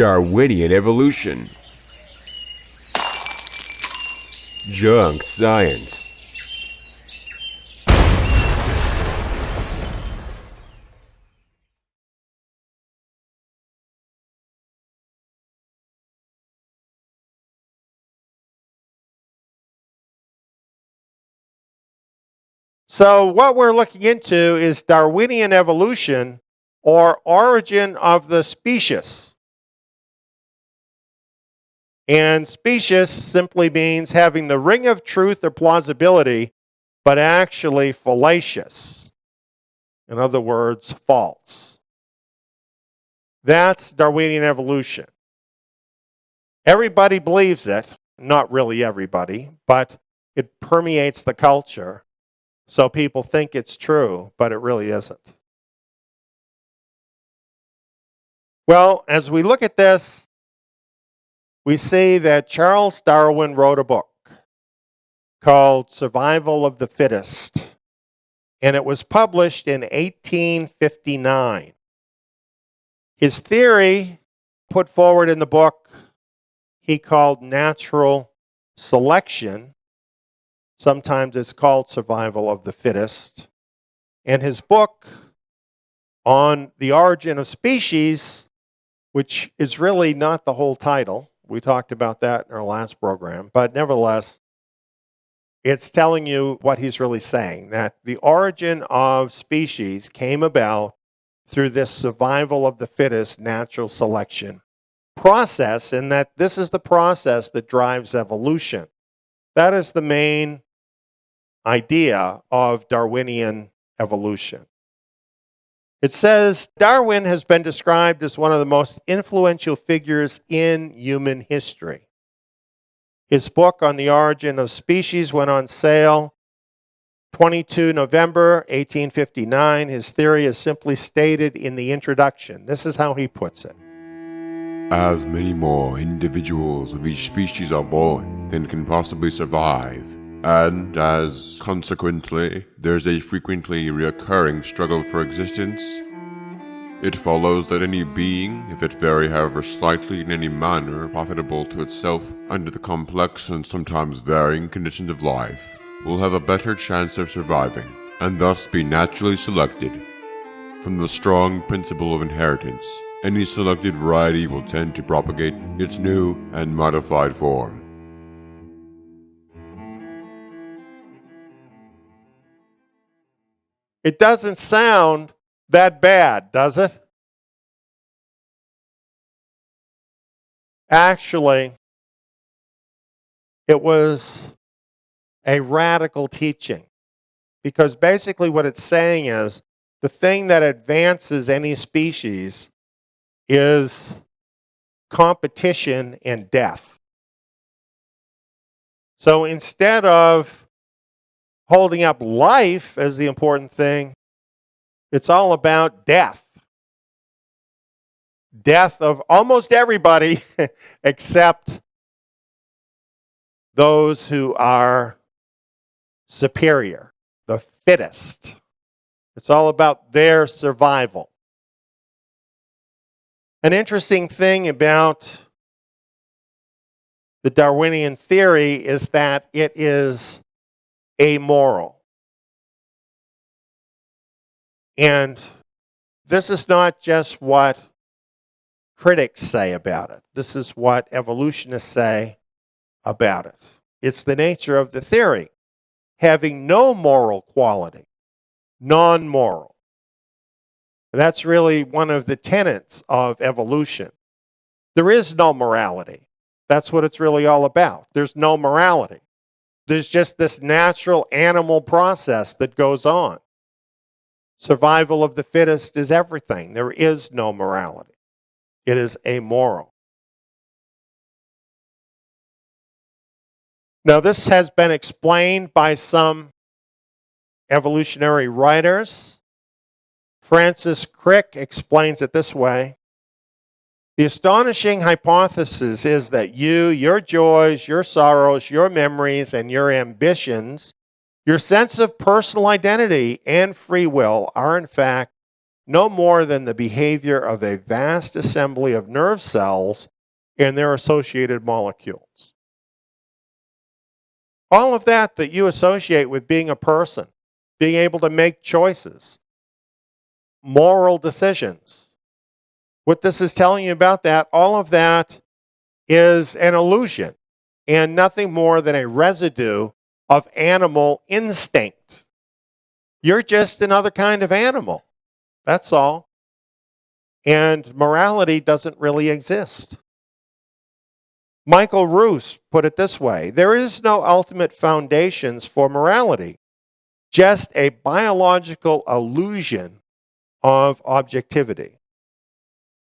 Darwinian evolution. Junk science. So what we're looking into is Darwinian evolution, or origin of the species. And species simply means having the ring of truth or plausibility, but actually fallacious. In other words, false. That's Darwinian evolution. Everybody believes it, not really everybody, but it permeates the culture. So people think it's true, but it really isn't. Well, as we look at this, we see that Charles Darwin wrote a book called Survival of the Fittest, and it was published in 1859. His theory, put forward in the book, he called natural selection. Sometimes it's called Survival of the Fittest. And his book on the origin of species, which is really not the whole title. We talked about that in our last program. But nevertheless, it's telling you what he's really saying, that the origin of species came about through this survival of the fittest natural selection process, and that this is the process that drives evolution. That is the main idea of Darwinian evolution. It says Darwin has been described as one of the most influential figures in human history. His book on the origin of species went on sale 22 November 1859. His theory is simply stated in the introduction. This is how he puts it. As many more individuals of each species are born than can possibly survive, and as, consequently, there's a frequently reoccurring struggle for existence, it follows that any being, if it vary however slightly in any manner profitable to itself under the complex and sometimes varying conditions of life, will have a better chance of surviving, and thus be naturally selected. From the strong principle of inheritance, any selected variety will tend to propagate its new and modified form. It doesn't sound that bad, does it? Actually, it was a radical teaching, because basically what it's saying is the thing that advances any species is competition and death. So instead of holding up life as the important thing, it's all about death. Death of almost everybody except those who are superior, the fittest. It's all about their survival. An interesting thing about the Darwinian theory is that it is amoral. And this is not just what critics say about it. This is what evolutionists say about it. It's the nature of the theory, having no moral quality, non-moral. That's really one of the tenets of evolution. There is no morality. That's what it's really all about. There's no morality. There's just this natural animal process that goes on. Survival of the fittest is everything. There is no morality. It is amoral. Now, this has been explained by some evolutionary writers. Francis Crick explains it this way. The astonishing hypothesis is that you, your joys, your sorrows, your memories, and your ambitions, your sense of personal identity and free will are in fact no more than the behavior of a vast assembly of nerve cells and their associated molecules. All of that you associate with being a person, being able to make choices, moral decisions. What this is telling you about that, all of that is an illusion and nothing more than a residue of animal instinct. You're just another kind of animal. That's all. And morality doesn't really exist. Michael Roos put it this way: there is no ultimate foundations for morality, just a biological illusion of objectivity.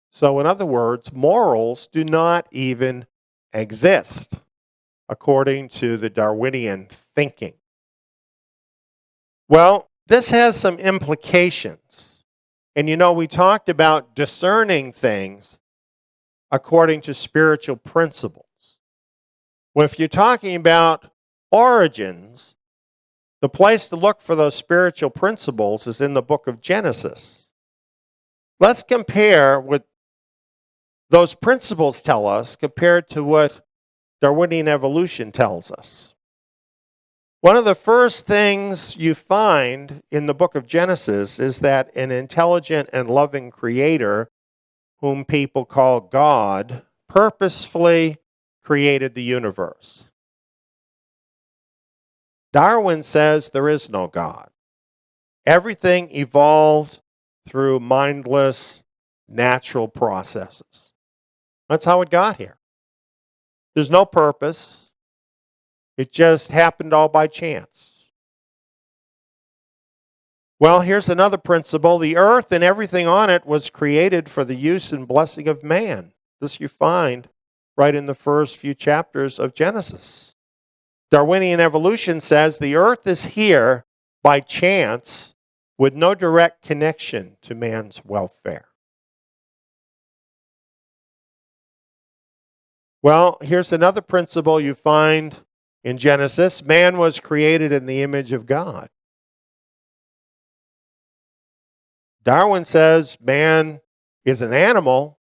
So, in other words, morals do not even exist according to the Darwinian thinking. Well, this has some implications. And we talked about discerning things according to spiritual principles. Well, if you're talking about origins, the place to look for those spiritual principles is in the book of Genesis. Let's compare what those principles tell us compared to what Darwinian evolution tells us. One of the first things you find in the book of Genesis is that an intelligent and loving creator, whom people call God, purposefully created the universe. Darwin says there is no God. Everything evolved through mindless, natural processes. That's how it got here. There's no purpose. It just happened all by chance. Well, here's another principle. The earth and everything on it was created for the use and blessing of man. This you find right in the first few chapters of Genesis. Darwinian evolution says the earth is here by chance with no direct connection to man's welfare. Well, here's another principle you find in Genesis. Man was created in the image of God. Darwin says man is an animal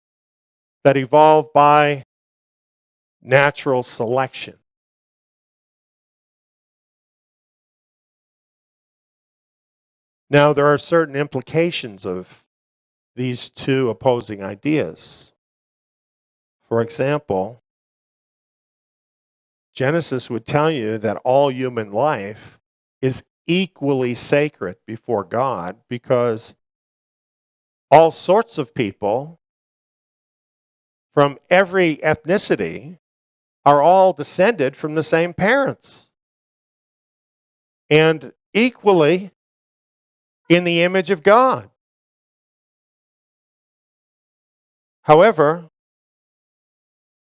that evolved by natural selection. Now, there are certain implications of these two opposing ideas. For example, Genesis would tell you that all human life is equally sacred before God because all sorts of people from every ethnicity are all descended from the same parents and equally in the image of God. However,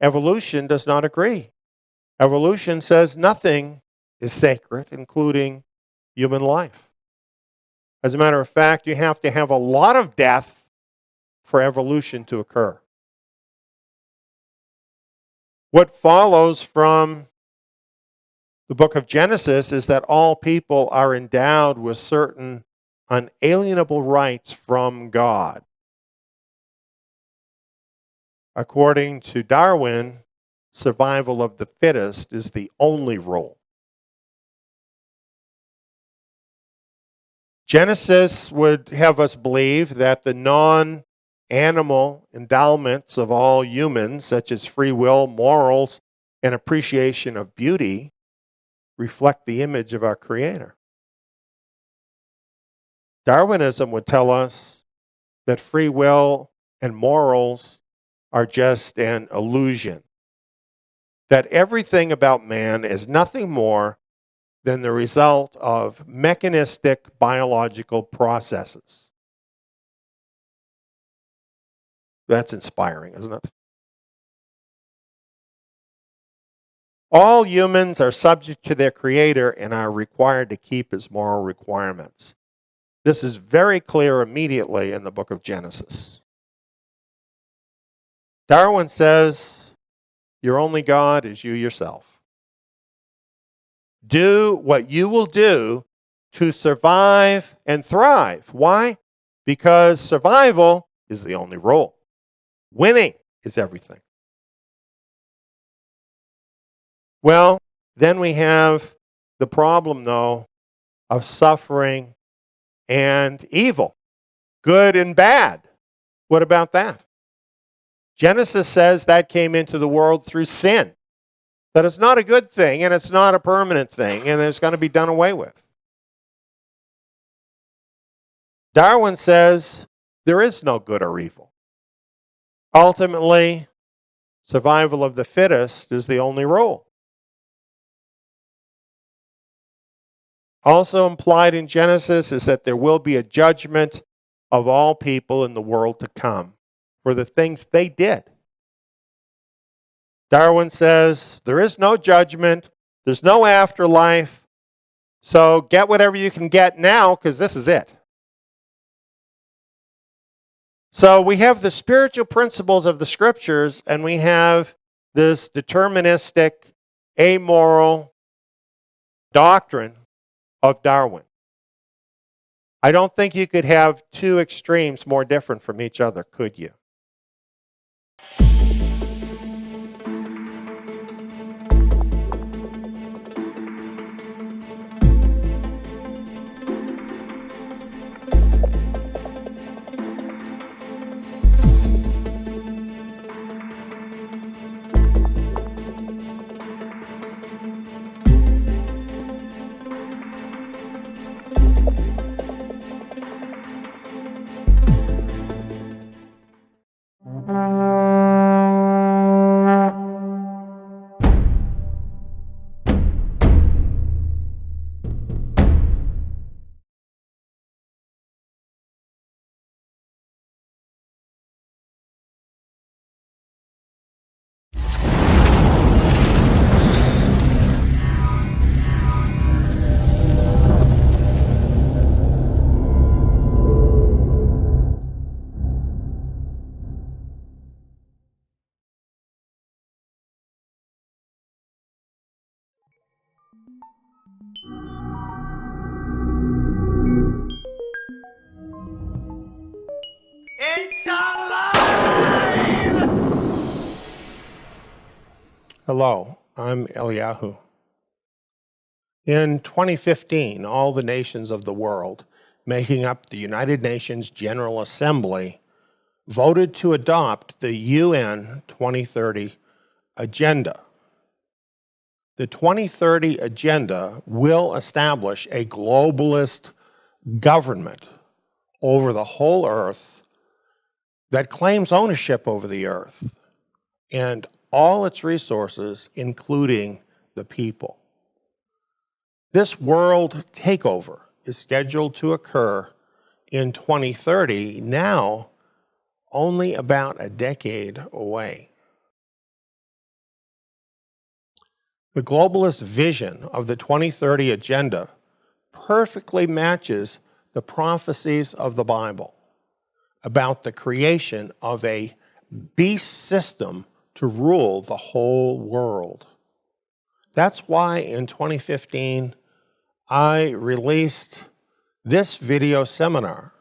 evolution does not agree. Evolution says nothing is sacred, including human life. As a matter of fact, you have to have a lot of death for evolution to occur. What follows from the book of Genesis is that all people are endowed with certain unalienable rights from God. According to Darwin, survival of the fittest is the only rule. Genesis would have us believe that the non-animal endowments of all humans, such as free will, morals, and appreciation of beauty, reflect the image of our Creator. Darwinism would tell us that free will and morals are just an illusion, that everything about man is nothing more than the result of mechanistic biological processes. That's inspiring, isn't it? All humans are subject to their Creator and are required to keep His moral requirements. This is very clear immediately in the book of Genesis. Darwin says, your only God is you yourself. Do what you will do to survive and thrive. Why? because survival is the only rule. Winning is everything. Well, then we have the problem, though, of suffering and evil, good and bad. What about that? Genesis says that came into the world through sin. That it's not a good thing, and it's not a permanent thing, and it's going to be done away with. Darwin says there is no good or evil. Ultimately, survival of the fittest is the only rule. Also implied in Genesis is that there will be a judgment of all people in the world to come for the things they did. Darwin says there is no judgment, there's no afterlife, so get whatever you can get now because this is it. So we have the spiritual principles of the scriptures, and we have this deterministic, amoral doctrine of Darwin. I don't think you could have two extremes more different from each other, could you? Hello, I'm Eliyahu. In 2015, all the nations of the world, making up the United Nations General Assembly, voted to adopt the UN 2030 Agenda. The 2030 Agenda will establish a globalist government over the whole earth that claims ownership over the earth and all its resources, including the people. This world takeover is scheduled to occur in 2030, now only about a decade away. The globalist vision of the 2030 Agenda perfectly matches the prophecies of the Bible about the creation of a beast system to rule the whole world. That's why in 2015, I released this video seminar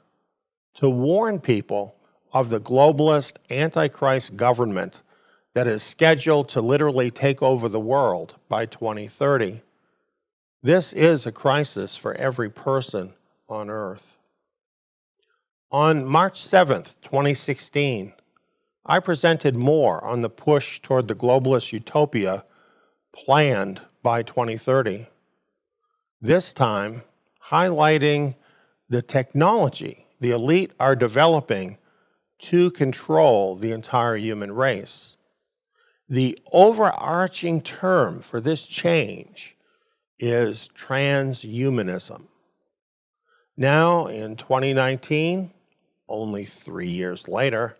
to warn people of the globalist Antichrist government that is scheduled to literally take over the world by 2030. This is a crisis for every person on earth. On March 7th, 2016, I presented more on the push toward the globalist utopia planned by 2030. This time, highlighting the technology the elite are developing to control the entire human race. The overarching term for this change is transhumanism. Now, in 2019, only 3 years later,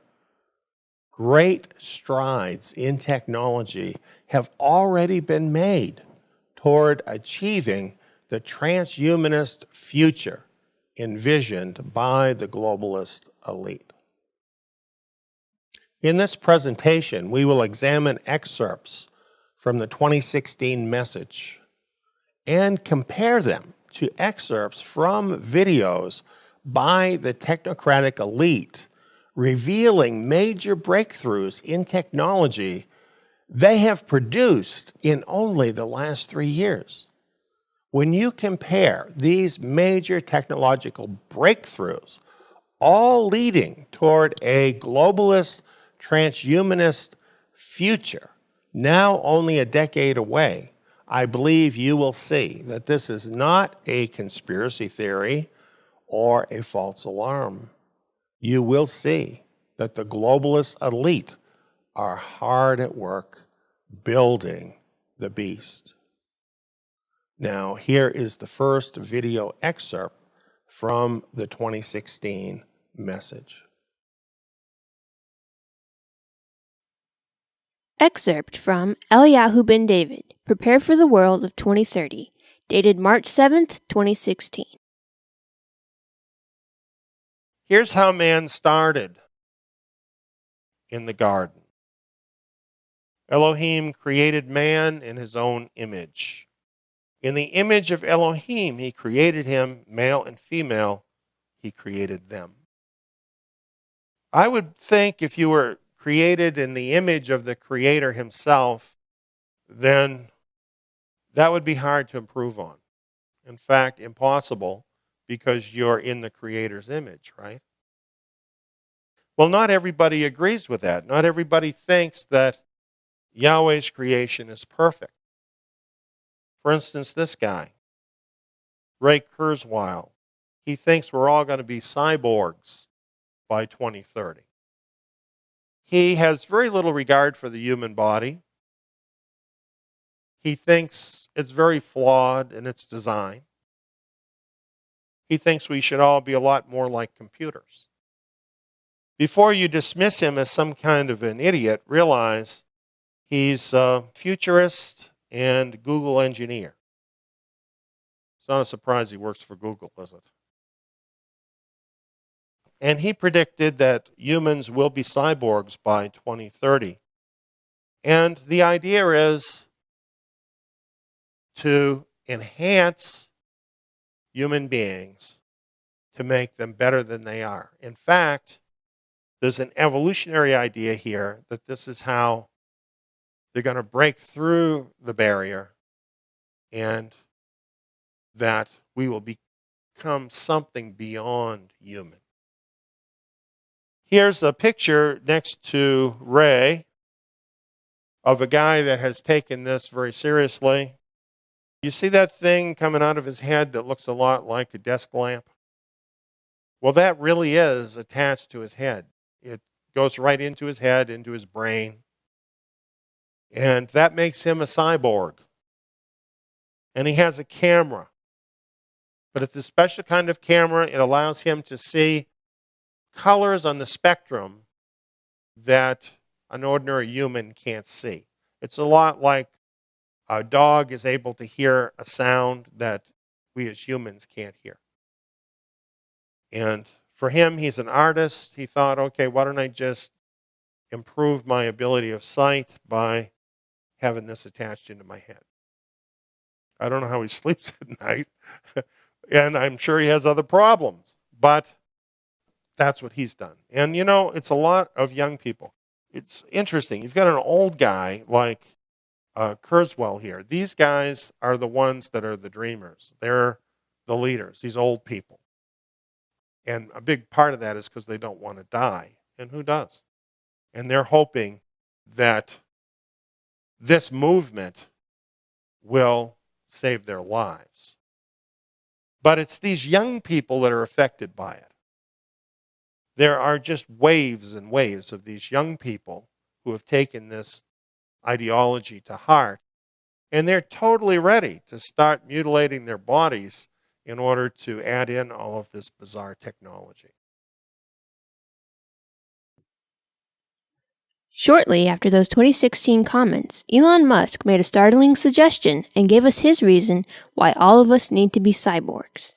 great strides in technology have already been made toward achieving the transhumanist future envisioned by the globalist elite. In this presentation, we will examine excerpts from the 2016 message and compare them to excerpts from videos by the technocratic elite, revealing major breakthroughs in technology they have produced in only the last 3 years. When you compare these major technological breakthroughs, all leading toward a globalist, transhumanist future, now only a decade away, I believe you will see that this is not a conspiracy theory or a false alarm. You will see that the globalist elite are hard at work building the beast. Now, here is the first video excerpt from the 2016 message. Excerpt from Eliyahu ben David, Prepare for the World of 2030, dated March 7th, 2016. Here's how man started in the garden. Elohim created man in his own image. In the image of Elohim, he created him, male and female, he created them. I would think if you were created in the image of the Creator himself, then that would be hard to improve on. In fact, impossible, because you're in the Creator's image, right? Well, not everybody agrees with that. Not everybody thinks that Yahweh's creation is perfect. For instance, this guy, Ray Kurzweil, he thinks we're all going to be cyborgs by 2030. He has very little regard for the human body. He thinks it's very flawed in its design. He thinks we should all be a lot more like computers. Before you dismiss him as some kind of an idiot, realize he's a futurist and Google engineer. It's not a surprise he works for Google, is it? And he predicted that humans will be cyborgs by 2030. And the idea is to enhance human beings to make them better than they are. In fact, there's an evolutionary idea here that this is how they're going to break through the barrier and that we will become something beyond human. Here's a picture next to Ray of a guy that has taken this very seriously. You see that thing coming out of his head that looks a lot like a desk lamp? Well, that really is attached to his head. It goes right into his head, into his brain. And that makes him a cyborg. And he has a camera. But it's a special kind of camera. It allows him to see colors on the spectrum that an ordinary human can't see. It's a lot like a dog is able to hear a sound that we as humans can't hear. And for him, he's an artist. He thought, okay, why don't I just improve my ability of sight by having this attached into my head? I don't know how he sleeps at night. And I'm sure he has other problems. But that's what he's done. And you know, it's a lot of young people. It's interesting. You've got an old guy like Kurzweil here. These guys are the ones that are the dreamers. They're the leaders, these old people. And a big part of that is because they don't want to die. And who does? And they're hoping that this movement will save their lives. But it's these young people that are affected by it. There are just waves and waves of these young people who have taken this ideology to heart, and they're totally ready to start mutilating their bodies in order to add in all of this bizarre technology. Shortly after those 2016 comments, Elon Musk made a startling suggestion and gave us his reason why all of us need to be cyborgs.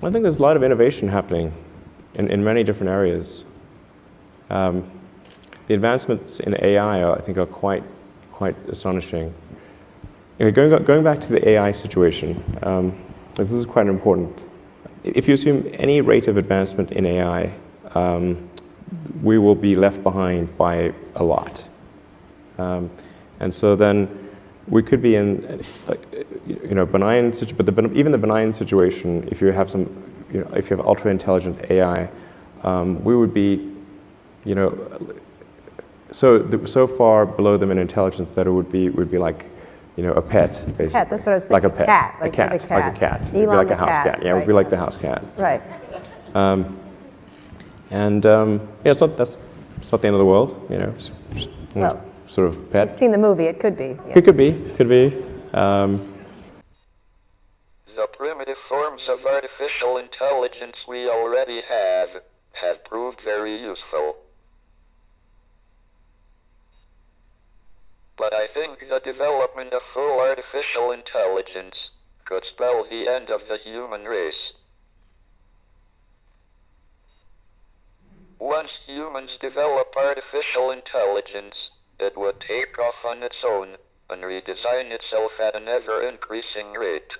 I think there's a lot of innovation happening in many different areas. The advancements in AI, I think, are quite quite astonishing. Okay, going back to the AI situation, this is quite important. If you assume any rate of advancement in AI, we will be left behind by a lot. And so then we could be in, benign, but even the benign situation, if you have if you have ultra intelligent AI, we would be, so far below them in intelligence that it would be like, a pet, basically. Cat, that's what I was Like thinking. a pet. Like a cat. It'd be like a house cat. Yeah, it would be like the house cat. Right. It's not the end of the world, It's just Well, sort of pet. You've seen the movie, it could be. Yeah. It could be. The primitive forms of artificial intelligence we already have proved very useful. But I think the development of full artificial intelligence could spell the end of the human race. Once humans develop artificial intelligence, it would take off on its own and redesign itself at an ever-increasing rate.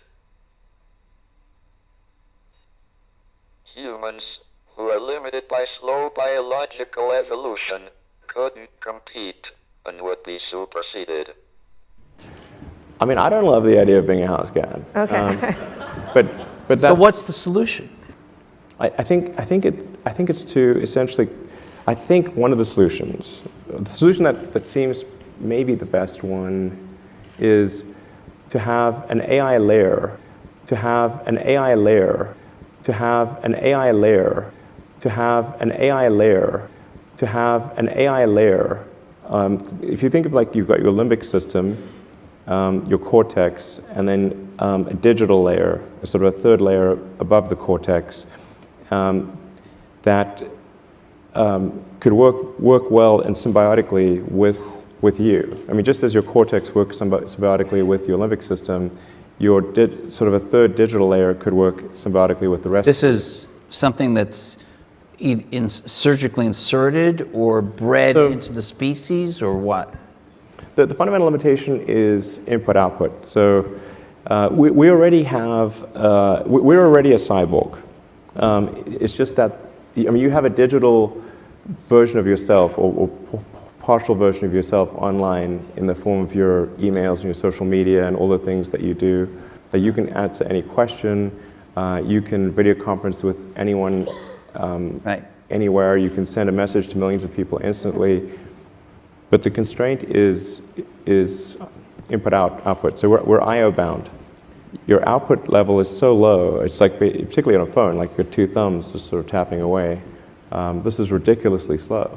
Humans, who are limited by slow biological evolution, couldn't compete and would be superseded. I mean, I don't love the idea of being a house cat. Okay. But that, So what's the solution? I think it's to essentially, I think one of the solutions that seems maybe the best one is to have an AI layer, to have an AI layer, to have an AI layer, to have an AI layer, to have an AI layer. If you think of like you've got your limbic system, your cortex, and then a digital layer, sort of a third layer above the cortex, that could work well and symbiotically with you. I mean, just as your cortex works symbiotically with your limbic system, your sort of a third digital layer could work symbiotically with the rest. This is something that's surgically inserted or bred into the species, or what? The fundamental limitation is input-output. So we already have, we're already a cyborg. It's just that, you have a digital version of yourself or partial version of yourself online in the form of your emails and your social media and all the things that you do, that you can answer any question, you can video conference with anyone anywhere, you can send a message to millions of people instantly. But the constraint is input-output. So we're I/O bound. Your output level is so low, it's like, particularly on a phone, like your two thumbs just sort of tapping away. This is ridiculously slow.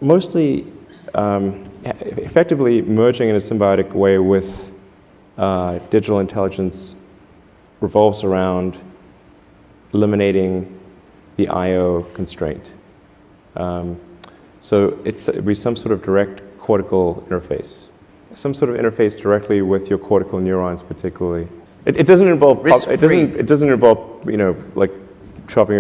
Mostly, effectively merging in a symbiotic way with digital intelligence revolves around eliminating the I/O constraint. So it'd be some sort of direct cortical interface. Some sort of interface directly with your cortical neurons, particularly. It doesn't involve it doesn't involve like chopping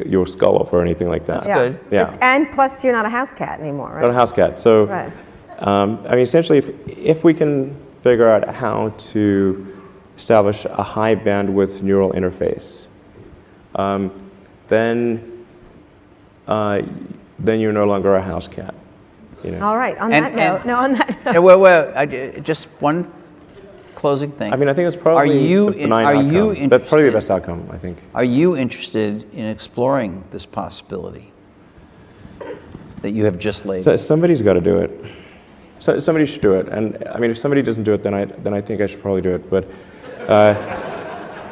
your skull off or anything like that. That's good. Yeah. And plus, you're not a house cat anymore, right? Not a house cat. So, Right. Essentially, if we can figure out how to establish a high bandwidth neural interface, then you're no longer a house cat. All right. On that note, Just one closing thing. I think that's probably the benign outcome. That's probably the best outcome, I think. Are you interested in exploring this possibility that you have just laid? So somebody's got to do it. So somebody should do it. And if somebody doesn't do it, then I think I should probably do it. But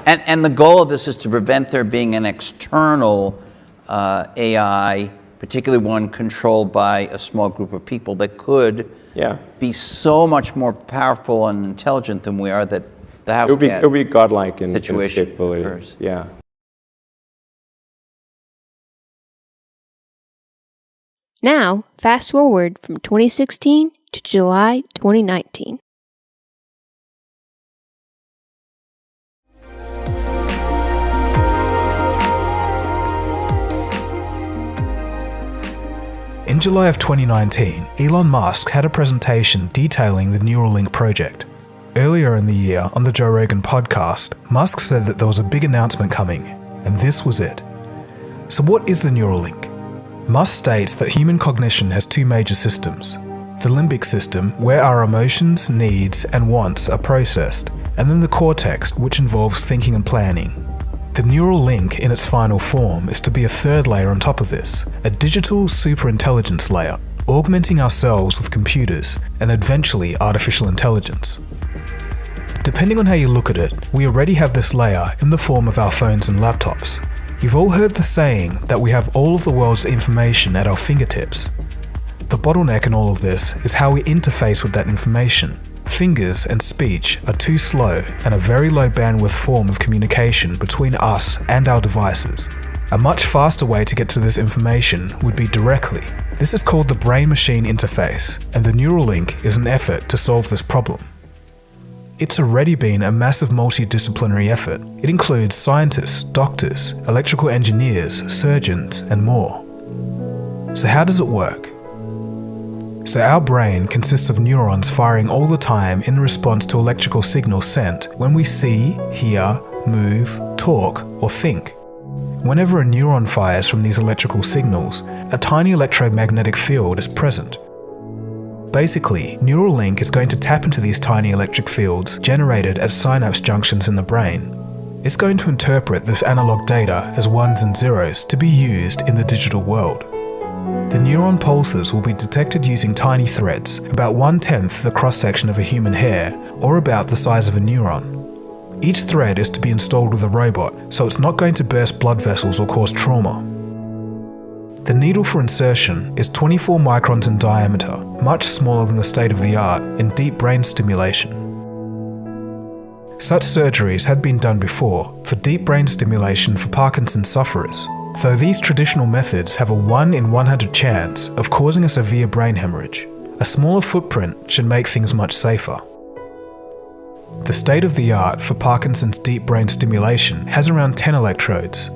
And the goal of this is to prevent there being an external AI, particularly one controlled by a small group of people, that could be so much more powerful and intelligent than we are, that the house cat it would be godlike in its situation capability. occurs. Yeah. Now, fast forward from 2016 to July 2019. In July of 2019, Elon Musk had a presentation detailing the Neuralink project. Earlier in the year, on the Joe Rogan podcast, Musk said that there was a big announcement coming, and this was it. So what is the Neuralink? Musk states that human cognition has two major systems. The limbic system, where our emotions, needs, and wants are processed, and then the cortex, which involves thinking and planning. The neural link in its final form is to be a third layer on top of this, a digital superintelligence layer, augmenting ourselves with computers and eventually artificial intelligence. Depending on how you look at it, we already have this layer in the form of our phones and laptops. You've all heard the saying that we have all of the world's information at our fingertips. The bottleneck in all of this is how we interface with that information. Fingers and speech are too slow and a very low bandwidth form of communication between us and our devices. A much faster way to get to this information would be directly. This is called the brain-machine interface, and the Neuralink is an effort to solve this problem. It's already been a massive multidisciplinary effort. It includes scientists, doctors, electrical engineers, surgeons, and more. So how does it work? So our brain consists of neurons firing all the time in response to electrical signals sent when we see, hear, move, talk, or think. Whenever a neuron fires from these electrical signals, a tiny electromagnetic field is present. Basically, Neuralink is going to tap into these tiny electric fields generated at synapse junctions in the brain. It's going to interpret this analog data as ones and zeros to be used in the digital world. The neuron pulses will be detected using tiny threads, about 1/10 the cross-section of a human hair, or about the size of a neuron. Each thread is to be installed with a robot, so it's not going to burst blood vessels or cause trauma. The needle for insertion is 24 microns in diameter, much smaller than the state-of-the-art in deep brain stimulation. Such surgeries had been done before for deep brain stimulation for Parkinson's sufferers, though these traditional methods have a 1 in 100 chance of causing a severe brain hemorrhage. A smaller footprint should make things much safer. The state-of-the-art for Parkinson's deep brain stimulation has around 10 electrodes.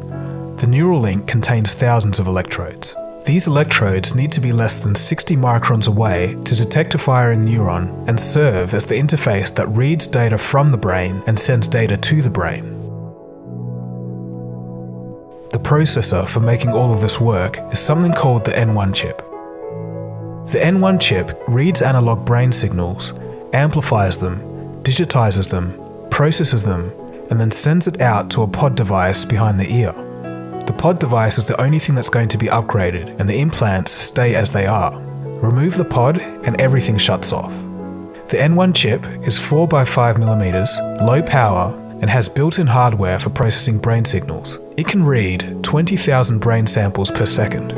The Neuralink contains thousands of electrodes. These electrodes need to be less than 60 microns away to detect a firing neuron and serve as the interface that reads data from the brain and sends data to the brain. The processor for making all of this work is something called the N1 chip. The N1 chip reads analog brain signals, amplifies them, digitizes them, processes them, and then sends it out to a pod device behind the ear. The pod device is the only thing that's going to be upgraded, and the implants stay as they are. Remove the pod and everything shuts off. The N1 chip is 4 by 5 millimeters, low power, and has built-in hardware for processing brain signals. It can read 20,000 brain samples per second.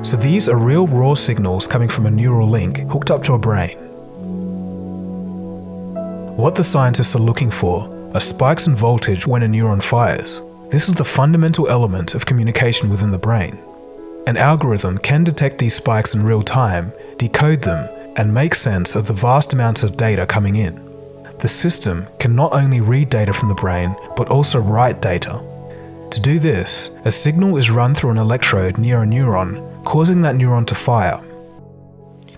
So these are real raw signals coming from a neural link hooked up to a brain. What the scientists are looking for are spikes in voltage when a neuron fires. This is the fundamental element of communication within the brain. An algorithm can detect these spikes in real time, decode them, and make sense of the vast amounts of data coming in. The system can not only read data from the brain, but also write data. To do this, a signal is run through an electrode near a neuron, causing that neuron to fire.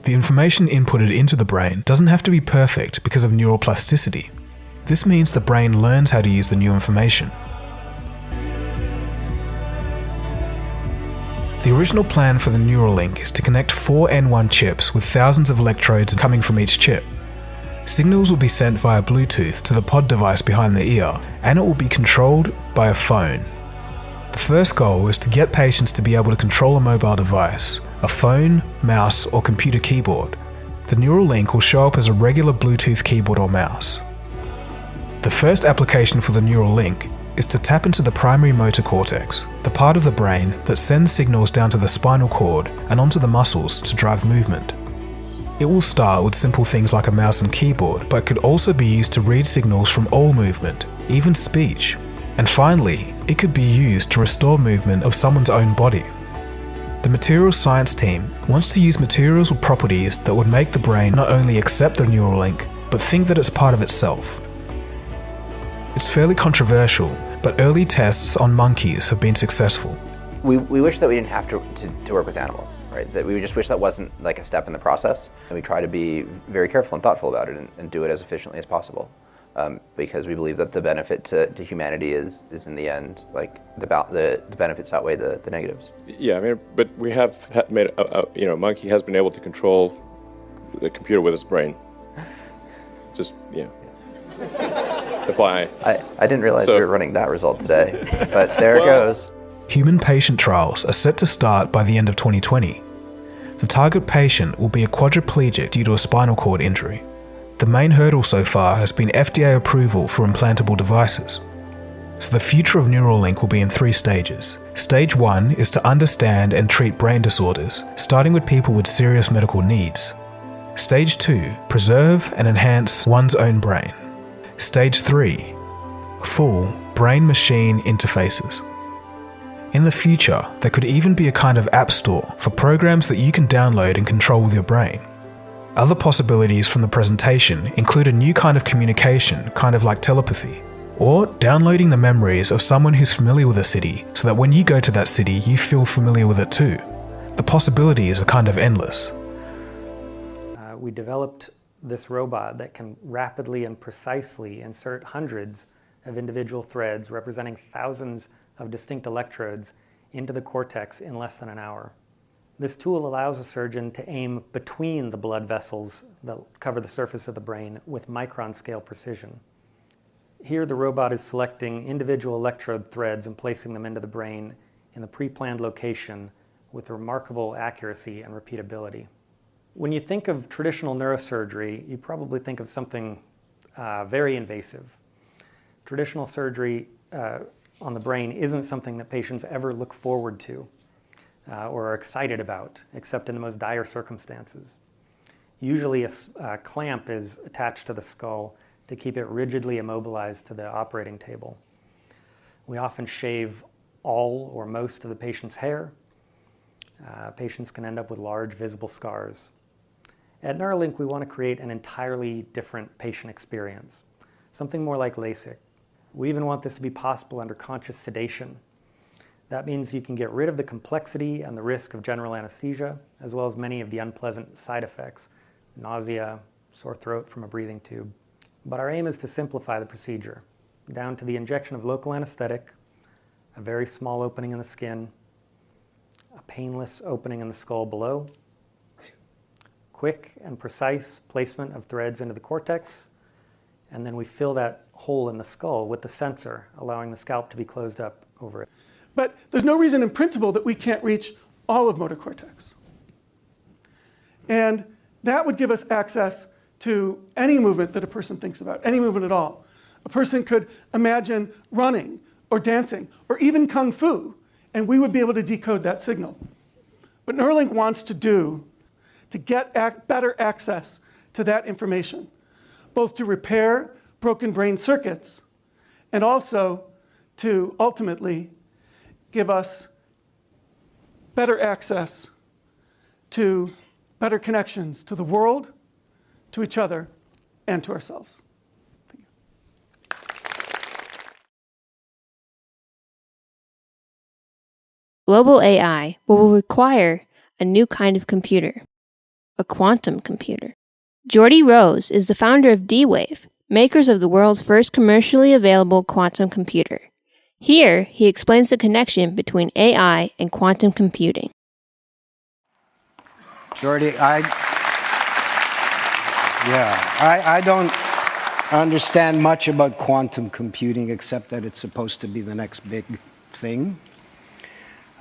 The information inputted into the brain doesn't have to be perfect because of neuroplasticity. This means the brain learns how to use the new information. The original plan for the Neuralink is to connect 4 N1 chips with thousands of electrodes coming from each chip. Signals will be sent via Bluetooth to the pod device behind the ear, and it will be controlled by a phone. The first goal is to get patients to be able to control a mobile device, a phone, mouse, or computer keyboard. The Neuralink will show up as a regular Bluetooth keyboard or mouse. The first application for the Neuralink is to tap into the primary motor cortex, the part of the brain that sends signals down to the spinal cord and onto the muscles to drive movement. It will start with simple things like a mouse and keyboard, but could also be used to read signals from all movement, even speech. And finally, it could be used to restore movement of someone's own body. The materials science team wants to use materials with properties that would make the brain not only accept the Neuralink, but think that it's part of itself. It's fairly controversial, but early tests on monkeys have been successful. We wish that we didn't have to work with animals, right? That we just wish that wasn't like a step in the process. And we try to be very careful and thoughtful about it and do it as efficiently as possible. Because we believe that the benefit to humanity is in the end, like the benefits outweigh the negatives. Yeah, I mean, but we have made monkey has been able to control the computer with its brain. Just, FYI. I didn't realize we were running that result today, but there it goes. Human patient trials are set to start by the end of 2020. The target patient will be a quadriplegic due to a spinal cord injury. The main hurdle so far has been FDA approval for implantable devices. So the future of Neuralink will be in 3 stages. Stage 1 is to understand and treat brain disorders, starting with people with serious medical needs. Stage 2, preserve and enhance one's own brain. Stage 3, full brain-machine interfaces. In the future, there could even be a kind of app store for programs that you can download and control with your brain. Other possibilities from the presentation include a new kind of communication, kind of like telepathy, or downloading the memories of someone who's familiar with a city so that when you go to that city, you feel familiar with it too. The possibilities are kind of endless. We developed this robot that can rapidly and precisely insert hundreds of individual threads representing thousands of distinct electrodes into the cortex in less than an hour. This tool allows a surgeon to aim between the blood vessels that cover the surface of the brain with micron scale precision. Here the robot is selecting individual electrode threads and placing them into the brain in the pre-planned location with remarkable accuracy and repeatability. When you think of traditional neurosurgery, you probably think of something very invasive. Traditional surgery on the brain isn't something that patients ever look forward to or are excited about, except in the most dire circumstances. Usually a clamp is attached to the skull to keep it rigidly immobilized to the operating table. We often shave all or most of the patient's hair. Patients can end up with large visible scars. At Neuralink, we want to create an entirely different patient experience, something more like LASIK. We even want this to be possible under conscious sedation. That means you can get rid of the complexity and the risk of general anesthesia, as well as many of the unpleasant side effects, nausea, sore throat from a breathing tube. But our aim is to simplify the procedure, down to the injection of local anesthetic, a very small opening in the skin, a painless opening in the skull below, quick and precise placement of threads into the cortex, and then we fill that hole in the skull with the sensor, allowing the scalp to be closed up over it. But there's no reason in principle that we can't reach all of motor cortex. And that would give us access to any movement that a person thinks about, any movement at all. A person could imagine running or dancing or even kung fu, and we would be able to decode that signal. What Neuralink wants to do to get better access to that information, both to repair broken brain circuits and also to ultimately give us better access to better connections to the world, to each other, and to ourselves. Thank you. Global AI will require a new kind of computer, a quantum computer. Jordy Rose is the founder of D-Wave, makers of the world's first commercially available quantum computer. Here, he explains the connection between AI and quantum computing. Jordy, I don't understand much about quantum computing except that it's supposed to be the next big thing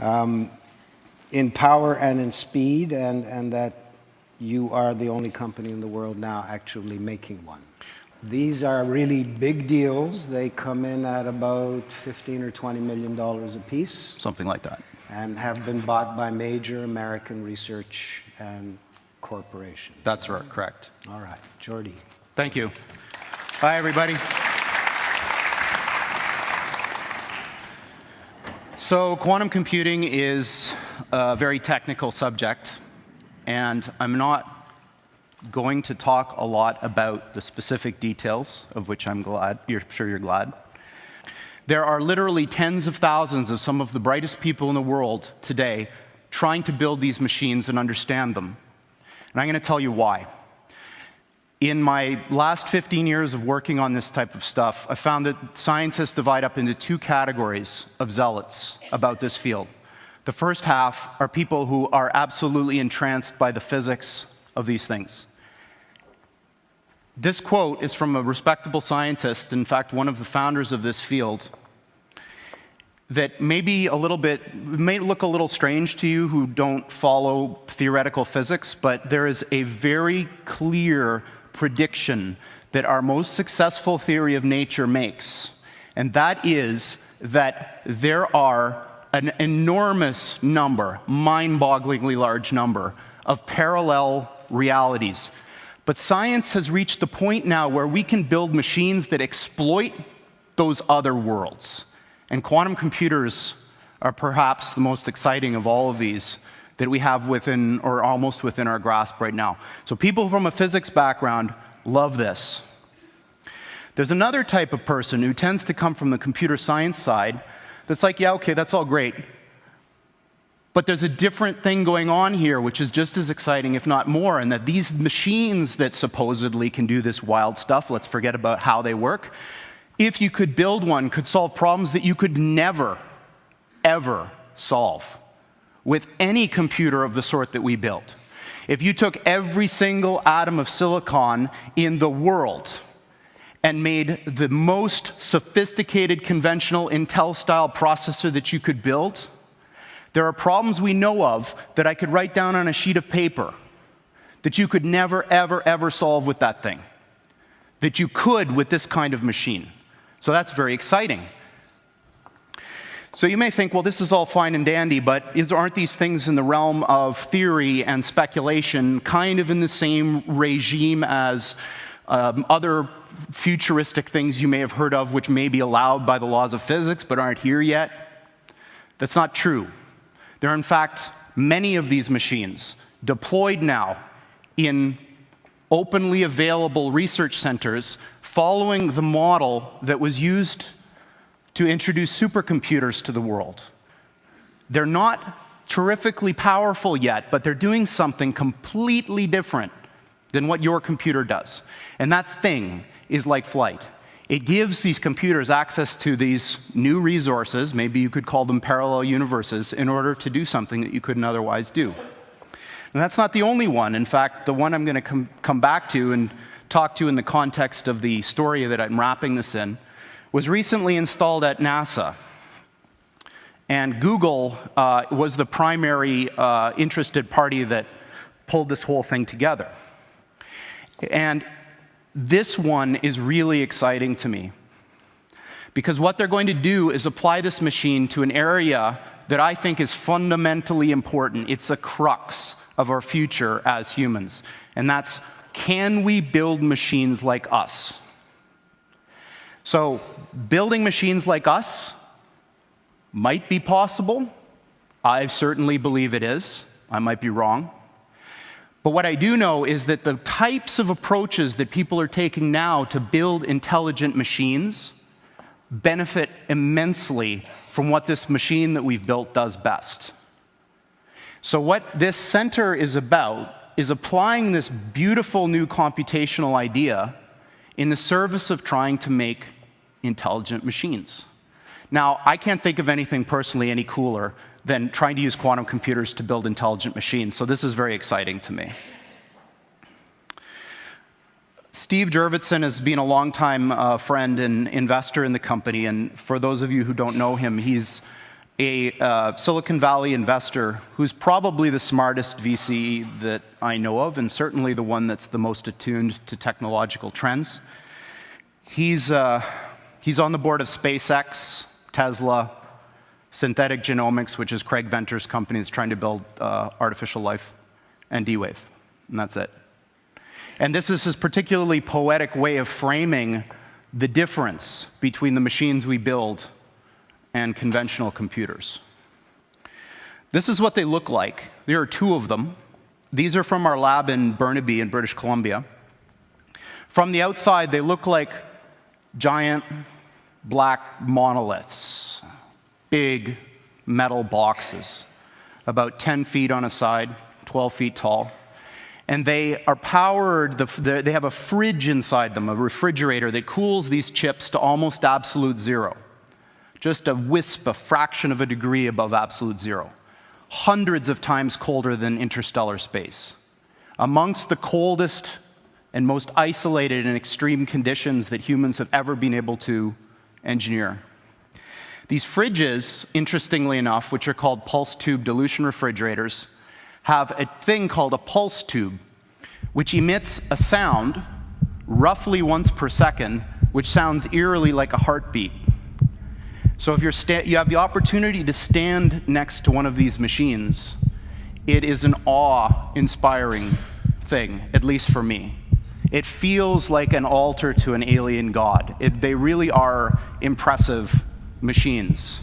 in power and in speed, and that you are the only company in the world now actually making one. These are really big deals. They come in at about $15 or $20 million a piece. Something like that. And have been bought by major American research and corporations. That's right, correct. All right, Jordy. Thank you. Bye, everybody. So quantum computing is a very technical subject, and I'm not going to talk a lot about the specific details, of which I'm glad. Sure you're glad. There are literally tens of thousands of some of the brightest people in the world today trying to build these machines and understand them. And I'm going to tell you why. In my last 15 years of working on this type of stuff, I found that scientists divide up into two categories of zealots about this field. The first half are people who are absolutely entranced by the physics of these things. This quote is from a respectable scientist, in fact, one of the founders of this field, that may look a little strange to you who don't follow theoretical physics, but there is a very clear prediction that our most successful theory of nature makes, and that is that there are an enormous number, mind-bogglingly large number, of parallel realities. But science has reached the point now where we can build machines that exploit those other worlds. And quantum computers are perhaps the most exciting of all of these that we have within, or almost within our grasp right now. So people from a physics background love this. There's another type of person who tends to come from the computer science side that's like, yeah, okay, that's all great. But there's a different thing going on here, which is just as exciting, if not more, and that these machines that supposedly can do this wild stuff, let's forget about how they work, if you could build one, could solve problems that you could never, ever solve with any computer of the sort that we built. If you took every single atom of silicon in the world and made the most sophisticated conventional Intel-style processor that you could build, there are problems we know of that I could write down on a sheet of paper that you could never, ever, ever solve with that thing, that you could with this kind of machine. So that's very exciting. So you may think, well, this is all fine and dandy, but aren't these things in the realm of theory and speculation kind of in the same regime as other futuristic things you may have heard of which may be allowed by the laws of physics but aren't here yet? That's not true. There are, in fact, many of these machines deployed now in openly available research centers following the model that was used to introduce supercomputers to the world. They're not terrifically powerful yet, but they're doing something completely different than what your computer does. And that thing is like flight. It gives these computers access to these new resources, maybe you could call them parallel universes, in order to do something that you couldn't otherwise do. And that's not the only one. In fact, the one I'm going to come back to and talk to in the context of the story that I'm wrapping this in was recently installed at NASA. And Google was the primary interested party that pulled this whole thing together. And this one is really exciting to me because what they're going to do is apply this machine to an area that I think is fundamentally important. It's a crux of our future as humans, and that's, can we build machines like us? So building machines like us might be possible. I certainly believe it is. I might be wrong. But what I do know is that the types of approaches that people are taking now to build intelligent machines benefit immensely from what this machine that we've built does best. So what this center is about is applying this beautiful new computational idea in the service of trying to make intelligent machines. Now, I can't think of anything personally any cooler than trying to use quantum computers to build intelligent machines, so this is very exciting to me. Steve Jurvetson has been a longtime friend and investor in the company, and for those of you who don't know him, he's a Silicon Valley investor who's probably the smartest VC that I know of, and certainly the one that's the most attuned to technological trends. He's on the board of SpaceX, Tesla, Synthetic Genomics, which is Craig Venter's company, is trying to build artificial life, and D-Wave, and that's it. And this is his particularly poetic way of framing the difference between the machines we build and conventional computers. This is what they look like. There are two of them. These are from our lab in Burnaby in British Columbia. From the outside, they look like giant black monoliths, big metal boxes, about 10 feet on a side, 12 feet tall. And they are powered, they have a fridge inside them, a refrigerator that cools these chips to almost absolute zero. Just a wisp, a fraction of a degree above absolute zero. Hundreds of times colder than interstellar space. Amongst the coldest and most isolated and extreme conditions that humans have ever been able to engineer. These fridges, interestingly enough, which are called pulse tube dilution refrigerators, have a thing called a pulse tube, which emits a sound roughly once per second, which sounds eerily like a heartbeat. So if you have the opportunity to stand next to one of these machines, it is an awe-inspiring thing, at least for me. It feels like an altar to an alien god. They really are impressive machines.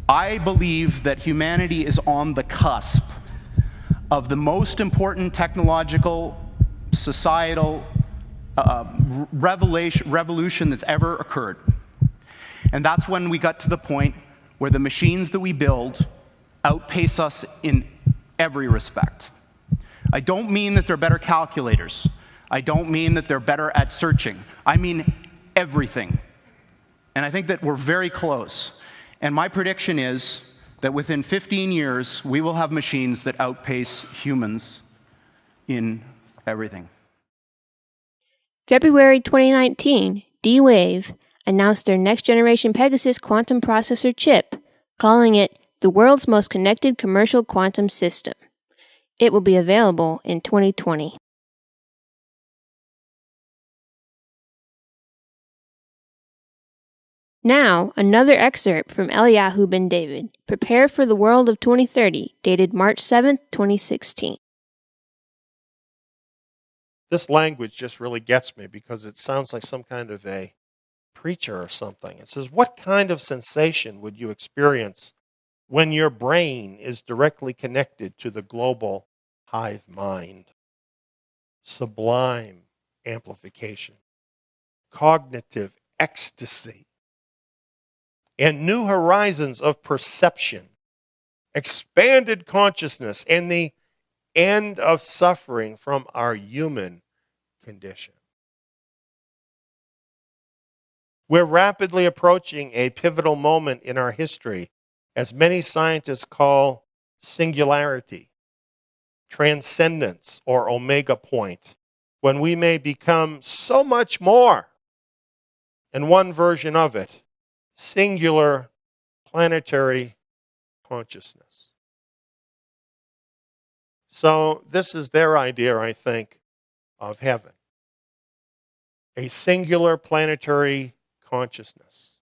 I believe that humanity is on the cusp of the most important technological, societal revolution that's ever occurred. And that's when we got to the point where the machines that we build outpace us in every respect. I don't mean that they're better calculators. I don't mean that they're better at searching. I mean everything. And I think that we're very close. And my prediction is that within 15 years, we will have machines that outpace humans in everything. February 2019, D-Wave announced their next-generation Pegasus quantum processor chip, calling it the world's most connected commercial quantum system. It will be available in 2020. Now, another excerpt from Eliyahu Ben David, Prepare for the World of 2030, dated March 7, 2016. This language just really gets me because it sounds like some kind of a preacher or something. It says, what kind of sensation would you experience when your brain is directly connected to the global hive mind? Sublime amplification, cognitive ecstasy, and new horizons of perception, expanded consciousness, and the end of suffering from our human condition. We're rapidly approaching a pivotal moment in our history, as many scientists call singularity, transcendence, or omega point, when we may become so much more. And one version of it, singular planetary consciousness. So this is their idea, I think, of heaven. A singular planetary consciousness.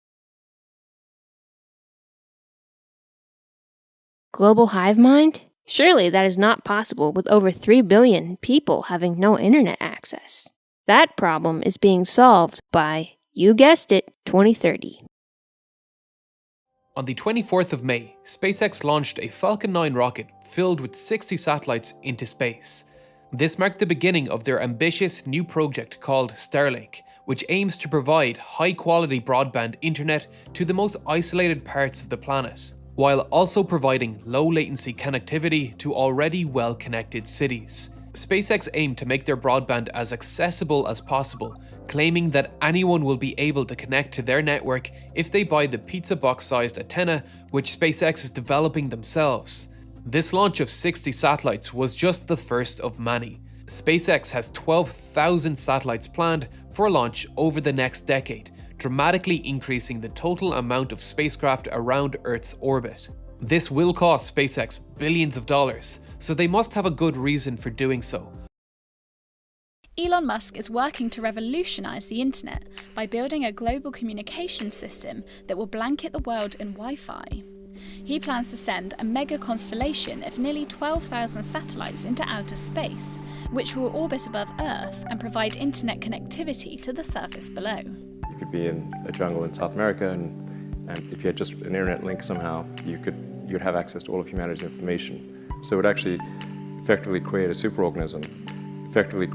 Global hive mind? Surely that is not possible with over 3 billion people having no internet access. That problem is being solved by, you guessed it, 2030. On the 24th of May, SpaceX launched a Falcon 9 rocket filled with 60 satellites into space. This marked the beginning of their ambitious new project called Starlink, which aims to provide high-quality broadband internet to the most isolated parts of the planet, while also providing low-latency connectivity to already well-connected cities. SpaceX aimed to make their broadband as accessible as possible, claiming that anyone will be able to connect to their network if they buy the pizza box-sized antenna, which SpaceX is developing themselves. This launch of 60 satellites was just the first of many. SpaceX has 12,000 satellites planned for launch over the next decade, dramatically increasing the total amount of spacecraft around Earth's orbit. This will cost SpaceX billions of dollars, so they must have a good reason for doing so. Elon Musk is working to revolutionize the internet by building a global communication system that will blanket the world in Wi-Fi. He plans to send a mega constellation of nearly 12,000 satellites into outer space, which will orbit above Earth and provide internet connectivity to the surface below. You could be in a jungle in South America, and if you had just an internet link somehow, you'd have access to all of humanity's information. So it would actually effectively create a superorganism, effectively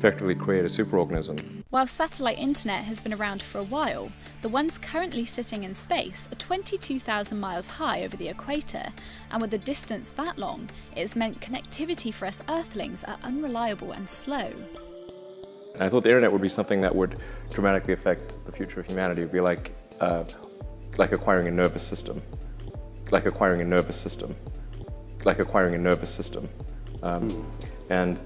effectively create a superorganism. While satellite internet has been around for a while, the ones currently sitting in space are 22,000 miles high over the equator, and with a distance that long, it has meant connectivity for us Earthlings are unreliable and slow. And I thought the internet would be something that would dramatically affect the future of humanity. It would be like acquiring a nervous system, like acquiring a nervous system, like acquiring a nervous system. And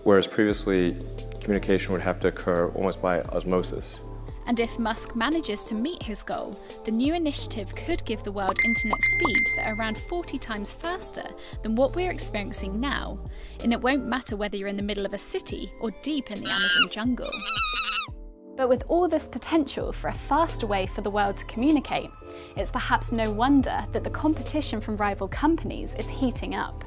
whereas previously communication would have to occur almost by osmosis. And if Musk manages to meet his goal, the new initiative could give the world internet speeds that are around 40 times faster than what we're experiencing now, and it won't matter whether you're in the middle of a city or deep in the Amazon jungle. But with all this potential for a faster way for the world to communicate, it's perhaps no wonder that the competition from rival companies is heating up.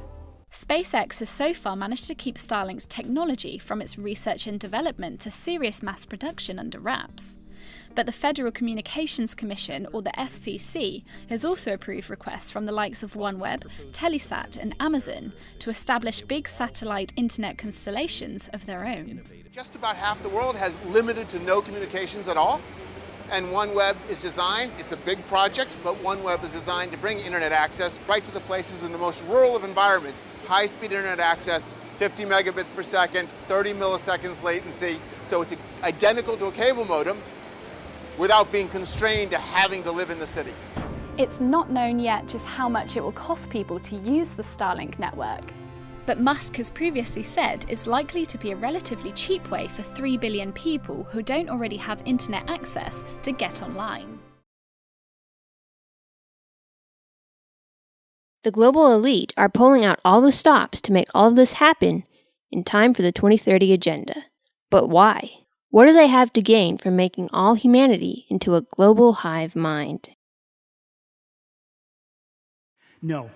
SpaceX has so far managed to keep Starlink's technology from its research and development to serious mass production under wraps. But the Federal Communications Commission, or the FCC, has also approved requests from the likes of OneWeb, Telesat and Amazon to establish big satellite internet constellations of their own. Just about half the world has limited to no communications at all. And OneWeb is designed, it's a big project, but OneWeb is designed to bring internet access right to the places in the most rural of environments. High-speed internet access, 50 megabits per second, 30 milliseconds latency. So it's identical to a cable modem without being constrained to having to live in the city. It's not known yet just how much it will cost people to use the Starlink network. But Musk has previously said it's likely to be a relatively cheap way for 3 billion people who don't already have internet access to get online. The global elite are pulling out all the stops to make all of this happen in time for the 2030 agenda. But why? What do they have to gain from making all humanity into a global hive mind? No,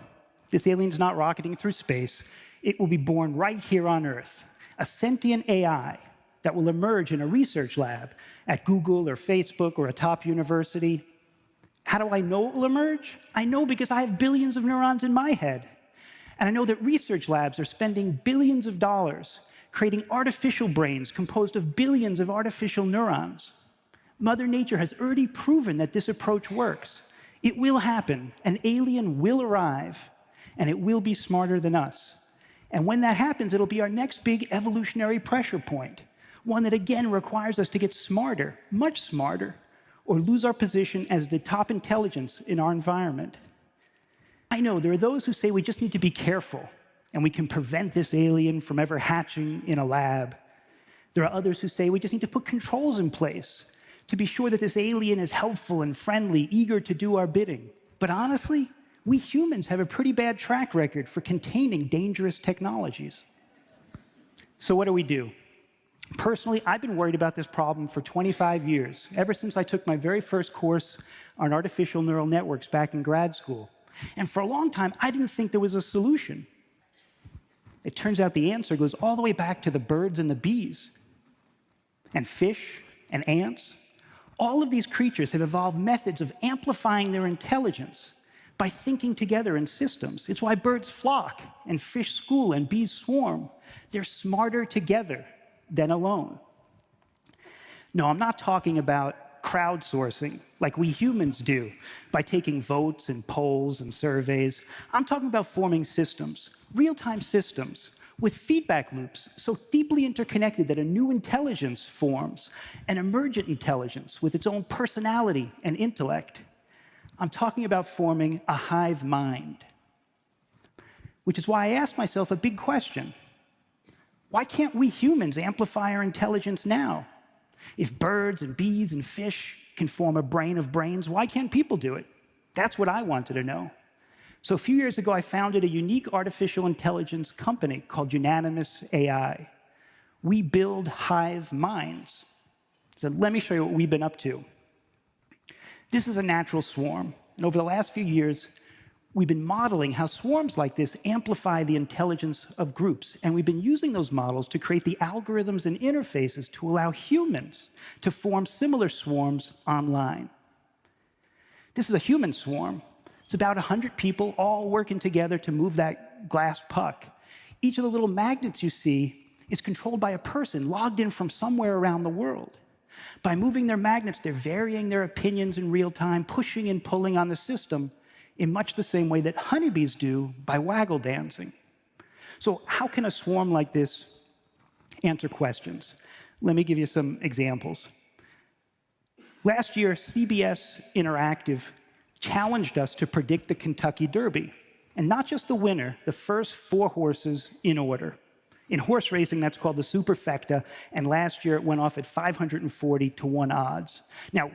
this alien's not rocketing through space. It will be born right here on Earth, a sentient AI that will emerge in a research lab at Google or Facebook or a top university. How do I know it will emerge? I know because I have billions of neurons in my head. And I know that research labs are spending billions of dollars creating artificial brains composed of billions of artificial neurons. Mother Nature has already proven that this approach works. It will happen. An alien will arrive, and it will be smarter than us. And when that happens, it'll be our next big evolutionary pressure point, one that again requires us to get smarter, much smarter, or lose our position as the top intelligence in our environment. I know there are those who say we just need to be careful, and we can prevent this alien from ever hatching in a lab. There are others who say we just need to put controls in place to be sure that this alien is helpful and friendly, eager to do our bidding. But honestly, we humans have a pretty bad track record for containing dangerous technologies. So what do we do? Personally, I've been worried about this problem for 25 years, ever since I took my very first course on artificial neural networks back in grad school. And for a long time, I didn't think there was a solution. It turns out the answer goes all the way back to the birds and the bees, and fish and ants. All of these creatures have evolved methods of amplifying their intelligence by thinking together in systems. It's why birds flock, and fish school, and bees swarm. They're smarter together than alone. No, I'm not talking about crowdsourcing like we humans do by taking votes and polls and surveys. I'm talking about forming systems, real-time systems, with feedback loops so deeply interconnected that a new intelligence forms, an emergent intelligence with its own personality and intellect. I'm talking about forming a hive mind, which is why I asked myself a big question. Why can't we humans amplify our intelligence now? If birds and bees and fish can form a brain of brains, why can't people do it? That's what I wanted to know. So a few years ago, I founded a unique artificial intelligence company called Unanimous AI. We build hive minds. So let me show you what we've been up to. This is a natural swarm. And over the last few years, we've been modeling how swarms like this amplify the intelligence of groups. And we've been using those models to create the algorithms and interfaces to allow humans to form similar swarms online. This is a human swarm. It's about 100 people all working together to move that glass puck. Each of the little magnets you see is controlled by a person logged in from somewhere around the world. By moving their magnets, they're varying their opinions in real time, pushing and pulling on the system in much the same way that honeybees do by waggle dancing. So how can a swarm like this answer questions? Let me give you some examples. Last year, CBS Interactive challenged us to predict the Kentucky Derby. And not just the winner, the first 4 horses in order. In horse racing, that's called the superfecta, and last year it went off at 540 to 1 odds. Now,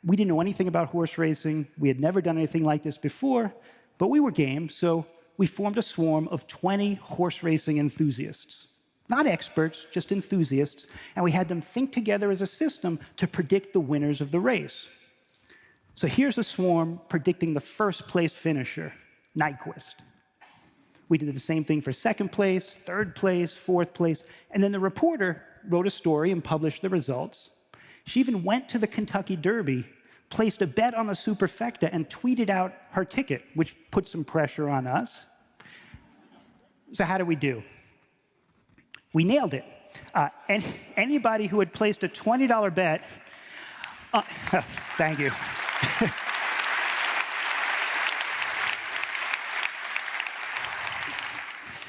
we didn't know anything about horse racing. We had never done anything like this before, but we were game, so we formed a swarm of 20 horse racing enthusiasts. Not experts, just enthusiasts, and we had them think together as a system to predict the winners of the race. So here's a swarm predicting the first place finisher, Nyquist. We did the same thing for second place, third place, fourth place, and then the reporter wrote a story and published the results. She even went to the Kentucky Derby, placed a bet on the superfecta, and tweeted out her ticket, which put some pressure on us. So how did we do? We nailed it. And anybody who had placed a $20 bet, thank you.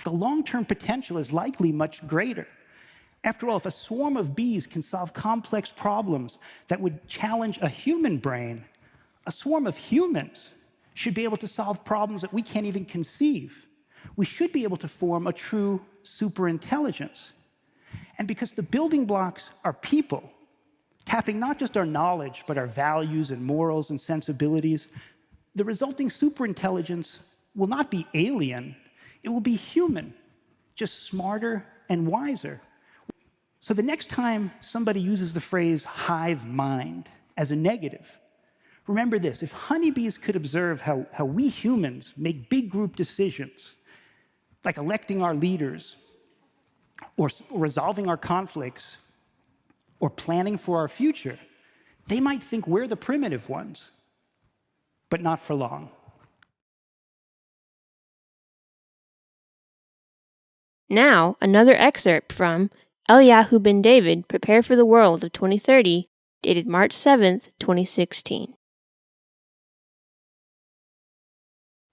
The long-term potential is likely much greater. After all, if a swarm of bees can solve complex problems that would challenge a human brain, a swarm of humans should be able to solve problems that we can't even conceive. We should be able to form a true superintelligence. And because the building blocks are people, tapping not just our knowledge, but our values and morals and sensibilities, the resulting superintelligence will not be alien. It will be human, just smarter and wiser. So the next time somebody uses the phrase hive mind as a negative, remember this: if honeybees could observe how we humans make big group decisions, like electing our leaders, or resolving our conflicts, or planning for our future, they might think we're the primitive ones, but not for long. Now, another excerpt from Eliyahu ben David, Prepare for the World of 2030, dated March 7th, 2016.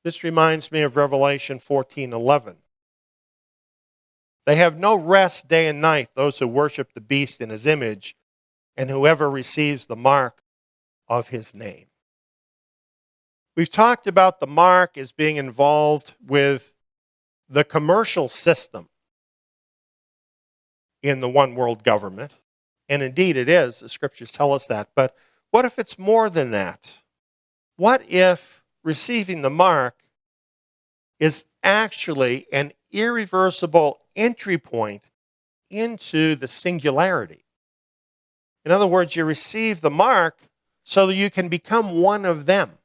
This reminds me of Revelation 14:11. They have no rest day and night, those who worship the beast in his image, and whoever receives the mark of his name. We've talked about the mark as being involved with the commercial system in the one world government. And indeed it is, the scriptures tell us that. But what if it's more than that? What if receiving the mark is actually an irreversible entry point into the singularity? In other words, you receive the mark so that you can become one of them.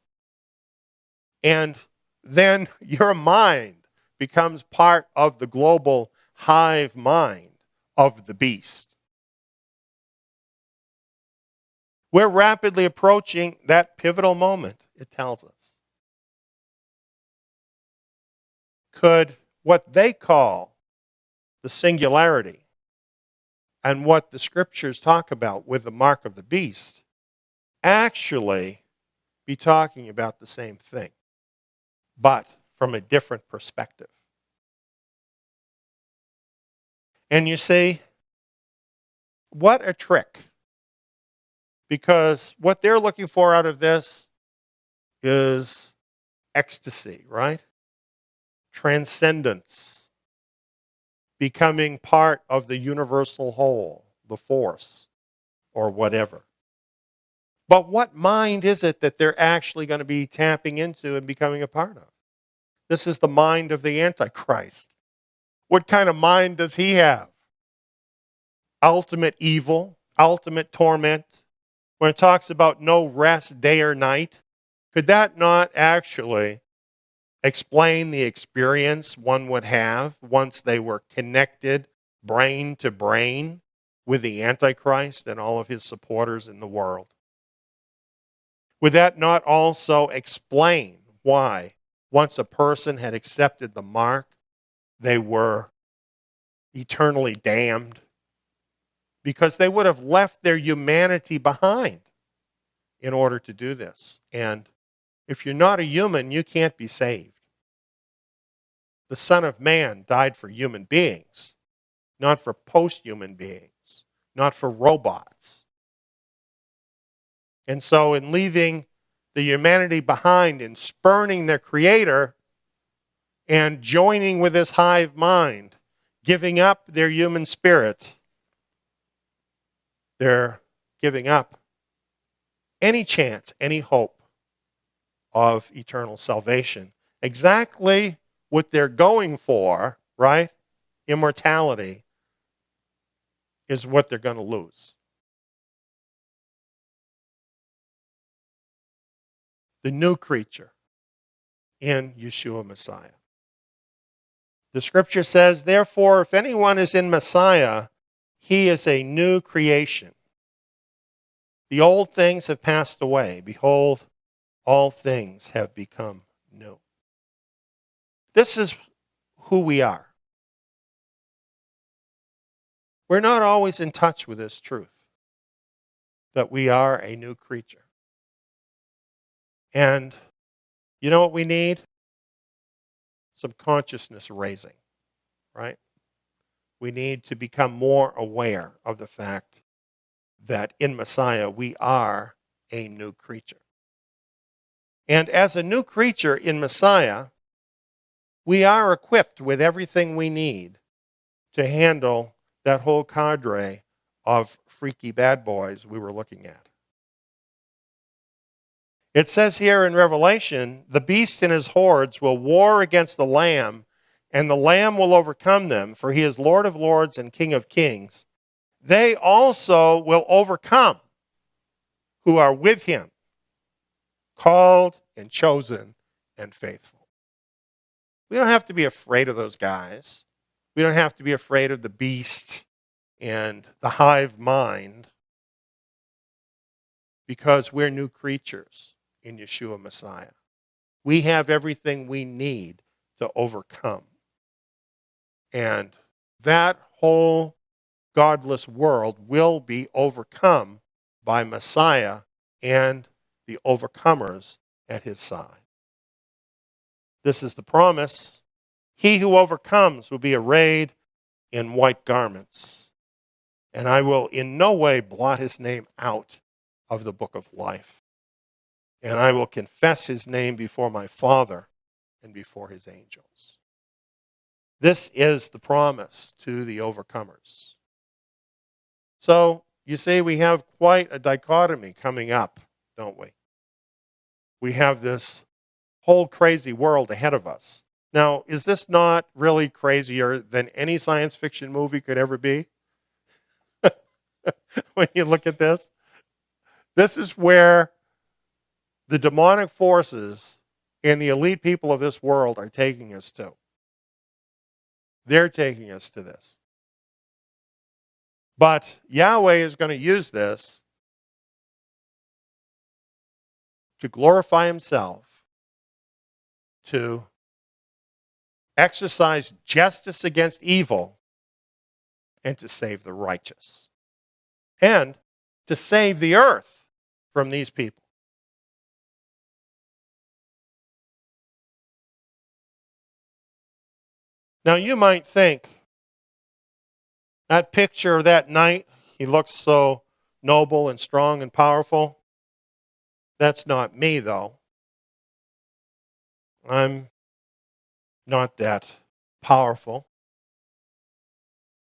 And then your mind becomes part of the global hive mind of the beast. We're rapidly approaching that pivotal moment, it tells us. Could what they call the singularity and what the scriptures talk about with the mark of the beast actually be talking about the same thing, but from a different perspective? And you see, what a trick. Because what they're looking for out of this is ecstasy, right? Transcendence. Becoming part of the universal whole, the force, or whatever. But what mind is it that they're actually going to be tapping into and becoming a part of? This is the mind of the Antichrist. What kind of mind does he have? Ultimate evil, ultimate torment. When it talks about no rest day or night, could that not actually explain the experience one would have once they were connected brain to brain with the Antichrist and all of his supporters in the world? Would that not also explain why, once a person had accepted the mark, they were eternally damned, because they would have left their humanity behind in order to do this. And if you're not a human, you can't be saved. The Son of Man died for human beings, not for post-human beings, not for robots. And so in leaving the humanity behind and spurning their Creator and joining with this hive mind, giving up their human spirit, they're giving up any chance, any hope of eternal salvation. Exactly what they're going for, right? Immortality is what they're going to lose. The new creature in Yeshua Messiah. The scripture says, therefore, if anyone is in Messiah, he is a new creation. The old things have passed away. Behold, all things have become new. This is who we are. We're not always in touch with this truth, that we are a new creature. And you know what we need? Some consciousness raising, right? We need to become more aware of the fact that in Messiah we are a new creature. And as a new creature in Messiah, we are equipped with everything we need to handle that whole cadre of freaky bad boys we were looking at. It says here in Revelation, the beast and his hordes will war against the Lamb, and the Lamb will overcome them, for he is Lord of lords and King of kings. They also will overcome who are with him, called and chosen and faithful. We don't have to be afraid of those guys. We don't have to be afraid of the beast and the hive mind, because we're new creatures in Yeshua Messiah. We have everything we need to overcome. And that whole godless world will be overcome by Messiah and the overcomers at his side. This is the promise. He who overcomes will be arrayed in white garments, and I will in no way blot his name out of the book of life. And I will confess his name before my Father and before his angels. This is the promise to the overcomers. So, you see, we have quite a dichotomy coming up, don't we? We have this whole crazy world ahead of us. Now, is this not really crazier than any science fiction movie could ever be? When you look at this, this is where the demonic forces and the elite people of this world are taking us to. They're taking us to this. But Yahweh is going to use this to glorify himself, to exercise justice against evil, and to save the righteous. And to save the earth from these people. Now you might think, that picture of that knight, he looks so noble and strong and powerful. That's not me, though. I'm not that powerful.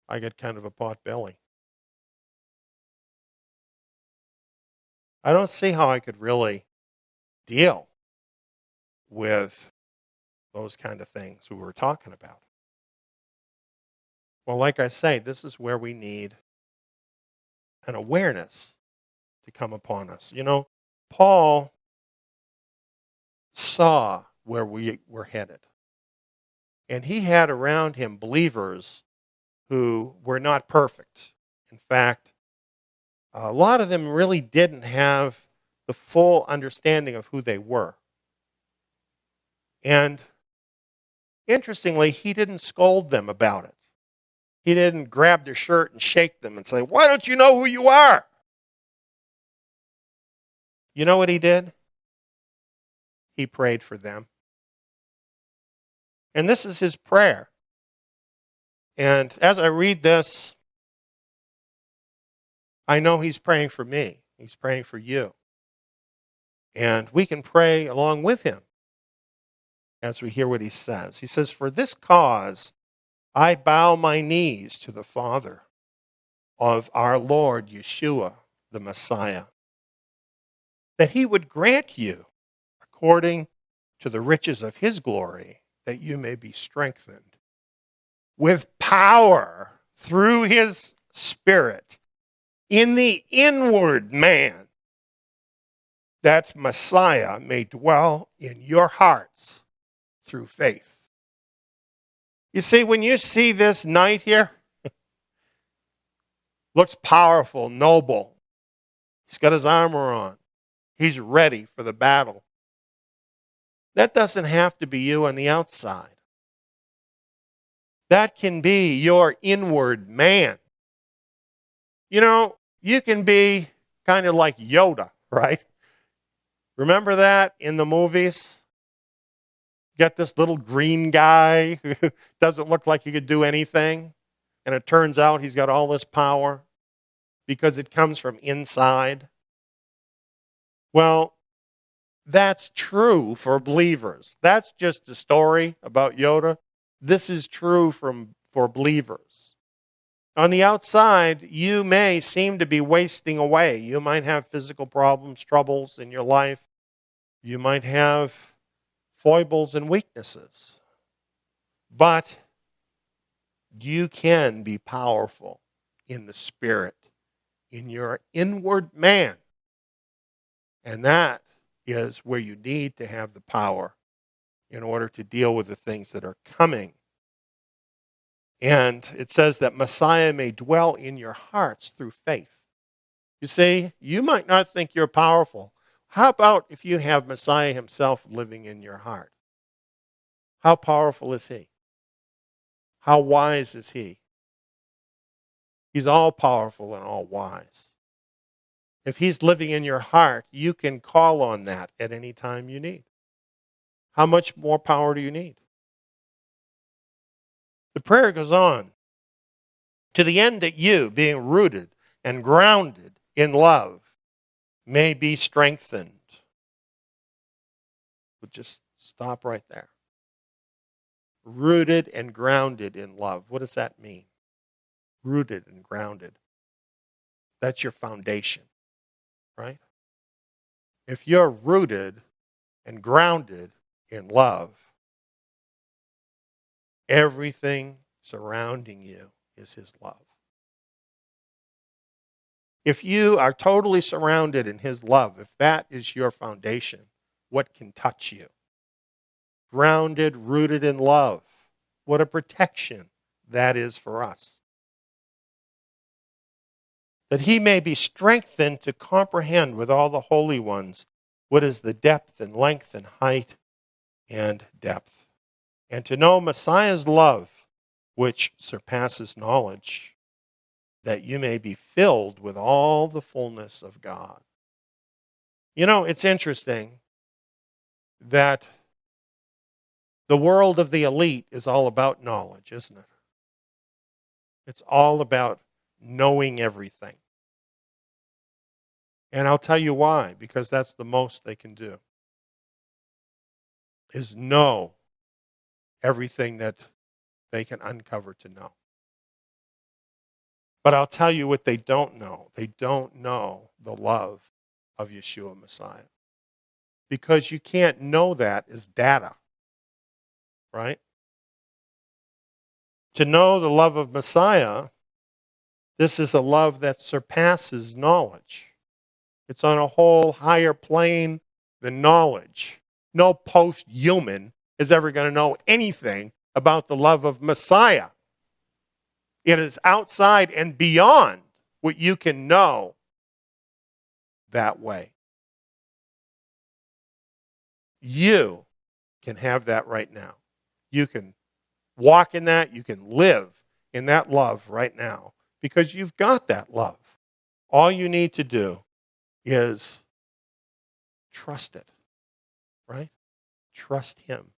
I get kind of a pot belly. I don't see how I could really deal with those kind of things we were talking about. Well, like I say, this is where we need an awareness to come upon us. You know, Paul saw where we were headed. And he had around him believers who were not perfect. In fact, a lot of them really didn't have the full understanding of who they were. And interestingly, he didn't scold them about it. He didn't grab their shirt and shake them and say, "Why don't you know who you are?" You know what he did? He prayed for them. And this is his prayer. And as I read this, I know he's praying for me. He's praying for you. And we can pray along with him as we hear what he says. He says, "For this cause I bow my knees to the Father of our Lord Yeshua, the Messiah, that he would grant you, according to the riches of his glory, that you may be strengthened with power through his Spirit in the inward man, that Messiah may dwell in your hearts through faith." You see, when you see this knight here, looks powerful, noble. He's got his armor on. He's ready for the battle. That doesn't have to be you on the outside. That can be your inward man. You know, you can be kind of like Yoda, right? Remember that in the movies? Get this little green guy who doesn't look like he could do anything, and it turns out he's got all this power because it comes from inside. Well, that's true for believers. That's just a story about Yoda. This is true for believers. On the outside, you may seem to be wasting away. You might have physical problems, troubles in your life. You might have foibles and weaknesses. But you can be powerful in the Spirit, in your inward man. And that is where you need to have the power in order to deal with the things that are coming. And it says that Messiah may dwell in your hearts through faith. You see, you might not think you're powerful. How about if you have Messiah himself living in your heart? How powerful is he? How wise is he? He's all powerful and all wise. If he's living in your heart, you can call on that at any time you need. How much more power do you need? The prayer goes on. To the end that you, being rooted and grounded in love, may be strengthened. We'll just stop right there. Rooted and grounded in love. What does that mean? Rooted and grounded. That's your foundation, right? If you're rooted and grounded in love, everything surrounding you is his love. If you are totally surrounded in his love, if that is your foundation, what can touch you? Grounded, rooted in love. What a protection that is for us. That he may be strengthened to comprehend with all the holy ones what is the depth and length and height and depth, and to know Messiah's love, which surpasses knowledge, that you may be filled with all the fullness of God. You know, it's interesting that the world of the elite is all about knowledge, isn't it? It's all about knowing everything. And I'll tell you why, because that's the most they can do, is know everything that they can uncover to know. But I'll tell you what they don't know. They don't know the love of Yeshua Messiah. Because you can't know that as data, right? To know the love of Messiah, this is a love that surpasses knowledge. It's on a whole higher plane than knowledge. No post-human is ever going to know anything about the love of Messiah. It is outside and beyond what you can know that way. You can have that right now. You can walk in that. You can live in that love right now because you've got that love. All you need to do is trust it, right? Trust Him.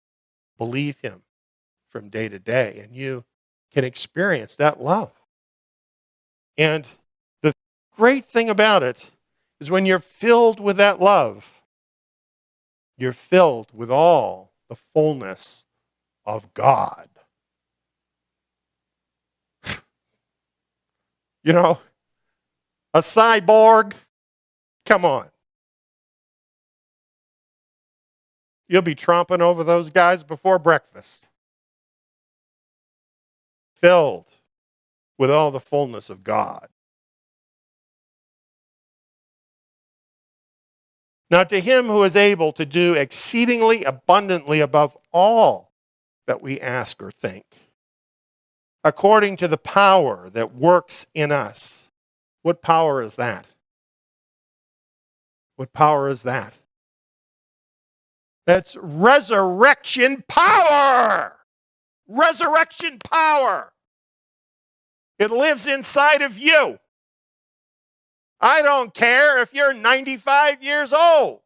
Believe Him from day to day, and you can experience that love. And the great thing about it is when you're filled with that love, you're filled with all the fullness of God. You know, a cyborg, come on. You'll be tromping over those guys before breakfast. Filled with all the fullness of God. Now, to Him who is able to do exceedingly abundantly above all that we ask or think, according to the power that works in us. What power is that? What power is that? That's resurrection power! Resurrection power! It lives inside of you. I don't care if you're 95 years old.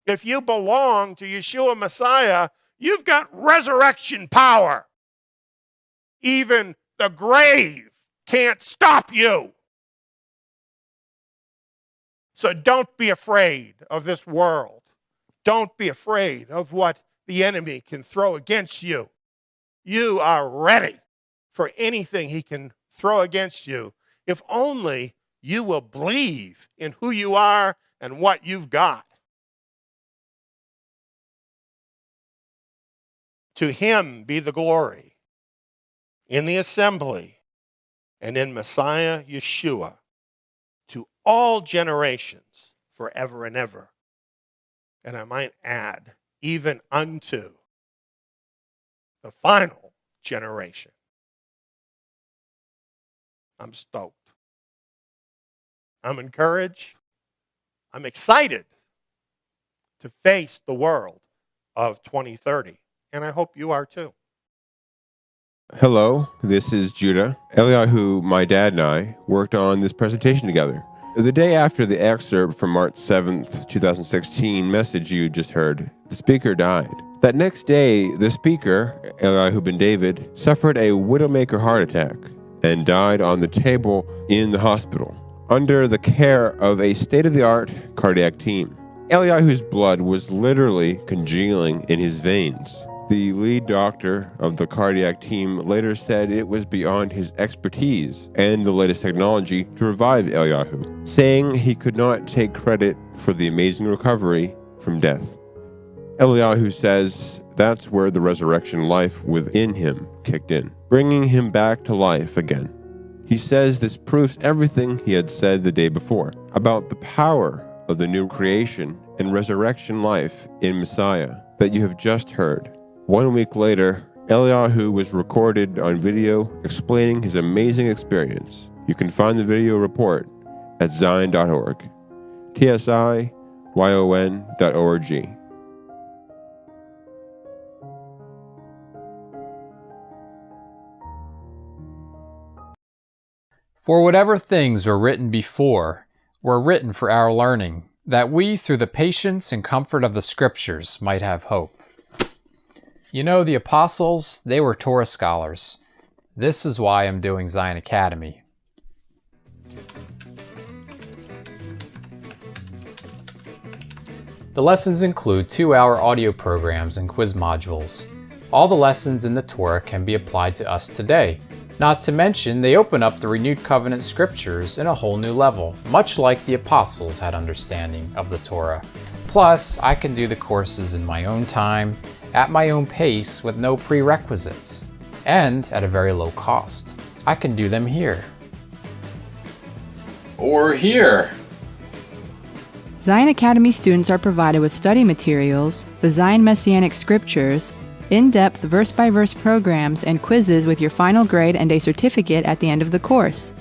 If you belong to Yeshua Messiah, you've got resurrection power. Even the grave can't stop you. So don't be afraid of this world. Don't be afraid of what the enemy can throw against you. You are ready for anything he can throw against you, if only you will believe in who you are and what you've got. To Him be the glory in the assembly and in Messiah Yeshua to all generations forever and ever. And I might add, even unto the final generation. I'm stoked. I'm encouraged. I'm excited to face the world of 2030. And I hope you are too. Hello, this is Judah. Eliyahu, my dad, and I worked on this presentation together. The day after the excerpt from March 7th, 2016 message you just heard, the speaker died. That next day, the speaker, Eliyahu ben David, suffered a widowmaker heart attack and died on the table in the hospital under the care of a state-of-the-art cardiac team. Eliyahu's blood was literally congealing in his veins. The lead doctor of the cardiac team later said it was beyond his expertise and the latest technology to revive Eliyahu, saying he could not take credit for the amazing recovery from death. Eliyahu says that's where the resurrection life within him kicked in, bringing him back to life again. He says this proves everything he had said the day before about the power of the new creation and resurrection life in Messiah that you have just heard. 1 week later, Eliyahu was recorded on video explaining his amazing experience. You can find the video report at tsiyon.org, tsiyon.org. For whatever things were written before were written for our learning, that we, through the patience and comfort of the Scriptures, might have hope. You know, the apostles, they were Torah scholars. This is why I'm doing Tsiyon Academy. The lessons include 2-hour audio programs and quiz modules. All the lessons in the Torah can be applied to us today. Not to mention, they open up the renewed covenant scriptures in a whole new level, much like the apostles had understanding of the Torah. Plus, I can do the courses in my own time, at my own pace with no prerequisites, and at a very low cost. I can do them here. Or here. Tsiyon Academy students are provided with study materials, the Tsiyon Messianic Scriptures, in-depth verse-by-verse programs, and quizzes with your final grade and a certificate at the end of the course.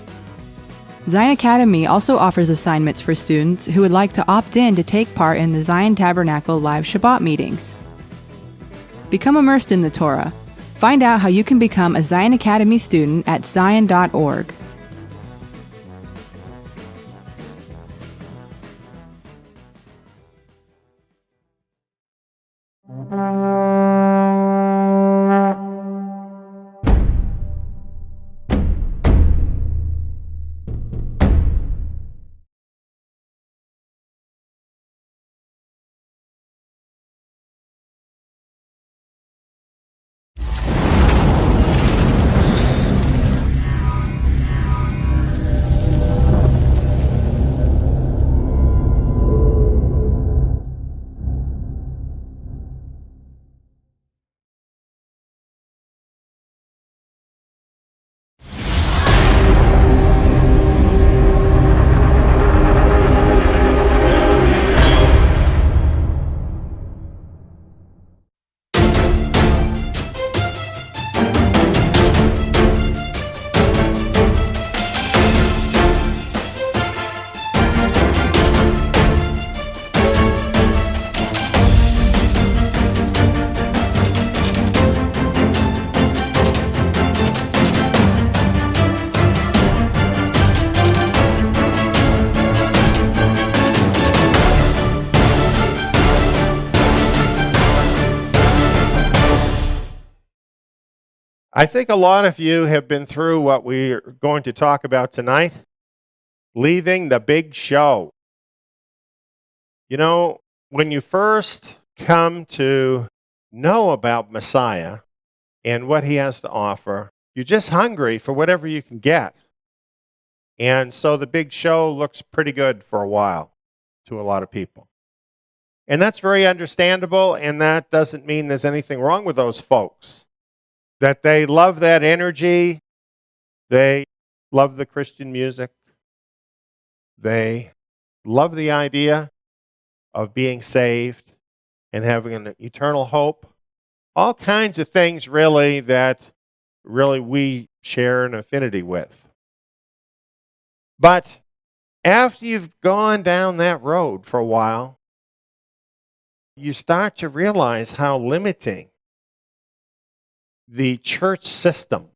Tsiyon Academy also offers assignments for students who would like to opt in to take part in the Tsiyon Tabernacle live Shabbat meetings. Become immersed in the Torah, Find out how you can become a Tsiyon Academy student at tsiyon.org. I think a lot of you have been through what we're going to talk about tonight, leaving the big show. You know, when you first come to know about Messiah and what he has to offer, you're just hungry for whatever you can get. And so the big show looks pretty good for a while to a lot of people. And that's very understandable, and that doesn't mean there's anything wrong with those folks. That they love that energy, they love the Christian music, they love the idea of being saved and having an eternal hope. All kinds of things really that really we share an affinity with. But after you've gone down that road for a while, you start to realize how limiting the church system,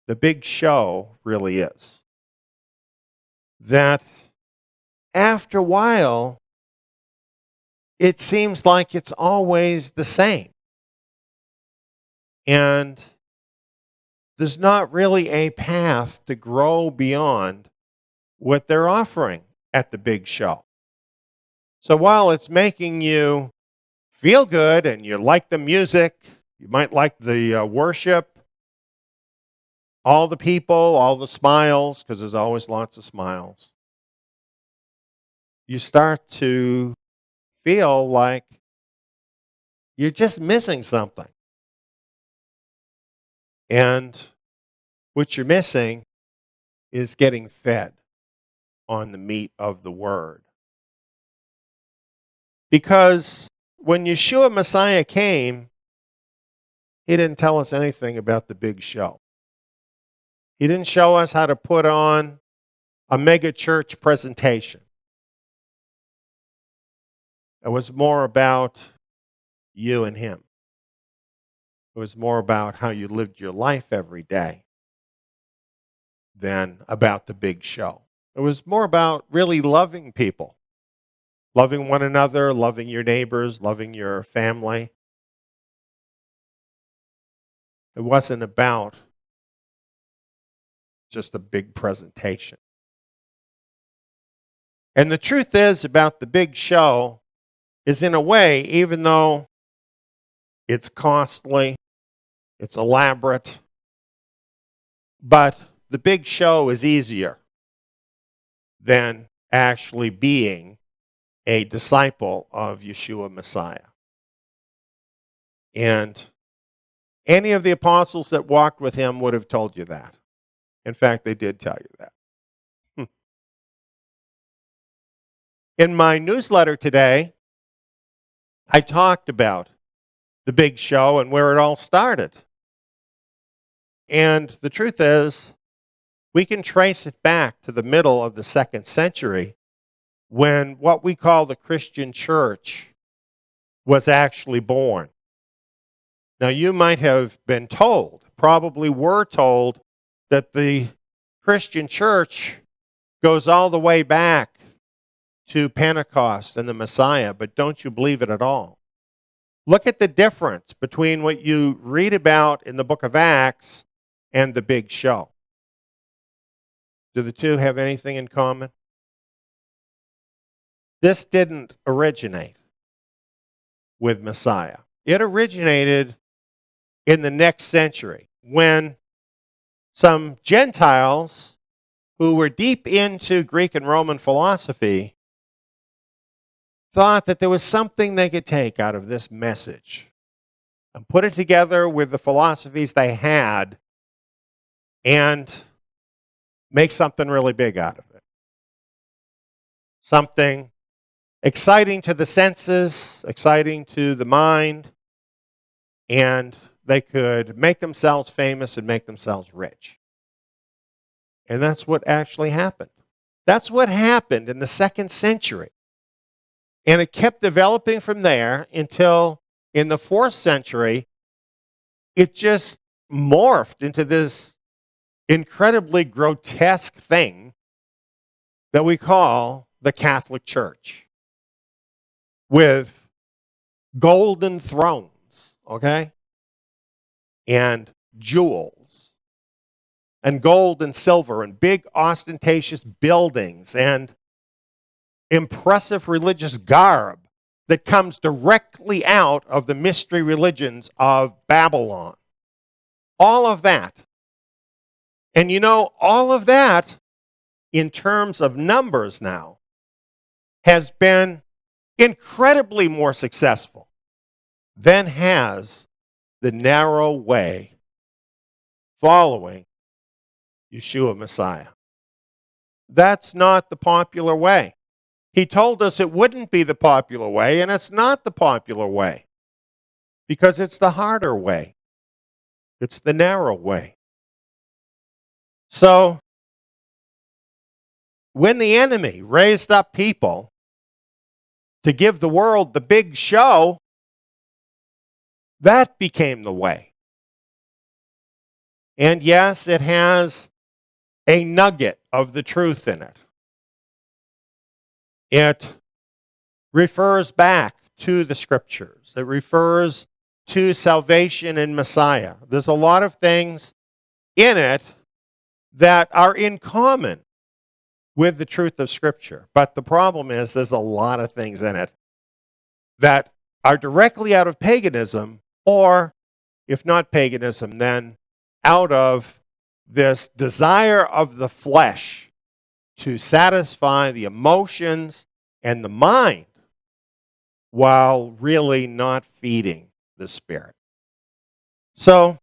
the big show, really is. That after a while, it seems like it's always the same. And there's not really a path to grow beyond what they're offering at the big show. So while it's making you feel good and you like the music, you might like the worship, all the people, all the smiles, because there's always lots of smiles, you start to feel like you're just missing something. And what you're missing is getting fed on the meat of the word. Because when Yeshua Messiah came, he didn't tell us anything about the big show. He didn't show us how to put on a mega church presentation. It was more about you and him. It was more about how you lived your life every day than about the big show. It was more about really loving people, loving one another, loving your neighbors, loving your family. It wasn't about just a big presentation. And the truth is about the big show is, in a way, even though it's costly, it's elaborate, but the big show is easier than actually being a disciple of Yeshua Messiah. And any of the apostles that walked with him would have told you that. In fact, they did tell you that. In my newsletter today, I talked about the big show and where it all started. And the truth is, we can trace it back to the middle of the 2nd century when what we call the Christian church was actually born. Now, you might have been told, probably were told, that the Christian church goes all the way back to Pentecost and the Messiah, but don't you believe it at all. Look at the difference between what you read about in the book of Acts and the big show. Do the two have anything in common? This didn't originate with Messiah. It originated in the next century when some Gentiles who were deep into Greek and Roman philosophy thought that there was something they could take out of this message and put it together with the philosophies they had and make something really big out of it. Something exciting to the senses, exciting to the mind, and they could make themselves famous and make themselves rich. And that's what actually happened. That's what happened in the 2nd century. And it kept developing from there until in the 4th century, it just morphed into this incredibly grotesque thing that we call the Catholic Church, with golden thrones, okay? And jewels, and gold and silver, and big ostentatious buildings, and impressive religious garb that comes directly out of the mystery religions of Babylon. All of that. And you know, all of that, in terms of numbers now, has been incredibly more successful than has the narrow way following Yeshua Messiah. That's not the popular way. He told us it wouldn't be the popular way, and it's not the popular way because it's the harder way. It's the narrow way. So, when the enemy raised up people to give the world the big show, that became the way. And yes, it has a nugget of the truth in it. It refers back to the scriptures. It refers to salvation in Messiah. There's a lot of things in it that are in common with the truth of Scripture. But the problem is there's a lot of things in it that are directly out of paganism, or if not paganism, then out of this desire of the flesh to satisfy the emotions and the mind while really not feeding the spirit. So,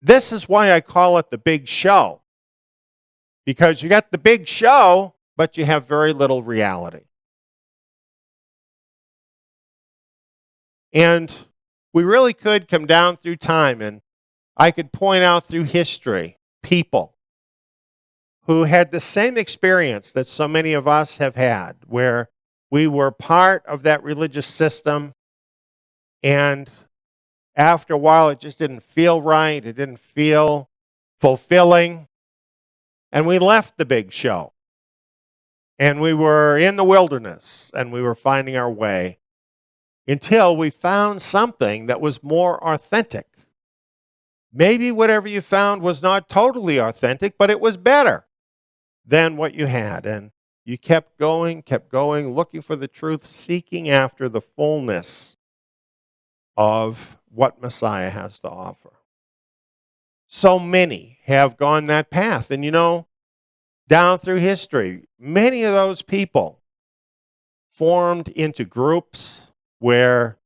this is why I call it the big show. Because you got the big show, but you have very little reality. And we really could come down through time, and I could point out through history people who had the same experience that so many of us have had, where we were part of that religious system, and after a while it just didn't feel right, it didn't feel fulfilling, and we left the big show. And we were in the wilderness, and we were finding our way until we found something that was more authentic. Maybe whatever you found was not totally authentic, but it was better than what you had. And you kept going, looking for the truth, seeking after the fullness of what Messiah has to offer. So many have gone that path. And you know, down through history, many of those people formed into groups where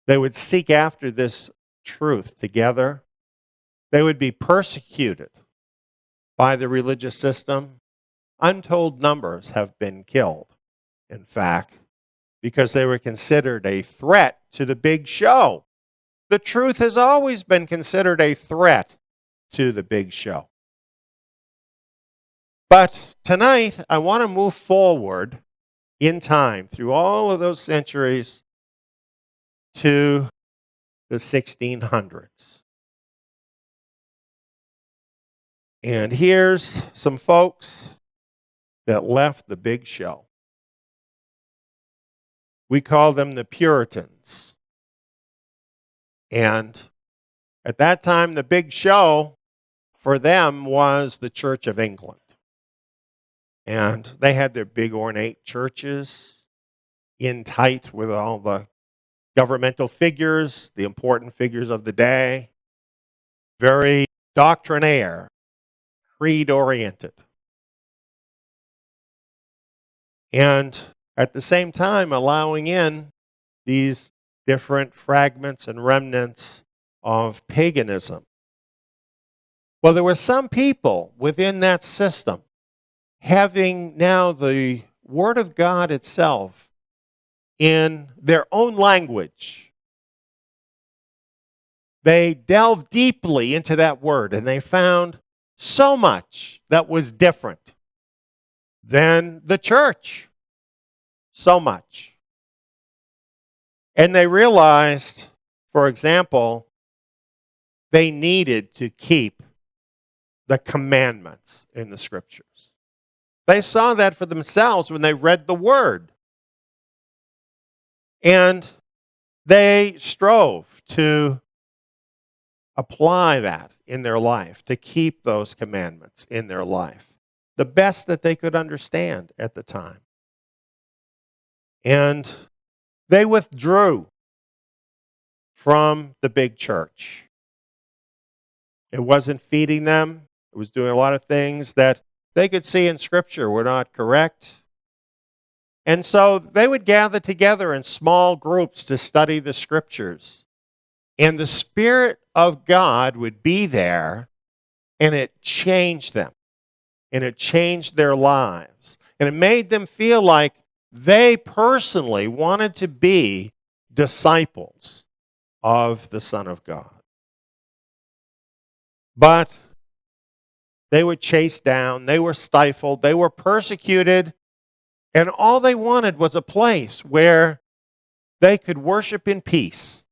they would seek after this truth together. They would be persecuted by the religious system. Untold numbers have been killed, in fact, because they were considered a threat to the big show. The truth has always been considered a threat to the big show. But tonight, I want to move forward in time through all of those centuries to the 1600s. And here's some folks that left the big show. We call them the Puritans. And at that time, the big show for them was the Church of England. And they had their big ornate churches in tight with all the governmental figures, the important figures of the day, very doctrinaire, creed-oriented. And at the same time, allowing in these different fragments and remnants of paganism. Well, there were some people within that system having now the Word of God itself in their own language. They delved deeply into that Word, and they found so much that was different than the church. So much. And they realized, for example, they needed to keep the commandments in the Scriptures. They saw that for themselves when they read the Word. And they strove to apply that in their life, to keep those commandments in their life, the best that they could understand at the time. And they withdrew from the big church. It wasn't feeding them. It was doing a lot of things that they could see in Scripture were not correct. And so they would gather together in small groups to study the Scriptures. And the Spirit of God would be there, and it changed them. And it changed their lives. And it made them feel like they personally wanted to be disciples of the Son of God. But they were chased down, they were stifled, they were persecuted, and all they wanted was a place where they could worship in peace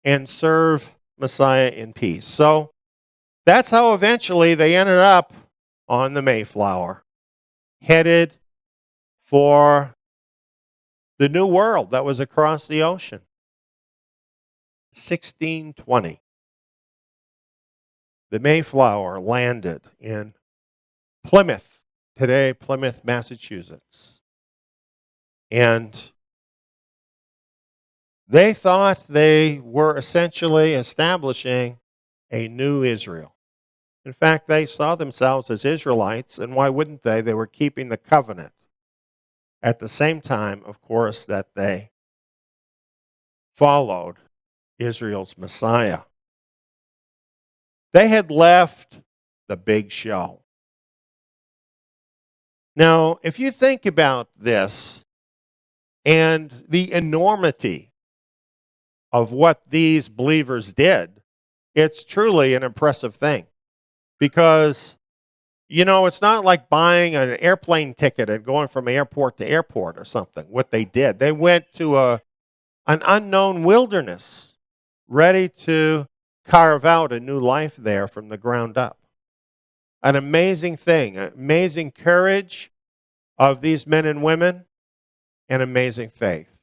and serve Messiah in peace. So that's how eventually they ended up on the Mayflower, headed for the New World that was across the ocean. 1620. The Mayflower landed in Plymouth, today Plymouth, Massachusetts. And they thought they were essentially establishing a new Israel. In fact, they saw themselves as Israelites, and why wouldn't they? They were keeping the covenant. At the same time, of course, that they followed Israel's Messiah. They had left the big show. Now, if you think about this and the enormity of what these believers did, it's truly an impressive thing. Because, you know, it's not like buying an airplane ticket and going from airport to airport or something, what they did. They went to an unknown wilderness, ready to carve out a new life there from the ground up. An amazing thing, amazing courage of these men and women, and amazing faith.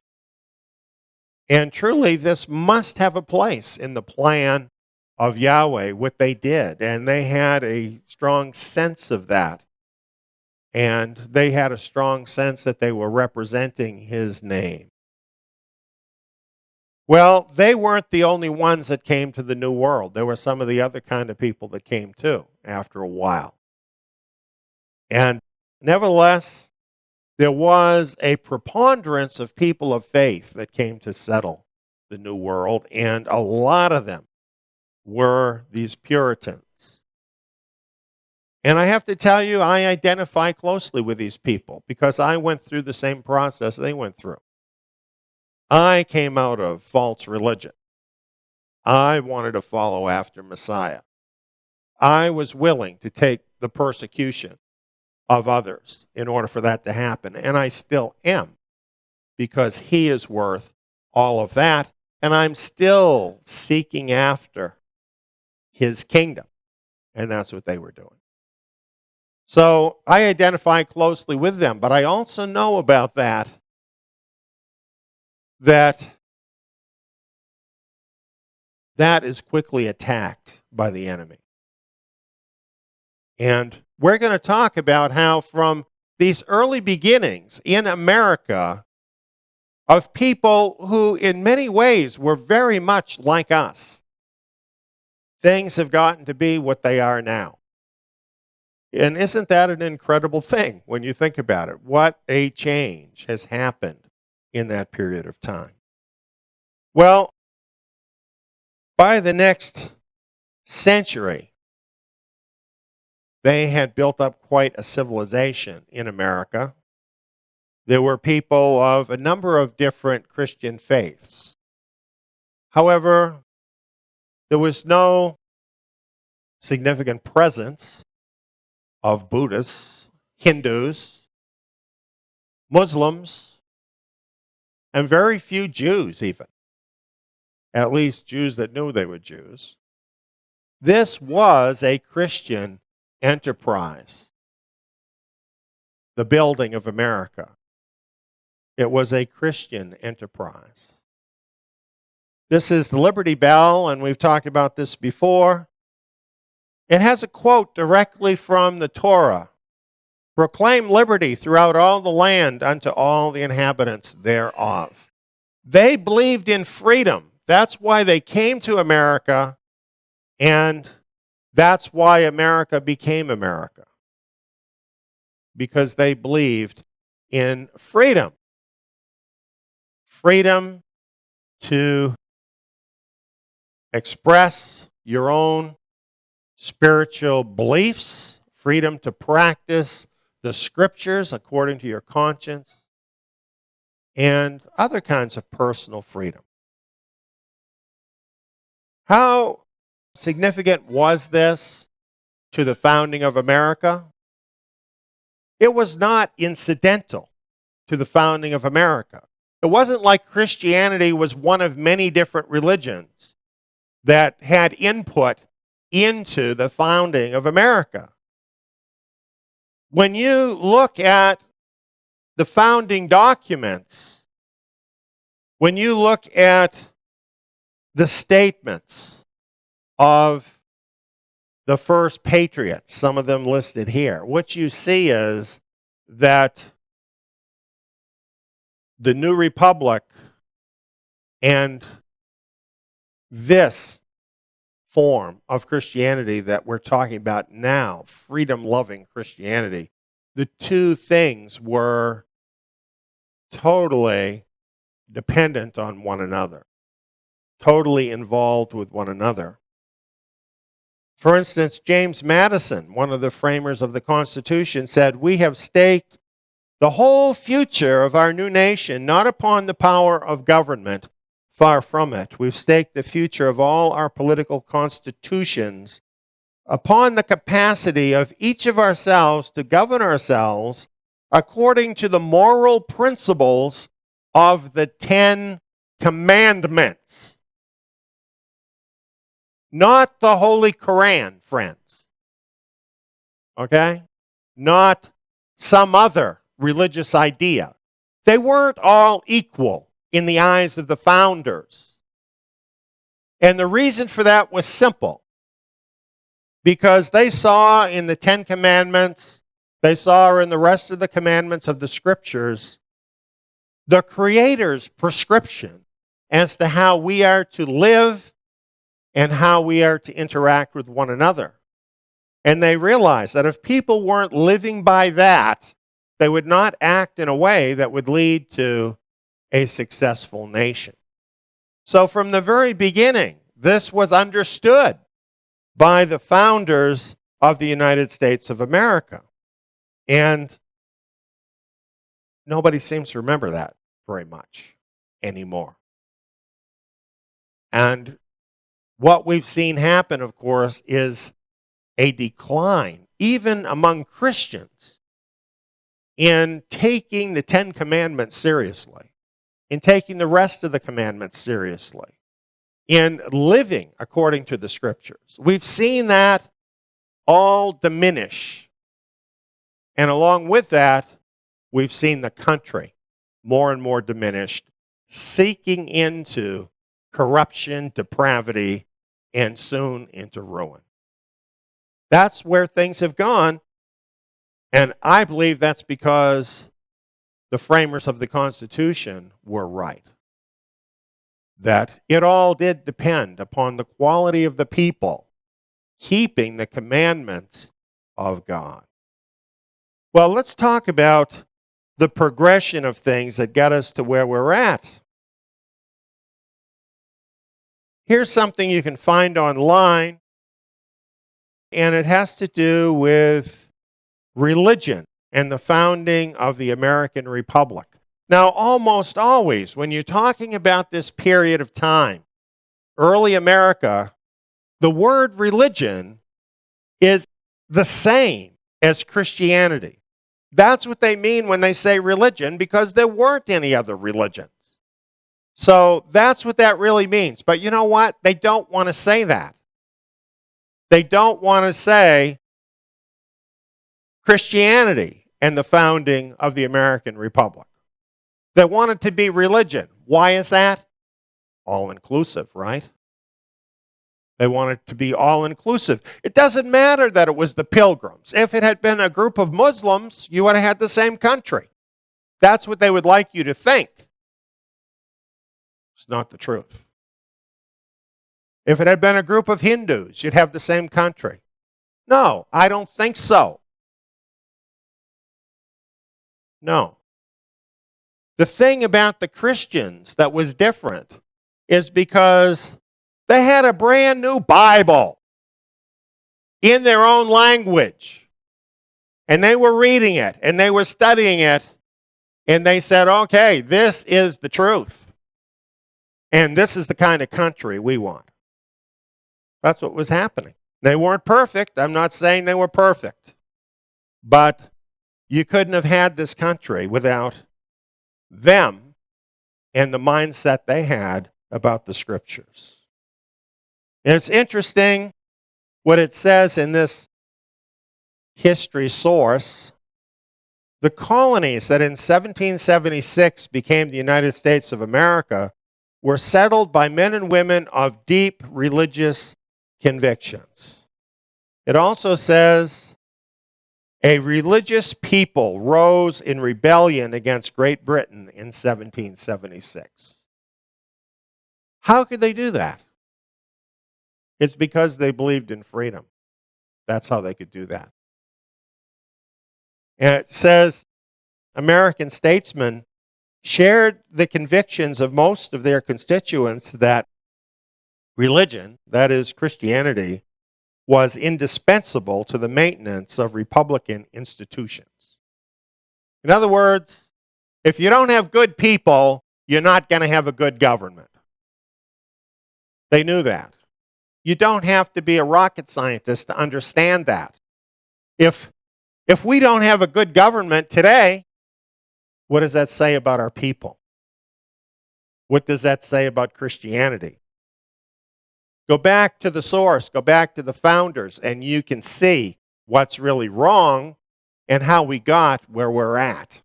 And truly, this must have a place in the plan of Yahweh, what they did. And they had a strong sense of that. And they had a strong sense that they were representing His name. Well, they weren't the only ones that came to the New World. There were some of the other kind of people that came too after a while. And nevertheless, there was a preponderance of people of faith that came to settle the New World, and a lot of them were these Puritans. And I have to tell you, I identify closely with these people because I went through the same process they went through. I came out of false religion. I wanted to follow after Messiah. I was willing to take the persecution of others in order for that to happen, and I still am, because He is worth all of that and I'm still seeking after his kingdom. And that's what they were doing. So I identify closely with them, but I also know about that is quickly attacked by the enemy. And we're going to talk about how from these early beginnings in America of people who in many ways were very much like us, things have gotten to be what they are now. And isn't that an incredible thing when you think about it? What a change has happened in that period of time. Well, by the next century, they had built up quite a civilization in America. There were people of a number of different Christian faiths. However, there was no significant presence of Buddhists, Hindus, Muslims, and very few Jews even. At least Jews that knew they were Jews. This was a Christian enterprise, the building of America. It was a Christian enterprise. This is the Liberty Bell, and we've talked about this before. It has a quote directly from the Torah. Proclaim liberty throughout all the land unto all the inhabitants thereof. They believed in freedom. That's why they came to America, and that's why America became America. Because they believed in freedom. Freedom to express your own spiritual beliefs, freedom to practice the scriptures according to your conscience, and other kinds of personal freedom. How significant was this to the founding of America? It was not incidental to the founding of America. It wasn't like Christianity was one of many different religions that had input into the founding of America. When you look at the founding documents, when you look at the statements of the first patriots, some of them listed here, what you see is that the new republic and this form of Christianity that we're talking about now, freedom-loving Christianity, the two things were totally dependent on one another, totally involved with one another. For instance, James Madison, one of the framers of the Constitution, said, "We have staked the whole future of our new nation not upon the power of government, far from it. We've staked the future of all our political constitutions upon the capacity of each of ourselves to govern ourselves according to the moral principles of the 10 Commandments." Not the Holy Quran, friends. Okay? Not some other religious idea. They weren't all equal in the eyes of the founders. And the reason for that was simple. Because they saw in the 10 Commandments, they saw in the rest of the commandments of the Scriptures, the Creator's prescription as to how we are to live and how we are to interact with one another. And they realized that if people weren't living by that, they would not act in a way that would lead to a successful nation. So from the very beginning, this was understood by the founders of the United States of America. And nobody seems to remember that very much anymore. And what we've seen happen, of course, is a decline, even among Christians, in taking the 10 Commandments seriously. in taking the rest of the commandments seriously, in living according to the scriptures. We've seen that all diminish. And along with that, we've seen the country more and more diminished, seeking into corruption, depravity, and soon into ruin. That's where things have gone, and I believe that's because the framers of the Constitution were right. That it all did depend upon the quality of the people keeping the commandments of God. Well, let's talk about the progression of things that got us to where we're at. Here's something you can find online, and it has to do with religion and the founding of the American Republic. Now, almost always, when you're talking about this period of time, early America, the word religion is the same as Christianity. That's what they mean when they say religion, because there weren't any other religions. So that's what that really means. But you know what? They don't want to say that. They don't want to say Christianity and the founding of the American Republic. They want it to be religion. Why is that? All-inclusive, right? They want it to be all-inclusive. It doesn't matter that it was the Pilgrims. If it had been a group of Muslims, you would have had the same country. That's what they would like you to think. It's not the truth. If it had been a group of Hindus, you'd have the same country. No, I don't think so. No. The thing about the Christians that was different is because they had a brand new Bible in their own language. And they were reading it, and they were studying it, and they said, okay, this is the truth. And this is the kind of country we want. That's what was happening. They weren't perfect. I'm not saying they were perfect. But you couldn't have had this country without them and the mindset they had about the scriptures. And it's interesting what it says in this history source. The colonies that in 1776 became the United States of America were settled by men and women of deep religious convictions. It also says, a religious people rose in rebellion against Great Britain in 1776. How could they do that? It's because they believed in freedom. That's how they could do that. And it says, American statesmen shared the convictions of most of their constituents that religion, that is Christianity, was indispensable to the maintenance of Republican institutions. In other words, if you don't have good people, you're not going to have a good government. They knew that. You don't have to be a rocket scientist to understand that. If we don't have a good government today, what does that say about our people? What does that say about Christianity? Go back to the source, go back to the founders, and you can see what's really wrong and how we got where we're at.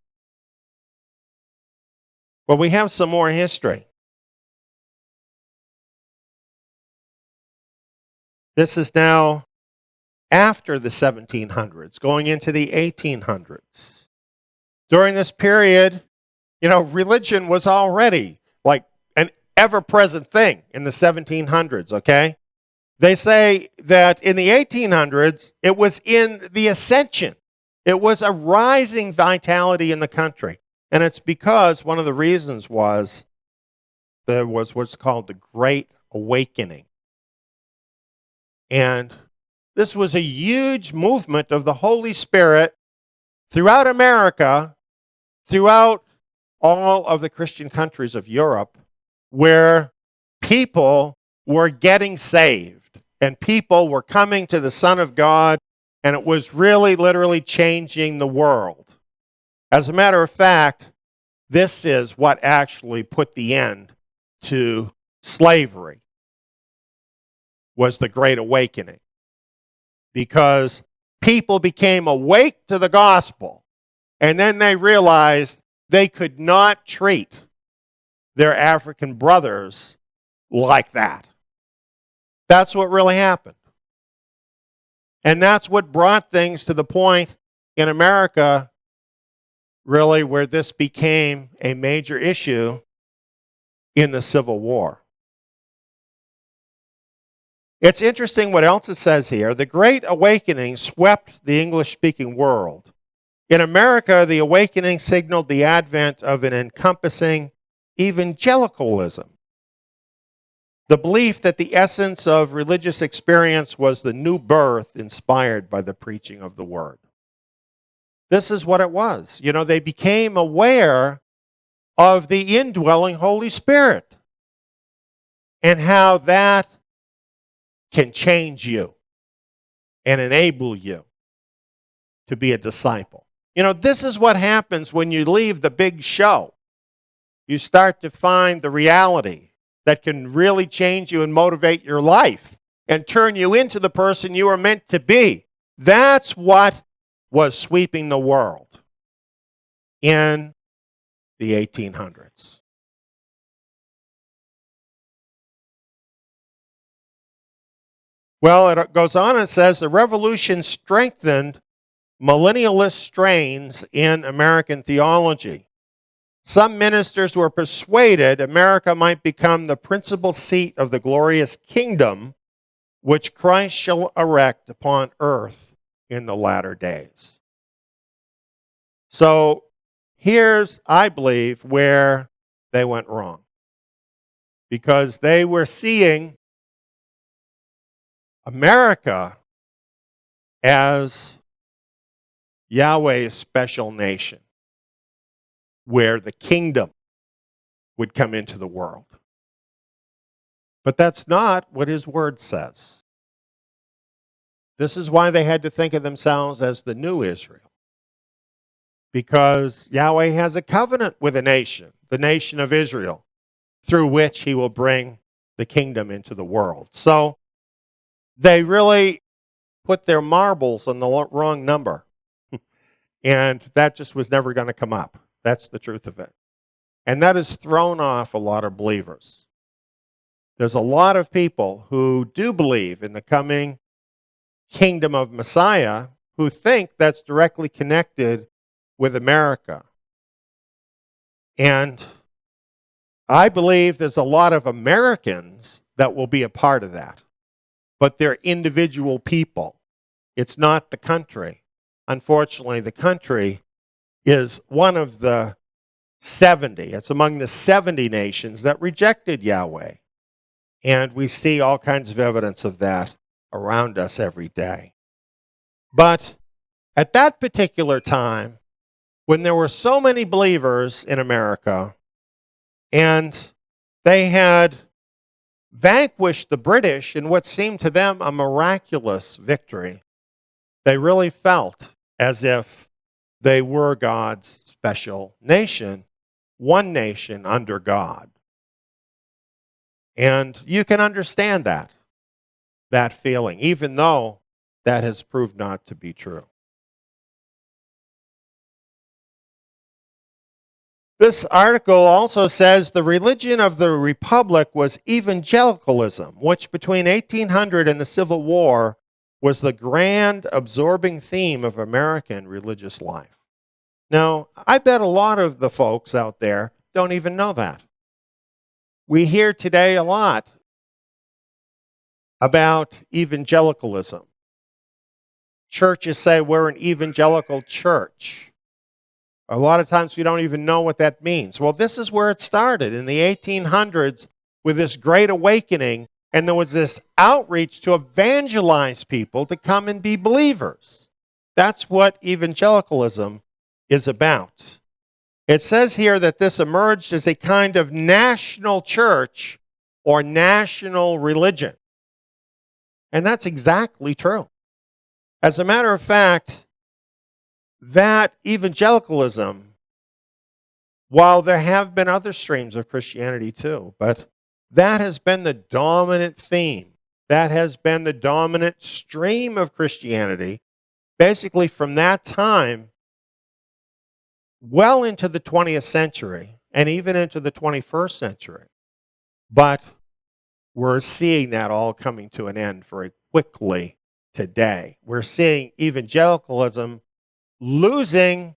Well, we have some more history. This is now after the 1700s, going into the 1800s. During this period, religion was already like an ever-present thing in the 1700s, okay? They say that in the 1800s, it was in the ascension. It was a rising vitality in the country. And it's because one of the reasons was there was what's called the Great Awakening. And this was a huge movement of the Holy Spirit throughout America, throughout all of the Christian countries of Europe, where people were getting saved and people were coming to the Son of God, and it was really literally changing the world. As a matter of fact, this is what actually put the end to slavery, was the Great Awakening. Because people became awake to the gospel, and then they realized they could not treat their African brothers like that. That's what really happened. And that's what brought things to the point in America, really, where this became a major issue in the Civil War. It's interesting what else it says here. The Great Awakening swept the English-speaking world. In America, the awakening signaled the advent of an encompassing evangelicalism, the belief that the essence of religious experience was the new birth inspired by the preaching of the word. This is what it was. You know, they became aware of the indwelling Holy Spirit and how that can change you and enable you to be a disciple. You know, this is what happens when you leave the big show. You start to find the reality that can really change you and motivate your life and turn you into the person you are meant to be. That's what was sweeping the world in the 1800s. Well, it goes on and says the revolution strengthened millennialist strains in American theology. Some ministers were persuaded America might become the principal seat of the glorious kingdom which Christ shall erect upon earth in the latter days. So here's, I believe, where they went wrong. Because they were seeing America as Yahweh's special nation, where the kingdom would come into the world. But that's not what his word says. This is why they had to think of themselves as the new Israel. Because Yahweh has a covenant with a nation, the nation of Israel, through which he will bring the kingdom into the world. So they really put their marbles on the wrong number. And that just was never going to come up. That's the truth of it. And that has thrown off a lot of believers. There's a lot of people who do believe in the coming kingdom of Messiah who think that's directly connected with America. And I believe there's a lot of Americans that will be a part of that. But they're individual people. It's not the country. Unfortunately, the country is one of the 70. It's among the 70 nations that rejected Yahweh. And we see all kinds of evidence of that around us every day. But at that particular time, when there were so many believers in America, and they had vanquished the British in what seemed to them a miraculous victory, they really felt as if they were God's special nation, one nation under God. And you can understand that feeling, even though that has proved not to be true. This article also says the religion of the Republic was evangelicalism, which between 1800 and the Civil War was the grand absorbing theme of American religious life. Now, I bet a lot of the folks out there don't even know that. We hear today a lot about evangelicalism. Churches say we're an evangelical church. A lot of times we don't even know what that means. Well, this is where it started in the 1800s with this Great Awakening, and there was this outreach to evangelize people to come and be believers. That's what evangelicalism is about. It says here that this emerged as a kind of national church or national religion. And that's exactly true. As a matter of fact, that evangelicalism while there have been other streams of Christianity too, but that has been the dominant theme. That has been the dominant stream of Christianity, basically from that time well into the 20th century and even into the 21st century. But we're seeing that all coming to an end very quickly today. We're seeing evangelicalism losing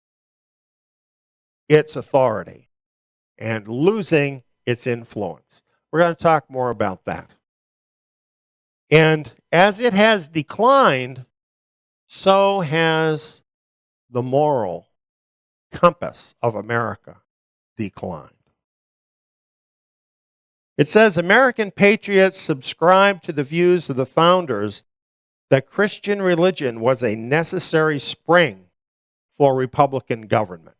its authority and losing its influence. We're going to talk more about that. And as it has declined, so has the moral compass of America declined. It says American patriots subscribed to the views of the founders that Christian religion was a necessary spring for Republican government.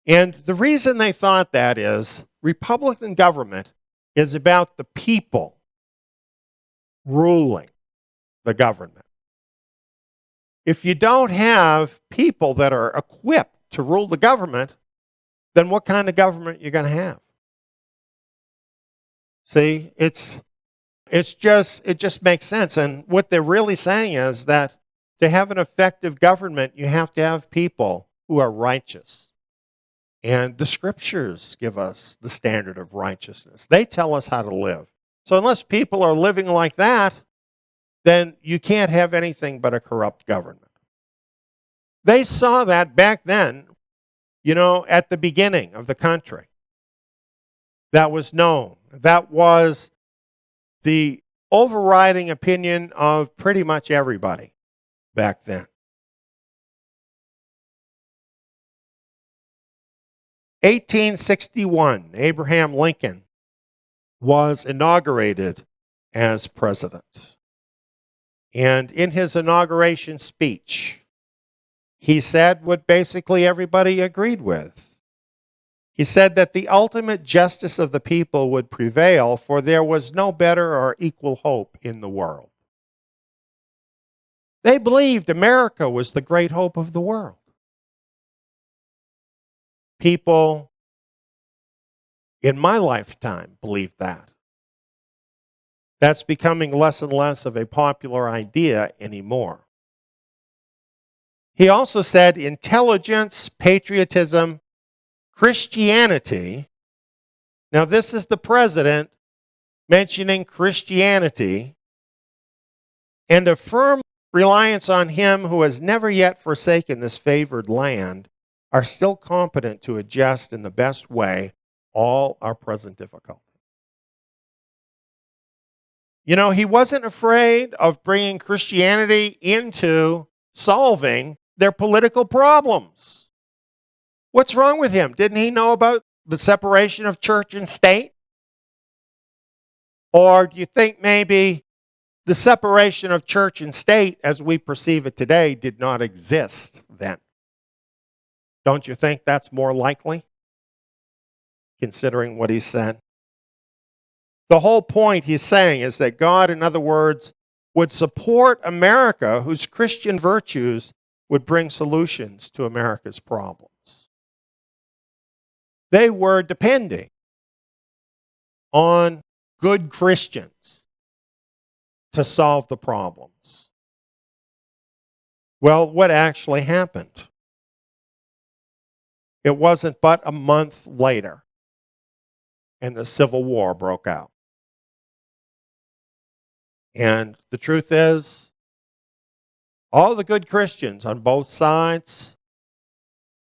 And the reason they thought that is Republican government is about the people ruling the government. If you don't have people that are equipped to rule the government, then what kind of government you're going to have? See, it just makes sense. And what they're really saying is that to have an effective government, you have to have people who are righteous. And the scriptures give us the standard of righteousness. They tell us how to live. So unless people are living like that, then you can't have anything but a corrupt government. They saw that back then, at the beginning of the country. That was known. That was the overriding opinion of pretty much everybody back then. 1861, Abraham Lincoln was inaugurated as president. And in his inauguration speech, he said what basically everybody agreed with. He said that the ultimate justice of the people would prevail, for there was no better or equal hope in the world. They believed America was the great hope of the world. People in my lifetime believe that. That's becoming less and less of a popular idea anymore. He also said intelligence, patriotism, Christianity. Now, this is the president mentioning Christianity and a firm reliance on him who has never yet forsaken this favored land are still competent to adjust in the best way all our present difficulty. He wasn't afraid of bringing Christianity into solving their political problems. What's wrong with him? Didn't he know about the separation of church and state? Or do you think maybe the separation of church and state as we perceive it today did not exist then? Don't you think that's more likely, considering what he said? The whole point he's saying is that God, in other words, would support America, whose Christian virtues would bring solutions to America's problems. They were depending on good Christians to solve the problems. Well, what actually happened? It wasn't but a month later, and the Civil War broke out. And the truth is, all the good Christians on both sides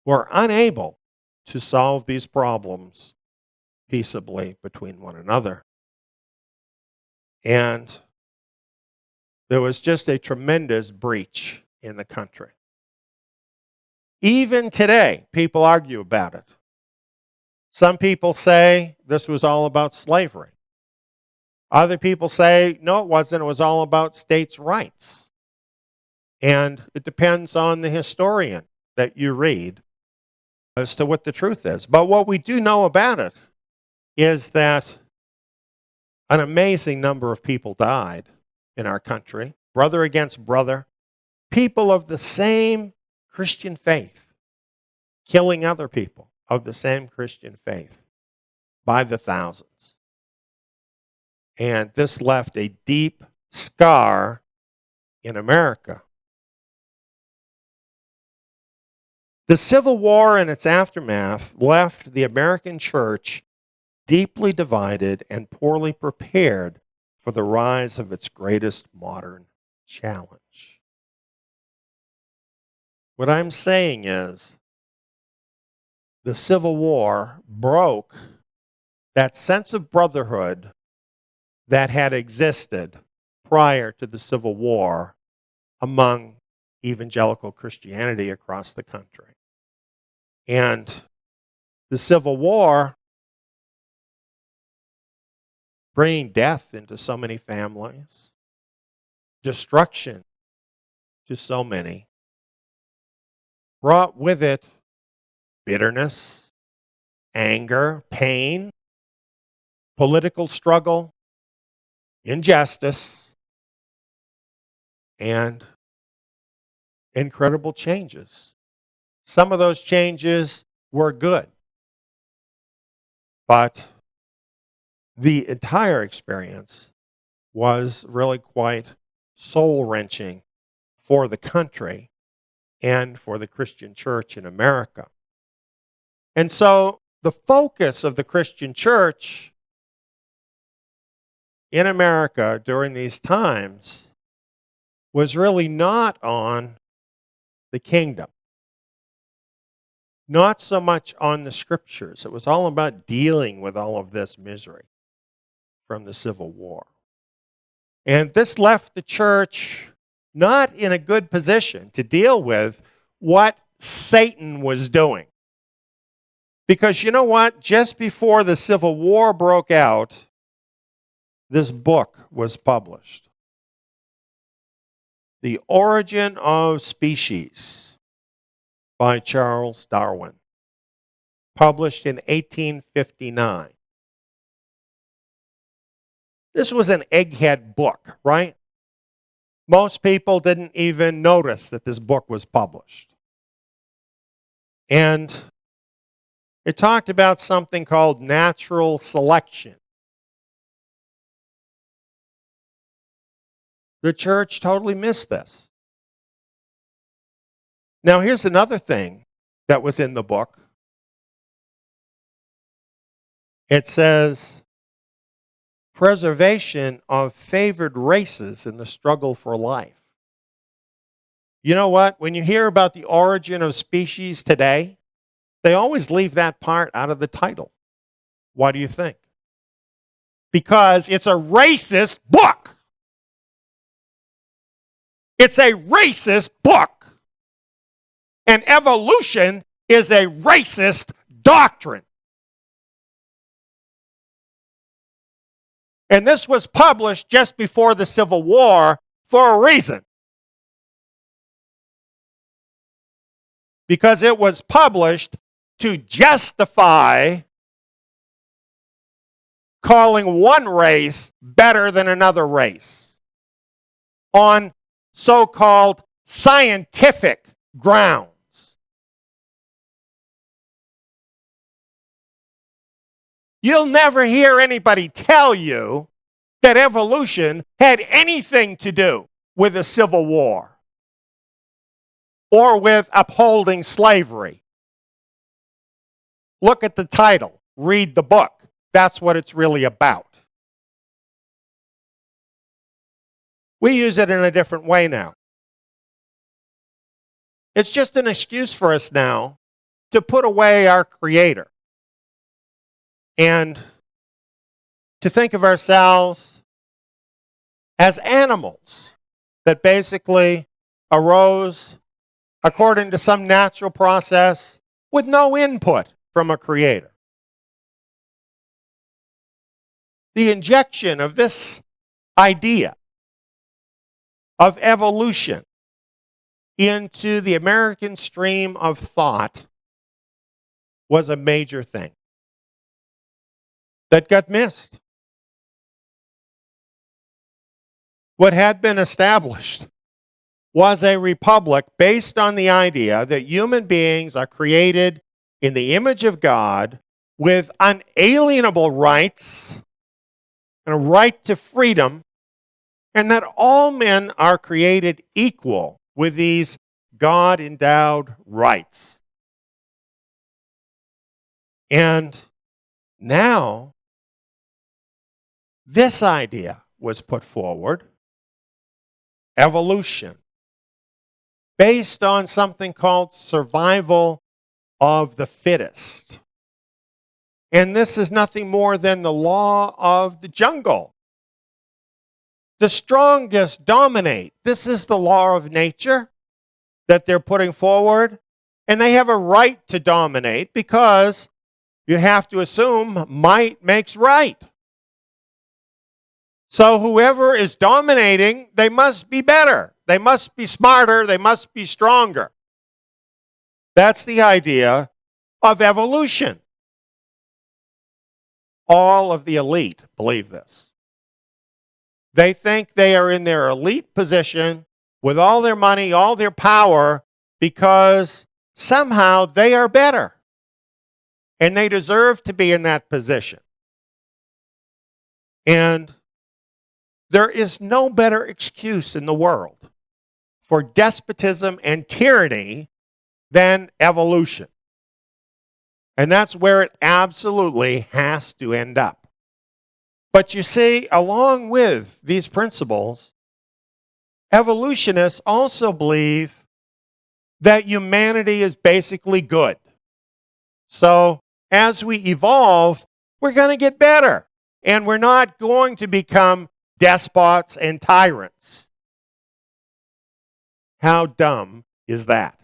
were unable to solve these problems peaceably between one another. And there was just a tremendous breach in the country. Even today, people argue about it. Some people say this was all about slavery. Other people say, no, it wasn't. It was all about states' rights. And it depends on the historian that you read as to what the truth is. But what we do know about it is that an amazing number of people died in our country, brother against brother, people of the same Christian faith killing other people of the same Christian faith by the thousands. And this left a deep scar in America. The Civil War and its aftermath left the American church deeply divided and poorly prepared for the rise of its greatest modern challenge. What I'm saying is, the Civil War broke that sense of brotherhood that had existed prior to the Civil War among evangelical Christianity across the country. And the Civil War, bringing death into so many families, destruction to so many, brought with it bitterness, anger, pain, political struggle, injustice, and incredible changes. Some of those changes were good, but the entire experience was really quite soul-wrenching for the country and for the Christian church in America. And so the focus of the Christian church in America during these times was really not on the kingdom, not so much on the scriptures. It was all about dealing with all of this misery from the Civil War. And this left the church not in a good position to deal with what Satan was doing. Because you know what? Just before the Civil War broke out, this book was published. The Origin of Species by Charles Darwin, published in 1859. This was an egghead book, right? Most people didn't even notice that this book was published. And it talked about something called natural selection. The church totally missed this. Now, here's another thing that was in the book. It says, preservation of favored races in the struggle for life. You know what? When you hear about the origin of species today, they always leave that part out of the title. Why do you think? Because it's a racist book. It's a racist book. And evolution is a racist doctrine. And this was published just before the Civil War for a reason. Because it was published to justify calling one race better than another race on so-called scientific grounds. You'll never hear anybody tell you that evolution had anything to do with the Civil War or with upholding slavery. Look at the title. Read the book. That's what it's really about. We use it in a different way now. It's just an excuse for us now to put away our Creator and to think of ourselves as animals that basically arose according to some natural process with no input from a creator. The injection of this idea of evolution into the American stream of thought was a major thing that got missed. What had been established was a republic based on the idea that human beings are created in the image of God with unalienable rights and a right to freedom, and that all men are created equal with these God-endowed rights. And now, this idea was put forward, evolution, based on something called survival of the fittest. And this is nothing more than the law of the jungle. The strongest dominate. This is the law of nature that they're putting forward. And they have a right to dominate because you'd have to assume might makes right. So whoever is dominating, they must be better. They must be smarter. They must be stronger. That's the idea of evolution. All of the elite believe this. They think they are in their elite position with all their money, all their power, because somehow they are better. And they deserve to be in that position. And there is no better excuse in the world for despotism and tyranny than evolution. And that's where it absolutely has to end up. But you see, along with these principles, evolutionists also believe that humanity is basically good. So as we evolve, we're going to get better. And we're not going to become despots and tyrants. How dumb is that?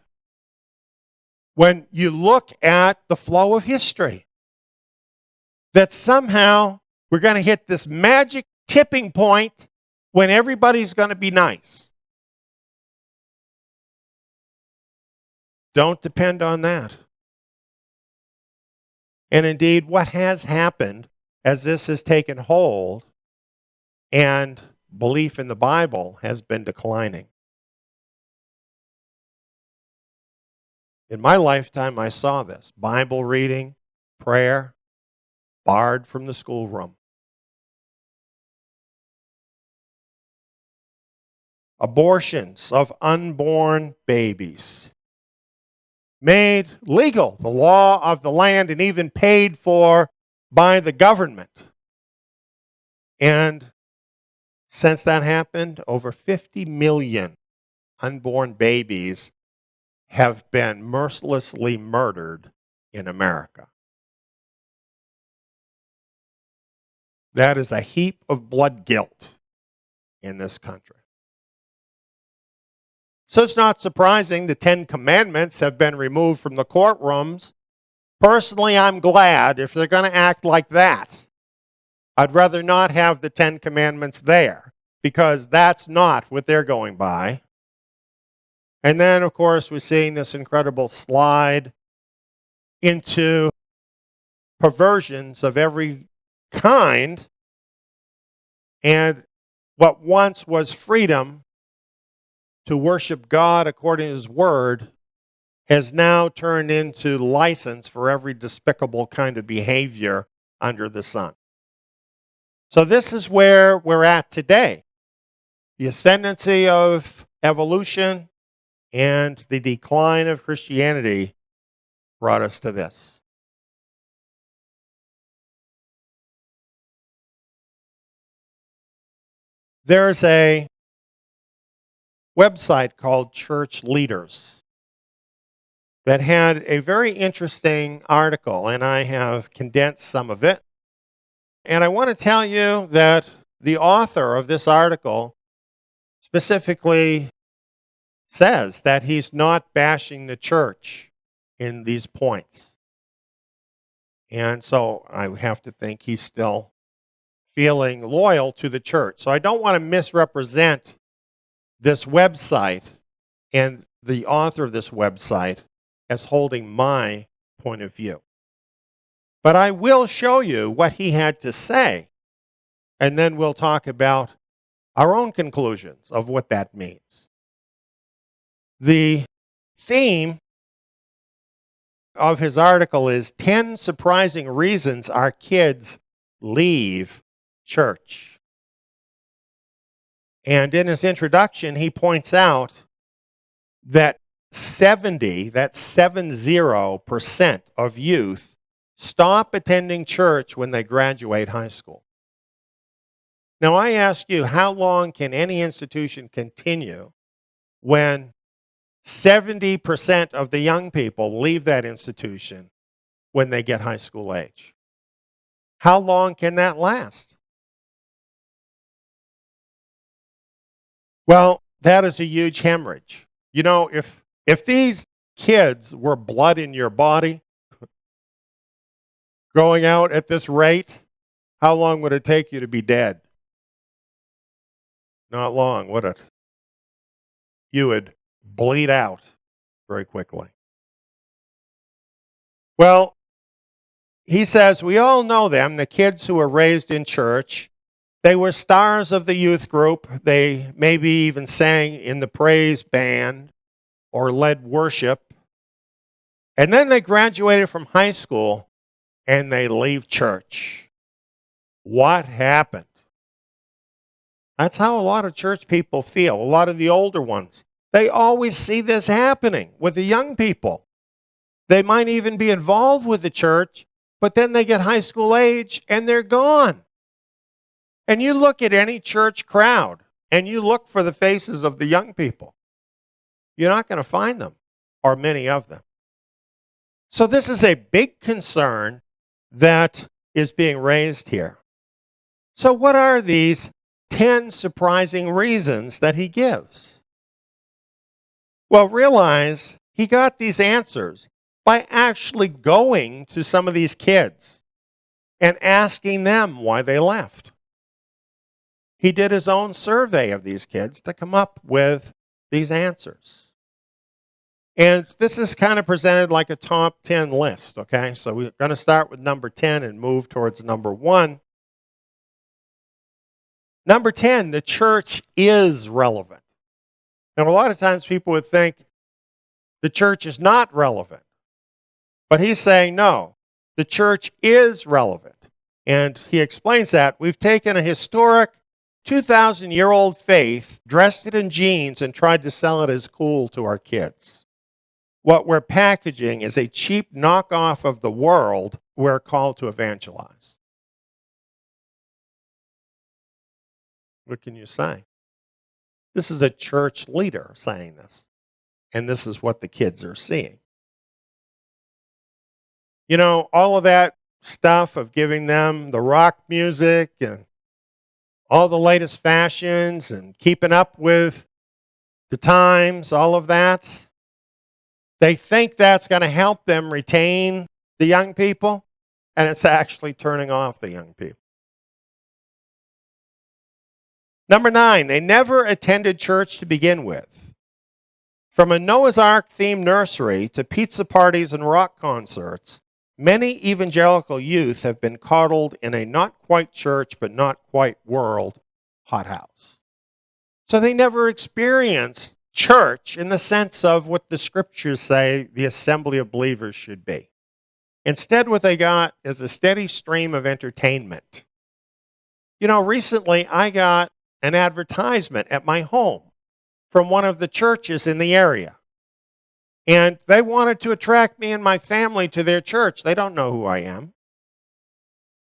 When you look at the flow of history, that somehow we're going to hit this magic tipping point when everybody's going to be nice. Don't depend on that. And indeed, what has happened as this has taken hold and belief in the Bible has been declining. In my lifetime, I saw this. Bible reading, prayer, barred from the schoolroom. Abortions of unborn babies. Made legal, the law of the land, and even paid for by the government. And since that happened, over 50 million unborn babies have been mercilessly murdered in America. That is a heap of blood guilt in this country. So it's not surprising the 10 Commandments have been removed from the courtrooms. Personally, I'm glad if they're going to act like that. I'd rather not have the 10 Commandments there, because that's not what they're going by. And then, of course, we're seeing this incredible slide into perversions of every kind. And what once was freedom to worship God according to His Word has now turned into license for every despicable kind of behavior under the sun. So this is where we're at today. The ascendancy of evolution and the decline of Christianity brought us to this. There's a website called Church Leaders that had a very interesting article, and I have condensed some of it. And I want to tell you that the author of this article specifically says that he's not bashing the church in these points. And so I have to think he's still feeling loyal to the church. So I don't want to misrepresent this website and the author of this website as holding my point of view. But I will show you what he had to say, and then we'll talk about our own conclusions of what that means. The theme of his article is 10 surprising reasons our kids leave church. And in his introduction, he points out that 70% of youth stop attending church when they graduate high school. Now, I ask you, how long can any institution continue when 70% of the young people leave that institution when they get high school age? How long can that last? Well, that is a huge hemorrhage. You know, if these kids were blood in your body, going out at this rate, how long would it take you to be dead? Not long, would it? You would bleed out very quickly. Well, he says, we all know them, the kids who were raised in church. They were stars of the youth group. They maybe even sang in the praise band or led worship. And then they graduated from high school and they leave church. What happened? That's how a lot of church people feel, a lot of the older ones. They always see this happening with the young people. They might even be involved with the church, but then they get high school age and they're gone. And you look at any church crowd and you look for the faces of the young people. You're not going to find them, or many of them. So this is a big concern that is being raised here. So what are these 10 surprising reasons that he gives? Well, realize he got these answers by actually going to some of these kids and asking them why they left. He did his own survey of these kids to come up with these answers. And this is kind of presented like a top 10 list, okay? So we're going to start with number 10 and move towards number 1. Number 10, the church is relevant. Now, a lot of times people would think the church is not relevant. But he's saying, no, the church is relevant. And he explains that we've taken a historic 2,000-year-old faith, dressed it in jeans, and tried to sell it as cool to our kids. What we're packaging is a cheap knockoff of the world we're called to evangelize. What can you say? This is a church leader saying this. And this is what the kids are seeing. You know, all of that stuff of giving them the rock music and all the latest fashions and keeping up with the times, all of that, they think that's going to help them retain the young people, and it's actually turning off the young people. Number 9, they never attended church to begin with. From a Noah's Ark themed nursery to pizza parties and rock concerts, many evangelical youth have been coddled in a not quite church but not quite world hothouse. So they never experienced church in the sense of what the scriptures say the assembly of believers should be. Instead, what they got is a steady stream of entertainment. You know, recently I got an advertisement at my home from one of the churches in the area. And they wanted to attract me and my family to their church. They don't know who I am.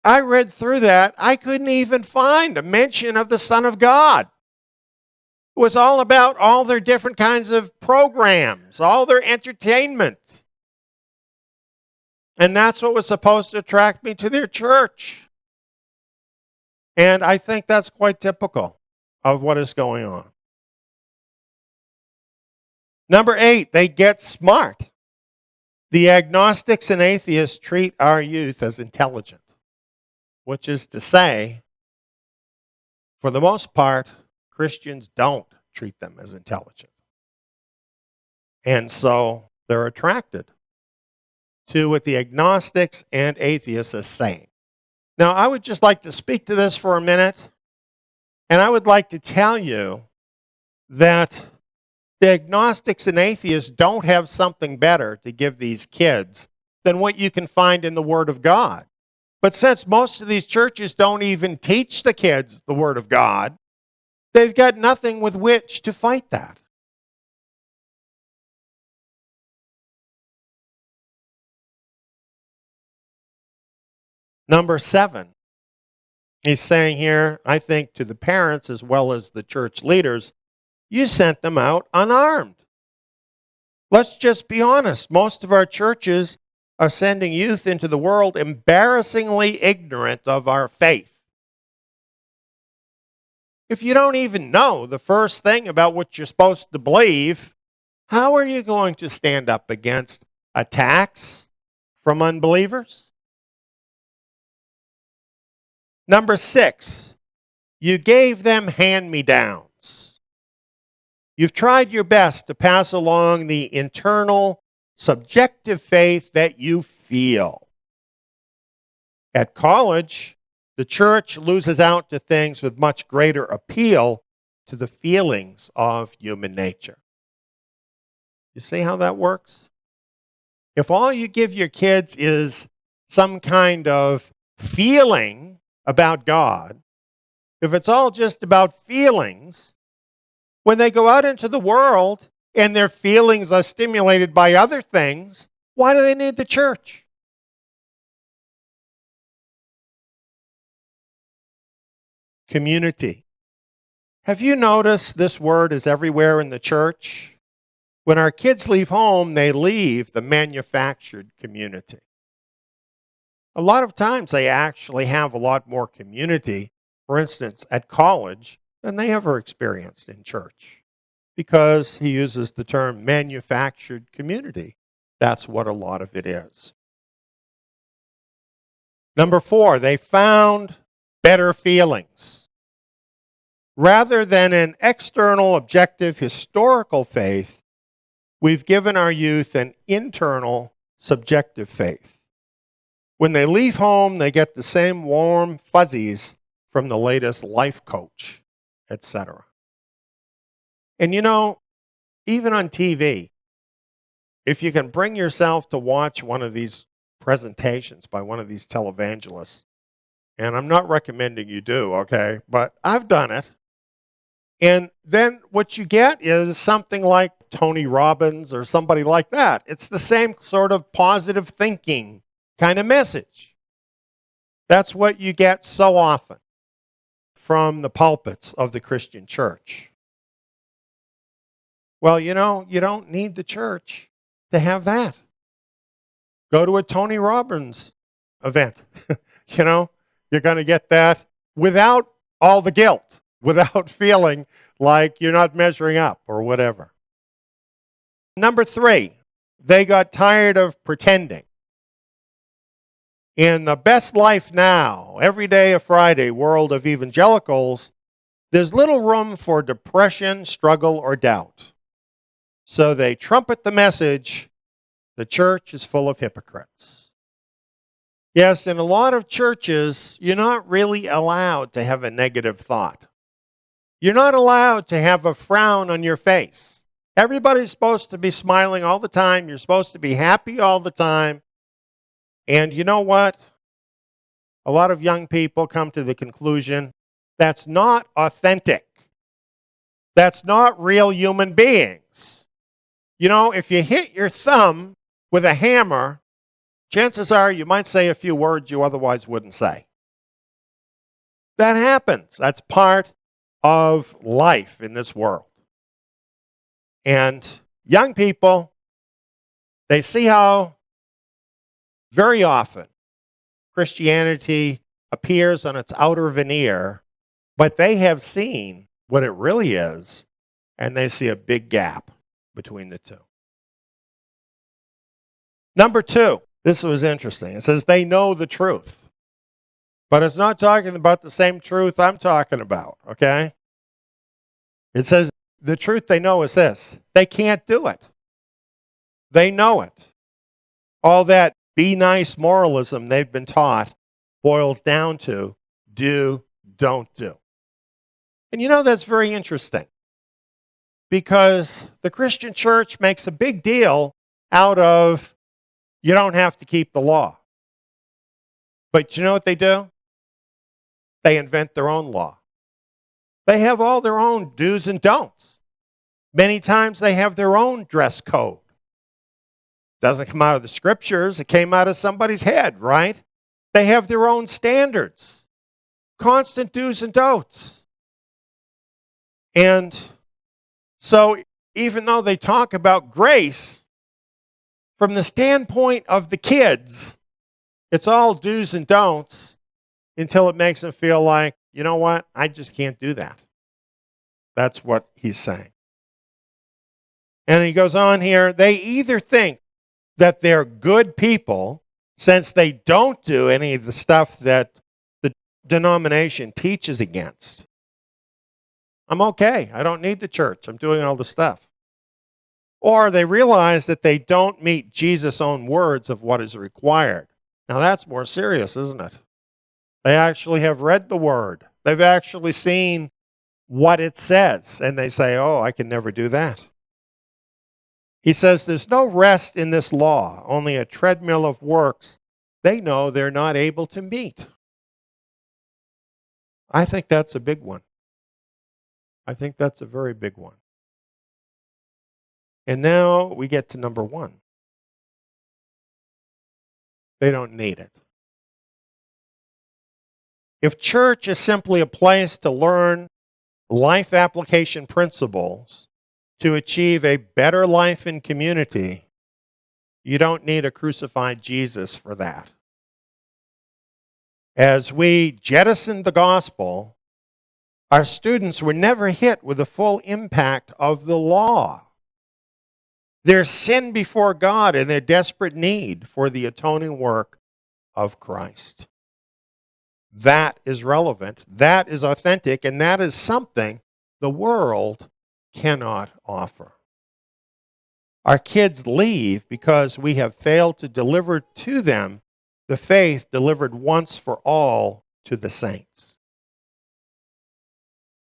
I read through that. I couldn't even find a mention of the Son of God. It was all about all their different kinds of programs, all their entertainment. And that's what was supposed to attract me to their church. And I think that's quite typical of what is going on. Number 8, they get smart. The agnostics and atheists treat our youth as intelligent, which is to say, for the most part, Christians don't treat them as intelligent. And so they're attracted to what the agnostics and atheists are saying. Now, I would just like to speak to this for a minute, and I would like to tell you that The agnostics and atheists don't have something better to give these kids than what you can find in the Word of God. But since most of these churches don't even teach the kids the Word of God, they've got nothing with which to fight that. Number 7, he's saying here, I think to the parents as well as the church leaders, you sent them out unarmed. Let's just be honest. Most of our churches are sending youth into the world embarrassingly ignorant of our faith. If you don't even know the first thing about what you're supposed to believe, how are you going to stand up against attacks from unbelievers? Number 6, you gave them hand-me-downs. You've tried your best to pass along the internal, subjective faith that you feel. At college, the church loses out to things with much greater appeal to the feelings of human nature. You see how that works? If all you give your kids is some kind of feeling about God, if it's all just about feelings, when they go out into the world and their feelings are stimulated by other things, why do they need the church? Community. Have you noticed this word is everywhere in the church? When our kids leave home, they leave the manufactured community. A lot of times they actually have a lot more community, for instance, at college, than they ever experienced in church. Because he uses the term manufactured community. That's what a lot of it is. Number 4, they found better feelings. Rather than an external, objective, historical faith, we've given our youth an internal, subjective faith. When they leave home, they get the same warm fuzzies from the latest life coach, etc. And you know, even on TV, if you can bring yourself to watch one of these presentations by one of these televangelists, and I'm not recommending you do, okay, but I've done it. And then what you get is something like Tony Robbins or somebody like that. It's the same sort of positive thinking kind of message. That's what you get so often from the pulpits of the Christian church. Well, you know, you don't need the church to have that. Go to a Tony Robbins event. You know, you're going to get that without all the guilt, without feeling like you're not measuring up or whatever. Number 3, they got tired of pretending. In the best life now, every day of Friday world of evangelicals, there's little room for depression, struggle, or doubt. So they trumpet the message, the church is full of hypocrites. Yes, in a lot of churches, you're not really allowed to have a negative thought. You're not allowed to have a frown on your face. Everybody's supposed to be smiling all the time. You're supposed to be happy all the time. And you know what? A lot of young people come to the conclusion that's not authentic. That's not real human beings. You know, if you hit your thumb with a hammer, chances are you might say a few words you otherwise wouldn't say. That happens. That's part of life in this world. And young people, they see how very often Christianity appears on its outer veneer, but they have seen what it really is, and they see a big gap between the two. Number 2, this was interesting. It says they know the truth. But it's not talking about the same truth I'm talking about, okay? It says the truth they know is this. They can't do it. They know it. All that be nice moralism they've been taught boils down to do, don't do. And you know, that's very interesting. because the Christian church makes a big deal out of you don't have to keep the law. But you know what they do? They invent their own law. They have all their own do's and don'ts. Many times they have their own dress code. Doesn't come out of the scriptures, it came out of somebody's head, right? They have their own standards. Constant do's and don'ts. And so even though they talk about grace, from the standpoint of the kids, it's all do's and don'ts until it makes them feel like, you know what, I just can't do that. That's what he's saying. And he goes on here, they either think that they're good people since they don't do any of the stuff that the denomination teaches against. I'm okay. I don't need the church. I'm doing all the stuff. Or they realize that they don't meet Jesus' own words of what is required. Now that's more serious, isn't it? They actually have read the word. They've actually seen what it says. And they say, oh, I can never do that. He says there's no rest in this law, only a treadmill of works they know they're not able to meet. I think that's a big one. I think that's a very big one. And now we get to number one. They don't need it. If church is simply a place to learn life application principles to achieve a better life in community, you don't need a crucified Jesus for that. As we jettisoned the gospel, our students were never hit with the full impact of the law. Their sin before God and their desperate need for the atoning work of Christ. That is relevant, that is authentic, and that is something the world cannot offer. Our kids leave because we have failed to deliver to them the faith delivered once for all to the saints.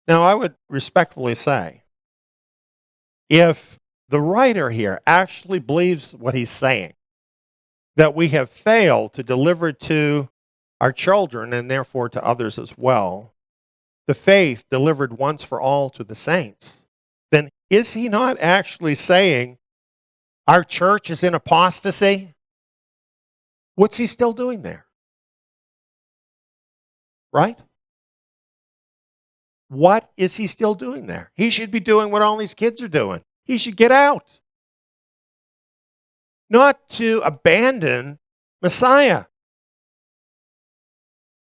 Now, I would respectfully say, if the writer here actually believes what he's saying, that we have failed to deliver to our children and therefore to others as well, the faith delivered once for all to the saints, then is he not actually saying our church is in apostasy? What's he still doing there? Right? What is he still doing there? He should be doing what all these kids are doing. He should get out. Not to abandon Messiah,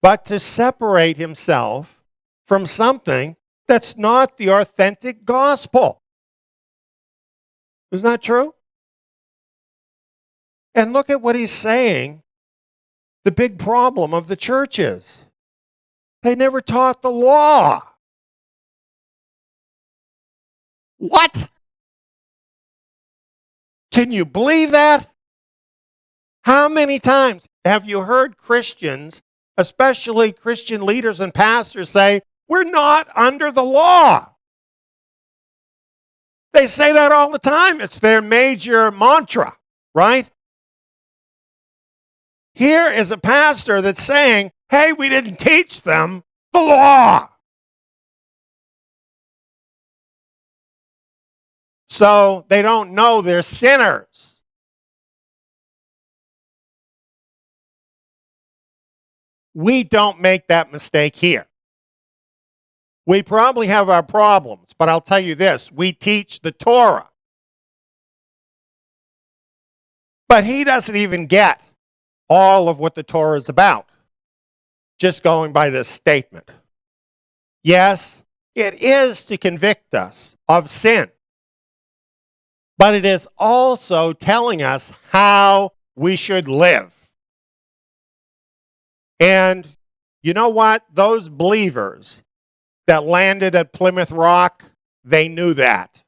but to separate himself from something that's not the authentic gospel. Isn't that true? And look at what he's saying. The big problem of the church is they never taught the law. What? Can you believe that? How many times have you heard Christians, especially Christian leaders and pastors, say, we're not under the law? They say that all the time. It's their major mantra, right? Here is a pastor that's saying, hey, we didn't teach them the law. So they don't know they're sinners. We don't make that mistake here. We probably have our problems, but I'll tell you this, we teach the Torah. But he doesn't even get all of what the Torah is about, just going by this statement. Yes, it is to convict us of sin, but it is also telling us how we should live. And you know what? Those believers that landed at Plymouth Rock, they knew that.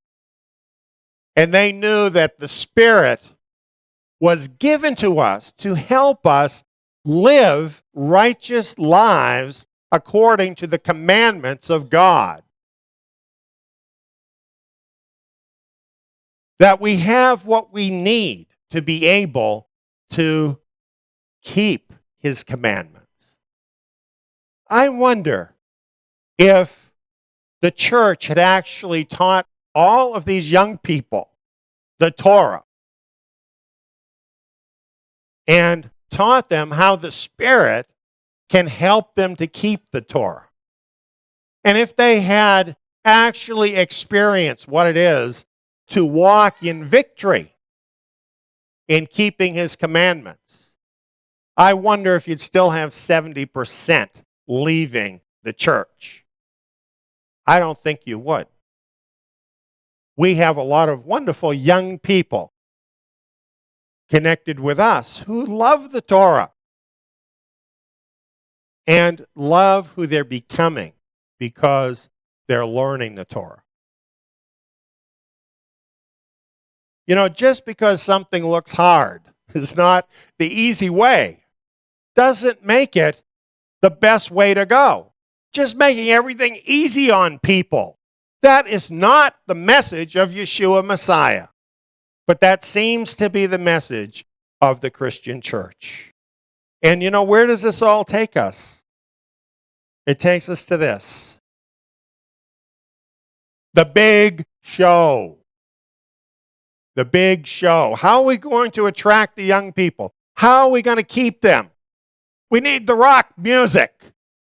And they knew that the Spirit was given to us to help us live righteous lives according to the commandments of God. that we have what we need to be able to keep his commandments. I wonder if the church had actually taught all of these young people the Torah and taught them how the Spirit can help them to keep the Torah. And if they had actually experienced what it is to walk in victory in keeping his commandments, I wonder if you'd still have 70% leaving the church. I don't think you would. We have a lot of wonderful young people connected with us who love the Torah and love who they're becoming because they're learning the Torah. You know, just because something looks hard is not the easy way, doesn't make it the best way to go. Just making everything easy on people. That is not the message of Yeshua Messiah. But that seems to be the message of the Christian church. And you know, where does this all take us? It takes us to this. The big show. The big show. How are we going to attract the young people? How are we going to keep them? We need the rock music.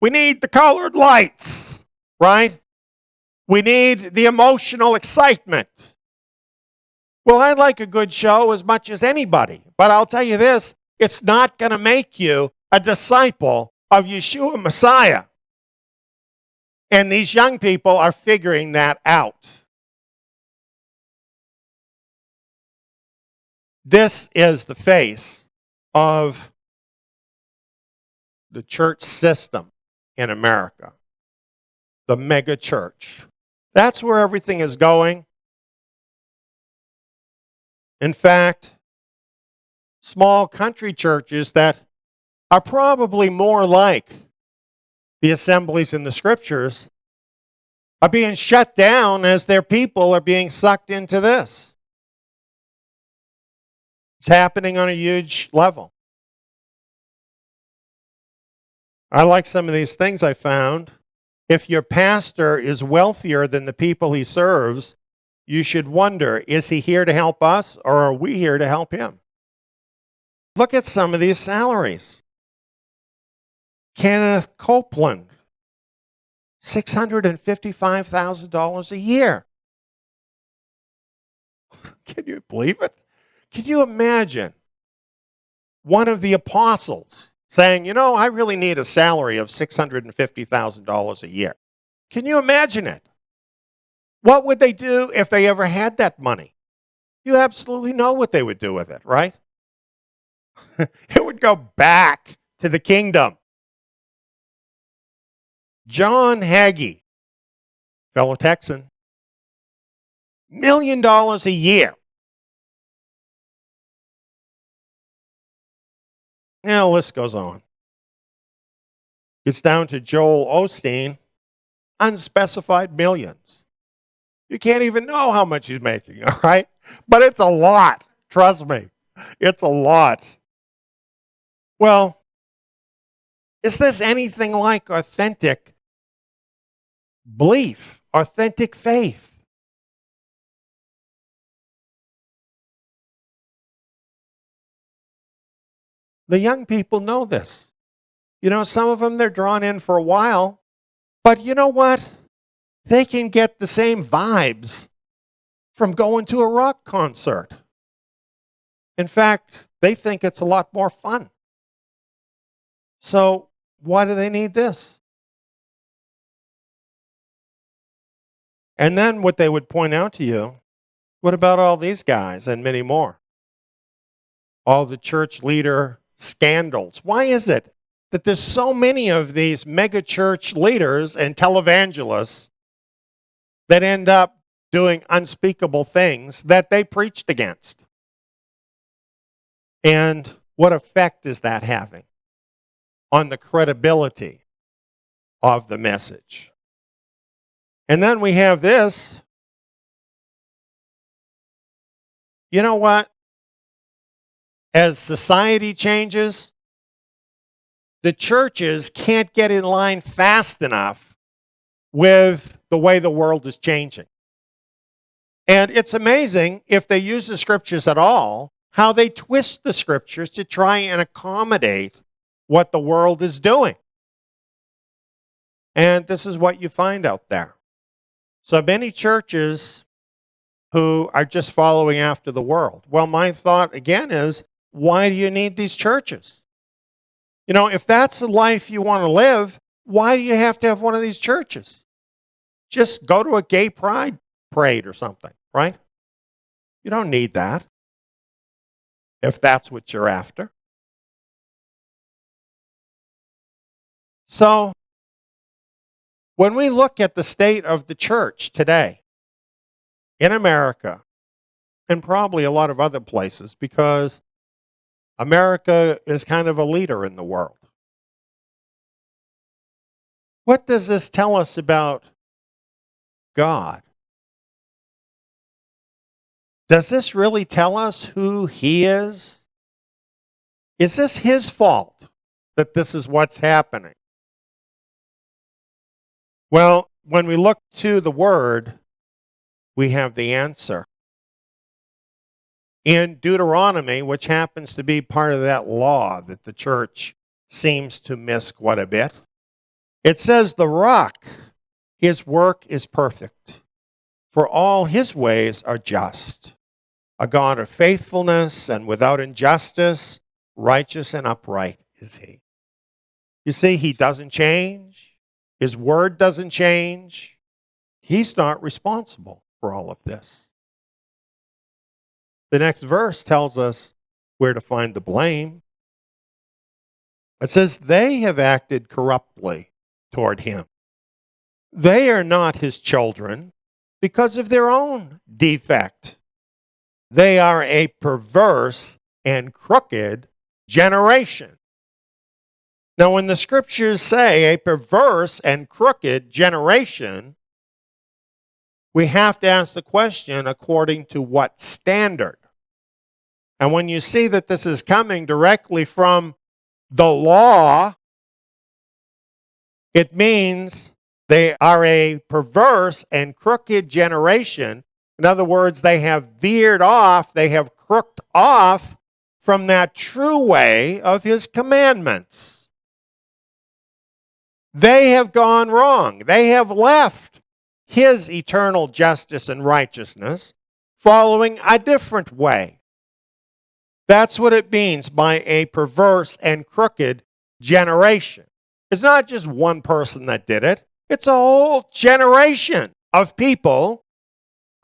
We need the colored lights, right? We need the emotional excitement. Well, I like a good show as much as anybody, but I'll tell you this, it's not going to make you a disciple of Yeshua Messiah. And these young people are figuring that out. This is the face of the church system in America, the mega church. That's where everything is going. In fact, small country churches that are probably more like the assemblies in the scriptures are being shut down as their people are being sucked into this. It's happening on a huge level. I like some of these things I found. If your pastor is wealthier than the people he serves, you should wonder, is he here to help us or are we here to help him? Look at some of these salaries. Kenneth Copeland, $655,000 a year. Can you believe it? Can you imagine one of the apostles saying, you know, I really need a salary of $650,000 a year? Can you imagine it? What would they do if they ever had that money? You absolutely know what they would do with it, right? It would go back to the kingdom. John Hagee, fellow Texan, $1 million a year. Yeah, the list goes on. Gets down to Joel Osteen, unspecified millions. You can't even know how much he's making, all right? But it's a lot. Trust me. It's a lot. Well, is this anything like authentic belief, authentic faith? The young people know this. You know, some of them, they're drawn in for a while. But you know what? They can get the same vibes from going to a rock concert. In fact, they think it's a lot more fun. So why do they need this? And then what they would point out to you, what about all these guys and many more? All the church leader scandals. Why is it that there's so many of these mega church leaders and televangelists that end up doing unspeakable things that they preached against? And what effect is that having on the credibility of the message? And then we have this. You know what? As society changes, the churches can't get in line fast enough with the way the world is changing. And it's amazing, if they use the scriptures at all, how they twist the scriptures to try and accommodate what the world is doing. And this is what you find out there. So many churches who are just following after the world. Well, my thought again is, why do you need these churches? You know, if that's the life you want to live, why do you have to have one of these churches? Just go to a gay pride parade or something, right? You don't need that if that's what you're after. So, when we look at the state of the church today in America, and probably a lot of other places, because America is kind of a leader in the world. What does this tell us about God? Does this really tell us who He is? Is this His fault that this is what's happening? Well, when we look to the Word, we have the answer. In Deuteronomy, which happens to be part of that law that the church seems to miss quite a bit, it says, "The rock, His work is perfect, for all His ways are just. A God of faithfulness and without injustice, righteous and upright is He." You see, He doesn't change. His word doesn't change. He's not responsible for all of this. The next verse tells us where to find the blame. It says, "They have acted corruptly toward Him. They are not His children because of their own defect. They are a perverse and crooked generation." Now, when the scriptures say a perverse and crooked generation, we have to ask the question, according to what standard? And when you see that this is coming directly from the law, it means they are a perverse and crooked generation. In other words, they have veered off, they have crooked off from that true way of His commandments. They have gone wrong. They have left His eternal justice and righteousness, following a different way. That's what it means by a perverse and crooked generation. It's not just one person that did it. It's a whole generation of people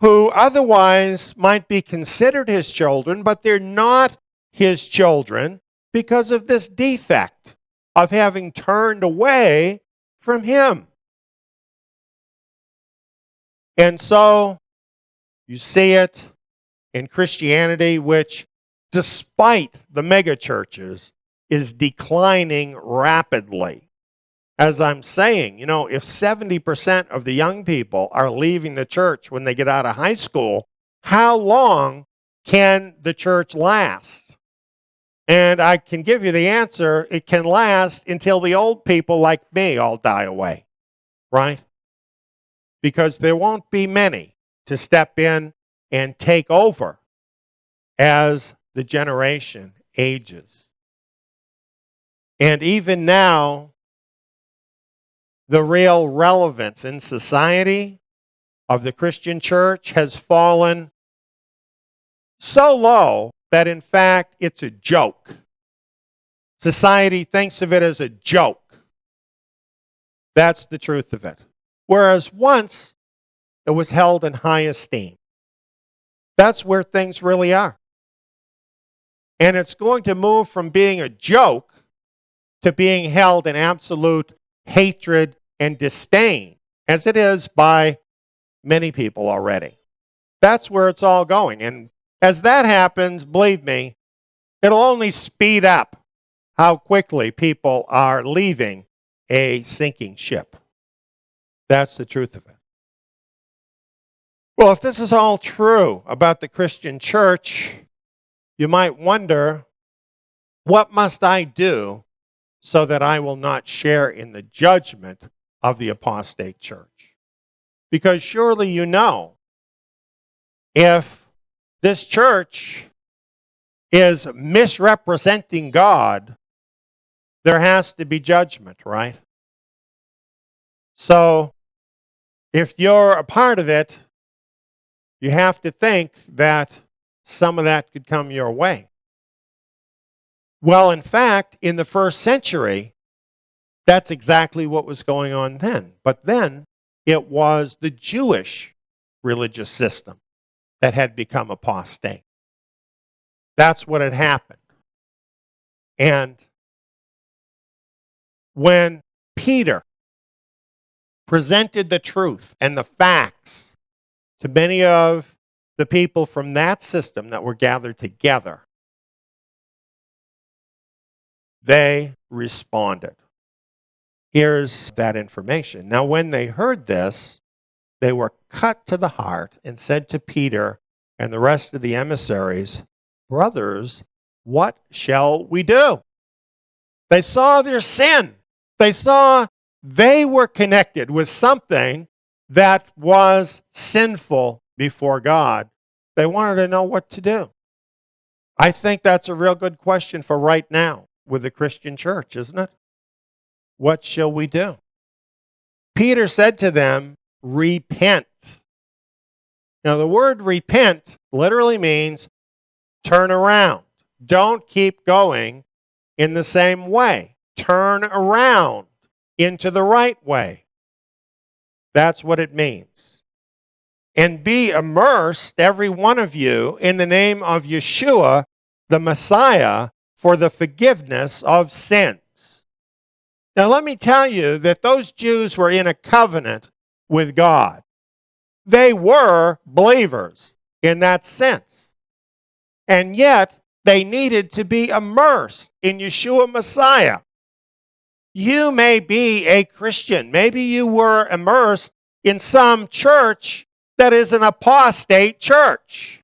who otherwise might be considered His children, but they're not His children because of this defect of having turned away from Him. And so you see it in Christianity, which, despite the megachurches, is declining rapidly. As I'm saying, you know, if 70% of the young people are leaving the church when they get out of high school, how long can the church last? And I can give you the answer. It can last until the old people like me all die away, right? Because there won't be many to step in and take over as the generation ages. And even now, the real relevance in society of the Christian church has fallen so low that, in fact, it's a joke. Society thinks of it as a joke. That's the truth of it. Whereas once, it was held in high esteem. That's where things really are. And it's going to move from being a joke to being held in absolute hatred and disdain, as it is by many people already. That's where it's all going. And as that happens, believe me, it'll only speed up how quickly people are leaving a sinking ship. That's the truth of it. Well, if this is all true about the Christian church, you might wonder, what must I do so that I will not share in the judgment of the apostate church? Because surely you know, if this church is misrepresenting God, there has to be judgment, right? So, if you're a part of it, you have to think that some of that could come your way. Well, in fact, in the first century, that's exactly what was going on then. But then it was the Jewish religious system that had become apostate. That's what had happened. And when Peter presented the truth and the facts to many of the people from that system that were gathered together, they responded. Here's that information. Now, when they heard this, they were cut to the heart and said to Peter and the rest of the emissaries, "Brothers, what shall we do?" They saw their sin. They saw they were connected with something that was sinful before God. They wanted to know what to do. I think that's a real good question for right now with the Christian church, isn't it? What shall we do? Peter said to them, repent. Now, the word repent literally means turn around. Don't keep going in the same way. Turn around into the right way. That's what it means. And be immersed, every one of you, in the name of Yeshua, the Messiah, for the forgiveness of sins. Now, let me tell you that those Jews were in a covenant with God. They were believers in that sense. And yet, they needed to be immersed in Yeshua Messiah. You may be a Christian. Maybe you were immersed in some church that is an apostate church.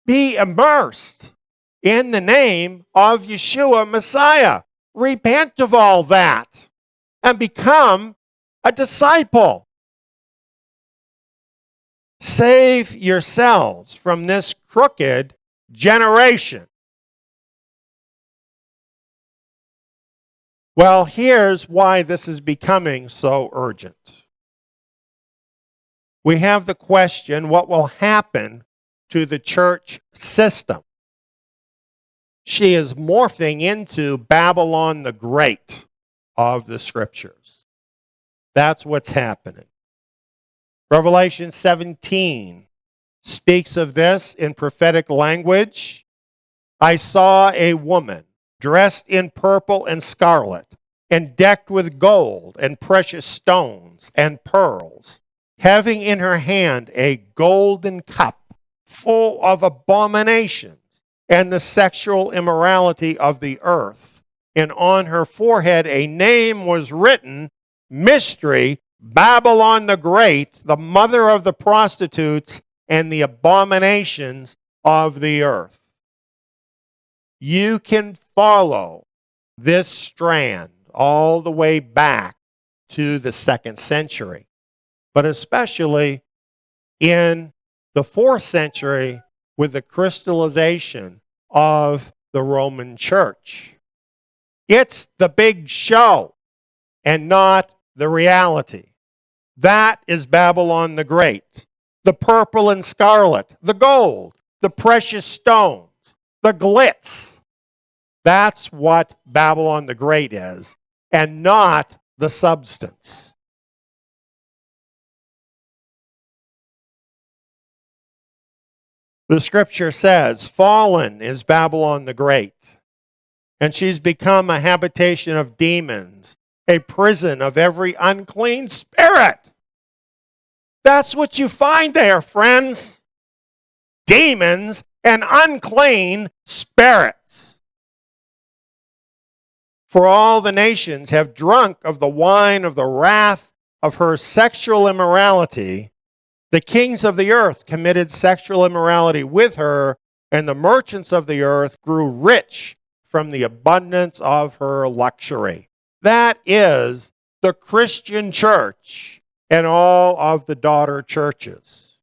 Be immersed in the name of Yeshua Messiah. Repent of all that and become a disciple. Save yourselves from this crooked generation. Well, here's why this is becoming so urgent. We have the question, what will happen to the church system? She is morphing into Babylon the Great of the Scriptures. That's what's happening. Revelation 17 speaks of this in prophetic language. I saw a woman dressed in purple and scarlet, and decked with gold and precious stones and pearls, having in her hand a golden cup full of abominations and the sexual immorality of the earth. And on her forehead a name was written, Mystery, Babylon the Great, the mother of the prostitutes and the abominations of the earth. You can follow this strand all the way back to the 2nd century, but especially in the 4th century with the crystallization of the Roman Church. It's the big show and not the reality. That is Babylon the Great. The purple and scarlet, the gold, the precious stones, the glitz. That's what Babylon the Great is, and not the substance. The scripture says, fallen is Babylon the Great, and she's become a habitation of demons, a prison of every unclean spirit. That's what you find there, friends. Demons and unclean spirits. For all the nations have drunk of the wine of the wrath of her sexual immorality, The kings of the earth committed sexual immorality with her, and the merchants of the earth grew rich from the abundance of her luxury. That is the Christian church and all of the daughter churches.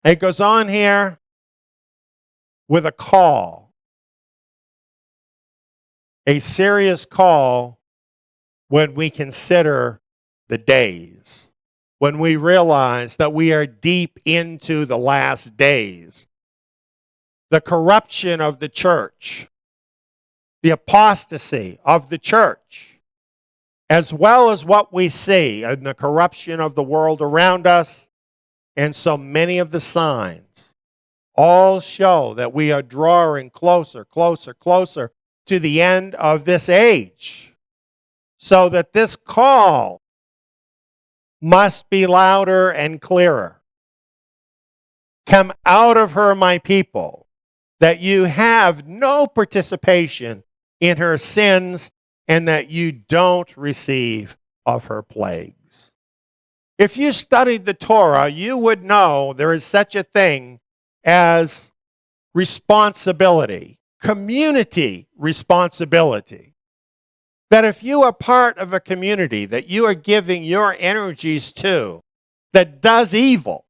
It goes on here with a call, a serious call when we consider the days, when we realize that we are deep into the last days. The corruption of the church, the apostasy of the church, as well as what we see in the corruption of the world around us, and so many of the signs, all show that we are drawing closer, closer, closer to the end of this age. So that this call must be louder and clearer. Come out of her, my people, that you have no participation in her sins, and that you don't receive of her plagues. If you studied the Torah, you would know there is such a thing as responsibility, community responsibility. That if you are part of a community that you are giving your energies to, that does evil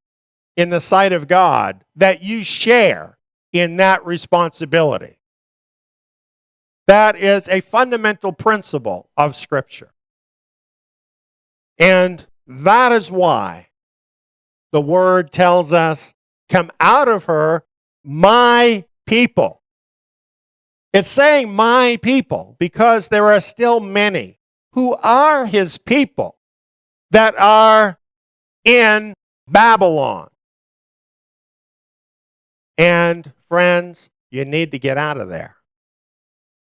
in the sight of God, that you share in that responsibility. That is a fundamental principle of Scripture. And that is why the Word tells us, come out of her, my people. It's saying my people because there are still many who are his people that are in Babylon. And friends, you need to get out of there.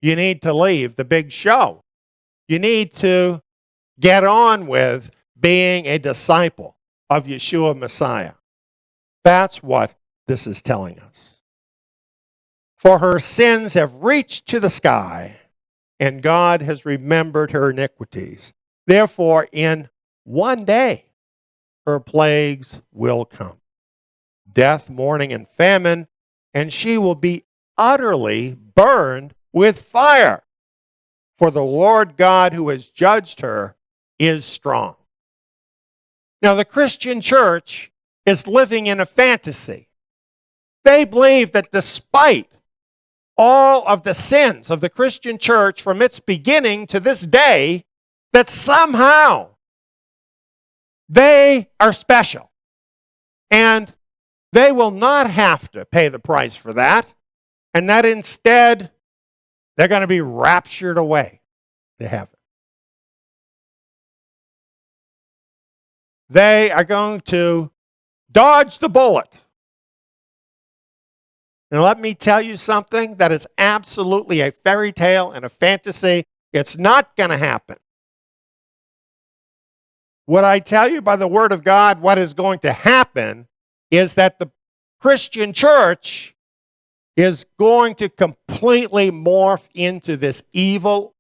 You need to leave the big show. You need to get on with being a disciple of Yeshua Messiah. That's what this is telling us. For her sins have reached to the sky, and God has remembered her iniquities. Therefore, in one day, her plagues will come. Death, mourning, and famine, and she will be utterly burned with fire. For the Lord God who has judged her is strong. Now, the Christian church is living in a fantasy. They believe that despite all of the sins of the Christian church from its beginning to this day, that somehow they are special. And they will not have to pay the price for that. And that instead, they're going to be raptured away to heaven. They are going to dodge the bullet. And let me tell you something that is absolutely a fairy tale and a fantasy. It's not going to happen. What I tell you by the Word of God, what is going to happen is that the Christian church is going to completely morph into this evil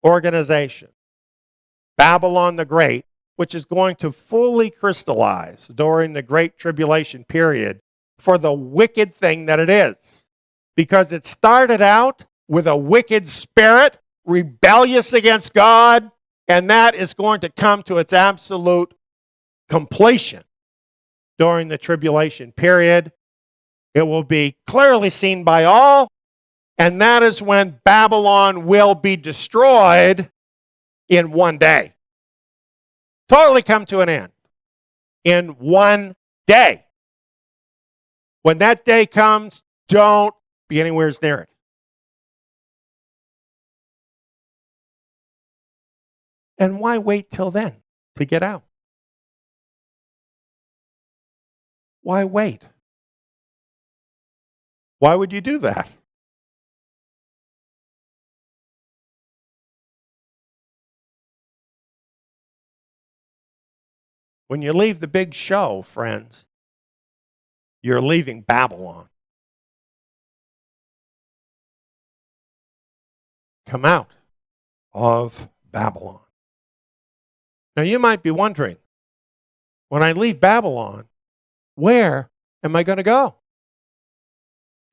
organization, Babylon the Great, which is going to fully crystallize during the Great Tribulation period for the wicked thing that it is. Because it started out with a wicked spirit, rebellious against God, and that is going to come to its absolute completion during the tribulation period. It will be clearly seen by all, and that is when Babylon will be destroyed in one day. Totally come to an end in one day. When that day comes, don't be anywhere near it. And why wait till then to get out? Why wait? Why would you do that? When you leave the big show, friends, you're leaving Babylon. Come out of Babylon. Now you might be wondering, when I leave Babylon, where am I going to go?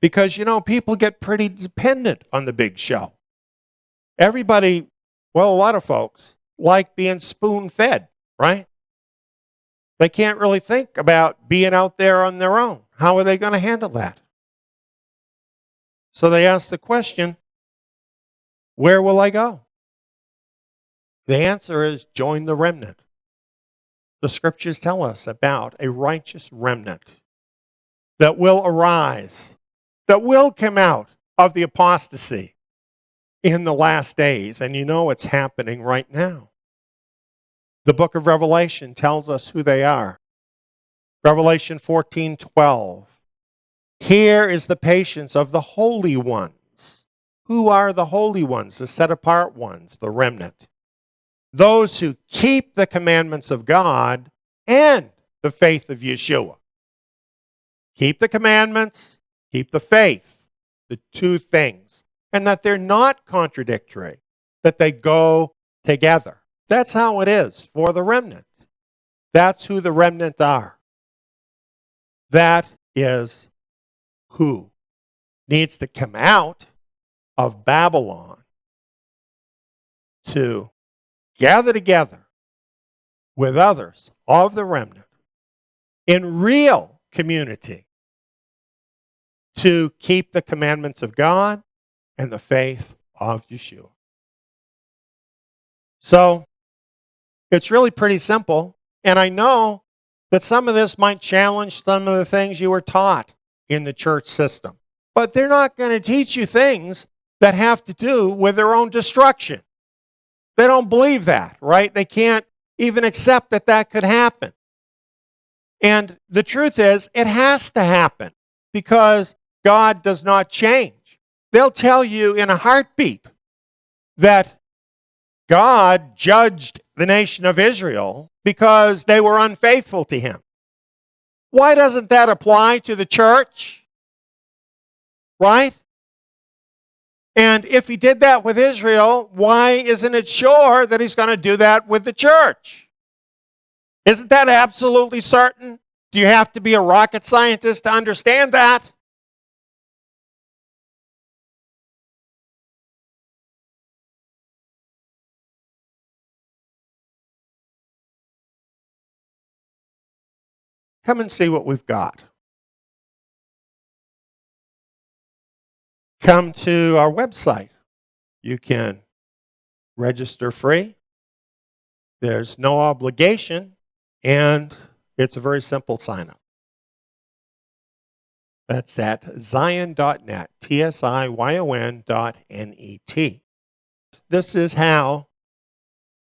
Because, people get pretty dependent on the big show. Everybody, well, a lot of folks like being spoon-fed, right? They can't really think about being out there on their own. How are they going to handle that? So they ask the question, where will I go? The answer is join the remnant. The scriptures tell us about a righteous remnant that will arise, that will come out of the apostasy in the last days. And it's happening right now. The book of Revelation tells us who they are. Revelation 14:12. Here is the patience of the holy ones. Who are the holy ones, the set apart ones, the remnant? Those who keep the commandments of God and the faith of Yeshua. Keep the commandments, keep the faith, the two things. And that they're not contradictory, that they go together. That's how it is for the remnant. That's who the remnant are. That is who needs to come out of Babylon to gather together with others of the remnant in real community to keep the commandments of God and the faith of Yeshua. So, it's really pretty simple. And I know that some of this might challenge some of the things you were taught in the church system. But they're not going to teach you things that have to do with their own destruction. They don't believe that, right? They can't even accept that that could happen. And the truth is, it has to happen because God does not change. They'll tell you in a heartbeat that God judged the nation of Israel because they were unfaithful to him. Why doesn't that apply to the church? Right? And if he did that with Israel, why isn't it sure that he's going to do that with the church? Isn't that absolutely certain? Do you have to be a rocket scientist to understand that? Come and see what we've got. Come to our website. You can register free. There's no obligation, and it's a very simple sign-up. That's at Tsiyon.net, Tsiyon.net. This is how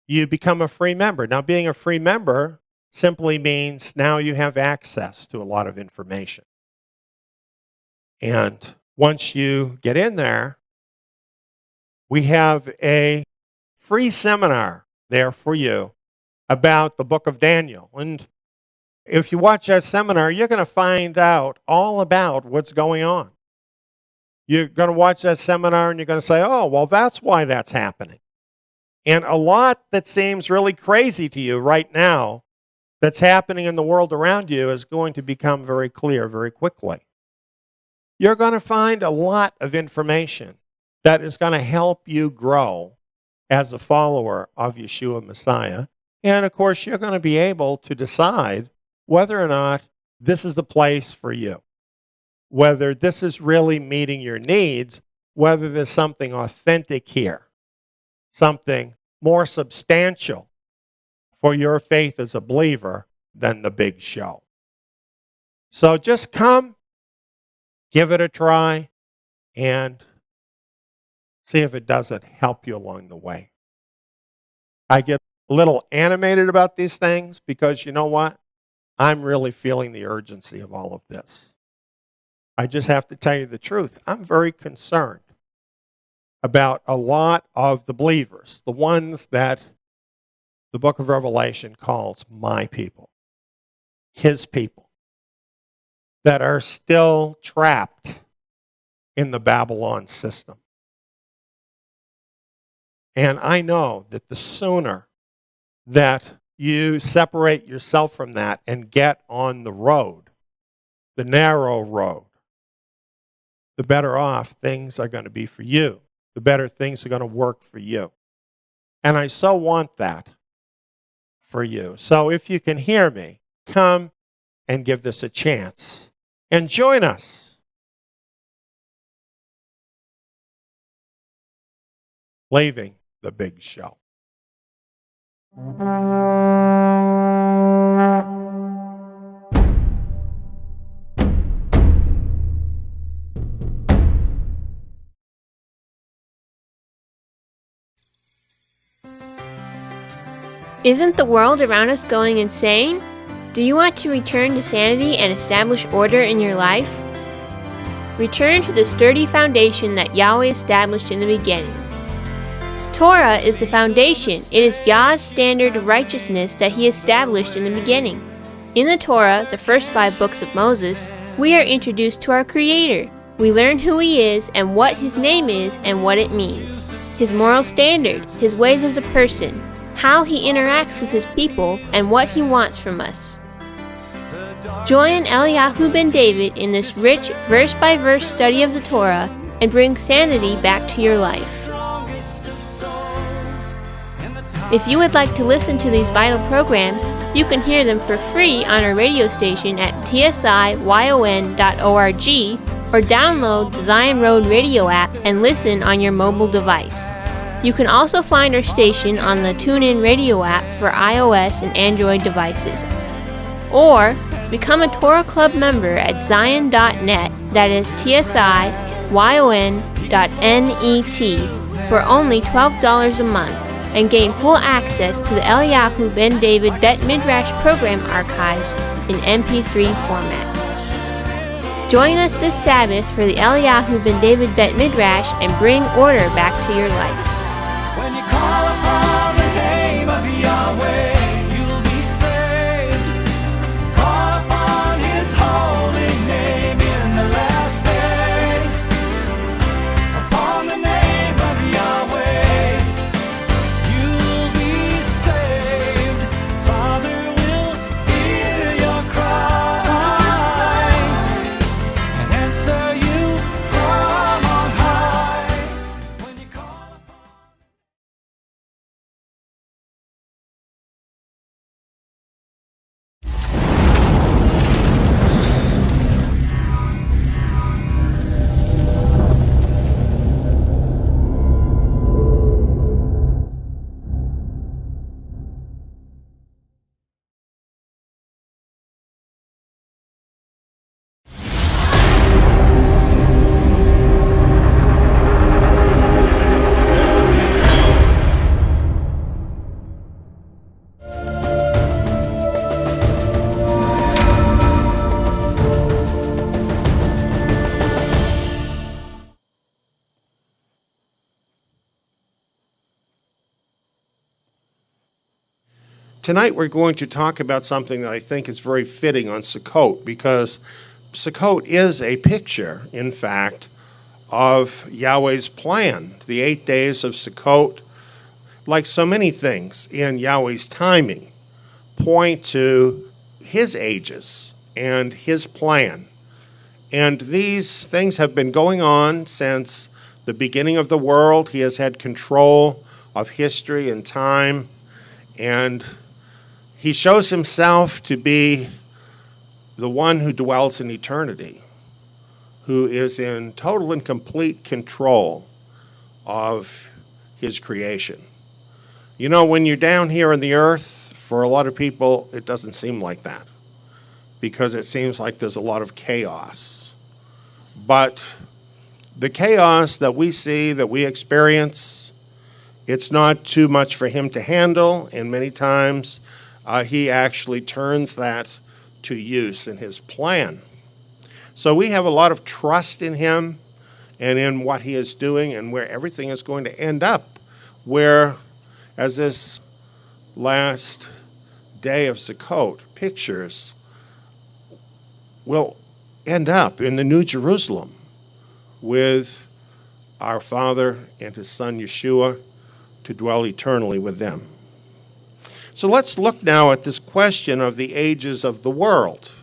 you become a free member. Now, being a free member simply means now you have access to a lot of information. And once you get in there, we have a free seminar there for you about the book of Daniel. And if you watch that seminar, you're going to find out all about what's going on. You're going to watch that seminar and you're going to say, oh, well, that's why that's happening. And a lot that seems really crazy to you right now that's happening in the world around you is going to become very clear very quickly. You're going to find a lot of information that is going to help you grow as a follower of Yeshua Messiah. And of course, you're going to be able to decide whether or not this is the place for you, whether this is really meeting your needs, whether there's something authentic here, something more substantial for your faith as a believer than the big show. So just come, give it a try, and see if it doesn't help you along the way. I get a little animated about these things because you know what? I'm really feeling the urgency of all of this. I just have to tell you the truth. I'm very concerned about a lot of the believers, the ones that the book of Revelation calls my people, his people, that are still trapped in the Babylon system. And I know that the sooner that you separate yourself from that and get on the road, the narrow road, the better off things are going to be for you. The better things are going to work for you. And I so want that for you. So if you can hear me, come and give this a chance and join us. Leaving the big show. Isn't the world around us going insane? Do you want to return to sanity and establish order in your life? Return to the sturdy foundation that Yahweh established in the beginning. Torah is the foundation. It is Yah's standard of righteousness that He established in the beginning. In the Torah, the first 5 books of Moses, we are introduced to our Creator. We learn who He is and what His name is and what it means. His moral standard, His ways as a person, how He interacts with His people, and what He wants from us. Join Eliyahu ben David in this rich verse-by-verse study of the Torah and bring sanity back to your life. If you would like to listen to these vital programs, you can hear them for free on our radio station at tsiyon.org or download the Zion Road radio app and listen on your mobile device. You can also find our station on the TuneIn radio app for iOS and Android devices. Or become a Torah Club member at zion.net, that is tsiyon.net, for only $12 a month, and gain full access to the Eliyahu ben David Bet Midrash program archives in MP3 format. Join us this Sabbath for the Eliyahu ben David Bet Midrash and bring order back to your life. When you call upon the name of Yahweh, you'll be saved. Call upon His holy name in the last days. Upon the name of Yahweh, you'll be saved. Father will hear your cry and answer you from on high. When you call Tonight we're going to talk about something that I think is very fitting on Sukkot, because Sukkot is a picture, in fact, of Yahweh's plan. The 8 days of Sukkot, like so many things in Yahweh's timing, point to His ages and His plan. And these things have been going on since the beginning of the world. He has had control of history and time, and He shows Himself to be the one who dwells in eternity, who is in total and complete control of His creation. You know, when you're down here on the earth, for a lot of people, it doesn't seem like that, because it seems like there's a lot of chaos. But the chaos that we see, that we experience, it's not too much for Him to handle, and many times He actually turns that to use in His plan. So we have a lot of trust in Him and in what He is doing and where everything is going to end up, where, as this last day of Sukkot pictures, will end up in the New Jerusalem with our Father and His Son Yeshua to dwell eternally with them. So let's look now at this question of the ages of the world.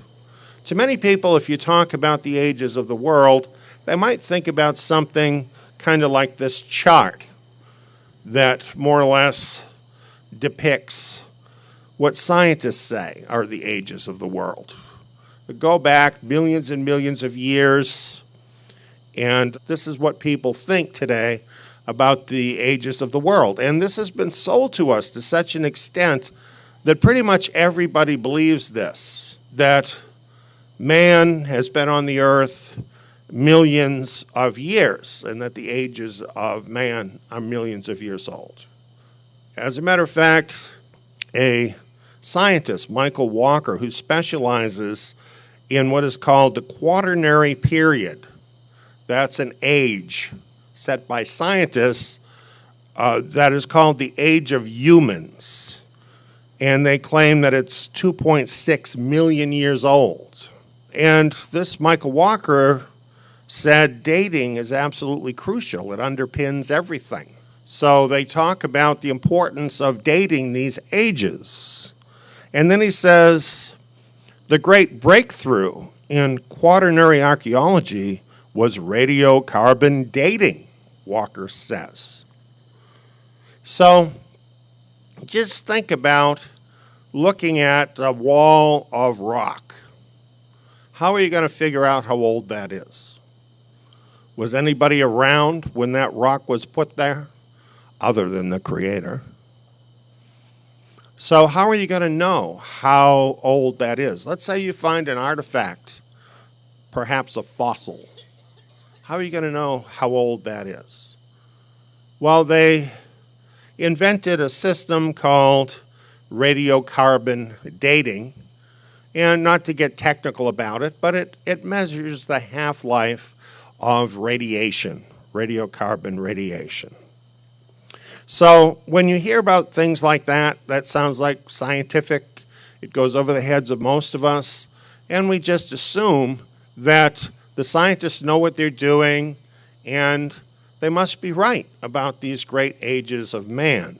To many people, if you talk about the ages of the world, they might think about something kind of like this chart that more or less depicts what scientists say are the ages of the world. They go back millions and millions of years, and this is what people think today about the ages of the world. And this has been sold to us to such an extent that pretty much everybody believes this, that man has been on the earth millions of years, and that the ages of man are millions of years old. As a matter of fact, a scientist, Michael Walker, who specializes in what is called the quaternary period, that's an age set by scientists that is called the age of humans. And they claim that it's 2.6 million years old. And this Michael Walker said dating is absolutely crucial. It underpins everything. So they talk about the importance of dating these ages. And then he says the great breakthrough in quaternary archaeology was radiocarbon dating, Walker says. So just think about looking at a wall of rock. How are you going to figure out how old that is? Was anybody around when that rock was put there, other than the Creator? So how are you going to know how old that is? Let's say you find an artifact, perhaps a fossil. How are you going to know how old that is? Well, they invented a system called radiocarbon dating, and not to get technical about it, but it measures the half-life of radiation, radiocarbon radiation. So when you hear about things like that, that sounds like scientific. It goes over the heads of most of us, and we just assume that the scientists know what they're doing, and they must be right about these great ages of man.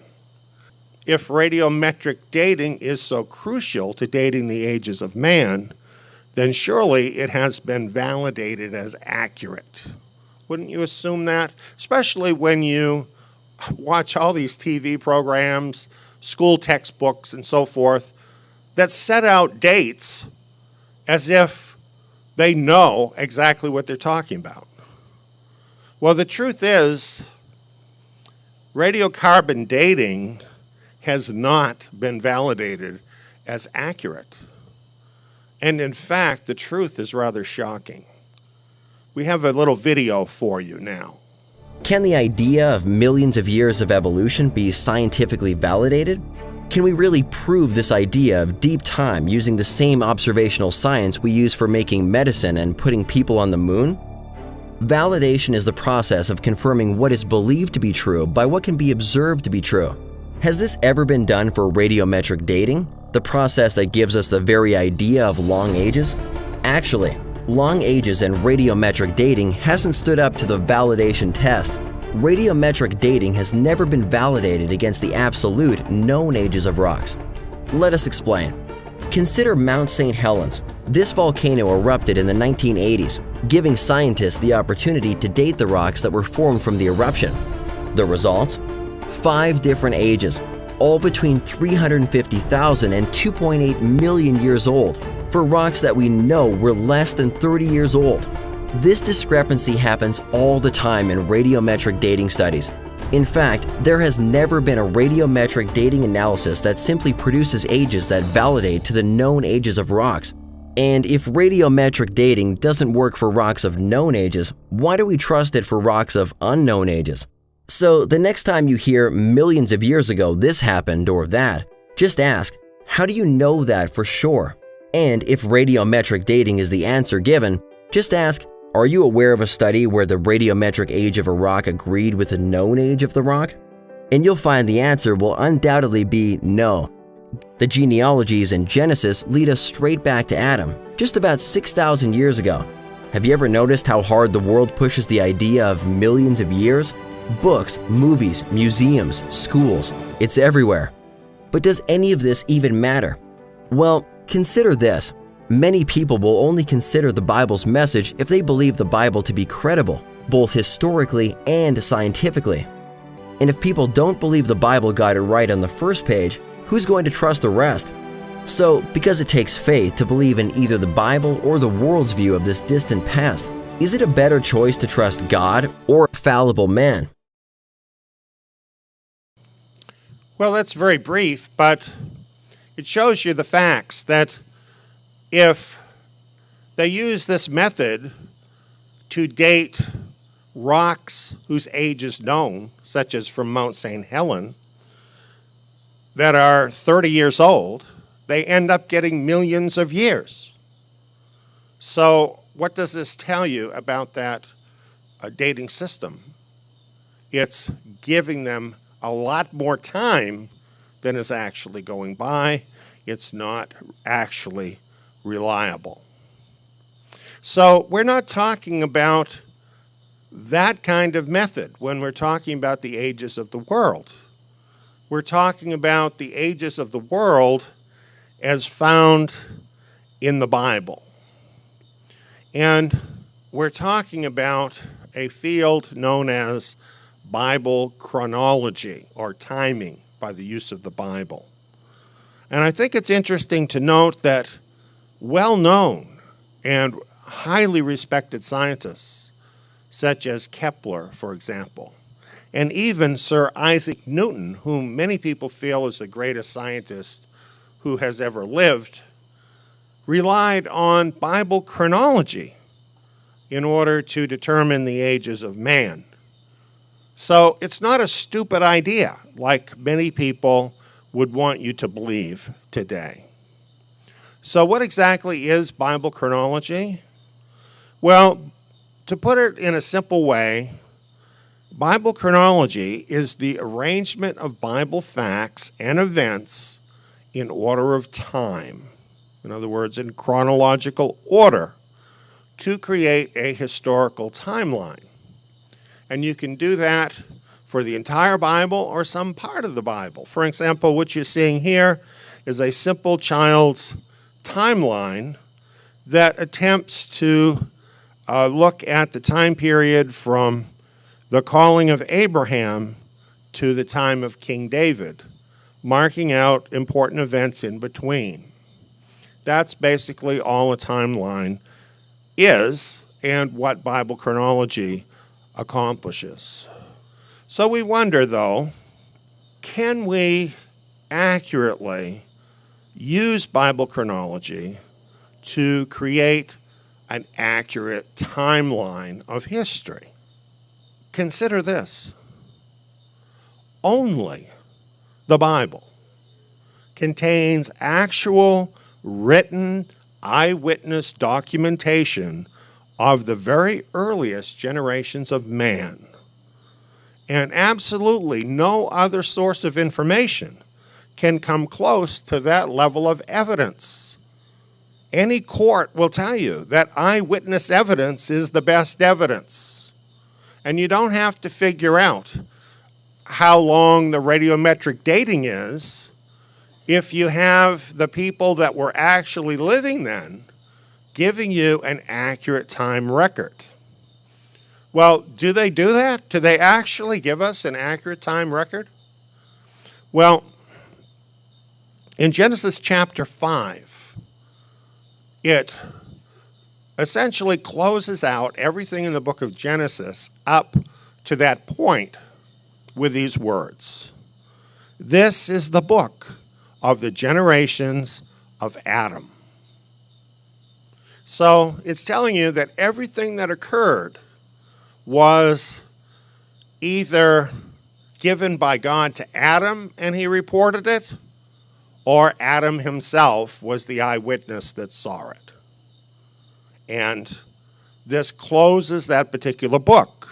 If radiometric dating is so crucial to dating the ages of man, then surely it has been validated as accurate. Wouldn't you assume that? Especially when you watch all these TV programs, school textbooks, and so forth that set out dates as if they know exactly what they're talking about. Well, the truth is, radiocarbon dating has not been validated as accurate. And in fact, the truth is rather shocking. We have a little video for you now. Can the idea of millions of years of evolution be scientifically validated? Can we really prove this idea of deep time using the same observational science we use for making medicine and putting people on the moon? Validation is the process of confirming what is believed to be true by what can be observed to be true. Has this ever been done for radiometric dating, the process that gives us the very idea of long ages? Actually, long ages and radiometric dating hasn't stood up to the validation test. Radiometric dating has never been validated against the absolute known ages of rocks. Let us explain. Consider Mount St. Helens. This volcano erupted in the 1980s, giving scientists the opportunity to date the rocks that were formed from the eruption. The results? 5 different ages, all between 350,000 and 2.8 million years old, for rocks that we know were less than 30 years old. This discrepancy happens all the time in radiometric dating studies. In fact, there has never been a radiometric dating analysis that simply produces ages that validate to the known ages of rocks. And if radiometric dating doesn't work for rocks of known ages, why do we trust it for rocks of unknown ages? So the next time you hear millions of years ago this happened or that, just ask, how do you know that for sure? And if radiometric dating is the answer given, just ask, are you aware of a study where the radiometric age of a rock agreed with the known age of the rock? And you'll find the answer will undoubtedly be no. The genealogies in Genesis lead us straight back to Adam, just about 6,000 years ago. Have you ever noticed how hard the world pushes the idea of millions of years? Books, movies, museums, schools, it's everywhere. But does any of this even matter? Well, consider this. Many people will only consider the Bible's message if they believe the Bible to be credible, both historically and scientifically. And if people don't believe the Bible got it right on the first page, who's going to trust the rest? So, because it takes faith to believe in either the Bible or the world's view of this distant past, is it a better choice to trust God or a fallible man? Well, that's very brief, but it shows you the facts that if they use this method to date rocks whose age is known, such as from Mount St. Helens, that are 30 years old, they end up getting millions of years. So what does this tell you about that dating system? It's giving them a lot more time than is actually going by. It's not actually reliable. So we're not talking about that kind of method when we're talking about the ages of the world. We're talking about the ages of the world as found in the Bible. And we're talking about a field known as Bible chronology, or timing by the use of the Bible. And I think it's interesting to note that well-known and highly respected scientists, such as Kepler, for example, and even Sir Isaac Newton, whom many people feel is the greatest scientist who has ever lived, relied on Bible chronology in order to determine the ages of man. So it's not a stupid idea like many people would want you to believe today. So what exactly is Bible chronology? Well, to put it in a simple way, Bible chronology is the arrangement of Bible facts and events in order of time. In other words, in chronological order, to create a historical timeline. And you can do that for the entire Bible or some part of the Bible. For example, what you're seeing here is a simple child's timeline that attempts to look at the time period from the calling of Abraham to the time of King David, marking out important events in between. That's basically all a timeline is and what Bible chronology accomplishes. So we wonder, though, can we accurately use Bible chronology to create an accurate timeline of history? Consider this. Only the Bible contains actual written eyewitness documentation of the very earliest generations of man. And absolutely no other source of information can come close to that level of evidence. Any court will tell you that eyewitness evidence is the best evidence. And you don't have to figure out how long the radiometric dating is if you have the people that were actually living then giving you an accurate time record. Well, do they do that? Do they actually give us an accurate time record? Well, in Genesis chapter 5, it essentially closes out everything in the book of Genesis up to that point with these words. This is the book of the generations of Adam. So it's telling you that everything that occurred was either given by God to Adam and he reported it, or Adam himself was the eyewitness that saw it. And this closes that particular book.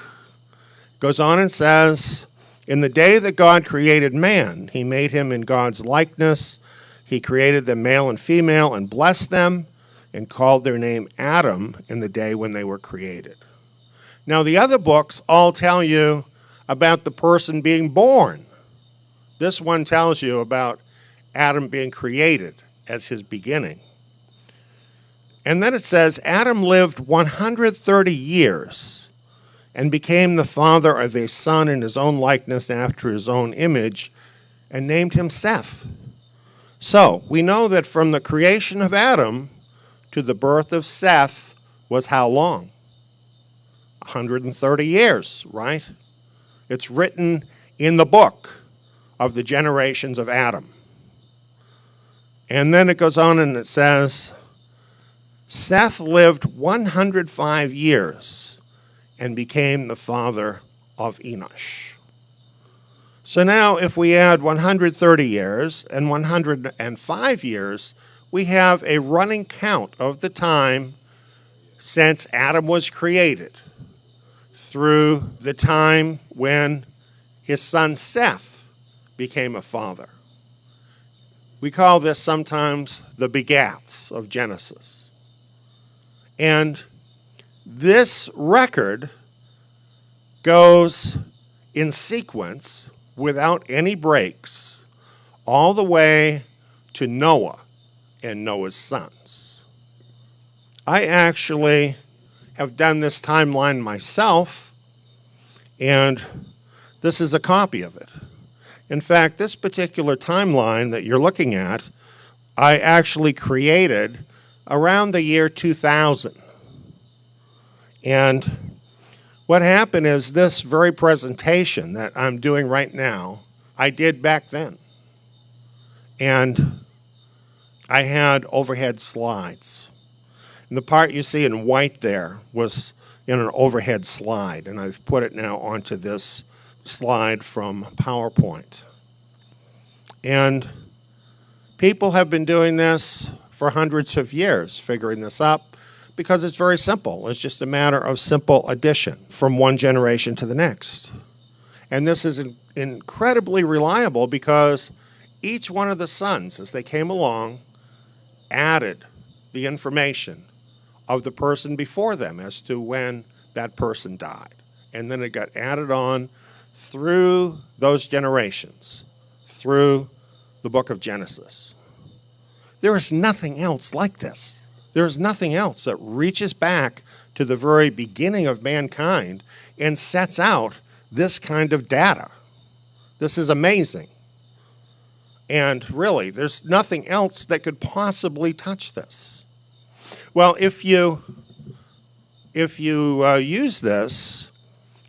Goes on and says, in the day that God created man, he made him in God's likeness. He created them male and female and blessed them and called their name Adam in the day when they were created. Now, the other books all tell you about the person being born. This one tells you about Adam being created as his beginning. And then it says, Adam lived 130 years and became the father of a son in his own likeness after his own image, and named him Seth. So we know that from the creation of Adam to the birth of Seth was how long? 130 years, right? It's written in the book of the generations of Adam. And then it goes on and it says, Seth lived 105 years and became the father of Enosh. So now if we add 130 years and 105 years, we have a running count of the time since Adam was created through the time when his son Seth became a father. We call this sometimes the begats of Genesis. And this record goes in sequence without any breaks all the way to Noah and Noah's sons. I actually have done this timeline myself, and this is a copy of it. In fact, this particular timeline that you're looking at, I actually created around the year 2000. And what happened is this very presentation that I'm doing right now, I did back then. And I had overhead slides. And the part you see in white there was in an overhead slide, and I've put it now onto this slide from PowerPoint. And people have been doing this for hundreds of years, figuring this up, because it's very simple. It's just a matter of simple addition from one generation to the next. And this is incredibly reliable because each one of the sons, as they came along, added the information of the person before them as to when that person died. And then it got added on through those generations, through the book of Genesis. There is nothing else like this. There is nothing else that reaches back to the very beginning of mankind and sets out this kind of data. This is amazing. And really, there's nothing else that could possibly touch this. Well, if you use this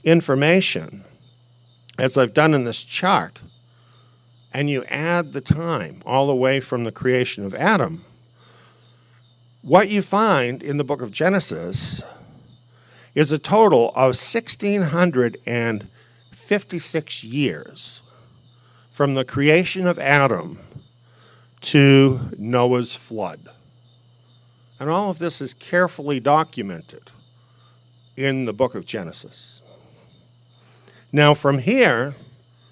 information, as I've done in this chart, and you add the time all the way from the creation of Adam, what you find in the book of Genesis is a total of 1,656 years from the creation of Adam to Noah's flood. And all of this is carefully documented in the book of Genesis. Now from here,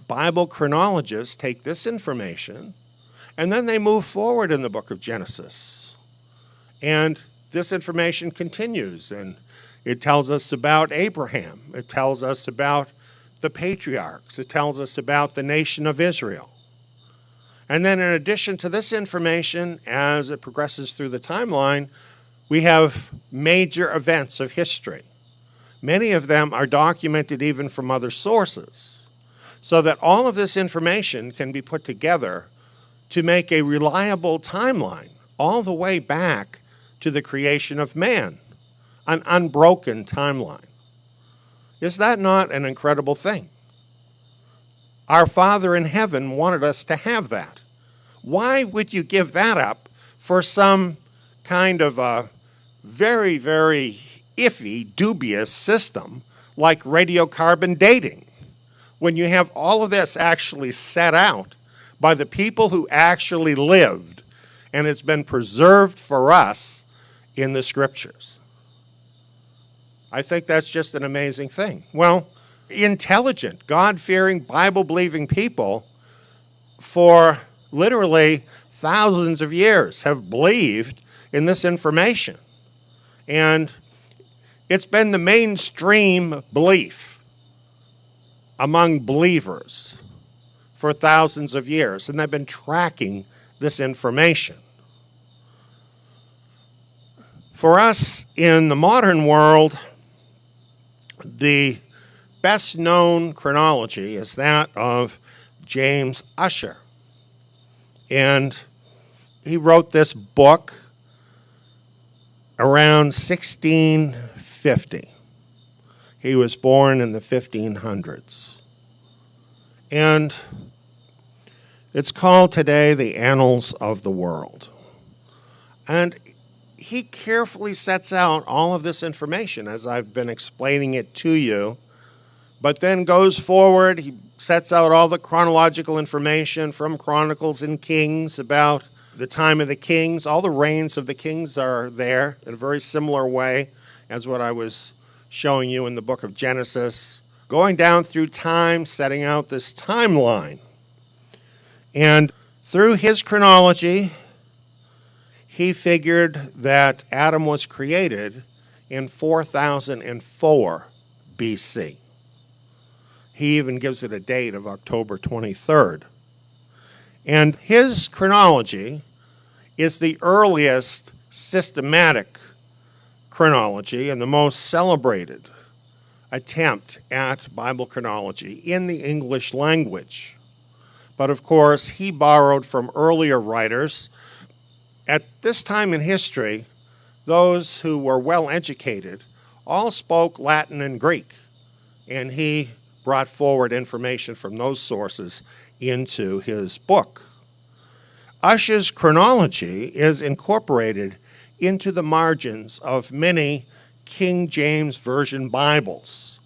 Bible chronologists take this information and then they move forward in the book of Genesis. And this information continues, and it tells us about Abraham. It tells us about the patriarchs. It tells us about the nation of Israel. And then in addition to this information, as it progresses through the timeline, we have major events of history. Many of them are documented even from other sources, so that all of this information can be put together to make a reliable timeline all the way back to the creation of man, an unbroken timeline. Is that not an incredible thing? Our Father in heaven wanted us to have that. Why would you give that up for some kind of a very, very iffy, dubious system like radiocarbon dating, when you have all of this actually set out by the people who actually lived, and it's been preserved for us in the scriptures? I think that's just an amazing thing. Well, intelligent, God-fearing, Bible-believing people for literally thousands of years have believed in this information. And it's been the mainstream belief among believers for thousands of years, and they've been tracking this information. For us in the modern world, the best known chronology is that of James Ussher. And he wrote this book around 1650. He was born in the 1500s. And it's called today the Annals of the World. And he carefully sets out all of this information as I've been explaining it to you, but then goes forward. He sets out all the chronological information from Chronicles and Kings about the time of the kings. All the reigns of the kings are there in a very similar way as what I was showing you in the book of Genesis, going down through time, setting out this timeline. And through his chronology, he figured that Adam was created in 4004 BC. He even gives it a date of October 23rd. And his chronology is the earliest systematic chronology and the most celebrated attempt at Bible chronology in the English language. But of course, he borrowed from earlier writers. At this time in history, those who were well educated all spoke Latin and Greek, and he brought forward information from those sources into his book. Ussher's chronology is incorporated into the margins of many King James Version Bibles,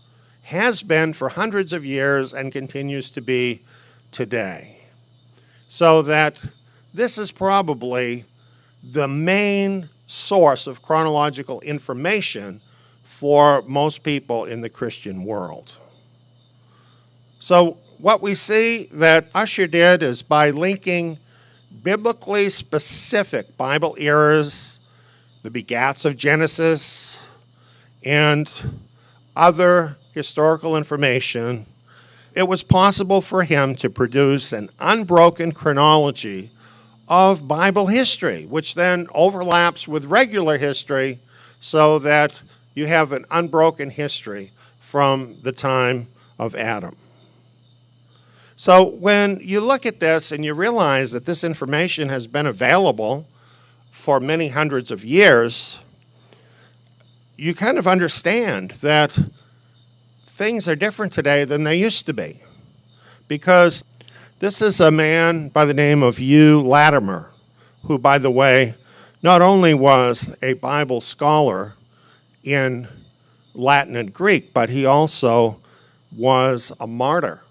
has been for hundreds of years and continues to be today. So that this is probably the main source of chronological information for most people in the Christian world. So what we see that Ussher did is by linking biblically specific Bible eras, the begats of Genesis, and other historical information, it was possible for him to produce an unbroken chronology of Bible history, which then overlaps with regular history so that you have an unbroken history from the time of Adam. So when you look at this and you realize that this information has been available for many hundreds of years, you kind of understand that things are different today than they used to be. Because this is a man by the name of Hugh Latimer, who, by the way, not only was a Bible scholar in Latin and Greek, but he also was a martyr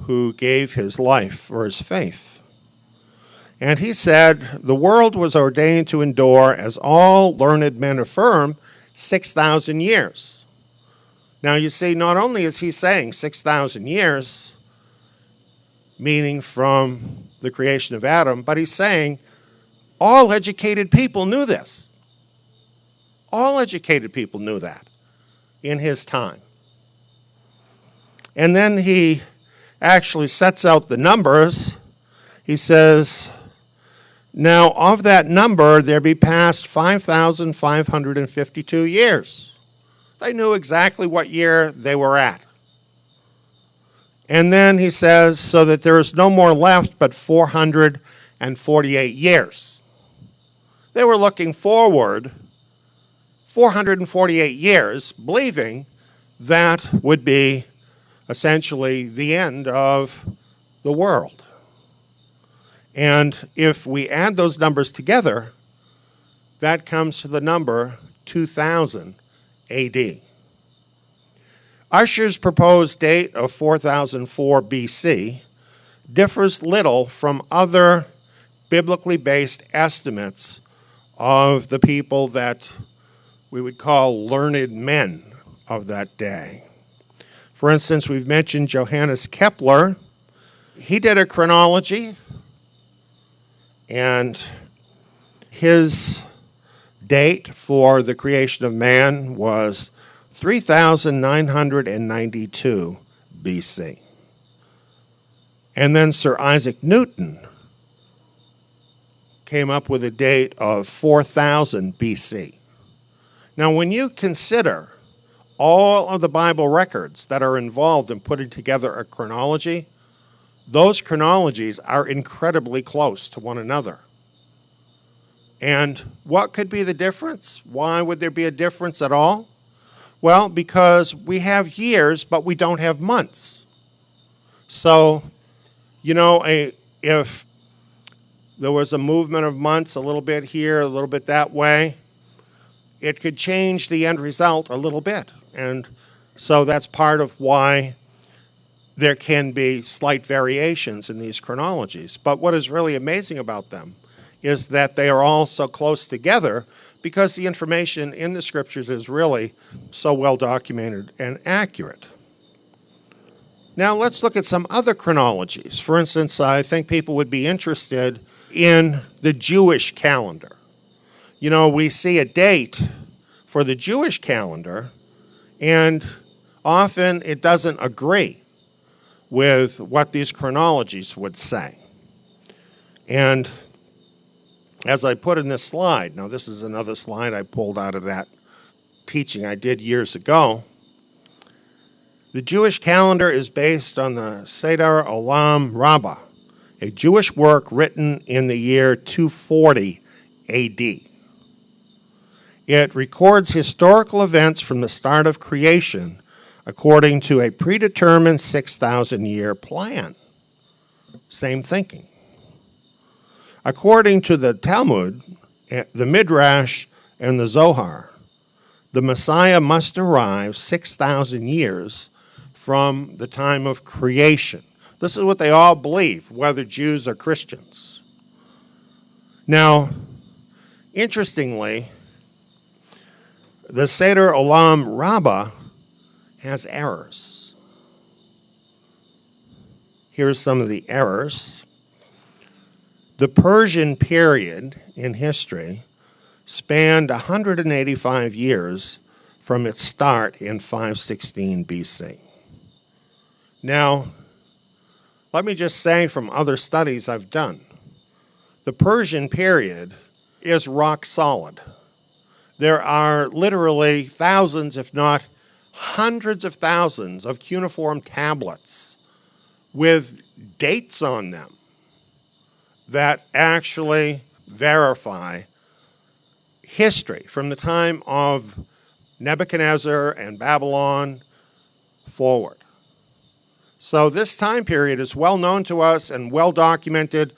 who gave his life for his faith. And he said, the world was ordained to endure, as all learned men affirm, 6,000 years. Now you see, not only is he saying 6,000 years, meaning from the creation of Adam, but he's saying all educated people knew this. All educated people knew that in his time. And then he actually sets out the numbers. He says, now of that number, there be past 5,552 years. They knew exactly what year they were at. And then he says, so that there is no more left but 448 years. They were looking forward 448 years, believing that would be essentially the end of the world. And if we add those numbers together, that comes to the number 2000 AD. Ussher's proposed date of 4004 BC differs little from other biblically based estimates of the people that we would call learned men of that day. For instance, we've mentioned Johannes Kepler. He did a chronology, and his date for the creation of man was 3,992 BC. And then Sir Isaac Newton came up with a date of 4000 BC. Now, when you consider all of the Bible records that are involved in putting together a chronology, those chronologies are incredibly close to one another. And what could be the difference? Why would there be a difference at all? Well, because we have years, but we don't have months. So, if there was a movement of months, a little bit here, a little bit that way, it could change the end result a little bit. And so that's part of why there can be slight variations in these chronologies. But what is really amazing about them is that they are all so close together because the information in the scriptures is really so well documented and accurate. Now let's look at some other chronologies. For instance, I think people would be interested in the Jewish calendar. We see a date for the Jewish calendar, and often it doesn't agree with what these chronologies would say. And as I put in this slide, now this is another slide I pulled out of that teaching I did years ago. The Jewish calendar is based on the Seder Olam Rabbah, a Jewish work written in the year 240 AD. It records historical events from the start of creation according to a predetermined 6,000-year plan. Same thinking. According to the Talmud, the Midrash, and the Zohar, the Messiah must arrive 6,000 years from the time of creation. This is what they all believe, whether Jews or Christians. Now, interestingly, the Seder Olam Rabbah has errors. Here's some of the errors. The Persian period in history spanned 185 years from its start in 516 BC. Now, let me just say from other studies I've done, the Persian period is rock solid. There are literally thousands, if not hundreds of thousands, of cuneiform tablets with dates on them that actually verify history from the time of Nebuchadnezzar and Babylon forward. So this time period is well known to us and well documented,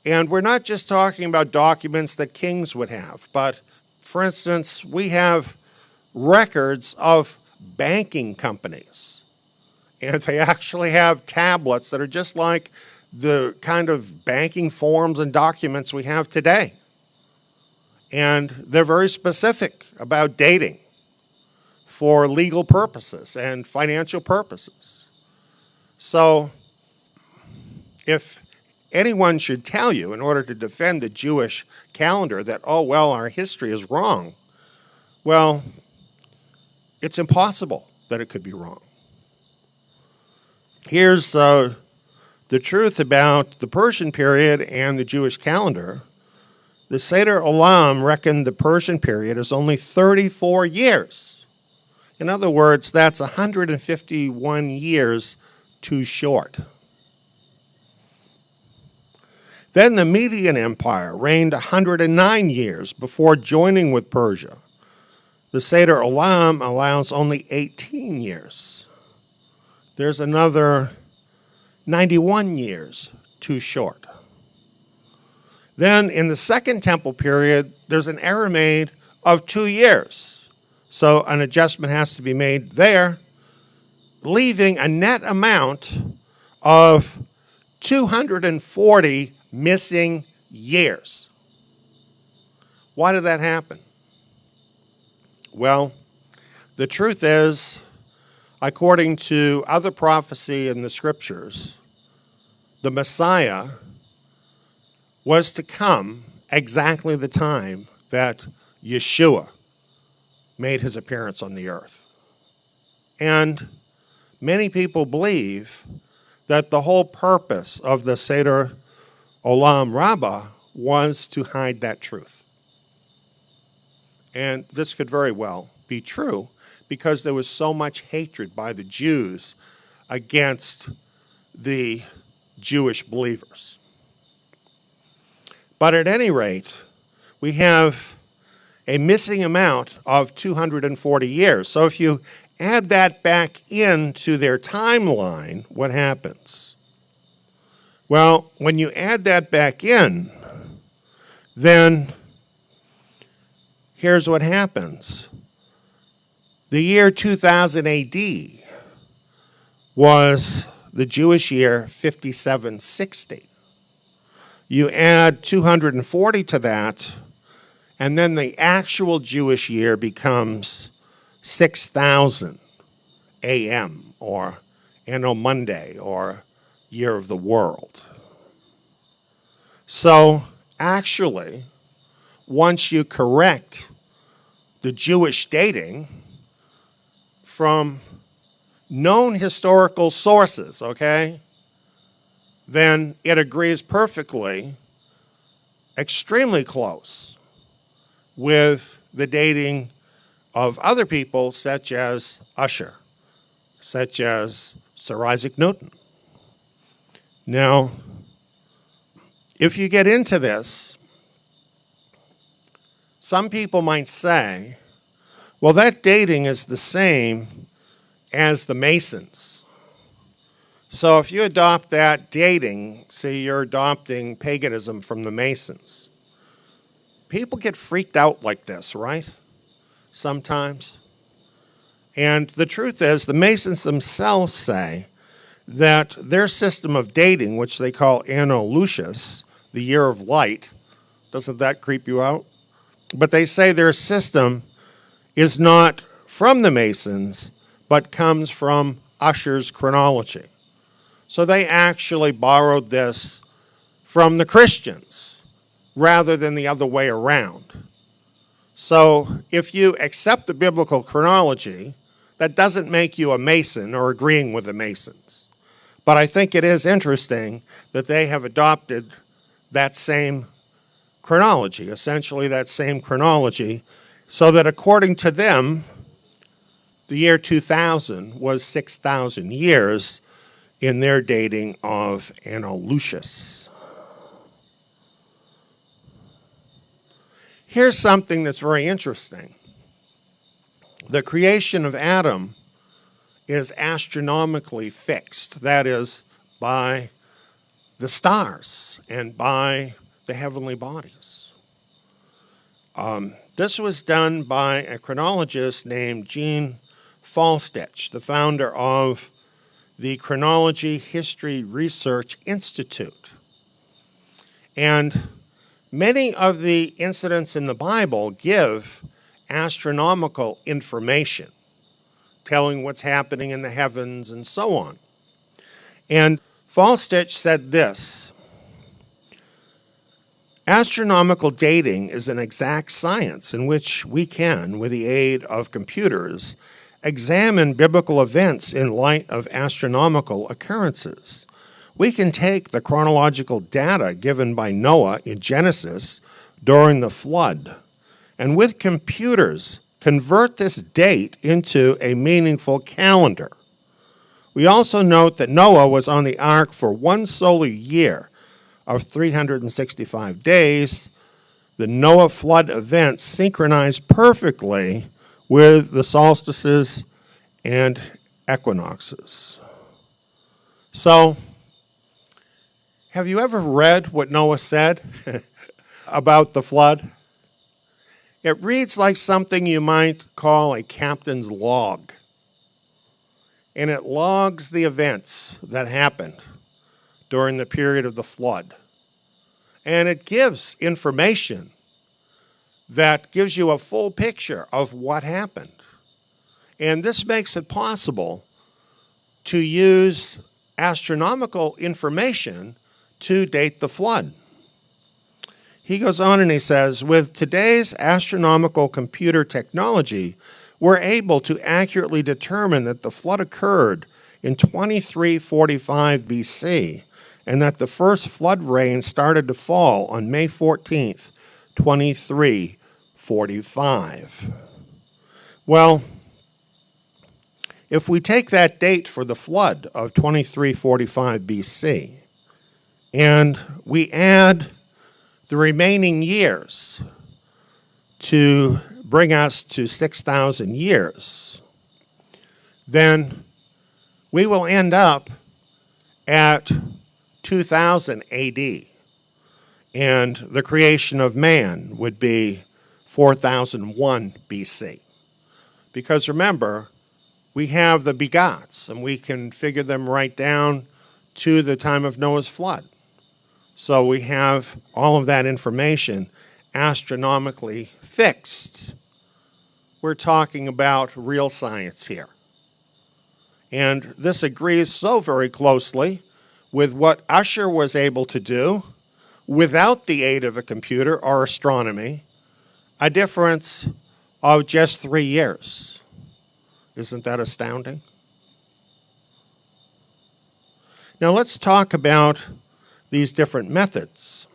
and we're not just talking about documents that kings would have, but for instance, we have records of banking companies, and they actually have tablets that are just like the kind of banking forms and documents we have today. And they're very specific about dating for legal purposes and financial purposes. So if anyone should tell you, in order to defend the Jewish calendar, that, oh, well, our history is wrong, well, it's impossible that it could be wrong. Here's the truth about the Persian period and the Jewish calendar. The Seder Olam reckoned the Persian period as only 34 years. In other words, that's 151 years too short. Then the Median Empire reigned 109 years before joining with Persia. The Seder Olam allows only 18 years. There's another 91 years too short. Then in the Second Temple period, there's an error made of 2 years. So an adjustment has to be made there, leaving a net amount of 240 missing years. Why did that happen? Well, the truth is, according to other prophecy in the scriptures, the Messiah was to come exactly the time that Yeshua made his appearance on the earth. And many people believe that the whole purpose of the Seder Olam Rabbah was to hide that truth. And this could very well be true because there was so much hatred by the Jews against the Jewish believers. But at any rate, we have a missing amount of 240 years. So if you add that back into their timeline, what happens? Well, when you add that back in, then here's what happens. The year 2000 AD was the Jewish year 5760. You add 240 to that, and then the actual Jewish year becomes 6000 AM, or Anno Monday, or Year of the World. So actually, once you correct the Jewish dating from known historical sources, okay, then it agrees perfectly, extremely close, with the dating of other people such as Ussher, such as Sir Isaac Newton. Now, if you get into this, some people might say, well, that dating is the same as the Masons. So if you adopt that dating, see, you're adopting paganism from the Masons. People get freaked out like this, right? Sometimes. And the truth is, the Masons themselves say that their system of dating, which they call Anno Lucius, the year of light, doesn't that creep you out? But they say their system is not from the Masons, but comes from Ussher's chronology. So they actually borrowed this from the Christians rather than the other way around. So if you accept the biblical chronology, that doesn't make you a Mason or agreeing with the Masons. But I think it is interesting that they have adopted that same chronology, essentially that same chronology, so that according to them, the year 2000 was 6,000 years in their dating of Anno Lucius. Here's something that's very interesting. The creation of Adam is astronomically fixed, that is, by the stars and by the heavenly bodies. This was done by a chronologist named Jean Falstich, the founder of the Chronology History Research Institute. And many of the incidents in the Bible give astronomical information, telling what's happening in the heavens and so on. And Falstich said this: astronomical dating is an exact science in which we can, with the aid of computers, examine biblical events in light of astronomical occurrences. We can take the chronological data given by Noah in Genesis during the flood, and with computers, convert this date into a meaningful calendar. We also note that Noah was on the ark for one solar year of 365 days. The Noah flood events synchronized perfectly with the solstices and equinoxes. So, have you ever read what Noah said about the flood? It reads like something you might call a captain's log. And it logs the events that happened during the period of the flood. And it gives information that gives you a full picture of what happened. And this makes it possible to use astronomical information to date the flood. He goes on and he says, with today's astronomical computer technology, we're able to accurately determine that the flood occurred in 2345 BC and that the first flood rain started to fall on May 14th, 2345. Well, if we take that date for the flood of 2345 BC and we add the remaining years to bring us to 6,000 years, then we will end up at 2000 AD. And the creation of man would be 4001 BC. Because remember, we have the begots, and we can figure them right down to the time of Noah's flood. So we have all of that information astronomically fixed. We're talking about real science here. And this agrees so very closely with what Usher was able to do without the aid of a computer or astronomy, a difference of just 3 years. Isn't that astounding? Now let's talk about these different methods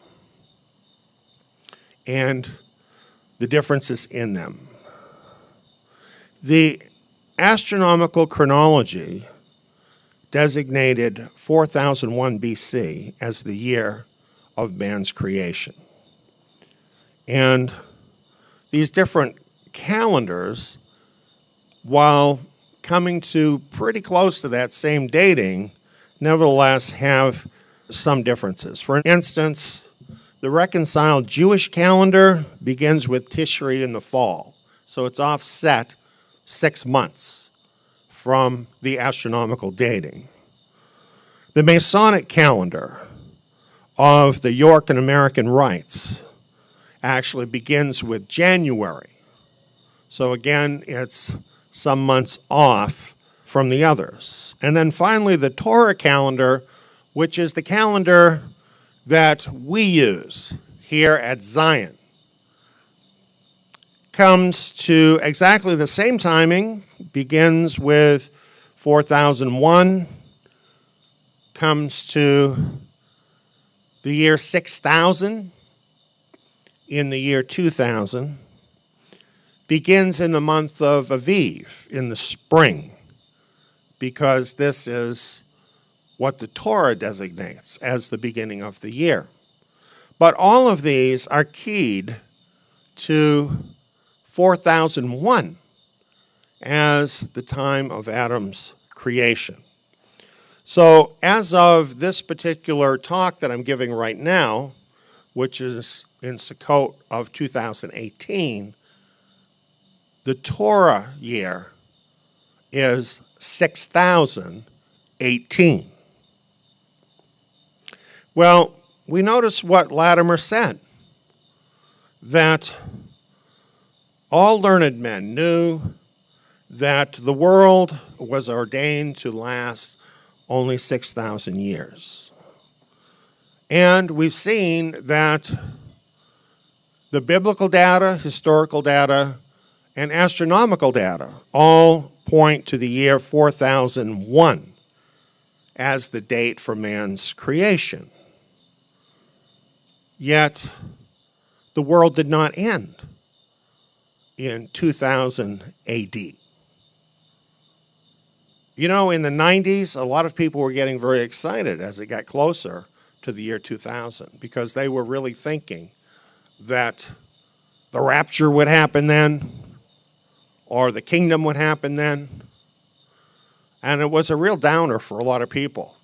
and the differences in them. The astronomical chronology designated 4001 BC as the year of man's creation. And these different calendars, while coming to pretty close to that same dating, nevertheless have some differences. For instance, the reconciled Jewish calendar begins with Tishri in the fall, so it's offset 6 months from the astronomical dating. The Masonic calendar of the York and American Rites actually begins with January. So again, it's some months off from the others. And then finally, the Torah calendar, which is the calendar that we use here at Tsiyon, comes to exactly the same timing, begins with 4001, comes to the year 6000 in the year 2000, begins in the month of Aviv, in the spring, because this is what the Torah designates as the beginning of the year. But all of these are keyed to 4001 as the time of Adam's creation. So as of this particular talk that I'm giving right now, which is in Sukkot of 2018, the Torah year is 6018. Well, we notice what Latimer said, that all learned men knew that the world was ordained to last only 6,000 years. And we've seen that the biblical data, historical data, and astronomical data all point to the year 4001 as the date for man's creation. Yet, the world did not end in 2000 AD. You know, in the 90s, a lot of people were getting very excited as it got closer to the year 2000 because they were really thinking that the rapture would happen then or the kingdom would happen then. And it was a real downer for a lot of people.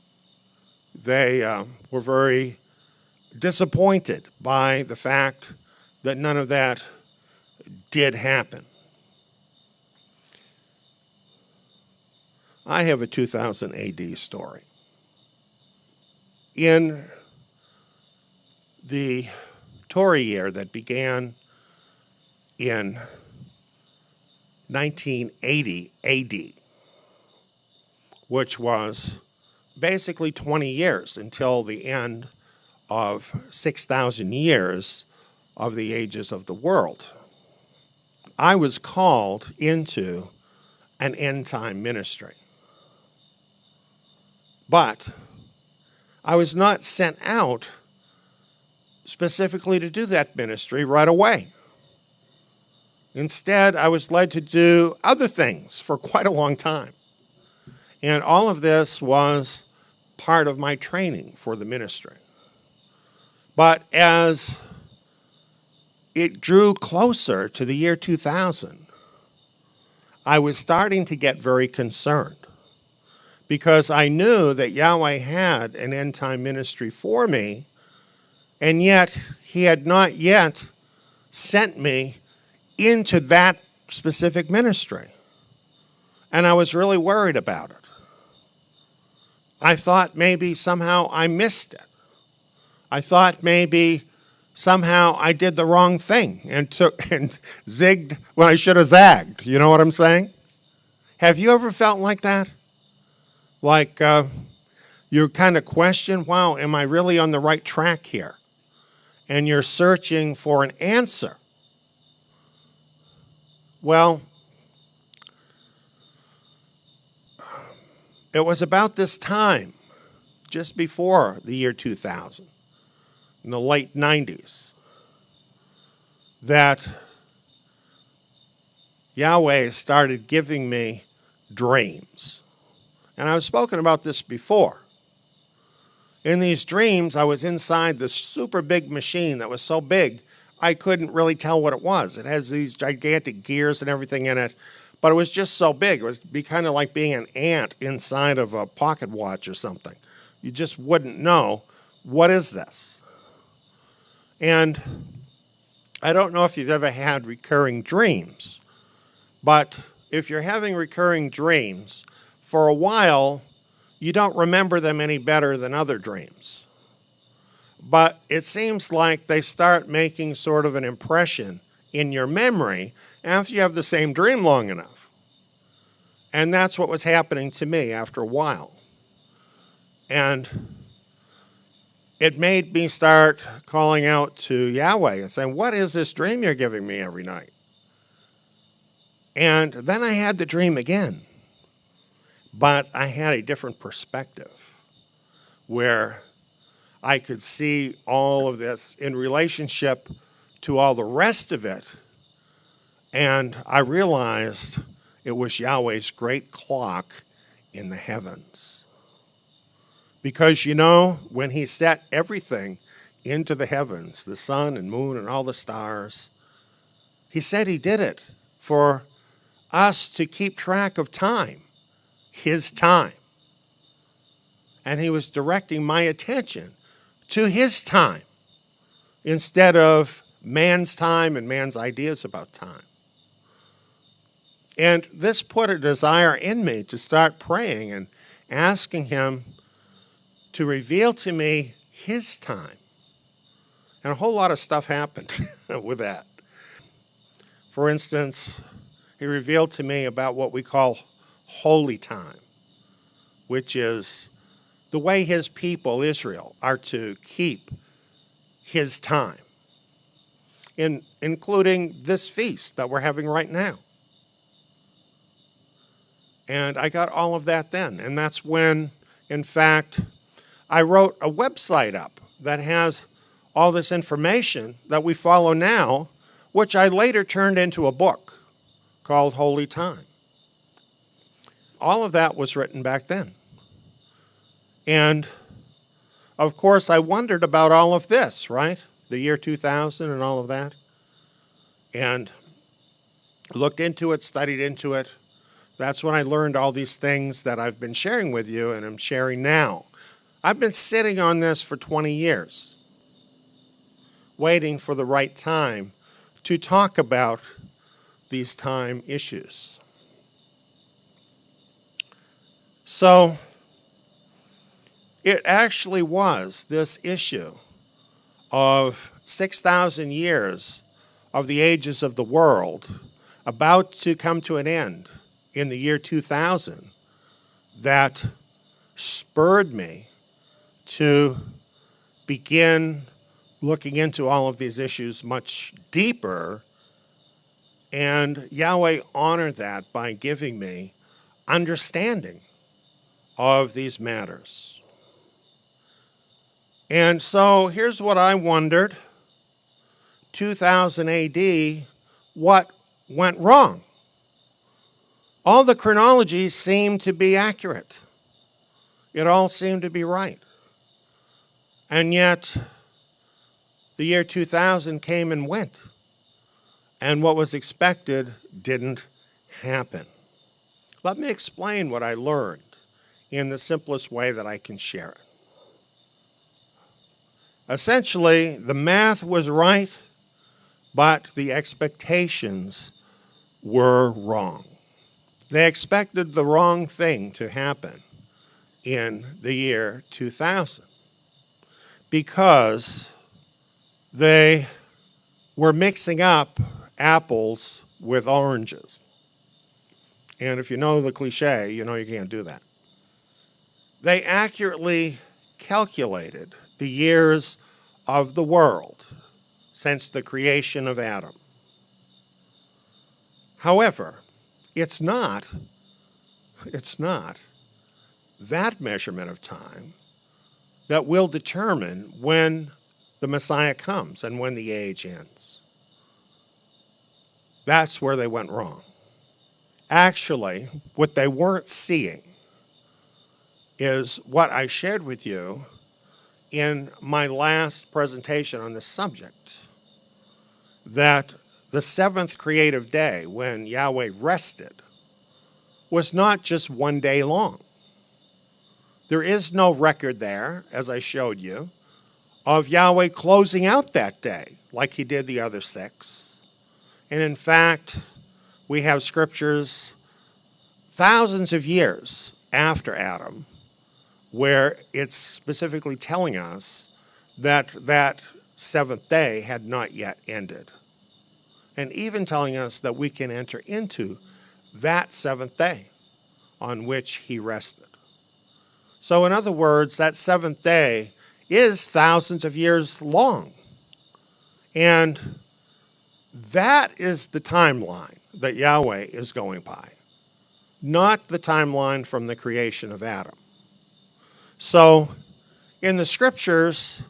They were very disappointed by the fact that none of that did happen. I have a 2000 AD story. In the Torah year that began in 1980 AD, which was basically 20 years until the end of 6,000 years of the ages of the world, I was called into an end-time ministry. But I was not sent out specifically to do that ministry right away. Instead, I was led to do other things for quite a long time. And all of this was part of my training for the ministry. But as it drew closer to the year 2000, I was starting to get very concerned because I knew that Yahweh had an end-time ministry for me, and yet he had not yet sent me into that specific ministry. And I was really worried about it. I thought maybe somehow I missed it. I thought maybe somehow I did the wrong thing and zigged when I should have zagged. You know what I'm saying? Have you ever felt like that? Like you kind of question, wow, am I really on the right track here? And you're searching for an answer. Well, it was about this time, just before the year 2000, in the late 90s, that Yahweh started giving me dreams. And I've spoken about this before. In these dreams, I was inside this super big machine that was so big, I couldn't really tell what it was. It has these gigantic gears and everything in it, but it was just so big. It was be kind of like being an ant inside of a pocket watch or something. You just wouldn't know, what is this? And I don't know if you've ever had recurring dreams, but if you're having recurring dreams, for a while, you don't remember them any better than other dreams. But it seems like they start making sort of an impression in your memory after you have the same dream long enough. And that's what was happening to me after a while. And it made me start calling out to Yahweh and saying, what is this dream you're giving me every night? And then I had the dream again. But I had a different perspective where I could see all of this in relationship to all the rest of it. And I realized it was Yahweh's great clock in the heavens. Because, you know, when he set everything into the heavens, the sun and moon and all the stars, he said he did it for us to keep track of time, his time. And he was directing my attention to his time instead of man's time and man's ideas about time. And this put a desire in me to start praying and asking him to reveal to me his time. And a whole lot of stuff happened with that. For instance, he revealed to me about what we call holy time, which is the way his people, Israel, are to keep his time, including this feast that we're having right now. And I got all of that then. And that's when, in fact, I wrote a website up that has all this information that we follow now, which I later turned into a book called Holy Time. All of that was written back then. And, of course, I wondered about all of this, right? The year 2000 and all of that. And looked into it, studied into it. That's when I learned all these things that I've been sharing with you and I'm sharing now. I've been sitting on this for 20 years, waiting for the right time to talk about these time issues. So it actually was this issue of 6,000 years of the ages of the world about to come to an end in the year 2000 that spurred me to begin looking into all of these issues much deeper. And Yahweh honored that by giving me understanding of these matters. And so here's what I wondered. 2000 AD, what went wrong? All the chronologies seemed to be accurate. It all seemed to be right. And yet, the year 2000 came and went. And what was expected didn't happen. Let me explain what I learned in the simplest way that I can share it. Essentially, the math was right, but the expectations were wrong. They expected the wrong thing to happen in the year 2000 because they were mixing up apples with oranges. And if you know the cliche, you know you can't do that. They accurately calculated the years of the world since the creation of Adam. However, it's not that measurement of time that will determine when the Messiah comes and when the age ends. That's where they went wrong. Actually, what they weren't seeing is what I shared with you in my last presentation on this subject, that the seventh creative day, when Yahweh rested, was not just one day long. There is no record there, as I showed you, of Yahweh closing out that day like he did the other six. And in fact, we have scriptures thousands of years after Adam where it's specifically telling us that that seventh day had not yet ended. And even telling us that we can enter into that seventh day on which he rested. So in other words, that seventh day is thousands of years long. And that is the timeline that Yahweh is going by, not the timeline from the creation of Adam. So in the scriptures,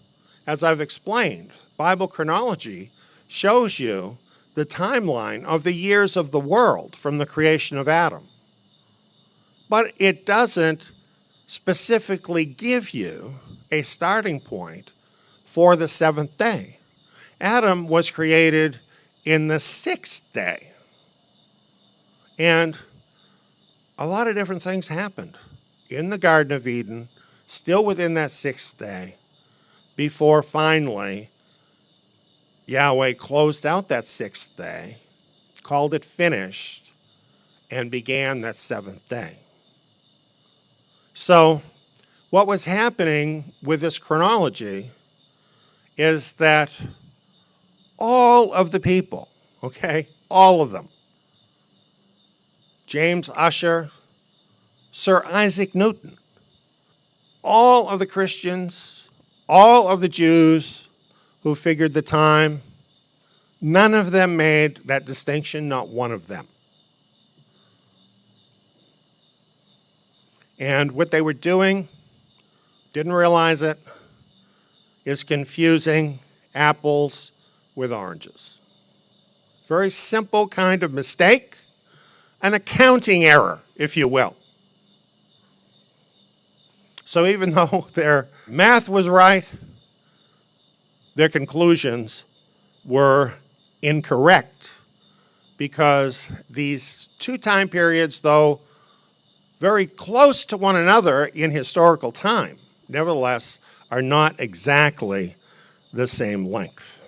as I've explained, Bible chronology shows you the timeline of the years of the world from the creation of Adam. But it doesn't specifically give you a starting point for the seventh day. Adam was created in the sixth day. And a lot of different things happened in the Garden of Eden, still within that sixth day, before finally Yahweh closed out that sixth day, called it finished, and began that seventh day. So what was happening with this chronology is that all of the people, okay, all of them, James Ussher, Sir Isaac Newton, all of the Christians, all of the Jews who figured the time, none of them made that distinction, not one of them. And what they were doing, didn't realize it, is confusing apples with oranges. Very simple kind of mistake, an accounting error, if you will. So even though their math was right, their conclusions were incorrect, because these two time periods, though very close to one another in historical time, nevertheless are not exactly the same length.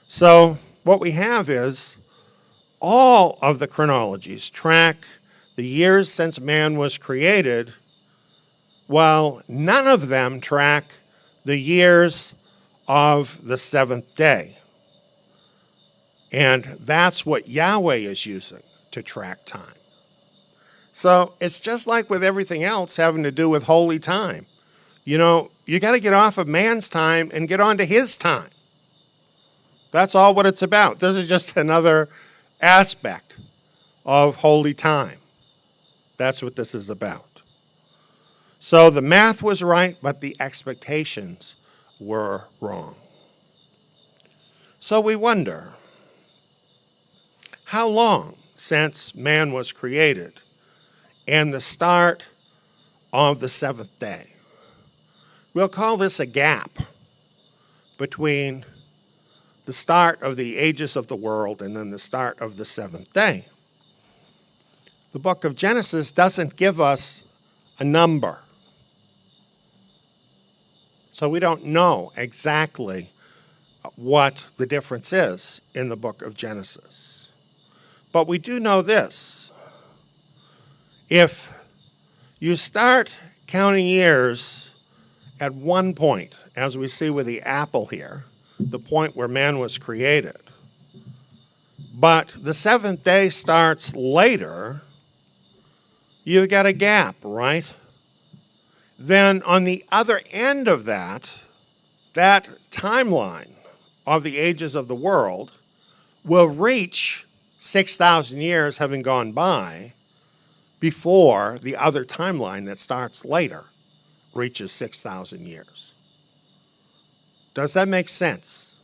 So what we have is all of the chronologies track the years since man was created, while none of them track the years of the seventh day. And that's what Yahweh is using to track time. So it's just like with everything else having to do with holy time. You know, you got to get off of man's time and get onto his time. That's all what it's about. This is just another aspect of holy time. That's what this is about. So the math was right, but the expectations were wrong. So we wonder, how long since man was created and the start of the seventh day? We'll call this a gap between the start of the ages of the world and then the start of the seventh day. The book of Genesis doesn't give us a number. So we don't know exactly what the difference is in the book of Genesis. But we do know this. If you start counting years at one point, as we see with the apple here, the point where man was created, but the seventh day starts later, you've got a gap, right? Then on the other end of that timeline of the ages of the world will reach 6,000 years having gone by before the other timeline that starts later reaches 6,000 years. Does that make sense?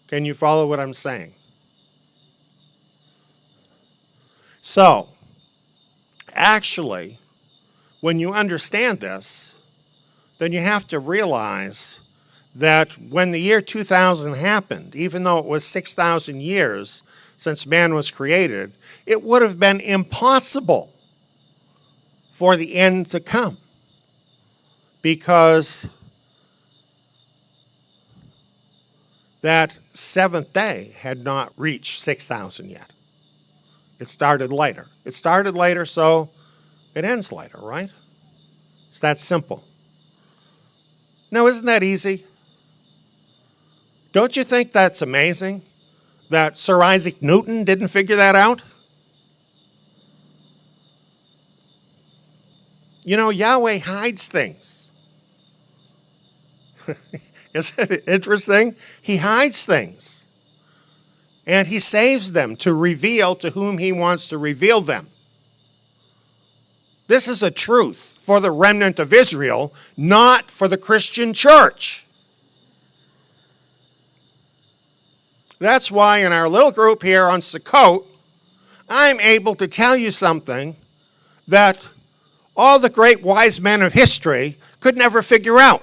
Can you follow what I'm saying? So, actually, when you understand this, then you have to realize that when the year 2000 happened, even though it was 6,000 years since man was created, it would have been impossible for the end to come because that seventh day had not reached 6,000 yet. It started later. It started later, so it ends later, right? It's that simple. Now, isn't that easy? Don't you think that's amazing that Sir Isaac Newton didn't figure that out? You know, Yahweh hides things. Isn't it interesting? He hides things. And he saves them to reveal to whom he wants to reveal them. This is a truth for the remnant of Israel, not for the Christian church. That's why in our little group here on Sukkot, I'm able to tell you something that all the great wise men of history could never figure out.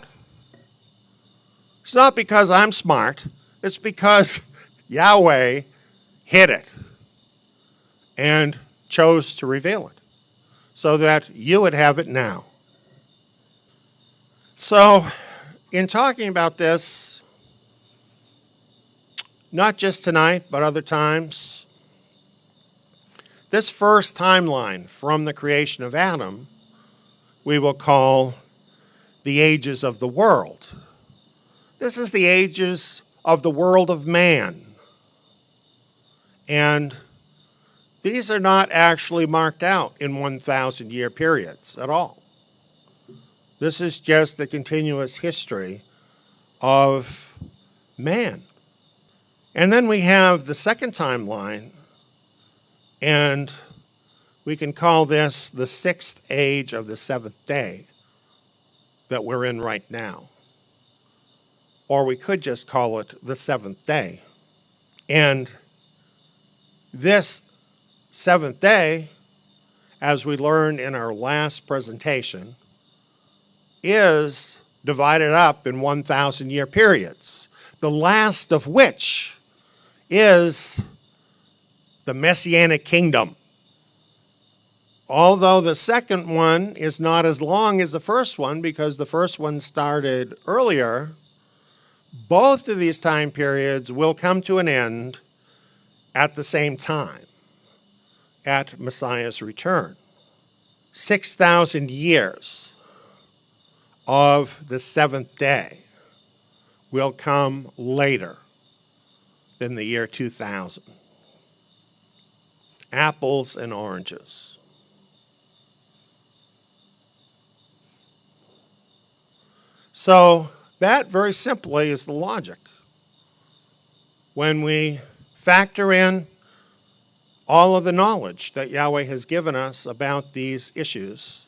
It's not because I'm smart. It's because Yahweh hid it and chose to reveal it so that you would have it now. So, in talking about this, not just tonight, but other times, this first timeline from the creation of Adam, we will call the ages of the world. This is the ages of the world of man. And these are not actually marked out in 1,000-year periods at all. This is just a continuous history of man. And then we have the second timeline, and we can call this the sixth age of the seventh day that we're in right now. Or we could just call it the seventh day. And this seventh day, as we learned in our last presentation, is divided up in 1,000-year periods, the last of which is the Messianic kingdom. Although the second one is not as long as the first one because the first one started earlier, both of these time periods will come to an end at the same time, at Messiah's return. 6,000 years of the seventh day will come later than the year 2000. Apples and oranges. So that very simply is the logic. When we factor in all of the knowledge that Yahweh has given us about these issues,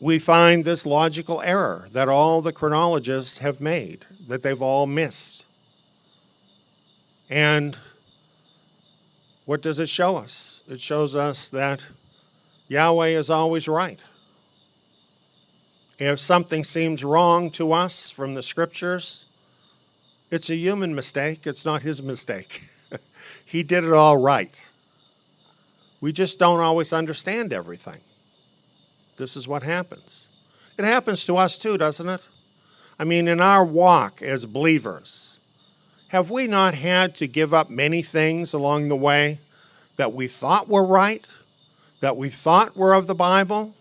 we find this logical error that all the chronologists have made, that they've all missed. And what does it show us? It shows us that Yahweh is always right. If something seems wrong to us from the scriptures, it's a human mistake. It's not his mistake. He did it all right. We just don't always understand everything. This is what happens. It happens to us too, doesn't it? I mean, in our walk as believers, have we not had to give up many things along the way that we thought were right, that we thought were of the Bible?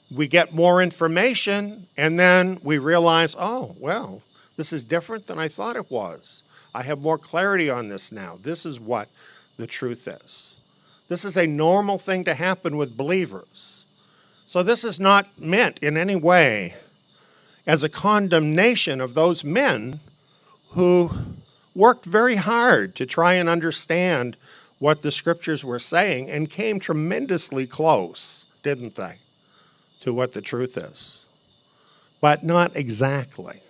We get more information, and then we realize, oh, well, this is different than I thought it was. I have more clarity on this now. This is what the truth is. This is a normal thing to happen with believers. So this is not meant in any way as a condemnation of those men who worked very hard to try and understand what the scriptures were saying and came tremendously close, didn't they, to what the truth is. But not exactly.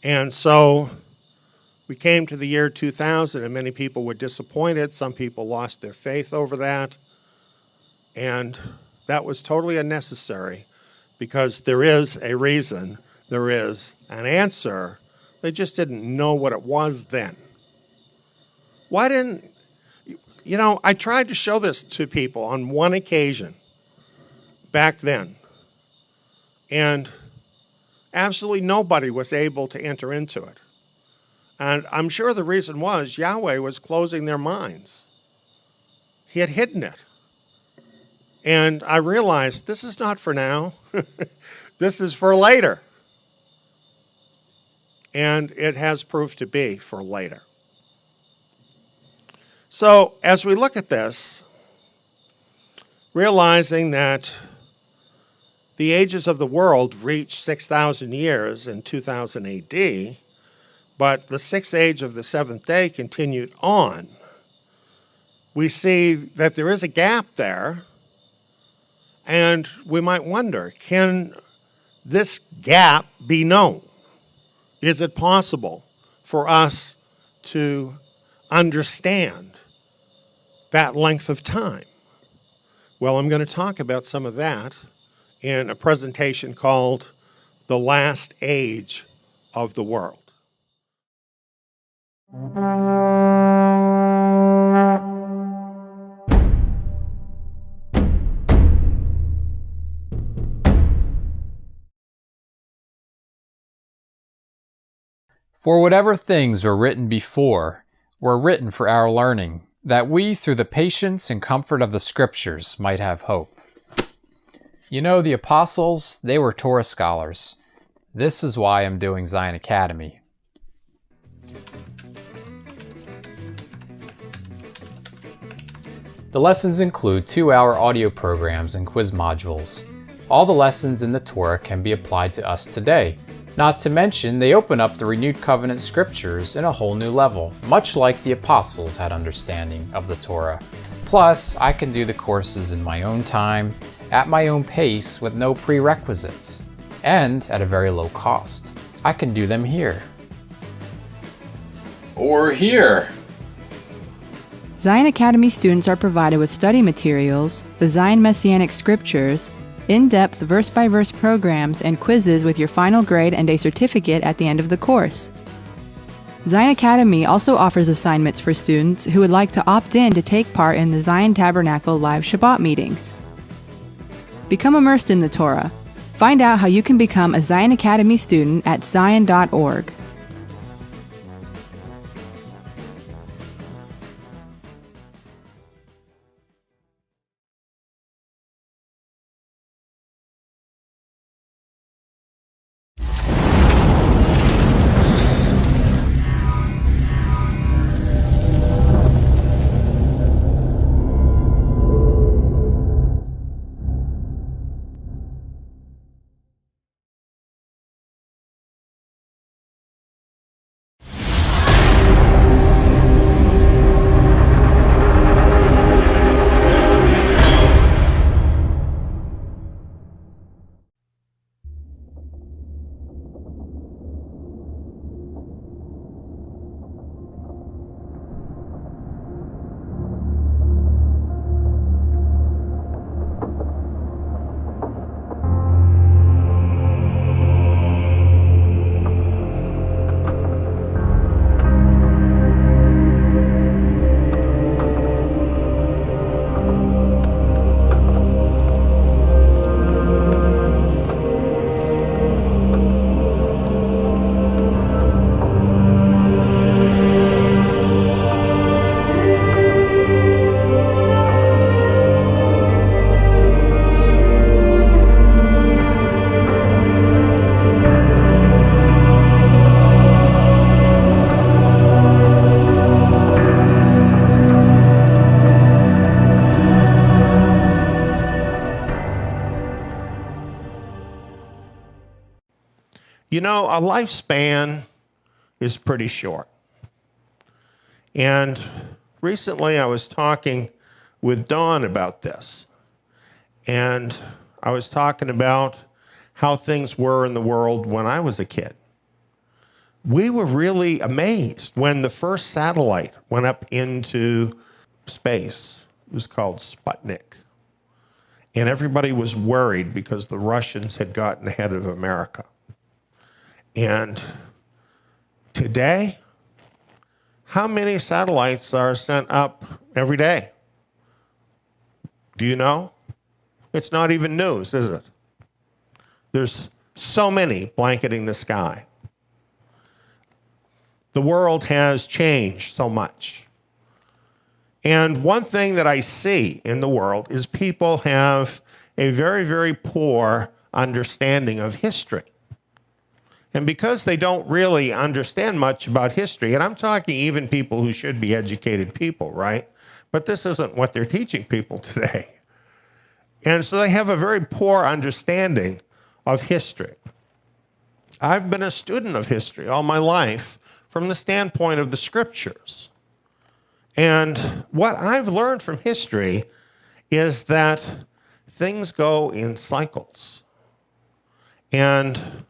And so we came to the year 2000, and many people were disappointed. Some people lost their faith over that. And that was totally unnecessary, because there is a reason, there is an answer. They just didn't know what it was then. Why didn't, I tried to show this to people on one occasion back then, and absolutely nobody was able to enter into it. And I'm sure the reason was Yahweh was closing their minds. He had hidden it. And I realized this is not for now. This is for later. And it has proved to be for later. So as we look at this, realizing that the ages of the world reached 6,000 years in 2000 AD, but the sixth age of the seventh day continued on, we see that there is a gap there, and we might wonder, can this gap be known? Is it possible for us to understand that length of time? Well, I'm going to talk about some of that in a presentation called The Last Age of the World. For whatever things were written before were written for our learning, that we, through the patience and comfort of the Scriptures, might have hope. You know, the apostles, they were Torah scholars. This is why I'm doing Tsiyon Academy. The lessons include 2-hour audio programs and quiz modules. All the lessons in the Torah can be applied to us today. Not to mention, they open up the renewed covenant scriptures in a whole new level, much like the apostles had understanding of the Torah. Plus, I can do the courses in my own time, at my own pace, with no prerequisites, and at a very low cost. I can do them here. Or here. Tsiyon Academy students are provided with study materials, the Tsiyon Messianic Scriptures, in-depth verse-by-verse programs, and quizzes with your final grade and a certificate at the end of the course. Tsiyon Academy also offers assignments for students who would like to opt in to take part in the Tsiyon Tabernacle live Shabbat meetings. Become immersed in the Torah. Find out how you can become a Tsiyon Academy student at tsiyon.org. You know, a lifespan is pretty short. And recently I was talking with Dawn about this. And I was talking about how things were in the world when I was a kid. We were really amazed when the first satellite went up into space. It was called Sputnik. And everybody was worried because the Russians had gotten ahead of America. And today, how many satellites are sent up every day? Do you know? It's not even news, is it? There's so many blanketing the sky. The world has changed so much. And one thing that I see in the world is people have a very, very poor understanding of history. And because they don't really understand much about history, and I'm talking even people who should be educated people, right? But this isn't what they're teaching people today. And so they have a very poor understanding of history. I've been a student of history all my life from the standpoint of the scriptures. And what I've learned from history is that things go in cycles. And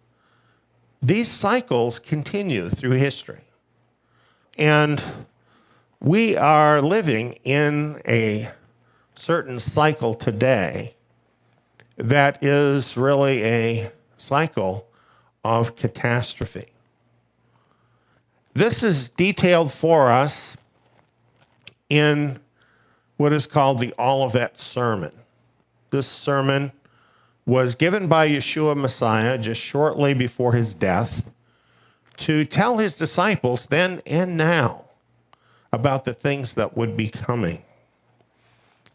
these cycles continue through history. And we are living in a certain cycle today that is really a cycle of catastrophe. This is detailed for us in what is called the Olivet Sermon. This sermon was given by Yeshua Messiah just shortly before his death to tell his disciples then and now about the things that would be coming.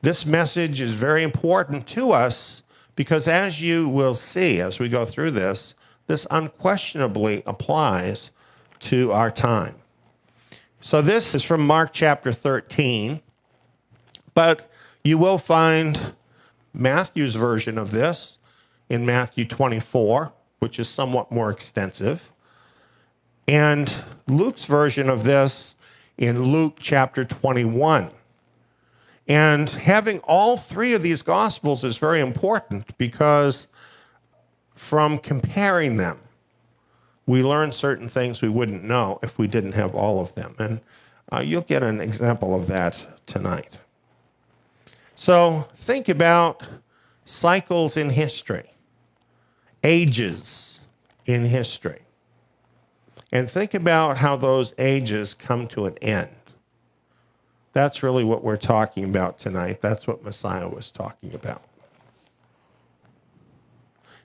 This message is very important to us because, as you will see as we go through this, this unquestionably applies to our time. So this is from Mark chapter 13, but you will find Matthew's version of this in Matthew 24, which is somewhat more extensive, and Luke's version of this in Luke chapter 21. And having all three of these Gospels is very important because from comparing them, we learn certain things we wouldn't know if we didn't have all of them. And you'll get an example of that tonight. So think about cycles in history, ages in history, and think about how those ages come to an end. That's really what we're talking about tonight. That's what Messiah was talking about.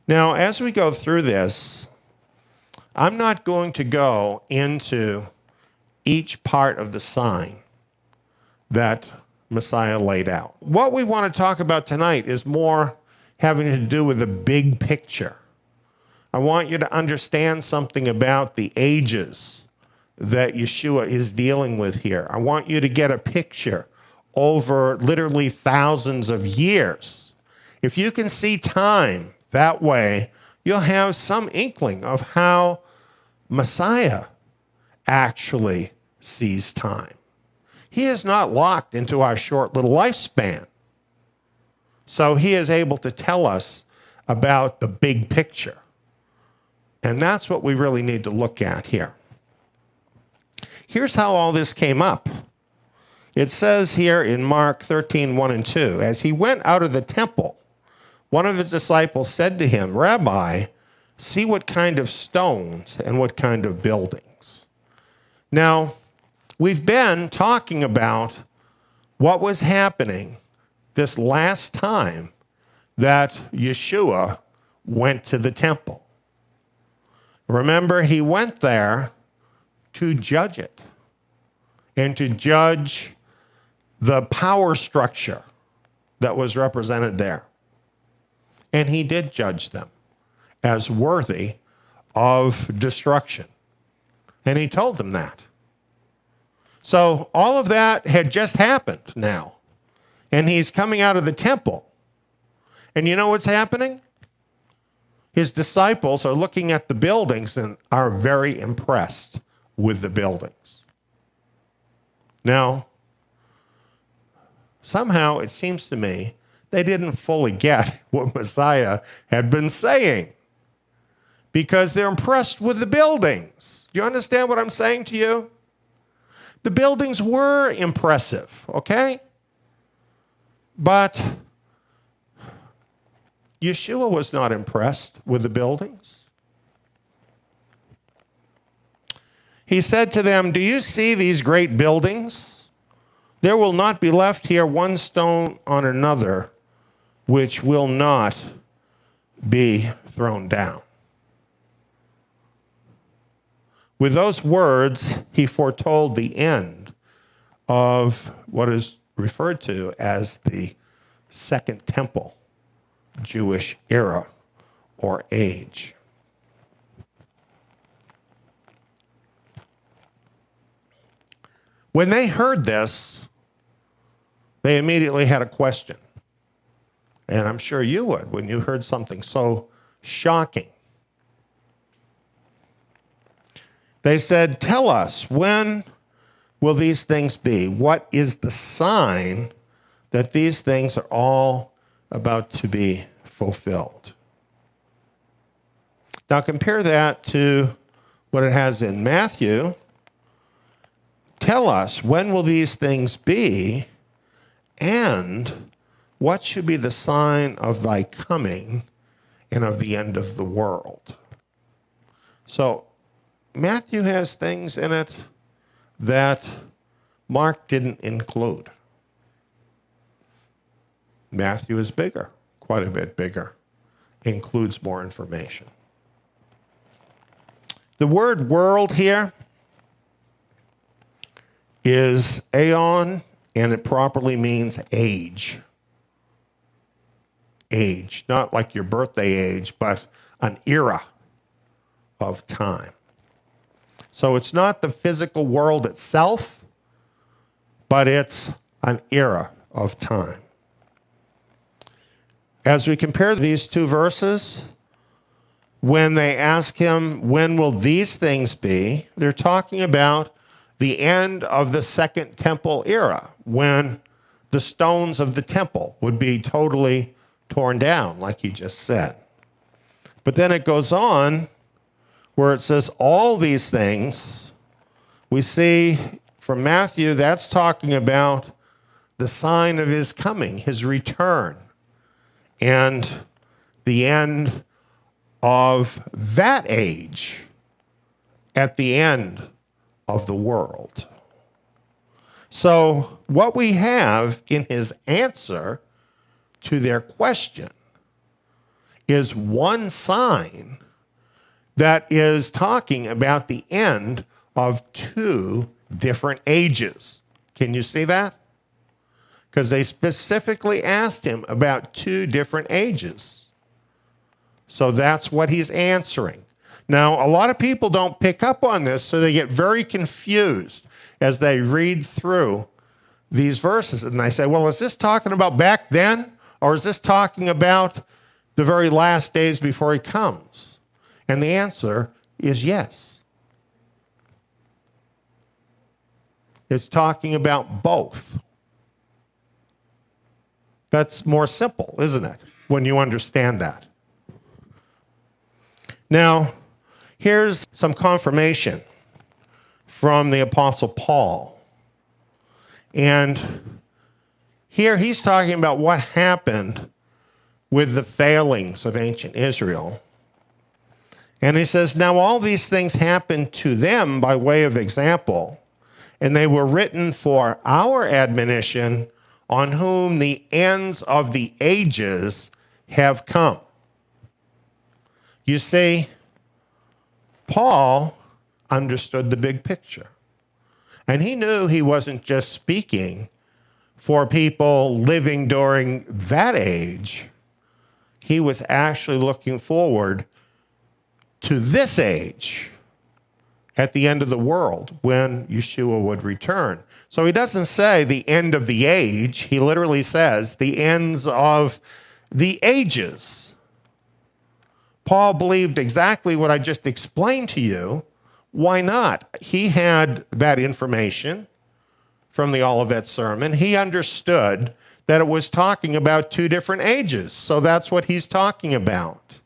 Now, as we go through this, I'm not going to go into each part of the sign that Messiah laid out. What we want to talk about tonight is more having to do with the big picture. I want you to understand something about the ages that Yeshua is dealing with here. I want you to get a picture over literally thousands of years. If you can see time that way, you'll have some inkling of how Messiah actually sees time. He is not locked into our short little lifespan. So he is able to tell us about the big picture. And that's what we really need to look at here. Here's how all this came up. It says here in Mark 13, 1 and 2, as he went out of the temple, one of his disciples said to him, "Rabbi, see what kind of stones and what kind of buildings." Now, we've been talking about what was happening this last time that Yeshua went to the temple. Remember, he went there to judge it and to judge the power structure that was represented there. And he did judge them as worthy of destruction. And he told them that. So all of that had just happened now. And he's coming out of the temple. And you know what's happening? His disciples are looking at the buildings and are very impressed with the buildings. Now, somehow it seems to me they didn't fully get what Messiah had been saying because they're impressed with the buildings. Do you understand what I'm saying to you? The buildings were impressive, okay? But Yeshua was not impressed with the buildings. He said to them, "Do you see these great buildings? There will not be left here one stone on another which will not be thrown down." With those words, he foretold the end of what is referred to as the Second Temple Jewish era or age. When they heard this, they immediately had a question. And I'm sure you would when you heard something so shocking. They said, "Tell us, when will these things be? What is the sign that these things are all about to be fulfilled?" Now compare that to what it has in Matthew. "Tell us, when will these things be? And what should be the sign of thy coming and of the end of the world?" So Matthew has things in it that Mark didn't include. Matthew is bigger, quite a bit bigger, includes more information. The word world here is aeon, and it properly means age. Age, not like your birthday age, but an era of time. So it's not the physical world itself, but it's an era of time. As we compare these two verses, when they ask him, "When will these things be?" they're talking about the end of the Second Temple era, when the stones of the temple would be totally torn down, like he just said. But then it goes on where it says all these things. We see from Matthew, that's talking about the sign of his coming, his return, and the end of that age at the end of the world. So what we have in his answer to their question is one sign that is talking about the end of two different ages. Can you see that? Because they specifically asked him about two different ages. So that's what he's answering. Now, a lot of people don't pick up on this, so they get very confused as they read through these verses. And they say, well, is this talking about back then? Or is this talking about the very last days before he comes? And the answer is yes. It's talking about both. That's more simple, isn't it, when you understand that? Now, here's some confirmation from the Apostle Paul. And here he's talking about what happened with the failings of ancient Israel. And he says, now all these things happened to them by way of example, and they were written for our admonition, on whom the ends of the ages have come. You see, Paul understood the big picture. And he knew he wasn't just speaking for people living during that age. He was actually looking forward to this age at the end of the world when Yeshua would return. So he doesn't say the end of the age. He literally says the ends of the ages. Paul believed exactly what I just explained to you, why not? He had that information from the Olivet Sermon. He understood that it was talking about two different ages. So that's what he's talking about.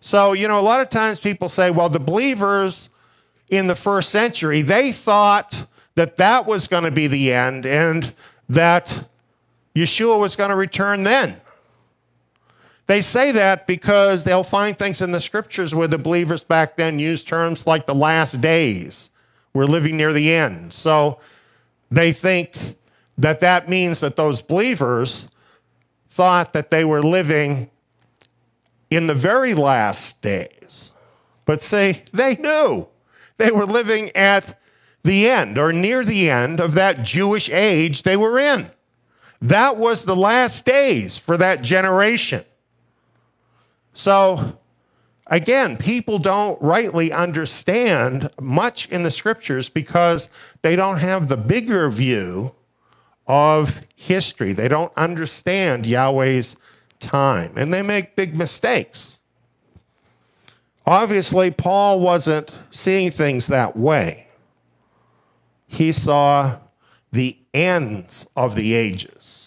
So, a lot of times people say, well, the believers in the first century, they thought that that was going to be the end and that Yeshua was going to return then. They say that because they'll find things in the scriptures where the believers back then used terms like the last days. We're living near the end. So they think that that means that those believers thought that they were living in the very last days. But say, they knew they were living at the end or near the end of that Jewish age they were in. That was the last days for that generation. So, again, people don't rightly understand much in the scriptures because they don't have the bigger view of history. They don't understand Yahweh's time, and they make big mistakes. Obviously, Paul wasn't seeing things that way. He saw the ends of the ages.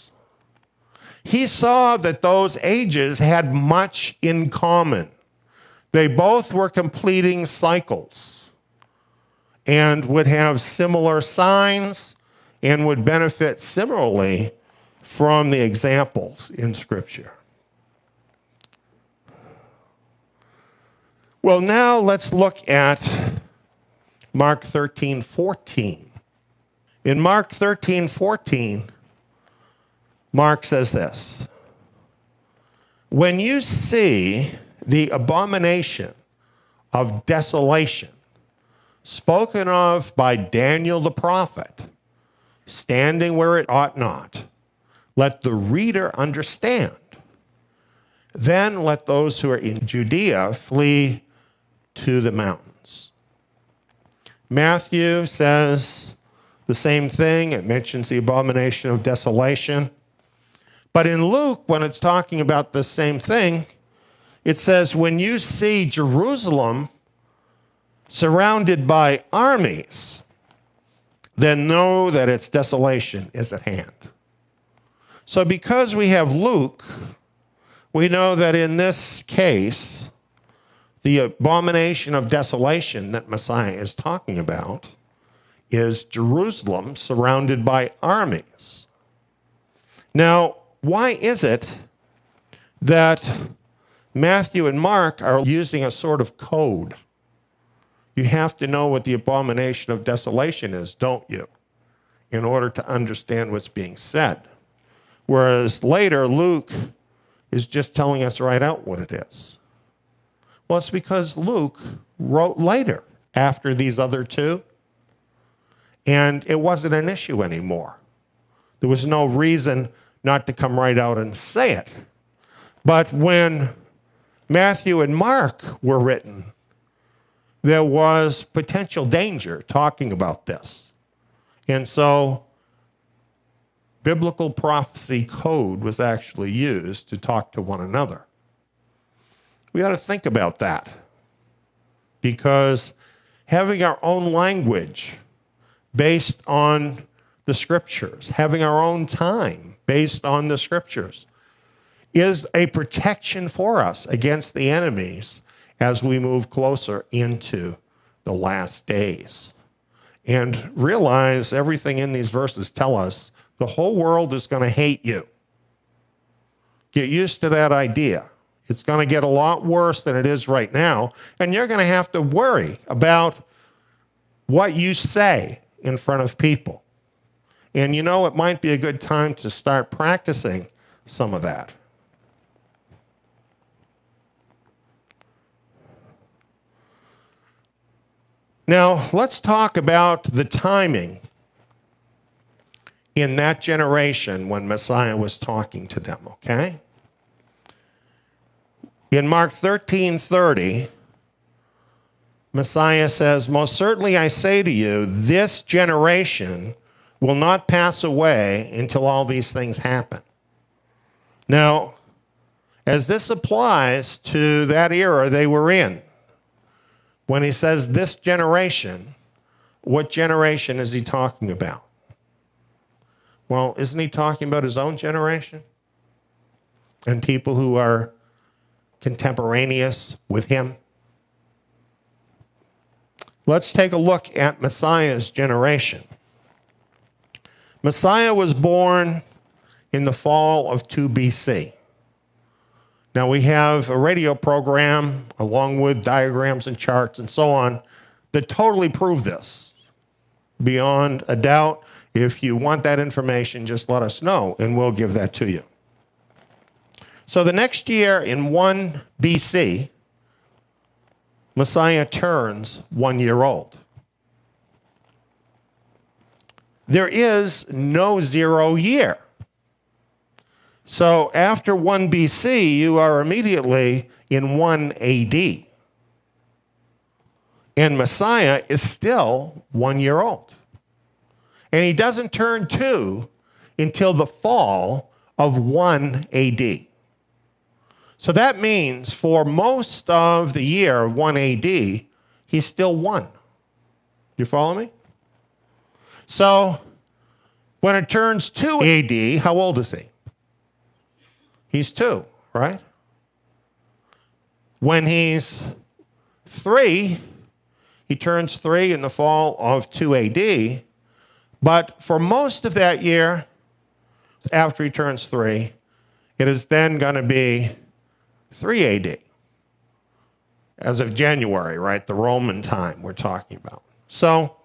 He saw that those ages had much in common. They both were completing cycles and would have similar signs and would benefit similarly from the examples in Scripture. Well, now let's look at Mark 13:14. In Mark 13:14, Mark says this: when you see the abomination of desolation spoken of by Daniel the prophet, standing where it ought not, let the reader understand. Then let those who are in Judea flee to the mountains. Matthew says the same thing. It mentions the abomination of desolation. But in Luke, when it's talking about the same thing, it says, when you see Jerusalem surrounded by armies, then know that its desolation is at hand. So because we have Luke, we know that in this case, the abomination of desolation that Messiah is talking about is Jerusalem surrounded by armies. Now, why is it that Matthew and Mark are using a sort of code? You have to know what the abomination of desolation is, don't you, in order to understand what's being said. Whereas later, Luke is just telling us right out what it is. Well, it's because Luke wrote later after these other two, and it wasn't an issue anymore. There was no reason not to come right out and say it. But when Matthew and Mark were written, there was potential danger talking about this. And so biblical prophecy code was actually used to talk to one another. We ought to think about that, because having our own language based on the scriptures, having our own time based on the scriptures, is a protection for us against the enemies as we move closer into the last days. And realize everything in these verses tell us the whole world is going to hate you. Get used to that idea. It's going to get a lot worse than it is right now, and you're going to have to worry about what you say in front of people. And it might be a good time to start practicing some of that. Now, let's talk about the timing in that generation when Messiah was talking to them, okay? In Mark 13:30, Messiah says, most certainly I say to you, this generation will not pass away until all these things happen. Now, as this applies to that era they were in. When he says this generation, what generation is he talking about? Well, isn't he talking about his own generation? And people who are contemporaneous with him? Let's take a look at Messiah's generation. Messiah was born in the fall of 2 BC. Now we have a radio program along with diagrams and charts and so on that totally prove this beyond a doubt. If you want that information, just let us know and we'll give that to you. So the next year in 1 BC, Messiah turns 1 year old. There is no 0 year. So after 1 BC, you are immediately in 1 AD. And Messiah is still 1 year old. And he doesn't turn 2 until the fall of 1 AD. So that means for most of the year, 1 AD, he's still 1. You follow me? So when it turns 2 AD, how old is he? He's 2, right? When he's 3, he turns 3 in the fall of 2 AD. But for most of that year, after he turns 3, it is then going to be 3 AD. As of January, right? The Roman time we're talking about. So,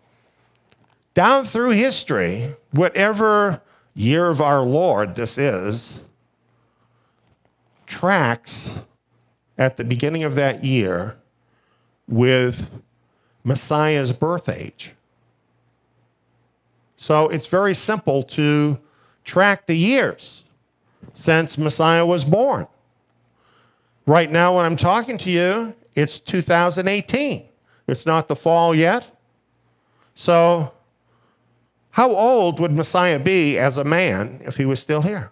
down through history, whatever year of our Lord this is, tracks at the beginning of that year with Messiah's birth age. So it's very simple to track the years since Messiah was born. Right now when I'm talking to you, it's 2018. It's not the fall yet. So how old would Messiah be as a man if he was still here?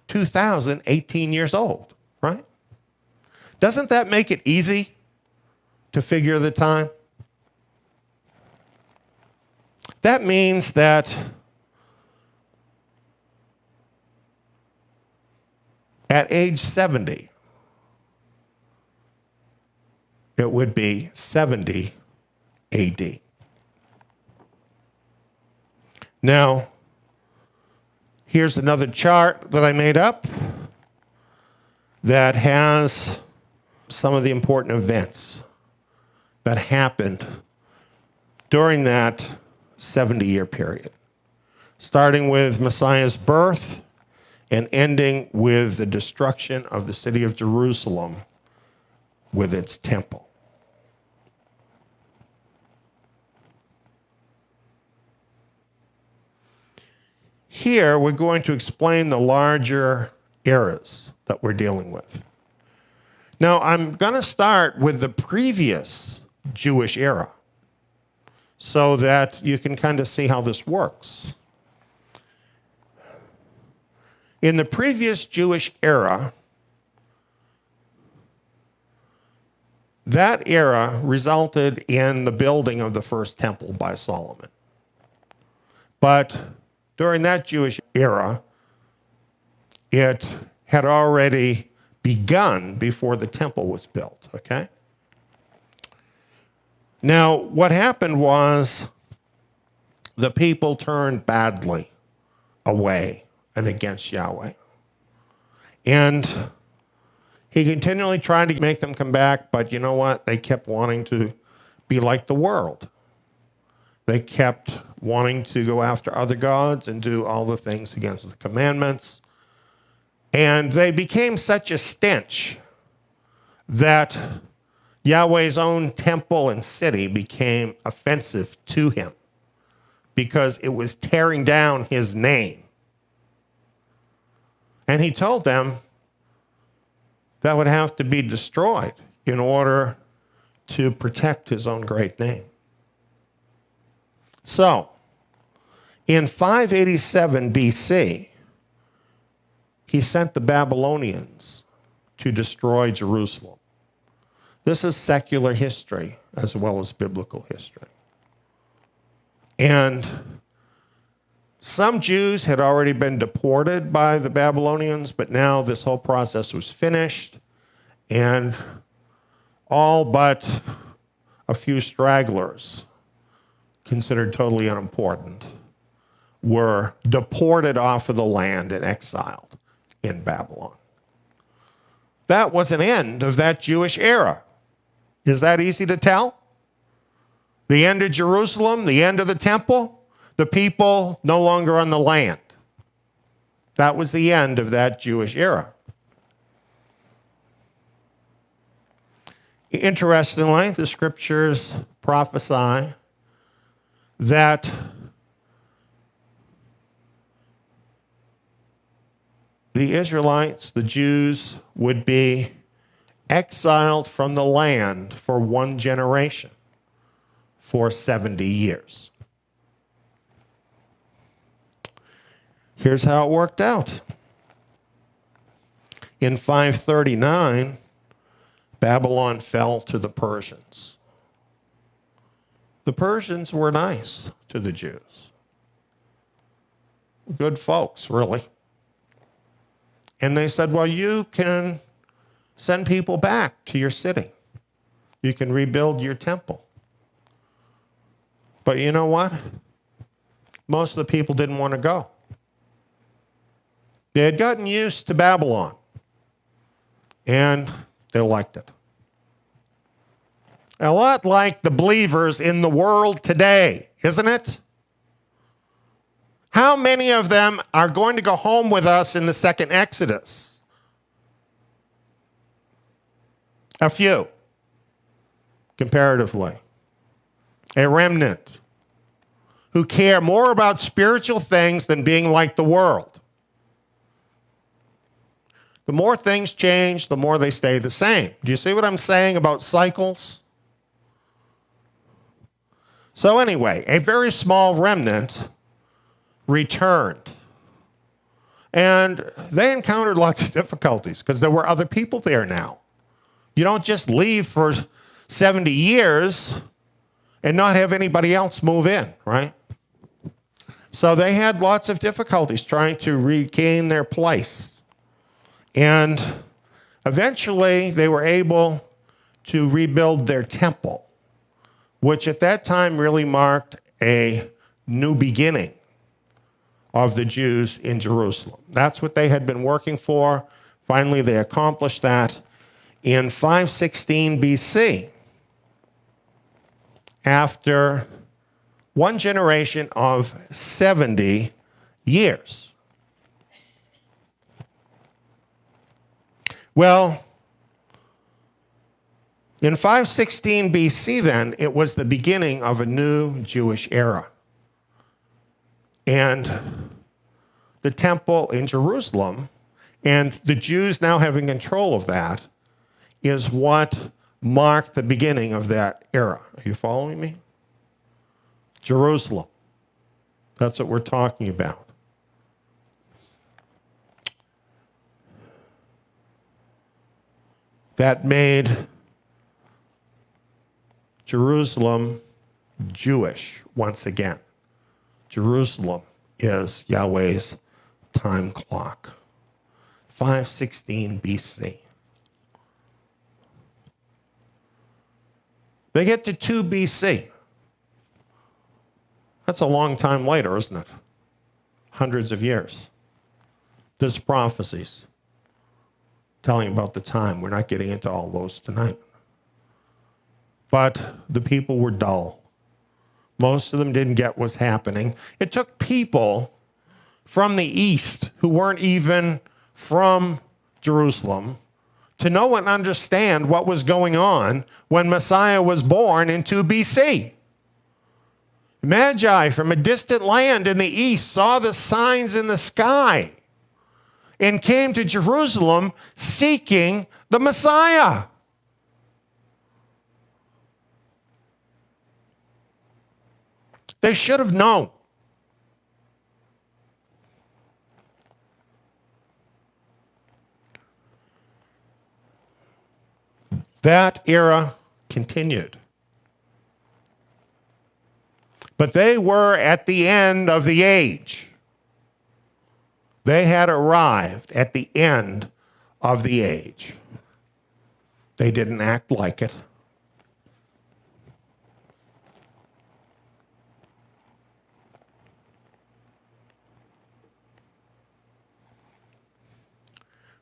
2018 years old, right? Doesn't that make it easy to figure the time? That means that at age 70, it would be 70 AD. Now, here's another chart that I made up that has some of the important events that happened during that 70-year period, starting with Messiah's birth and ending with the destruction of the city of Jerusalem with its temple. Here, we're going to explain the larger eras that we're dealing with. Now, I'm going to start with the previous Jewish era so that you can kind of see how this works. In the previous Jewish era, that era resulted in the building of the first temple by Solomon. But during that Jewish era, it had already begun before the temple was built, okay? Now, what happened was the people turned badly away and against Yahweh. And he continually tried to make them come back, but you know what? They kept wanting to be like the world. They kept wanting to go after other gods and do all the things against the commandments. And they became such a stench that Yahweh's own temple and city became offensive to him because it was tearing down his name. And he told them that would have to be destroyed in order to protect his own great name. So, in 587 BC, he sent the Babylonians to destroy Jerusalem. This is secular history as well as biblical history. And some Jews had already been deported by the Babylonians, but now this whole process was finished, and all but a few stragglers, considered totally unimportant, were deported off of the land and exiled in Babylon. That was an end of that Jewish era. Is that easy to tell? The end of Jerusalem, the end of the temple, the people no longer on the land. That was the end of that Jewish era. Interestingly, the scriptures prophesy that the Israelites, the Jews, would be exiled from the land for one generation, for 70 years. Here's how it worked out. In 539, Babylon fell to the Persians. The Persians were nice to the Jews. Good folks, really. And they said, well, you can send people back to your city. You can rebuild your temple. But you know what? Most of the people didn't want to go. They had gotten used to Babylon, and they liked it. A lot like the believers in the world today, isn't it? How many of them are going to go home with us in the second Exodus? A few, comparatively. A remnant who care more about spiritual things than being like the world. The more things change, the more they stay the same. Do you see what I'm saying about cycles? So anyway, a very small remnant returned. And they encountered lots of difficulties because there were other people there now. You don't just leave for 70 years and not have anybody else move in, right? So they had lots of difficulties trying to regain their place. And eventually they were able to rebuild their temple, which at that time really marked a new beginning of the Jews in Jerusalem. That's what they had been working for. Finally, they accomplished that in 516 BC, after one generation of 70 years. Well, in 516 BC then, it was the beginning of a new Jewish era. And the temple in Jerusalem, and the Jews now having control of that, is what marked the beginning of that era. Are you following me? Jerusalem. That's what we're talking about. That made Jerusalem Jewish once again. Jerusalem is Yahweh's time clock. 516 BC. They get to 2 BC. That's a long time later, isn't it? Hundreds of years. There's prophecies telling about the time. We're not getting into all those tonight. But the people were dull. Most of them didn't get what's happening. It took people from the east who weren't even from Jerusalem to know and understand what was going on when Messiah was born in 2 BC. Magi from a distant land in the east saw the signs in the sky and came to Jerusalem seeking the Messiah. They should have known. That era continued. But they were at the end of the age. They had arrived at the end of the age. They didn't act like it.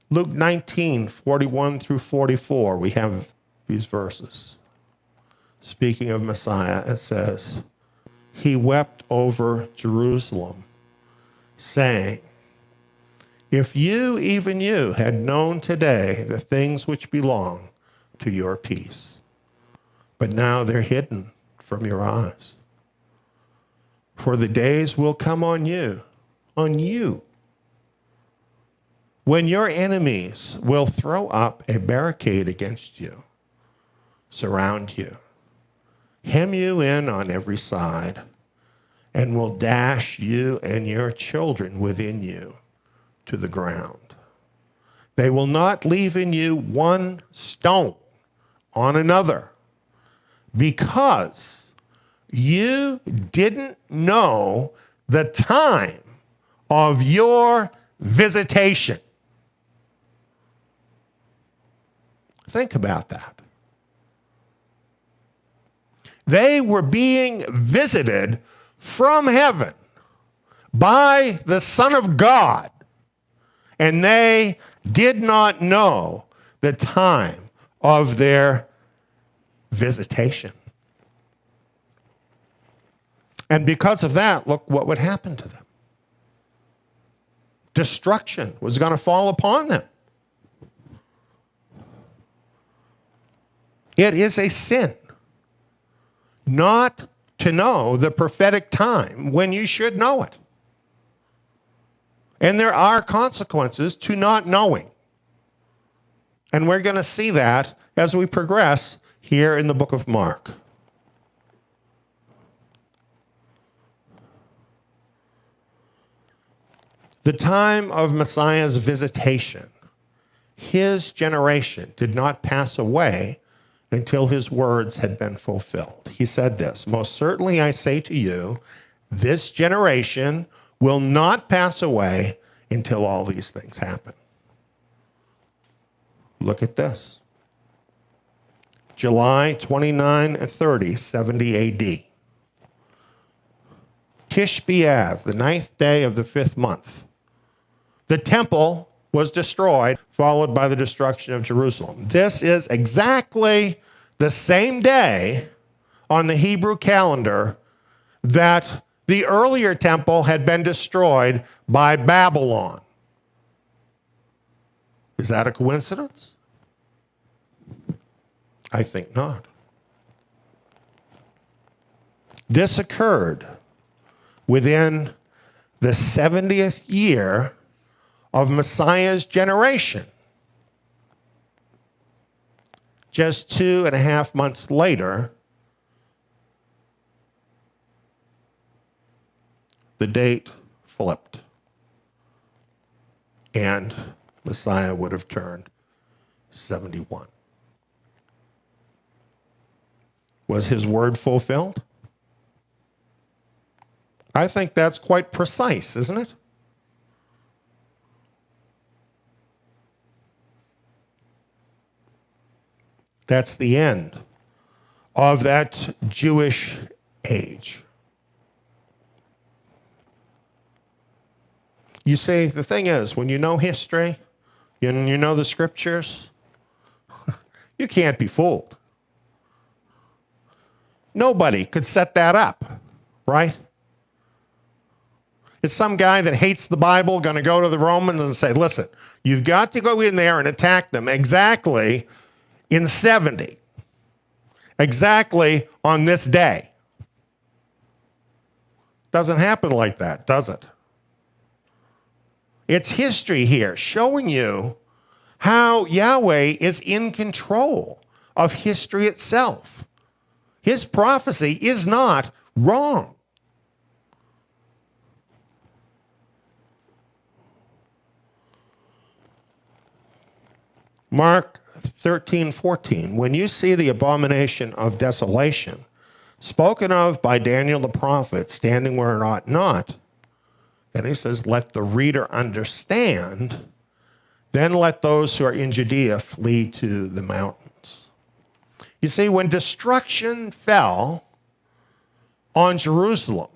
Luke 19, 41 through 44, we have these verses. Speaking of Messiah, it says, he wept over Jerusalem, saying, if you, even you, had known today the things which belong to your peace, but now they're hidden from your eyes. For the days will come on you, when your enemies will throw up a barricade against you, surround you, hem you in on every side, and will dash you and your children within you to the ground. They will not leave in you one stone on another, because you didn't know the time of your visitation. Think about that. They were being visited from heaven by the Son of God, and they did not know the time of their visitation. And because of that, look what would happen to them. Destruction was going to fall upon them. It is a sin not to know the prophetic time when you should know it. And there are consequences to not knowing. And we're going to see that as we progress here in the book of Mark. The time of Messiah's visitation, his generation did not pass away until his words had been fulfilled. He said this, most certainly I say to you, this generation will not pass away until all these things happen. Look at this. July 29 and 30, 70 AD. Tish B'Av, the 9th day of the 5th month. The temple was destroyed, followed by the destruction of Jerusalem. This is exactly the same day on the Hebrew calendar that the earlier temple had been destroyed by Babylon. Is that a coincidence? I think not. This occurred within the 70th year of Messiah's generation. Just 2.5 months later, the date flipped, and Messiah would have turned 71. Was his word fulfilled? I think that's quite precise, isn't it? That's the end of that Jewish age. You see, the thing is, when you know history, and you know the scriptures, you can't be fooled. Nobody could set that up, right? Is some guy that hates the Bible going to go to the Romans and say, listen, you've got to go in there and attack them exactly in 70, exactly on this day? Doesn't happen like that, does it? It's history here showing you how Yahweh is in control of history itself. His prophecy is not wrong. Mark 13:14, when you see the abomination of desolation spoken of by Daniel the prophet standing where it ought not, then he says, let the reader understand, then let those who are in Judea flee to the mountains. You see, when destruction fell on Jerusalem,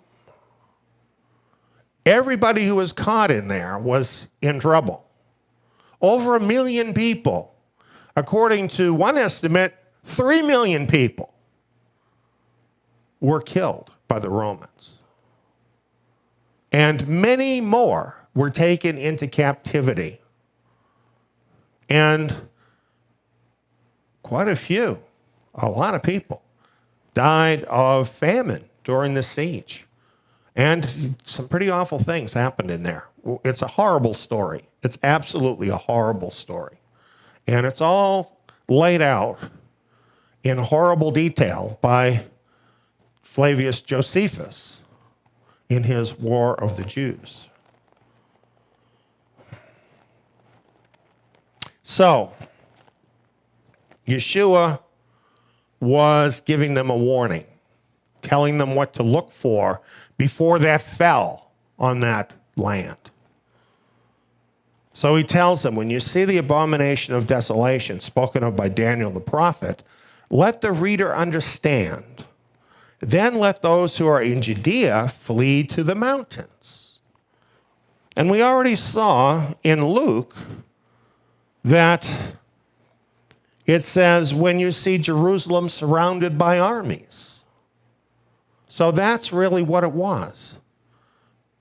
everybody who was caught in there was in trouble. Over 1 million people. According to one estimate, 3 million people were killed by the Romans. And many more were taken into captivity. And quite a lot of people, died of famine during the siege. And some pretty awful things happened in there. It's a horrible story. It's absolutely a horrible story. And it's all laid out in horrible detail by Flavius Josephus in his War of the Jews. So, Yeshua was giving them a warning, telling them what to look for before that fell on that land. So he tells them, when you see the abomination of desolation spoken of by Daniel the prophet, let the reader understand. Then let those who are in Judea flee to the mountains. And we already saw in Luke that it says, when you see Jerusalem surrounded by armies. So that's really what it was.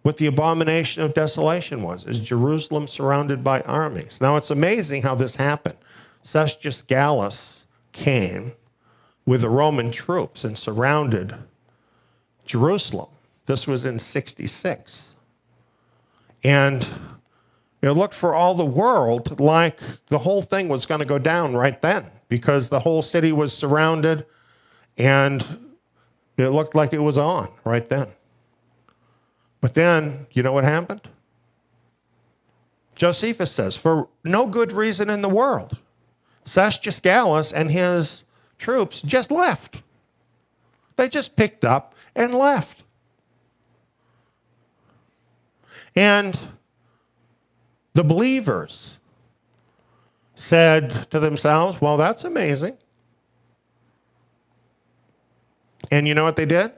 What the abomination of desolation was, is Jerusalem surrounded by armies. Now it's amazing how this happened. Cestius Gallus came with the Roman troops and surrounded Jerusalem. This was in 66. And it looked for all the world like the whole thing was going to go down right then, because the whole city was surrounded and it looked like it was on right then. But then, you know what happened? Josephus says, for no good reason in the world, Cestius Gallus and his troops just left. They just picked up and left. And the believers said to themselves, well, that's amazing. And you know what they did?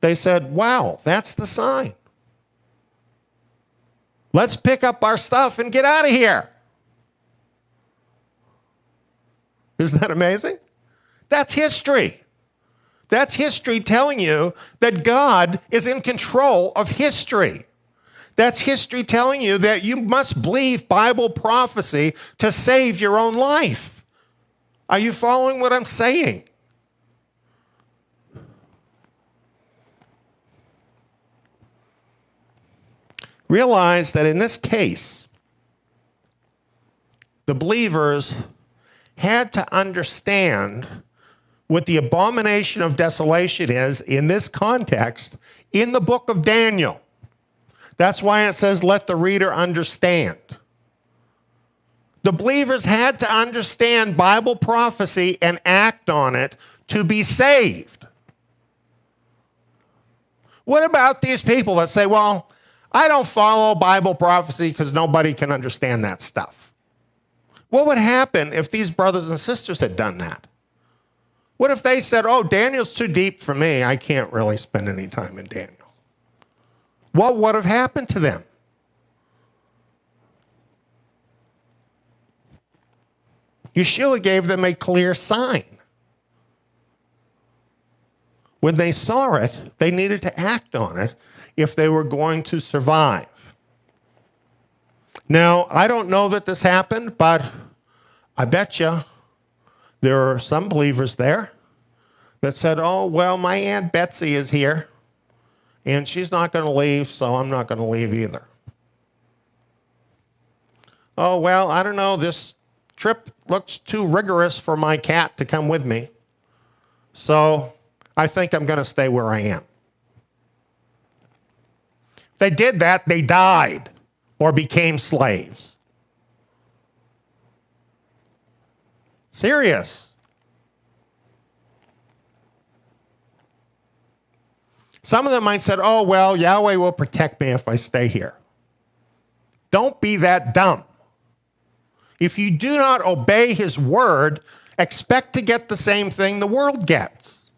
They said, wow, that's the sign. Let's pick up our stuff and get out of here. Isn't that amazing? That's history. That's history telling you that God is in control of history. That's history telling you that you must believe Bible prophecy to save your own life. Are you following what I'm saying? Realize that in this case, the believers had to understand what the abomination of desolation is in this context in the book of Daniel. That's why it says, let the reader understand. The believers had to understand Bible prophecy and act on it to be saved. What about these people that say, well, I don't follow Bible prophecy because nobody can understand that stuff? What would happen if these brothers and sisters had done that? What if they said, oh, Daniel's too deep for me. I can't really spend any time in Daniel. What would have happened to them? Yeshua gave them a clear sign. When they saw it, they needed to act on it if they were going to survive. Now, I don't know that this happened, but I bet you there are some believers there that said, oh, well, my Aunt Betsy is here, and she's not going to leave, so I'm not going to leave either. Oh, well, I don't know, this trip looks too rigorous for my cat to come with me, so I think I'm going to stay where I am. If they did that, they died or became slaves. Serious. Some of them might say, oh, well, Yahweh will protect me if I stay here. Don't be that dumb. If you do not obey his word, expect to get the same thing the world gets.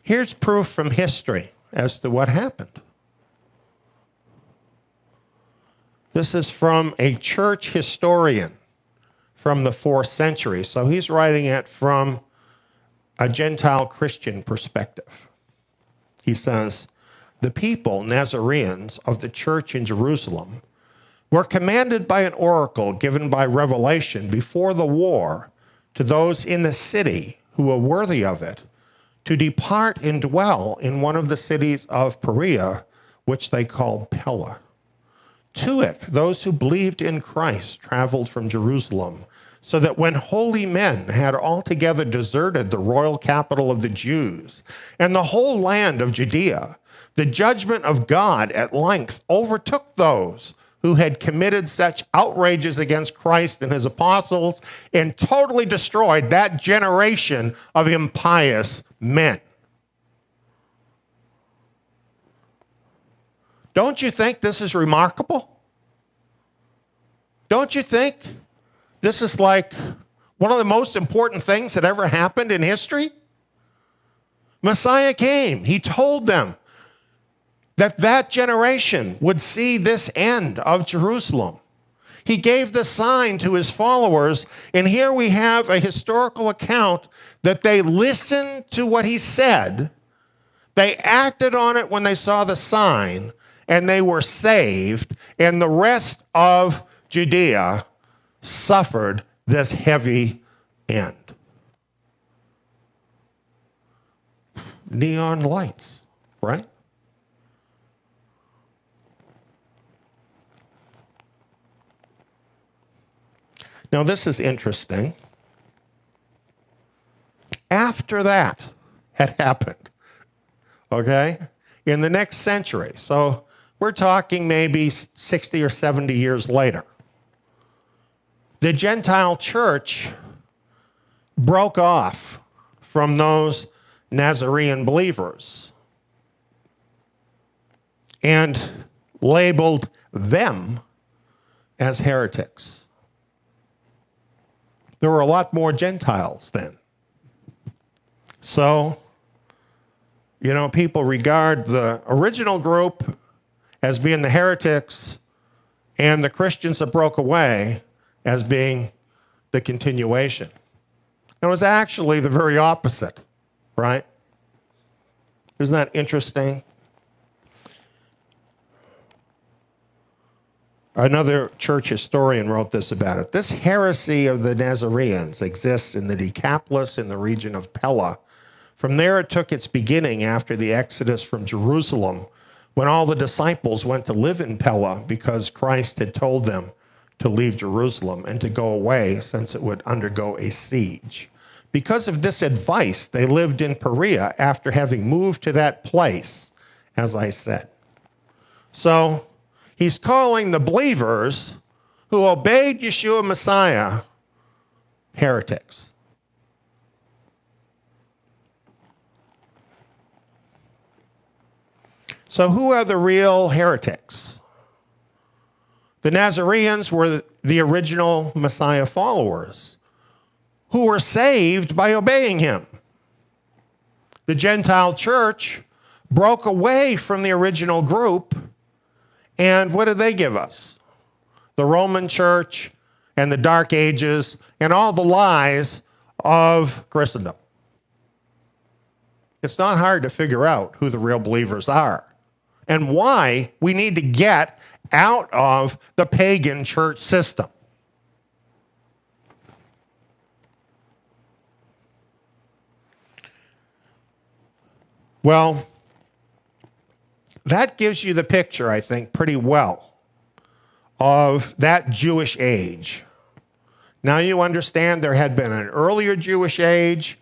Here's proof from history as to what happened. This is from a church historian from the 4th century. So he's writing it from a Gentile Christian perspective. He says, the people, Nazarenes, of the church in Jerusalem were commanded by an oracle given by revelation before the war to those in the city who were worthy of it to depart and dwell in one of the cities of Perea, which they called Pella. To it, those who believed in Christ traveled from Jerusalem, so that when holy men had altogether deserted the royal capital of the Jews and the whole land of Judea, the judgment of God at length overtook those who had committed such outrages against Christ and his apostles and totally destroyed that generation of impious men. Don't you think this is remarkable? Don't you think this is like one of the most important things that ever happened in history? Messiah came. He told them that that generation would see this end of Jerusalem. He gave the sign to his followers, and here we have a historical account that they listened to what he said, they acted on it when they saw the sign, and they were saved, and the rest of Judea suffered this heavy end. Neon lights, right? Now, this is interesting. After that had happened, okay, in the next century, so we're talking maybe 60 or 70 years later, the Gentile church broke off from those Nazarene believers and labeled them as heretics. There were a lot more Gentiles then. So, people regard the original group as being the heretics and the Christians that broke away as being the continuation. It was actually the very opposite, right? Isn't that interesting? Another church historian wrote this about it. This heresy of the Nazarenes exists in the Decapolis in the region of Pella. From there it took its beginning after the exodus from Jerusalem, when all the disciples went to live in Pella because Christ had told them to leave Jerusalem and to go away since it would undergo a siege. Because of this advice, they lived in Perea after having moved to that place, as I said. So, he's calling the believers who obeyed Yeshua Messiah heretics. So who are the real heretics? The Nazarenes were the original Messiah followers who were saved by obeying him. The Gentile church broke away from the original group. And what did they give us? The Roman Church and the Dark Ages and all the lies of Christendom. It's not hard to figure out who the real believers are and why we need to get out of the pagan church system. Well, that gives you the picture, I think, pretty well of that Jewish age. Now you understand there had been an earlier Jewish age,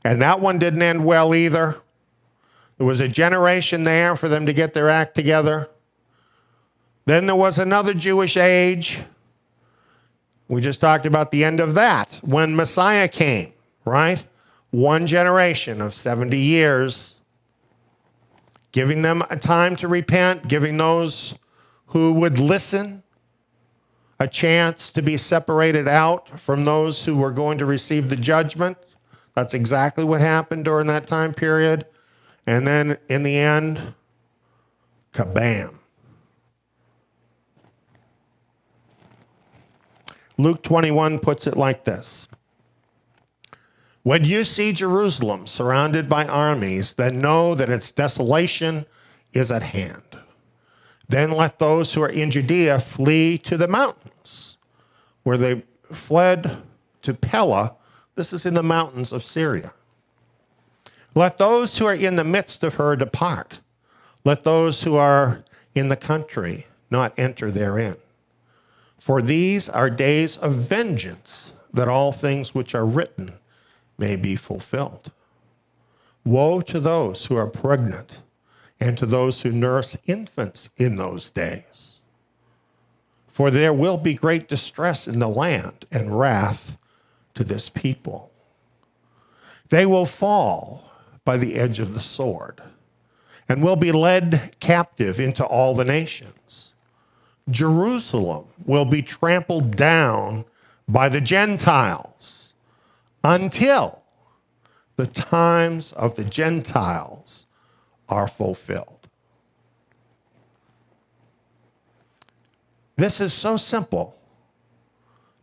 and that one didn't end well either. There was a generation there for them to get their act together. Then there was another Jewish age. We just talked about the end of that when Messiah came, right? One generation of 70 years, giving them a time to repent, giving those who would listen a chance to be separated out from those who were going to receive the judgment. That's exactly what happened during that time period. And then in the end, kabam. Luke 21 puts it like this. When you see Jerusalem surrounded by armies, then know that its desolation is at hand. Then let those who are in Judea flee to the mountains, where they fled to Pella. This is in the mountains of Syria. Let those who are in the midst of her depart. Let those who are in the country not enter therein. For these are days of vengeance, that all things which are written may be fulfilled. Woe to those who are pregnant and to those who nurse infants in those days. For there will be great distress in the land and wrath to this people. They will fall by the edge of the sword and will be led captive into all the nations. Jerusalem will be trampled down by the Gentiles until the times of the Gentiles are fulfilled. This is so simple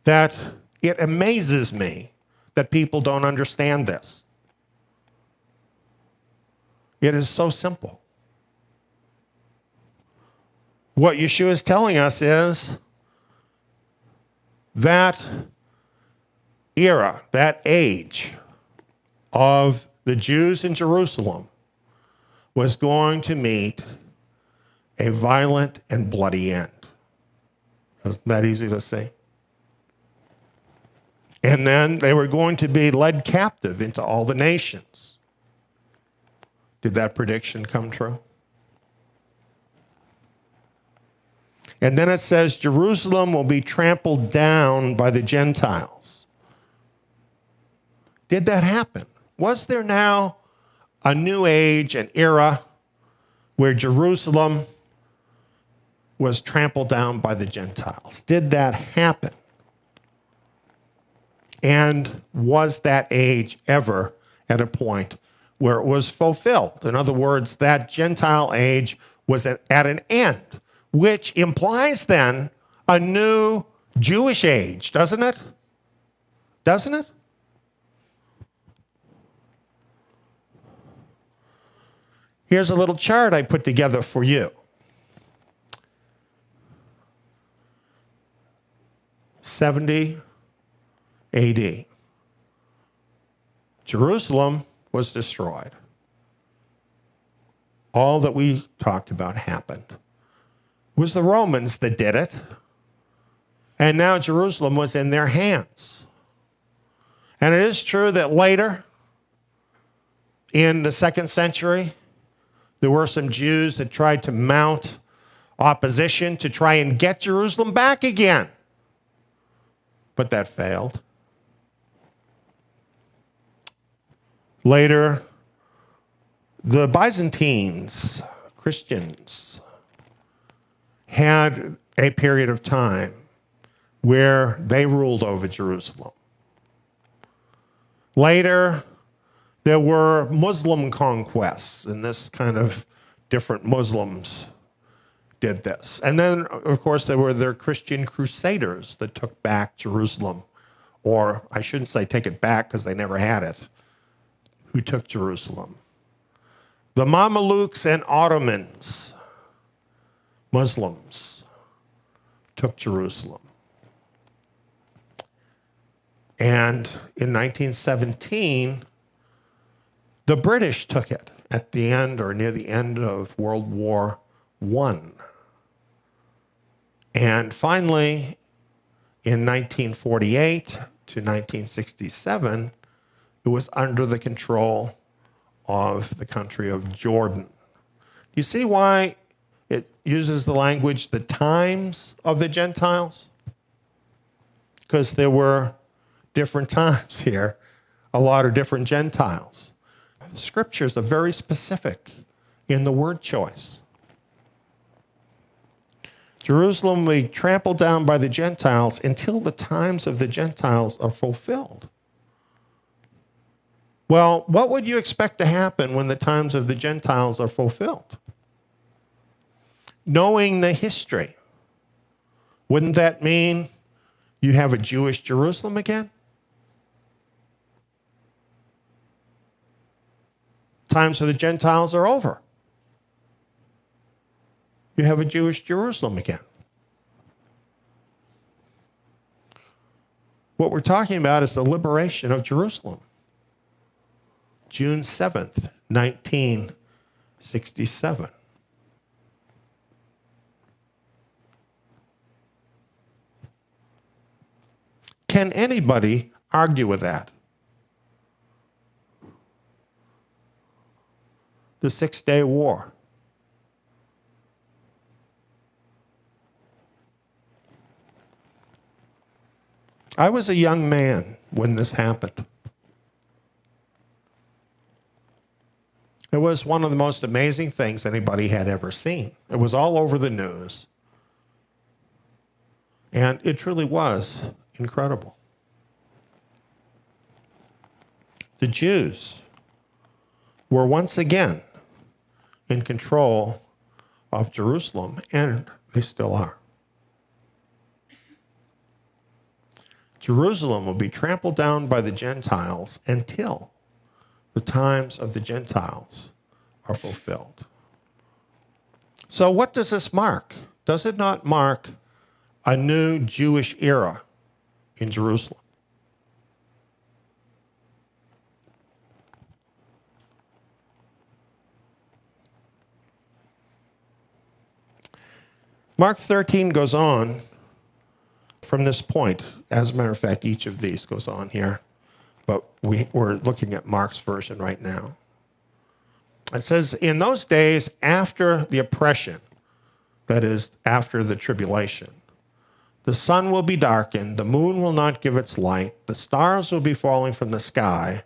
that it amazes me that people don't understand this. It is so simple. What Yeshua is telling us is that era, that age of the Jews in Jerusalem was going to meet a violent and bloody end. Isn't that easy to say? And then they were going to be led captive into all the nations. Did that prediction come true? And then it says, Jerusalem will be trampled down by the Gentiles. Did that happen? Was there now a new age, an era, where Jerusalem was trampled down by the Gentiles? Did that happen? And was that age ever at a point where it was fulfilled? In other words, that Gentile age was at an end, which implies then a new Jewish age, doesn't it? Doesn't it? Here's a little chart I put together for you. 70 AD. Jerusalem was destroyed. All that we talked about happened. It was the Romans that did it. And now Jerusalem was in their hands. And it is true that later, in the 2nd century, there were some Jews that tried to mount opposition to try and get Jerusalem back again. But that failed. Later, the Byzantines, Christians, had a period of time where they ruled over Jerusalem. Later, there were Muslim conquests, and this kind of different Muslims did this. And then, of course, there were their Christian crusaders that took back Jerusalem, or I shouldn't say take it back because they never had it, who took Jerusalem. The Mamelukes and Ottomans, Muslims, took Jerusalem. And in 1917, the British took it at the end or near the end of World War I. And finally, in 1948 to 1967, it was under the control of the country of Jordan. Do you see why it uses the language, the times of the Gentiles? Because there were different times here, a lot of different Gentiles. The scriptures are very specific in the word choice. Jerusalem will be trampled down by the Gentiles until the times of the Gentiles are fulfilled. Well, what would you expect to happen when the times of the Gentiles are fulfilled? Knowing the history, wouldn't that mean you have a Jewish Jerusalem again? Times of the Gentiles are over. You have a Jewish Jerusalem again. What we're talking about is the liberation of Jerusalem. June 7th, 1967. Can anybody argue with that? The Six-Day War. I was a young man when this happened. It was one of the most amazing things anybody had ever seen. It was all over the news. And it truly was incredible. The Jews were once again in control of Jerusalem, and they still are. Jerusalem will be trampled down by the Gentiles until the times of the Gentiles are fulfilled. So what does this mark? Does it not mark a new Jewish era in Jerusalem? Mark 13 goes on from this point. As a matter of fact, each of these goes on here, but we're looking at Mark's version right now. It says, in those days after the oppression, that is, after the tribulation, the sun will be darkened, the moon will not give its light, the stars will be falling from the sky,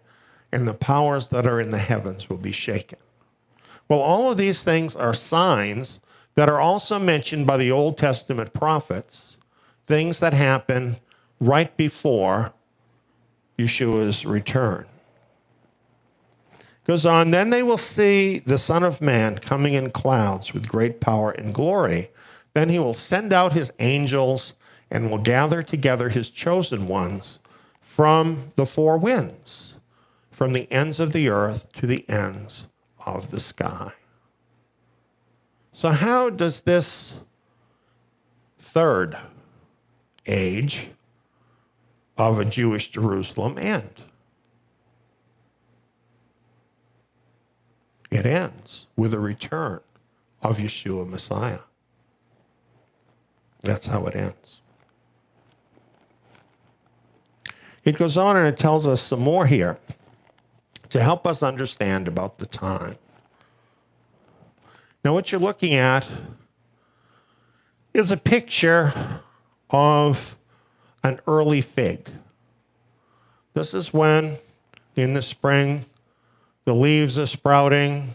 and the powers that are in the heavens will be shaken. Well, all of these things are signs that are also mentioned by the Old Testament prophets, things that happen right before Yeshua's return. Goes on, then they will see the Son of Man coming in clouds with great power and glory. Then he will send out his angels and will gather together his chosen ones from the four winds, from the ends of the earth to the ends of the sky. So how does this third age of a Jewish Jerusalem end? It ends with the return of Yeshua Messiah. That's how it ends. It goes on and it tells us some more here to help us understand about the time. Now, what you're looking at is a picture of an early fig. This is when, in the spring, the leaves are sprouting,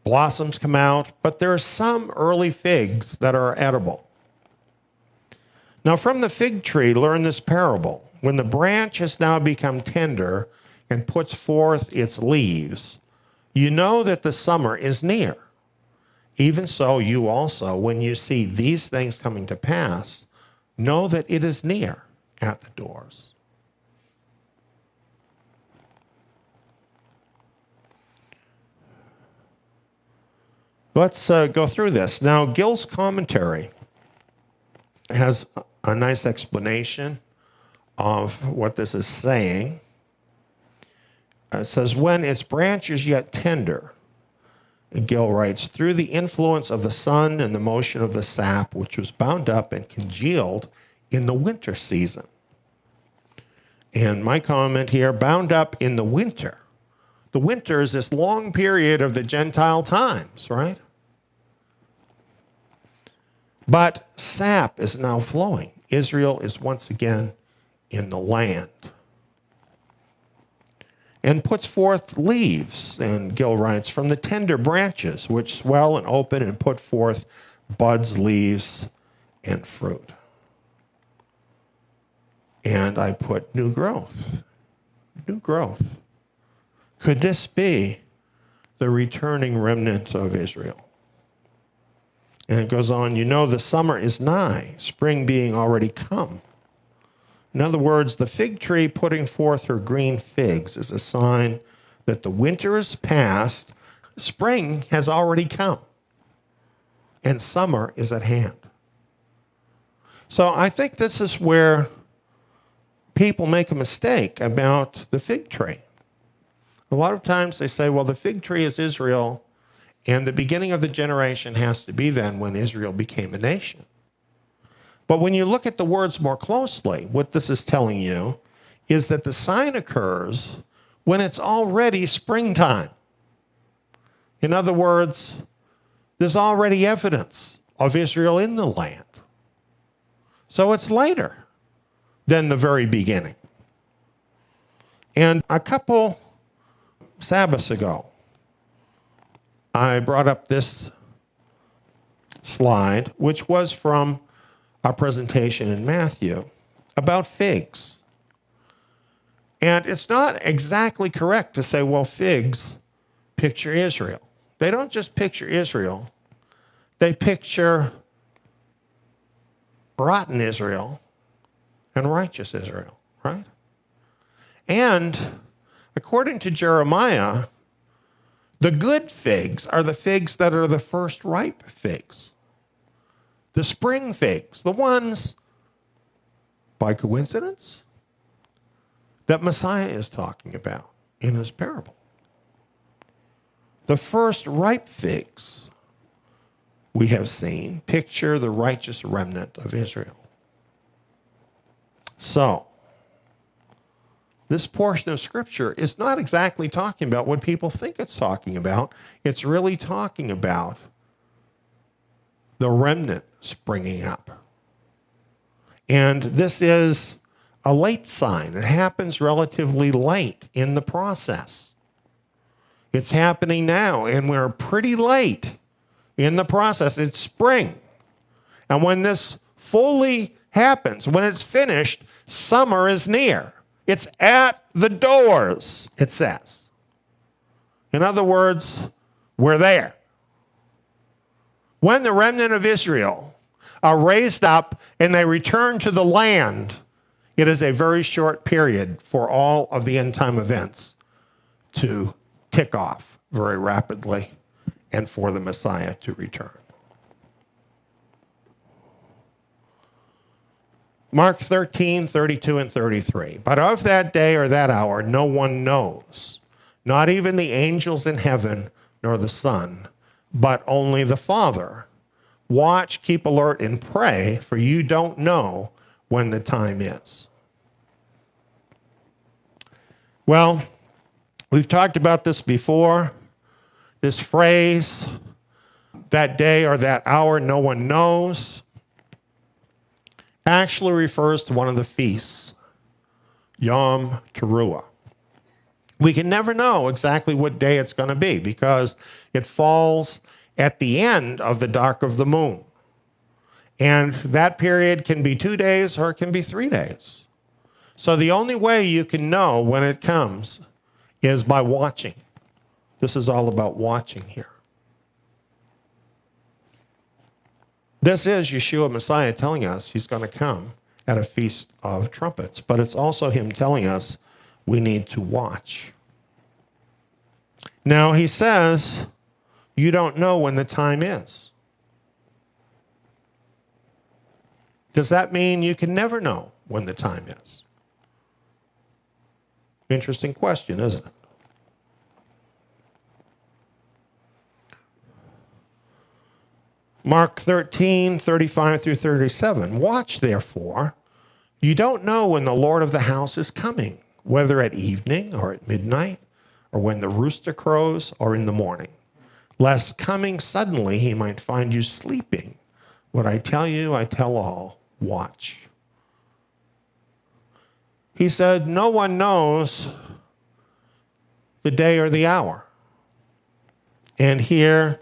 blossoms come out, but there are some early figs that are edible. Now, from the fig tree, learn this parable. When the branch has now become tender and puts forth its leaves, you know that the summer is near. Even so, you also, when you see these things coming to pass, know that it is near at the doors. Let's go through this. Now, Gill's commentary has a nice explanation of what this is saying. It says, when its branch is yet tender, and Gill writes, through the influence of the sun and the motion of the sap, which was bound up and congealed in the winter season. And my comment here, bound up in the winter. the winter is this long period of the Gentile times, right? But sap is now flowing. Israel is once again in the land. And puts forth leaves, and Gill writes, from the tender branches, which swell and open and put forth buds, leaves, and fruit. And I put new growth. New growth. Could this be the returning remnant of Israel? And it goes on, you know the summer is nigh, spring being already come. In other words, the fig tree putting forth her green figs is a sign that the winter is past, spring has already come, and summer is at hand. So I think this is where people make a mistake about the fig tree. A lot of times they say, well, the fig tree is Israel, and the beginning of the generation has to be then when Israel became a nation. But when you look at the words more closely, what this is telling you is that the sign occurs when it's already springtime. In other words, there's already evidence of Israel in the land. So it's later than the very beginning. And a couple Sabbaths ago, I brought up this slide, which was from our presentation in Matthew about figs. And it's not exactly correct to say, well, figs picture Israel. They don't just picture Israel. They picture rotten Israel and righteous Israel, right? And according to Jeremiah, the good figs are the figs that are the first ripe figs. The spring figs, the ones, by coincidence, that Messiah is talking about in his parable. The first ripe figs we have seen picture the righteous remnant of Israel. So, this portion of Scripture is not exactly talking about what people think it's talking about. It's really talking about the remnant springing up. And this is a late sign. It happens relatively late in the process. It's happening now, and we're pretty late in the process. It's spring. And when this fully happens, when it's finished, summer is near. It's at the doors, it says. In other words, we're there. When the remnant of Israel are raised up and they return to the land, it is a very short period for all of the end time events to tick off very rapidly and for the Messiah to return. Mark 13, 32 and 33. But of that day or that hour, no one knows, not even the angels in heaven, nor the Son, but only the Father. Watch, keep alert, and pray, for you don't know when the time is. Well, we've talked about this before. This phrase, that day or that hour, no one knows, actually refers to one of the feasts, Yom Teruah. We can never know exactly what day it's going to be because it falls at the end of the dark of the moon. And that period can be 2 days or it can be 3 days. So the only way you can know when it comes is by watching. This is all about watching here. This is Yeshua Messiah telling us he's going to come at a feast of trumpets, but it's also him telling us we need to watch. Now he says, you don't know when the time is. Does that mean you can never know when the time is? Interesting question, isn't it? Mark 13, 35 through 37. Watch, therefore. You don't know when the Lord of the house is coming, whether at evening or at midnight or when the rooster crows, or in the morning, lest coming suddenly he might find you sleeping. What I tell you, I tell all, watch. He said, no one knows the day or the hour. And here,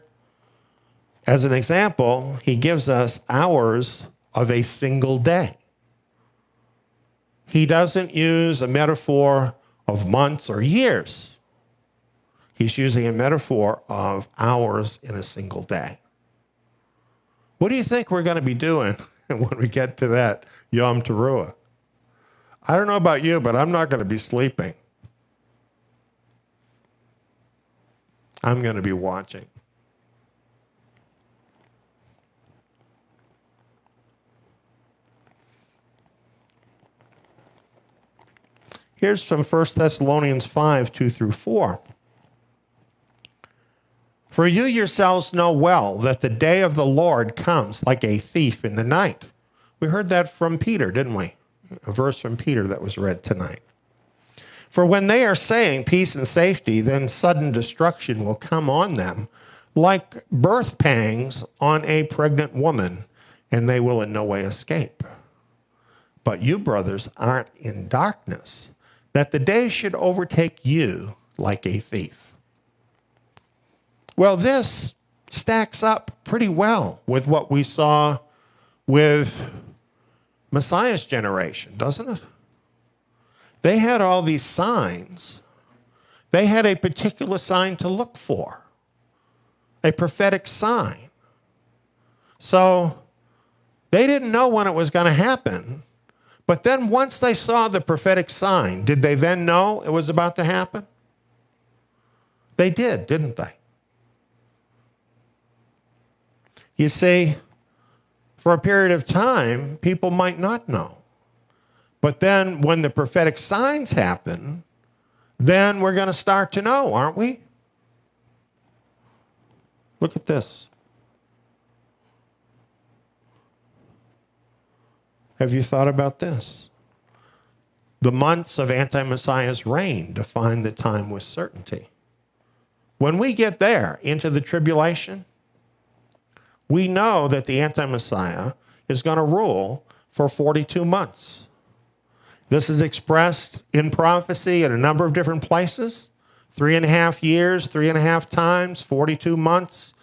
as an example, he gives us hours of a single day. He doesn't use a metaphor of months or years. He's using a metaphor of hours in a single day. What do you think we're going to be doing when we get to that Yom Teruah? I don't know about you, but I'm not going to be sleeping. I'm going to be watching. Here's from 1 Thessalonians 5, 2 through 4. For you yourselves know well that the day of the Lord comes like a thief in the night. We heard that from Peter, didn't we? A verse from Peter that was read tonight. For when they are saying peace and safety, then sudden destruction will come on them like birth pangs on a pregnant woman, and they will in no way escape. But you, brothers, aren't in darkness, that the day should overtake you like a thief. Well, this stacks up pretty well with what we saw with Messiah's generation, doesn't it? They had all these signs. They had a particular sign to look for, a prophetic sign. So they didn't know when it was going to happen, but then once they saw the prophetic sign, did they then know it was about to happen? They did, didn't they? You see, for a period of time, people might not know. But then when the prophetic signs happen, then we're going to start to know, aren't we? Look at this. Have you thought about this? The months of anti-Messiah's reign define the time with certainty. When we get there into the tribulation, we know that the anti-Messiah is going to rule for 42 months. This is expressed in prophecy in a number of different places. 3.5 years, 3.5 times, 42 months.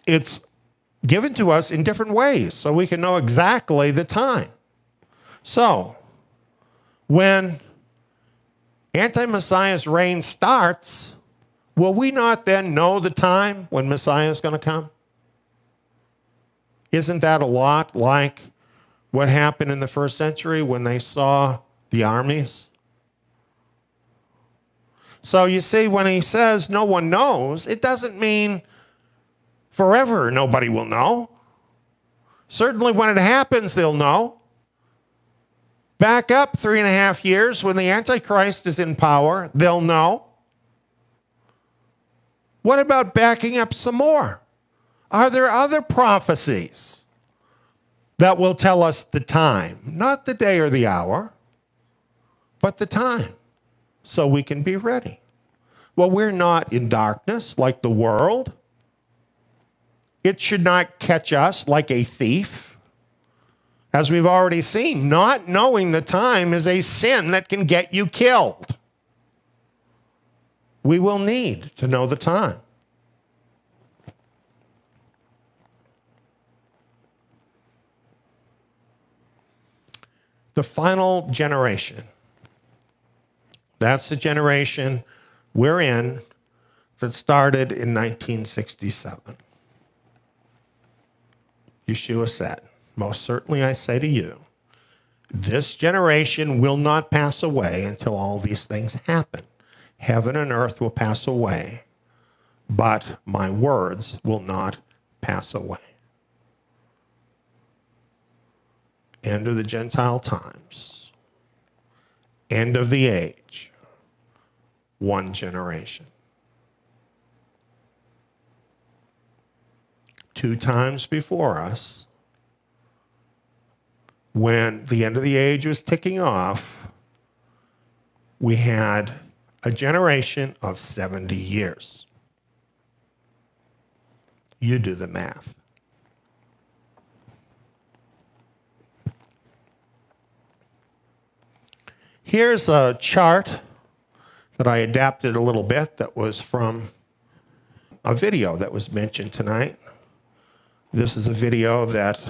It's given to us in different ways so we can know exactly the time. So, when anti-Messiah's reign starts, will we not then know the time when Messiah is going to come? Isn't that a lot like what happened in the first century when they saw the armies? So you see, when he says no one knows, it doesn't mean forever nobody will know. Certainly when it happens, they'll know. Back up 3.5 years, when the Antichrist is in power, they'll know. What about backing up some more? Are there other prophecies that will tell us the time? Not the day or the hour, but the time, so we can be ready. Well, we're not in darkness like the world. It should not catch us like a thief. As we've already seen, not knowing the time is a sin that can get you killed. We will need to know the time. The final generation. That's the generation we're in that started in 1967. Yeshua said, most certainly I say to you, this generation will not pass away until all these things happen. Heaven and earth will pass away, but my words will not pass away. End of the Gentile times. End of the age. One generation. 2 times before us, when the end of the age was ticking off, we had a generation of 70 years. You do the math. Here's a chart that I adapted a little bit that was from a video that was mentioned tonight. This is a video that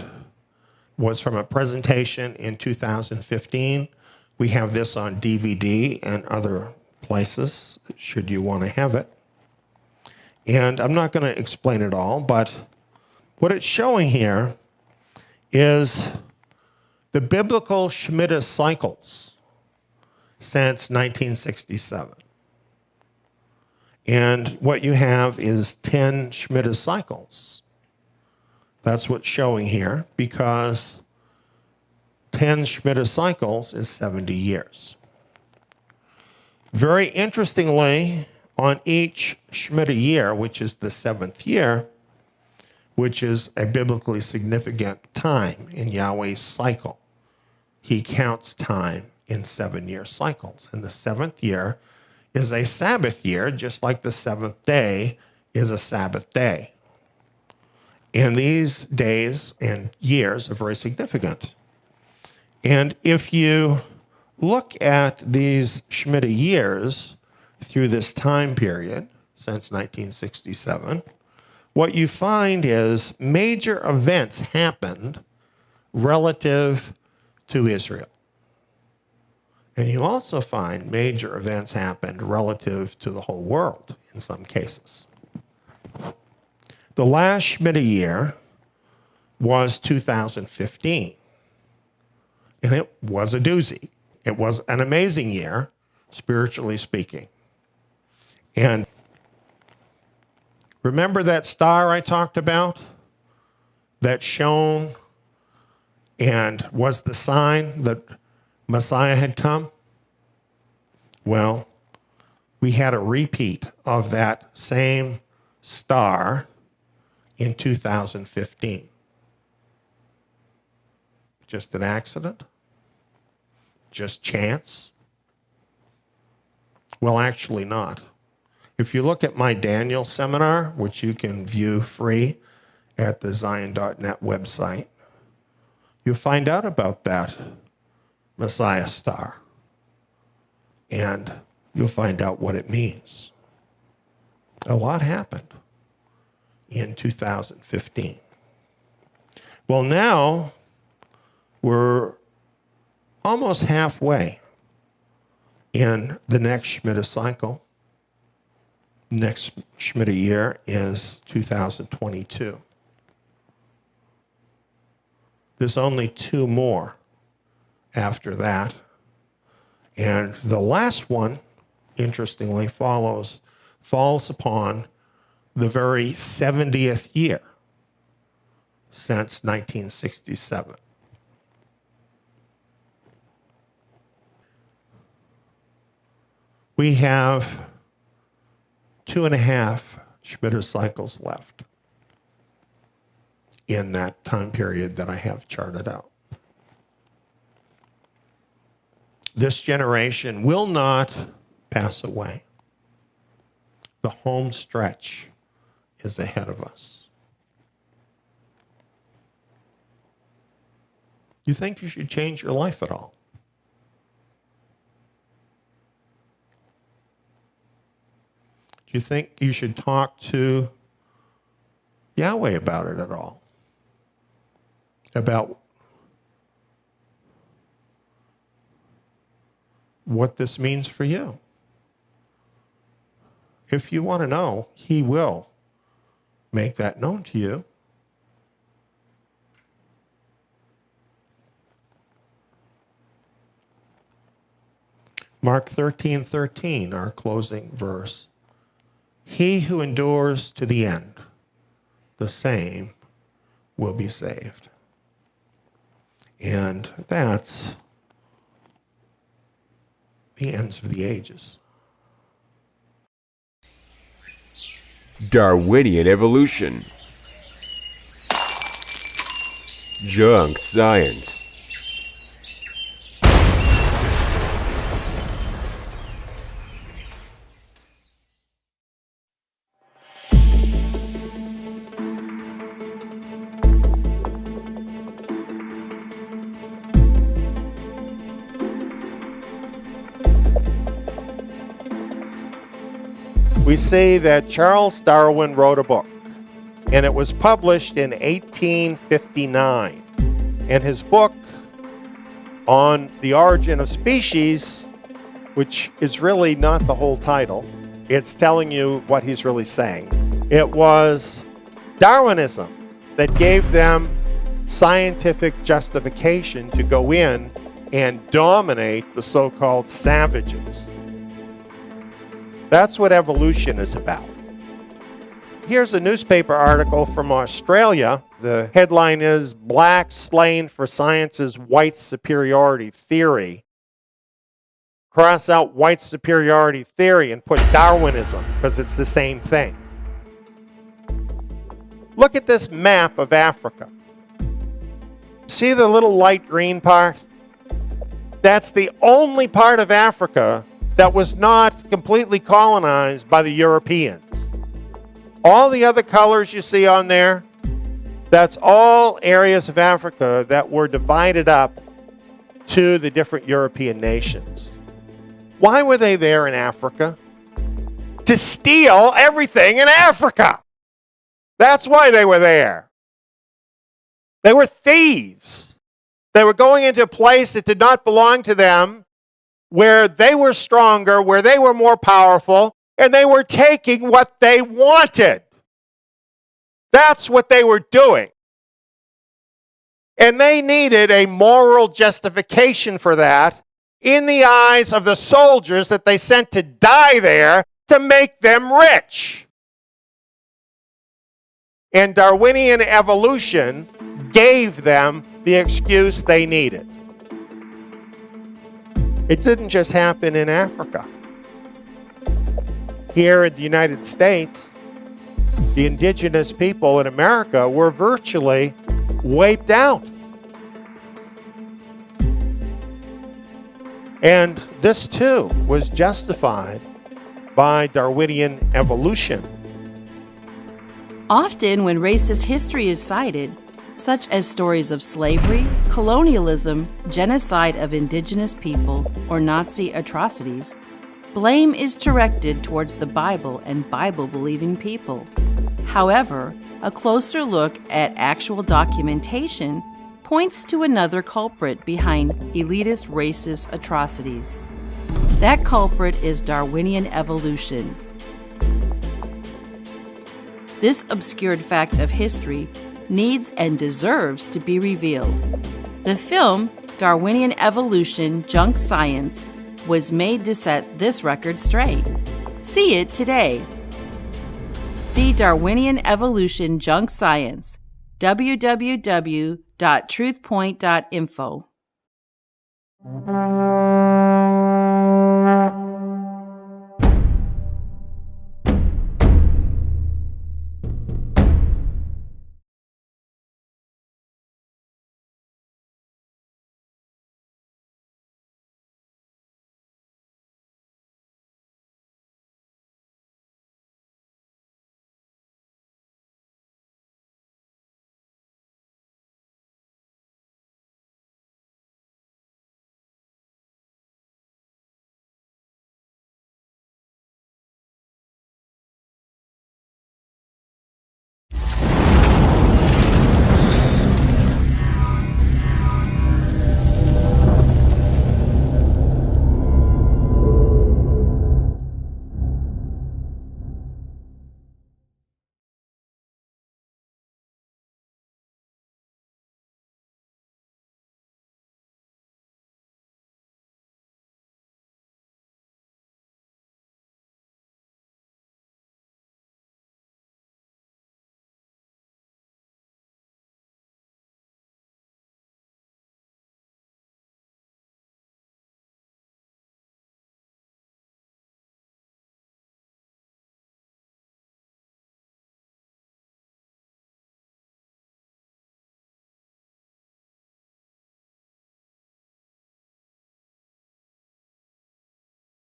was from a presentation in 2015. We have this on DVD and other places, should you want to have it. And I'm not going to explain it all, but what it's showing here is the biblical Shemitah cycles since 1967. And what you have is 10 Shemitah cycles. That's what's showing here, because 10 Shemitah cycles is 70 years. Very interestingly, on each Shemitah year, which is the 7th year, which is a biblically significant time in Yahweh's cycle, he counts time in 7-year cycles. And the 7th year is a Sabbath year, just like the 7th day is a Sabbath day. And these days and years are very significant. And if you look at these Shemitah years through this time period, since 1967, what you find is major events happened relative to Israel. And you also find major events happened relative to the whole world in some cases. The last Shemitah year was 2015. And it was a doozy. It was an amazing year, spiritually speaking. And remember that star I talked about that shone and was the sign that Messiah had come? Well, we had a repeat of that same star in 2015. Just an accident? Just chance? Well, actually not. If you look at my Daniel seminar, which you can view free at the Tsiyon.net website, you'll find out about that Messiah star. And you'll find out what it means. A lot happened in 2015. Well, now we're almost halfway in the next Shemitah cycle. Next Shemitah year is 2022. There's only 2 more after that. And the last one, interestingly, falls upon the very 70th year since 1967. We have 2.5 Shemitah cycles left in that time period that I have charted out. This generation will not pass away. The home stretch is ahead of us. You think you should change your life at all? Do you think you should talk to Yahweh about it at all? About what this means for you? If you want to know, he will make that known to you. Mark 13:13, our closing verse. He who endures to the end, the same will be saved. And that's the ends of the ages. Darwinian evolution. Junk science. we see that Charles Darwin wrote a book, and it was published in 1859. And his book on the origin of species, which is really not the whole title, it's telling you what he's really saying. It was Darwinism that gave them scientific justification to go in and dominate the so-called savages. That's what evolution is about. Here's a newspaper article from Australia. The headline is "Blacks Slain for Science's White Superiority Theory." Cross out white superiority theory and put Darwinism, because it's the same thing. Look at this map of Africa. See the little light green part? That's the only part of Africa that was not completely colonized by the Europeans. All the other colors you see on there, that's all areas of Africa that were divided up to the different European nations. Why were they there in Africa? To steal everything in Africa. That's why they were there. They were thieves. They were going into a place that did not belong to them, where they were stronger, where they were more powerful, and they were taking what they wanted. That's what they were doing. And they needed a moral justification for that in the eyes of the soldiers that they sent to die there to make them rich. And Darwinian evolution gave them the excuse they needed. It didn't just happen in Africa. Here in the United States, the indigenous people in America were virtually wiped out. And this too was justified by Darwinian evolution. Often when racist history is cited, such as stories of slavery, colonialism, genocide of indigenous people, or Nazi atrocities, blame is directed towards the Bible and Bible-believing people. However, a closer look at actual documentation points to another culprit behind elitist racist atrocities. That culprit is Darwinian evolution. This obscured fact of history needs and deserves to be revealed. The film, Darwinian Evolution Junk Science, was made to set this record straight. See it today. See Darwinian Evolution Junk Science, www.truthpoint.info.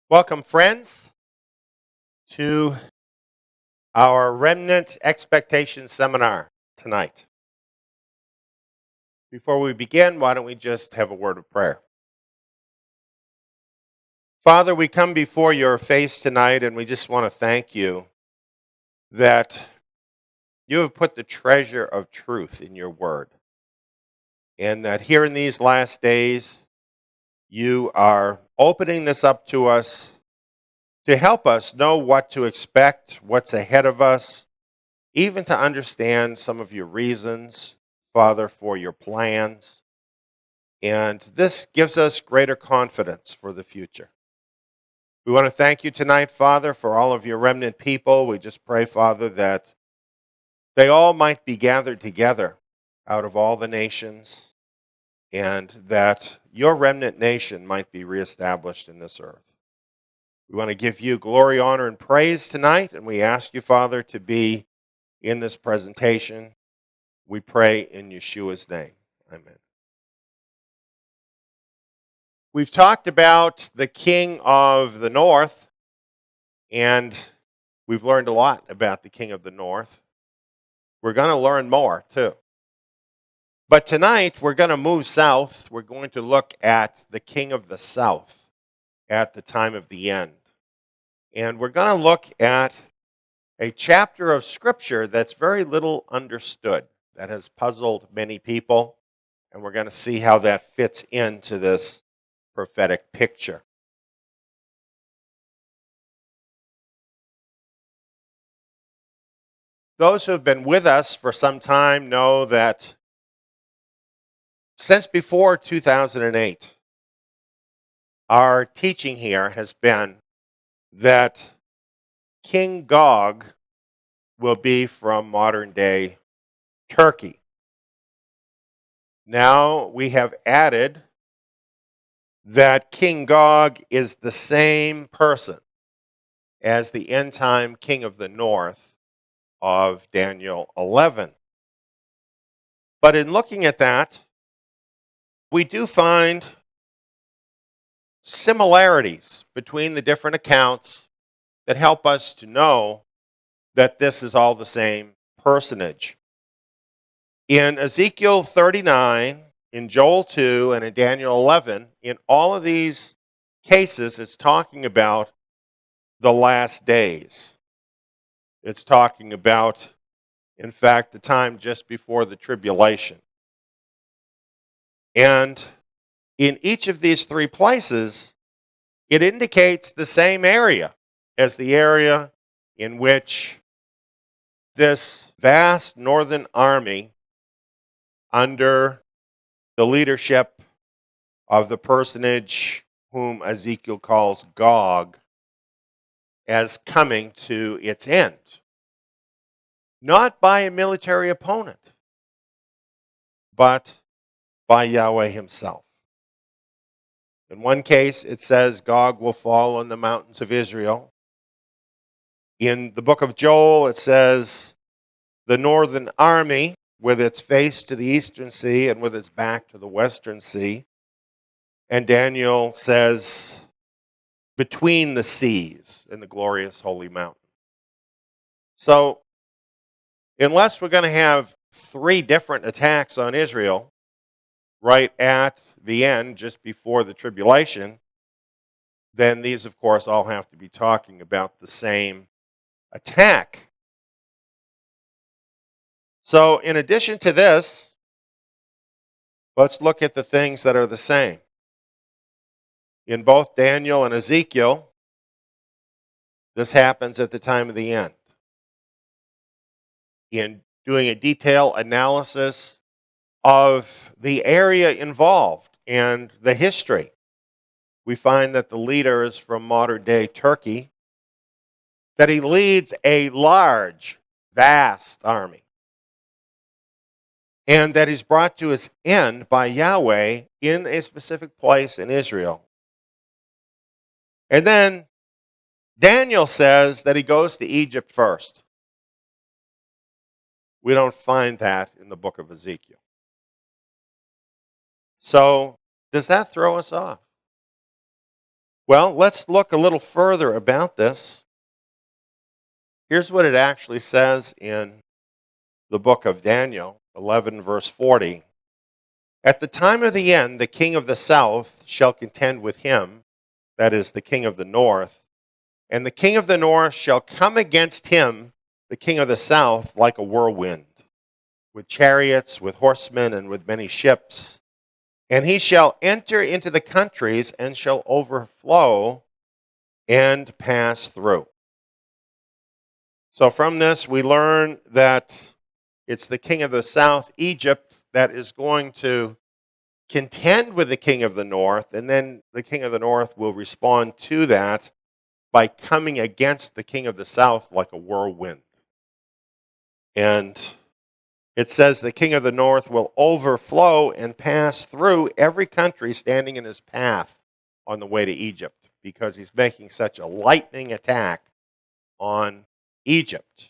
Welcome, friends, to our Remnant Expectation Seminar tonight. Before we begin, why don't we just have a word of prayer? Father, we come before your face tonight and we just want to thank you that you have put the treasure of truth in your word. And that here in these last days, you are opening this up to us to help us know what to expect, what's ahead of us, even to understand some of your reasons, Father, for your plans. And this gives us greater confidence for the future. We want to thank you tonight, Father, for all of your remnant people. We just pray, Father, that they all might be gathered together out of all the nations, and that your remnant nation might be reestablished in this earth. We want to give you glory, honor, and praise tonight, and we ask you, Father, to be in this presentation. We pray in Yeshua's name. Amen. We've talked about the king of the north, and we've learned a lot about the king of the north. We're going to learn more, too. But tonight, we're going to move south. We're going to look at the king of the south at the time of the end. And we're going to look at a chapter of Scripture that's very little understood, that has puzzled many people. And we're going to see how that fits into this prophetic picture. Those who have been with us for some time know that since before 2008, our teaching here has been that King Gog will be from modern-day Turkey. Now we have added that King Gog is the same person as the end-time king of the north of Daniel 11. But in looking at that, we do find similarities between the different accounts that help us to know that this is all the same personage. In Ezekiel 39, in Joel 2, and in Daniel 11, in all of these cases, it's talking about the last days. It's talking about, in fact, the time just before the tribulation. And in each of these three places, it indicates the same area as the area in which this vast northern army under the leadership of the personage whom Ezekiel calls Gog as coming to its end. Not by a military opponent, but by Yahweh himself. In one case, it says Gog will fall on the mountains of Israel. In the book of Joel, it says the northern army, with its face to the eastern sea and with its back to the western sea. And Daniel says, between the seas in the glorious holy mountain. So, unless we're going to have three different attacks on Israel right at the end, just before the tribulation, then these, of course, all have to be talking about the same attack. So, in addition to this, let's look at the things that are the same. In both Daniel and Ezekiel, this happens at the time of the end. In doing a detailed analysis of the area involved and the history, we find that the leader is from modern-day Turkey, that he leads a large, vast army, and that he's brought to his end by Yahweh in a specific place in Israel. And then Daniel says that he goes to Egypt first. We don't find that in the book of Ezekiel. So, does that throw us off? Well, let's look a little further about this. Here's what it actually says in the book of Daniel, 11 verse 40. At the time of the end, the king of the south shall contend with him, that is the king of the north. And the king of the north shall come against him, the king of the south, like a whirlwind, with chariots, with horsemen, and with many ships. And he shall enter into the countries and shall overflow and pass through. So from this, we learn that it's the king of the south, Egypt, that is going to contend with the king of the north, and then the king of the north will respond to that by coming against the king of the south like a whirlwind. And it says the king of the north will overflow and pass through every country standing in his path on the way to Egypt, because he's making such a lightning attack on Egypt.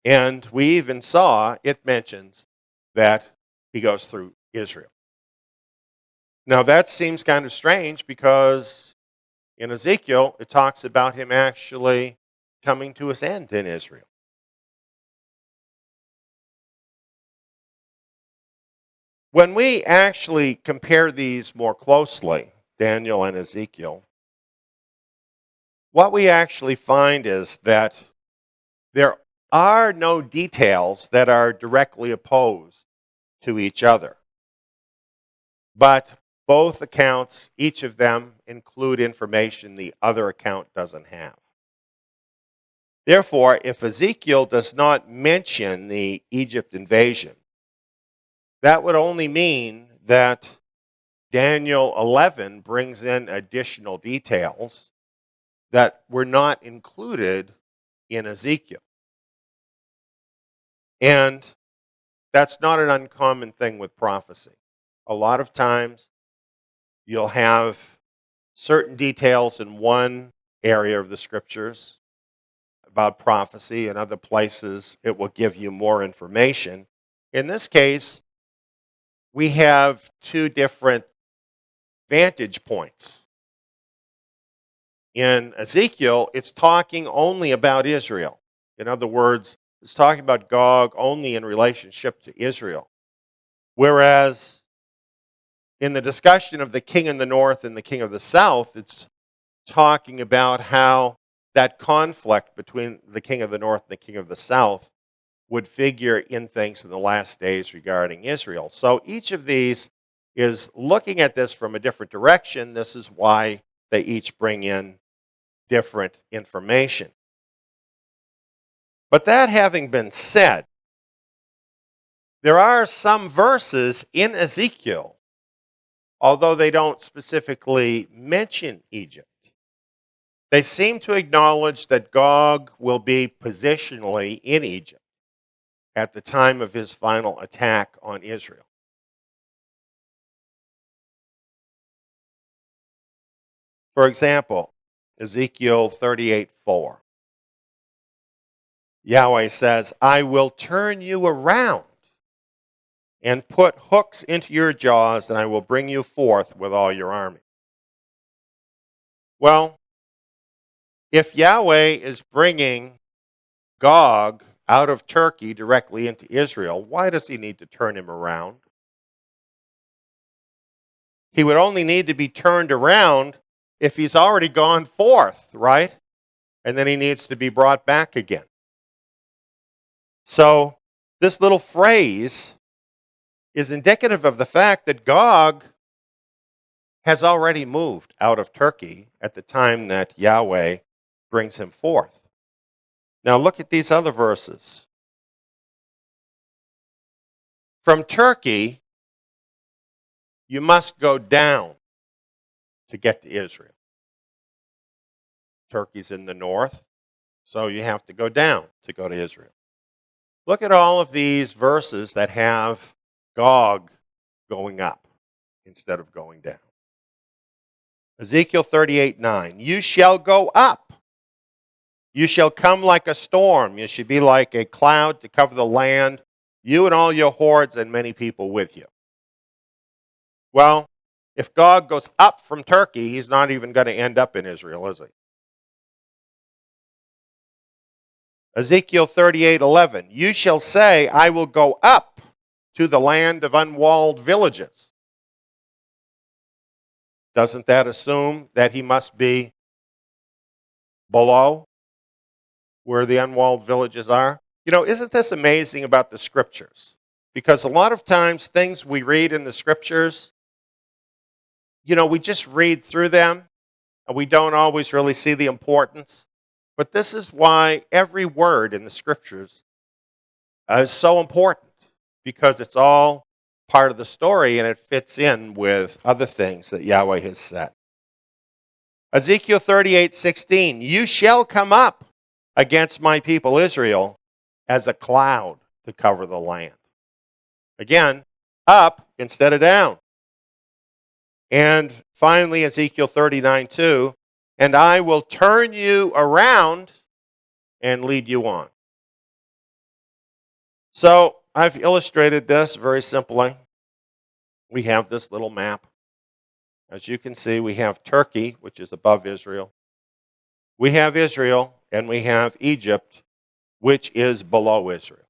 And we even saw, it mentions that he goes through Israel. Now that seems kind of strange, because in Ezekiel it talks about him actually coming to his end in Israel. When we actually compare these more closely, Daniel and Ezekiel, what we actually find is that there are no details that are directly opposed to each other. But both accounts, each of them, include information the other account doesn't have. Therefore, if Ezekiel does not mention the Egypt invasion, that would only mean that Daniel 11 brings in additional details that were not included in Ezekiel. And that's not an uncommon thing with prophecy. A lot of times you'll have certain details in one area of the scriptures about prophecy, and other places it will give you more information. In this case, we have two different vantage points. In Ezekiel, it's talking only about Israel. In other words, it's talking about Gog only in relationship to Israel. Whereas in the discussion of the king in the north and the king of the south, it's talking about how that conflict between the king of the north and the king of the south would figure in things in the last days regarding Israel. So each of these is looking at this from a different direction. This is why they each bring in different information. But that having been said, there are some verses in Ezekiel, although they don't specifically mention Egypt, they seem to acknowledge that Gog will be positionally in Egypt at the time of his final attack on Israel. For example, Ezekiel 38:4. Yahweh says, I will turn you around and put hooks into your jaws, and I will bring you forth with all your army. Well, if Yahweh is bringing Gog out of Turkey directly into Israel, why does he need to turn him around? He would only need to be turned around if he's already gone forth, right? And then he needs to be brought back again. So this little phrase is indicative of the fact that Gog has already moved out of Turkey at the time that Yahweh brings him forth. Now look at these other verses. From Turkey, you must go down to get to Israel. Turkey's in the north, so you have to go down to go to Israel. Look at all of these verses that have Gog going up instead of going down. Ezekiel 38:9. You shall go up. You shall come like a storm. You shall be like a cloud to cover the land, you and all your hordes and many people with you. Well, if Gog goes up from Turkey, he's not even going to end up in Israel, is he? Ezekiel 38:11. You shall say, I will go up to the land of unwalled villages. Doesn't that assume that he must be below where the unwalled villages are? You know, isn't this amazing about the scriptures? Because a lot of times things we read in the scriptures, you know, we just read through them and we don't always really see the importance. But this is why every word in the scriptures is so important, because it's all part of the story and it fits in with other things that Yahweh has said. Ezekiel 38:16, you shall come up against my people Israel as a cloud to cover the land. Again, up instead of down. And finally, Ezekiel 39:2, and I will turn you around and lead you on. So I've illustrated this very simply. We have this little map. As you can see, we have Turkey, which is above Israel. We have Israel, and we have Egypt, which is below Israel.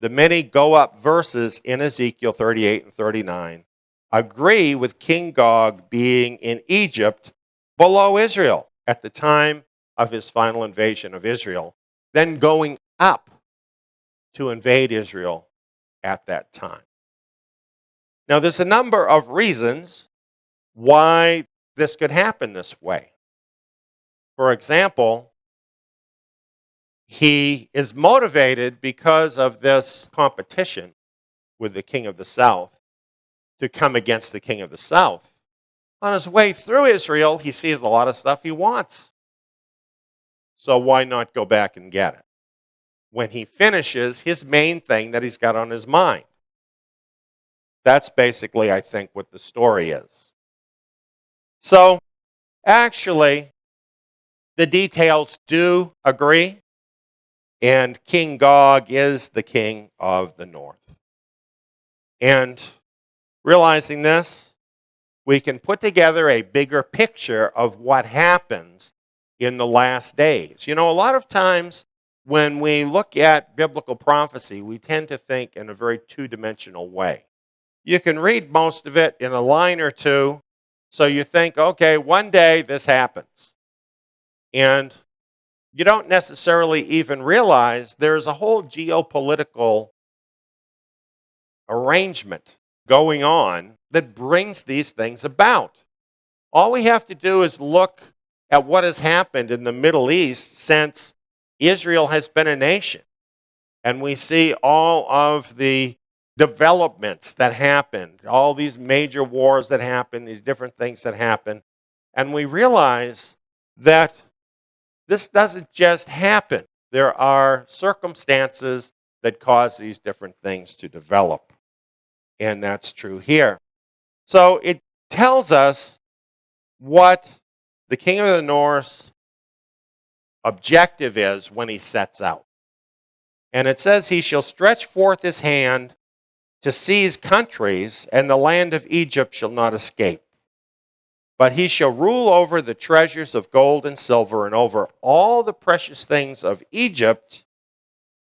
The many go-up verses in Ezekiel 38 and 39 agree with King Gog being in Egypt below Israel at the time of his final invasion of Israel, then going up to invade Israel at that time. Now, there's a number of reasons why this could happen this way. For example, he is motivated because of this competition with the king of the south to come against the king of the south. On his way through Israel, he sees a lot of stuff he wants. So why not go back and get it? When he finishes his main thing that he's got on his mind. That's basically, I think, what the story is. So, actually, the details do agree, and King Gog is the king of the north. And realizing this, we can put together a bigger picture of what happens in the last days. You know, a lot of times when we look at biblical prophecy, we tend to think in a very two-dimensional way. You can read most of it in a line or two, so you think, okay, one day this happens. And you don't necessarily even realize there's a whole geopolitical arrangement going on that brings these things about. All we have to do is look at what has happened in the Middle East since Israel has been a nation. And we see all of the developments that happened, all these major wars that happened, these different things that happen. And we realize that this doesn't just happen. There are circumstances that cause these different things to develop. And that's true here. So it tells us what the king of the north's objective is when he sets out. And it says he shall stretch forth his hand to seize countries, and the land of Egypt shall not escape. But he shall rule over the treasures of gold and silver, and over all the precious things of Egypt,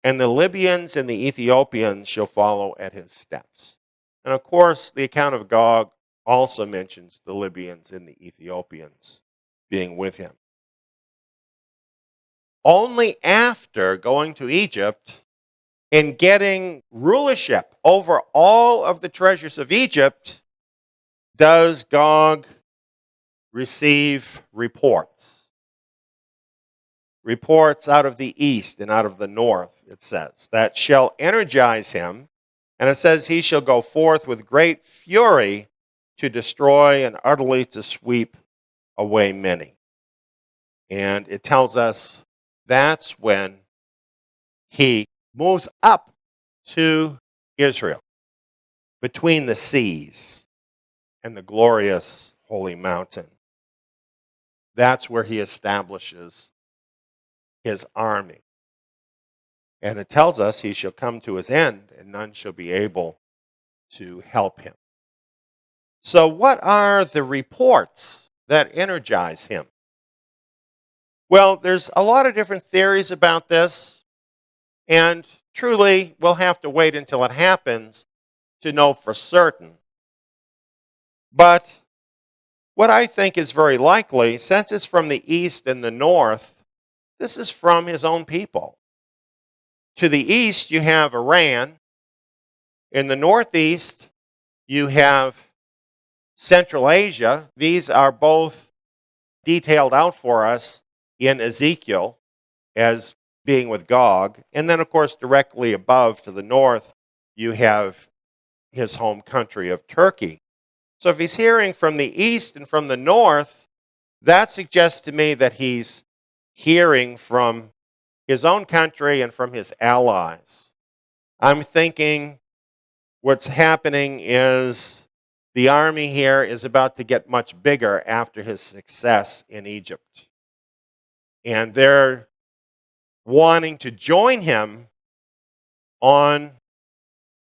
and the Libyans and the Ethiopians shall follow at his steps. And of course, the account of Gog also mentions the Libyans and the Ethiopians being with him. Only after going to Egypt and getting rulership over all of the treasures of Egypt does Gog receive reports. Reports out of the east and out of the north, it says, that shall energize him. And it says he shall go forth with great fury to destroy and utterly to sweep away many. And it tells us that's when he moves up to Israel, between the seas and the glorious holy mountain. That's where he establishes his army. And it tells us he shall come to his end, and none shall be able to help him. So what are the reports that energize him? Well, there's a lot of different theories about this, and truly, we'll have to wait until it happens to know for certain. But what I think is very likely, since it's from the east and the north, this is from his own people. To the east, you have Iran. In the northeast, you have Central Asia. These are both detailed out for us in Ezekiel as being with Gog. And then, of course, directly above to the north, you have his home country of Turkey. So if he's hearing from the east and from the north, that suggests to me that he's hearing from his own country and from his allies. I'm thinking what's happening is the army here is about to get much bigger after his success in Egypt. And they're wanting to join him on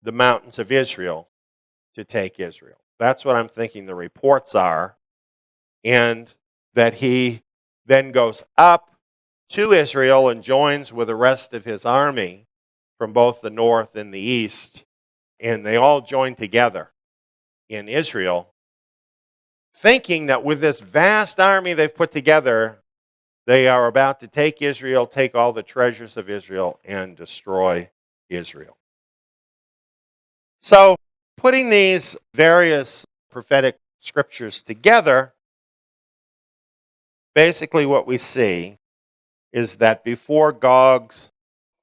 the mountains of Israel to take Israel. That's what I'm thinking the reports are. And that he then goes up to Israel and joins with the rest of his army from both the north and the east. And they all join together in Israel, thinking that with this vast army they've put together, they are about to take Israel, take all the treasures of Israel, and destroy Israel. So, putting these various prophetic scriptures together, basically what we see is that before Gog's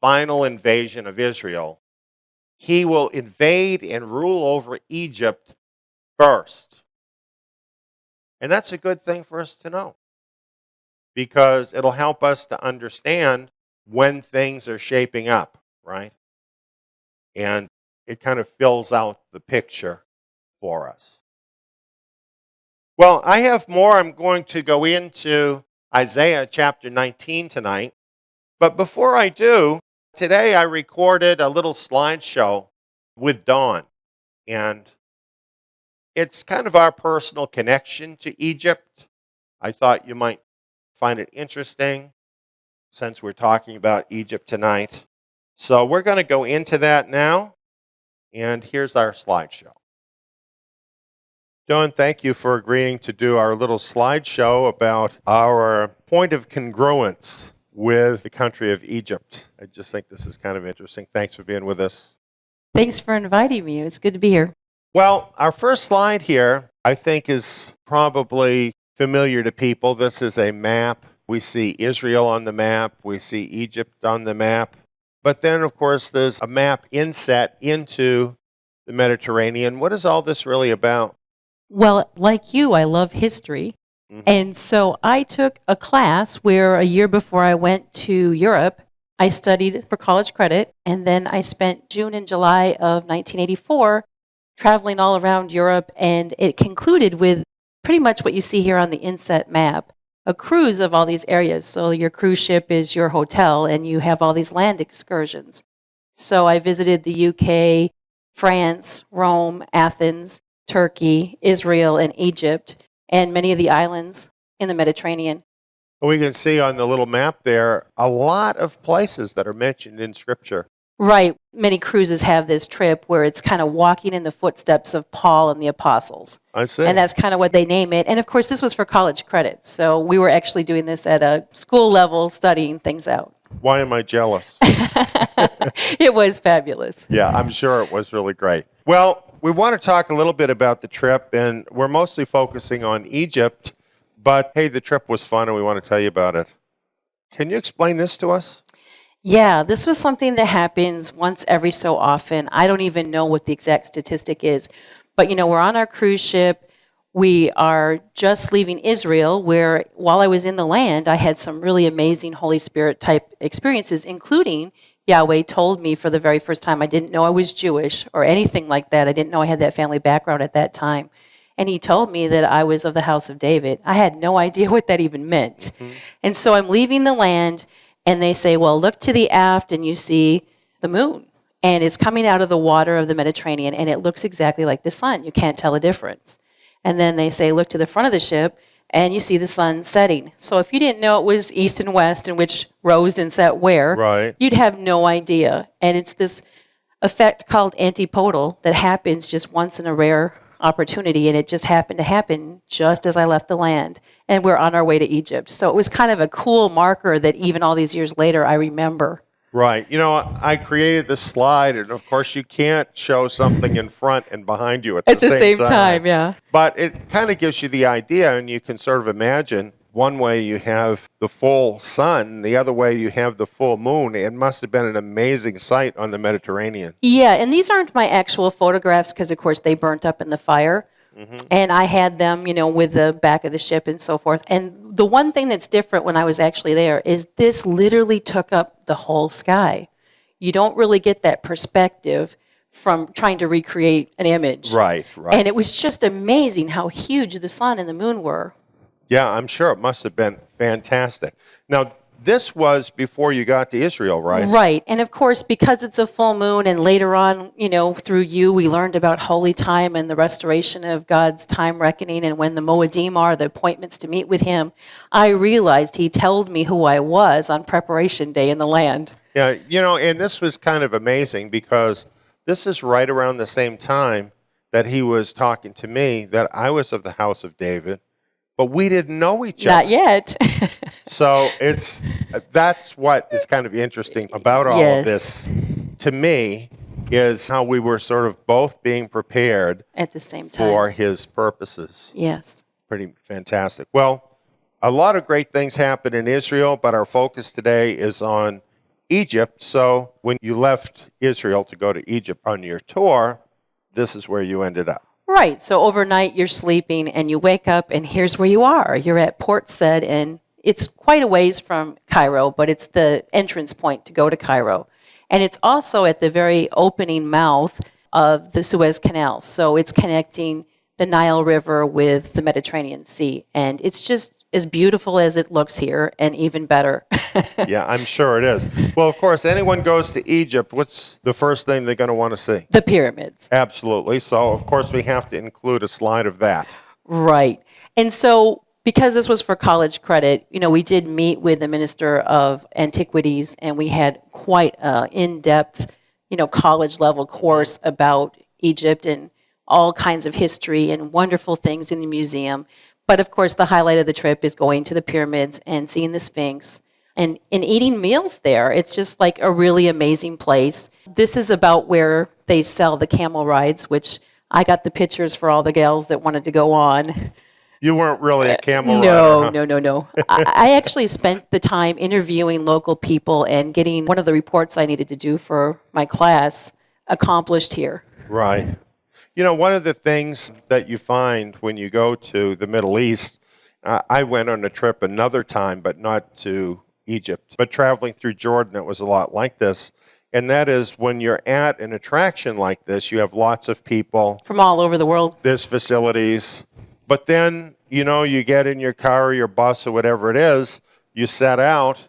final invasion of Israel, he will invade and rule over Egypt first. And that's a good thing for us to know, because it'll help us to understand when things are shaping up, right? And it kind of fills out the picture for us. Well, I have more. I'm going to go into Isaiah chapter 19 tonight. But before I do, today I recorded a little slideshow with Dawn. And it's kind of our personal connection to Egypt. I thought you might find it interesting since we're talking about Egypt tonight. So we're going to go into that now. And here's our slideshow. Dawn, thank you for agreeing to do our little slideshow about our point of congruence with the country of Egypt. I just think this is kind of interesting. Thanks for being with us. Thanks for inviting me. It's good to be here. Well, our first slide here, I think, is probably familiar to people. This is a map. We see Israel on the map. We see Egypt on the map. But then, of course, there's a map inset into the Mediterranean. What is all this really about? Well, like you, I love history. And so I took a class where a year before I went to Europe, I studied for college credit. And then I spent June and July of 1984 traveling all around Europe. And it concluded with pretty much what you see here on the inset map, a cruise of all these areas. So your cruise ship is your hotel, and you have all these land excursions. So I visited the UK, France, Rome, Athens, Turkey, Israel, and Egypt, and many of the islands in the Mediterranean. We can see on the little map there a lot of places that are mentioned in Scripture. Right. Many cruises have this trip where it's kind of walking in the footsteps of Paul and the apostles. I see. And that's kind of what they name it. And of course, this was for college credit. So we were actually doing this at a school level, studying things out. Why am I jealous? It was fabulous. Yeah, I'm sure it was really great. Well, we want to talk a little bit about the trip, and we're mostly focusing on Egypt. But hey, the trip was fun, and we want to tell you about it. Can you explain this to us? Yeah, this was something that happens once every so often. I don't even know what the exact statistic is. But, you know, we're on our cruise ship. We are just leaving Israel, where while I was in the land, I had some really amazing Holy Spirit type experiences, including Yahweh told me for the very first time, I didn't know I was Jewish or anything like that. I didn't know I had that family background at that time. And he told me that I was of the house of David. I had no idea what that even meant. And so I'm leaving the land. And they say, well, look to the aft and you see the moon. And it's coming out of the water of the Mediterranean, and it looks exactly like the sun. You can't tell the difference. And then they say, look to the front of the ship, and you see the sun setting. So if you didn't know it was east and west and which rose and set where, right, you'd have no idea. And it's this effect called antipodal that happens just once in a rare opportunity, and it just happened to happen just as I left the land. And we're on our way to Egypt. So it was kind of a cool marker that even all these years later, I remember. Right. You know, I created this slide, and of course, you can't show something in front and behind you at the same time. Yeah. But it kind of gives you the idea, and you can sort of imagine one way you have the full sun, the other way you have the full moon. It must have been an amazing sight on the Mediterranean. Yeah, and these aren't my actual photographs because, of course, they burnt up in the fire. And I had them, you know, with the back of the ship and so forth. And the one thing that's different when I was actually there is this literally took up the whole sky. You don't really get that perspective from trying to recreate an image. Right. And it was just amazing how huge the sun and the moon were. Yeah, I'm sure it must have been fantastic. Now, this was before you got to Israel, right? Right. And of course, because it's a full moon, and later on, you know, through you, we learned about holy time and the restoration of God's time reckoning. And when the Moedim are, the appointments to meet with him, I realized he told me who I was on preparation day in the land. Yeah, you know, and this was kind of amazing because this is right around the same time that he was talking to me that I was of the house of David. But we didn't know each other. Not yet. So that's what is kind of interesting about all of this to me, is how we were sort of both being prepared at the same time for his purposes. Yes. Pretty fantastic. Well, a lot of great things happen in Israel, but our focus today is on Egypt. So when you left Israel to go to Egypt on your tour, this is where you ended up. Right. So overnight you're sleeping and you wake up and here's where you are. You're at Port Said, and it's quite a ways from Cairo, but it's the entrance point to go to Cairo. And it's also at the very opening mouth of the Suez Canal. So it's connecting the Nile River with the Mediterranean Sea. And it's just as beautiful as it looks here, and even better. Yeah, I'm sure it is. Well, of course, anyone goes to Egypt, what's the first thing they're going to want to see? The pyramids. Absolutely. So, of course, we have to include a slide of that. Right. And so, because this was for college credit, you know, we did meet with the Minister of Antiquities, and we had quite an in-depth, you know, college-level course about Egypt and all kinds of history and wonderful things in the museum. But of course, the highlight of the trip is going to the pyramids and seeing the Sphinx and eating meals there. It's just like a really amazing place. This is about where they sell the camel rides, which I got the pictures for all the gals that wanted to go on. You weren't really a camel rider, huh? No. I actually spent the time interviewing local people and getting one of the reports I needed to do for my class accomplished here. Right. You know, one of the things that you find when you go to the Middle East, I went on a trip another time, but not to Egypt, but traveling through Jordan, it was a lot like this. And that is when you're at an attraction like this, you have lots of people from all over the world. There's facilities. But then, you know, you get in your car or your bus or whatever it is, you set out,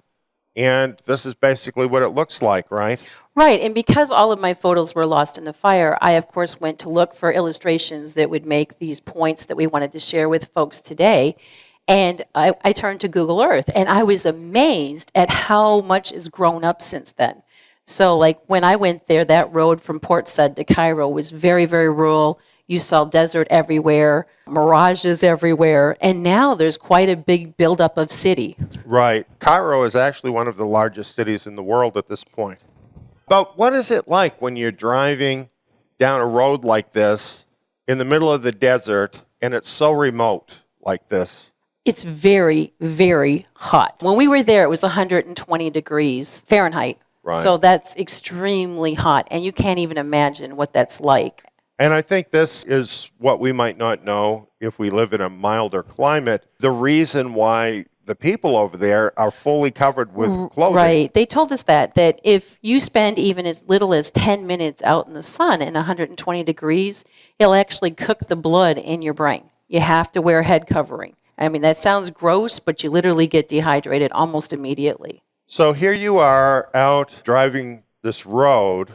and this is basically what it looks like, right? Right, and because all of my photos were lost in the fire, I, of course, went to look for illustrations that would make these points that we wanted to share with folks today. And I turned to Google Earth, and I was amazed at how much has grown up since then. So, like, when I went there, that road from Port Said to Cairo was very, very rural. You saw desert everywhere, mirages everywhere, and now there's quite a big buildup of city. Right. Cairo is actually one of the largest cities in the world at this point. But what is it like when you're driving down a road like this in the middle of the desert and it's so remote like this? It's very, very hot. When we were there, it was 120 degrees Fahrenheit. Right. So that's extremely hot, and you can't even imagine what that's like. And I think this is what we might not know if we live in a milder climate. The reason why the people over there are fully covered with clothing. Right. They told us that if you spend even as little as 10 minutes out in the sun in 120 degrees, it'll actually cook the blood in your brain. You have to wear a head covering. I mean, that sounds gross, but you literally get dehydrated almost immediately. So here you are out driving this road,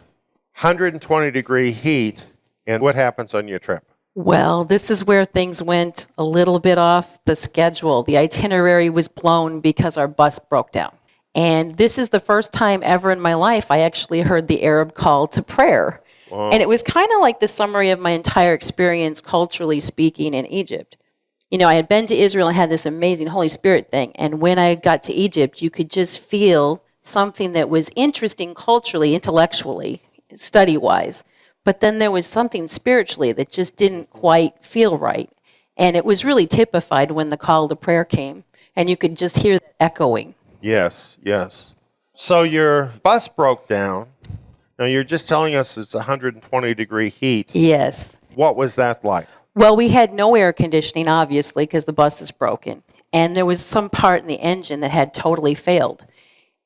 120-degree heat, and what happens on your trip? Well, this is where things went a little bit off the schedule. The itinerary was blown because our bus broke down. And this is the first time ever in my life I actually heard the Arab call to prayer. Whoa. And it was kind of like the summary of my entire experience, culturally speaking, in Egypt. You know, I had been to Israel and had this amazing Holy Spirit thing. And when I got to Egypt, you could just feel something that was interesting culturally, intellectually, study-wise. But then there was something spiritually that just didn't quite feel right. And it was really typified when the call to prayer came. And you could just hear that echoing. Yes, yes. So your bus broke down. Now, you're just telling us it's 120-degree heat. Yes. What was that like? Well, we had no air conditioning, obviously, because the bus is broken. And there was some part in the engine that had totally failed.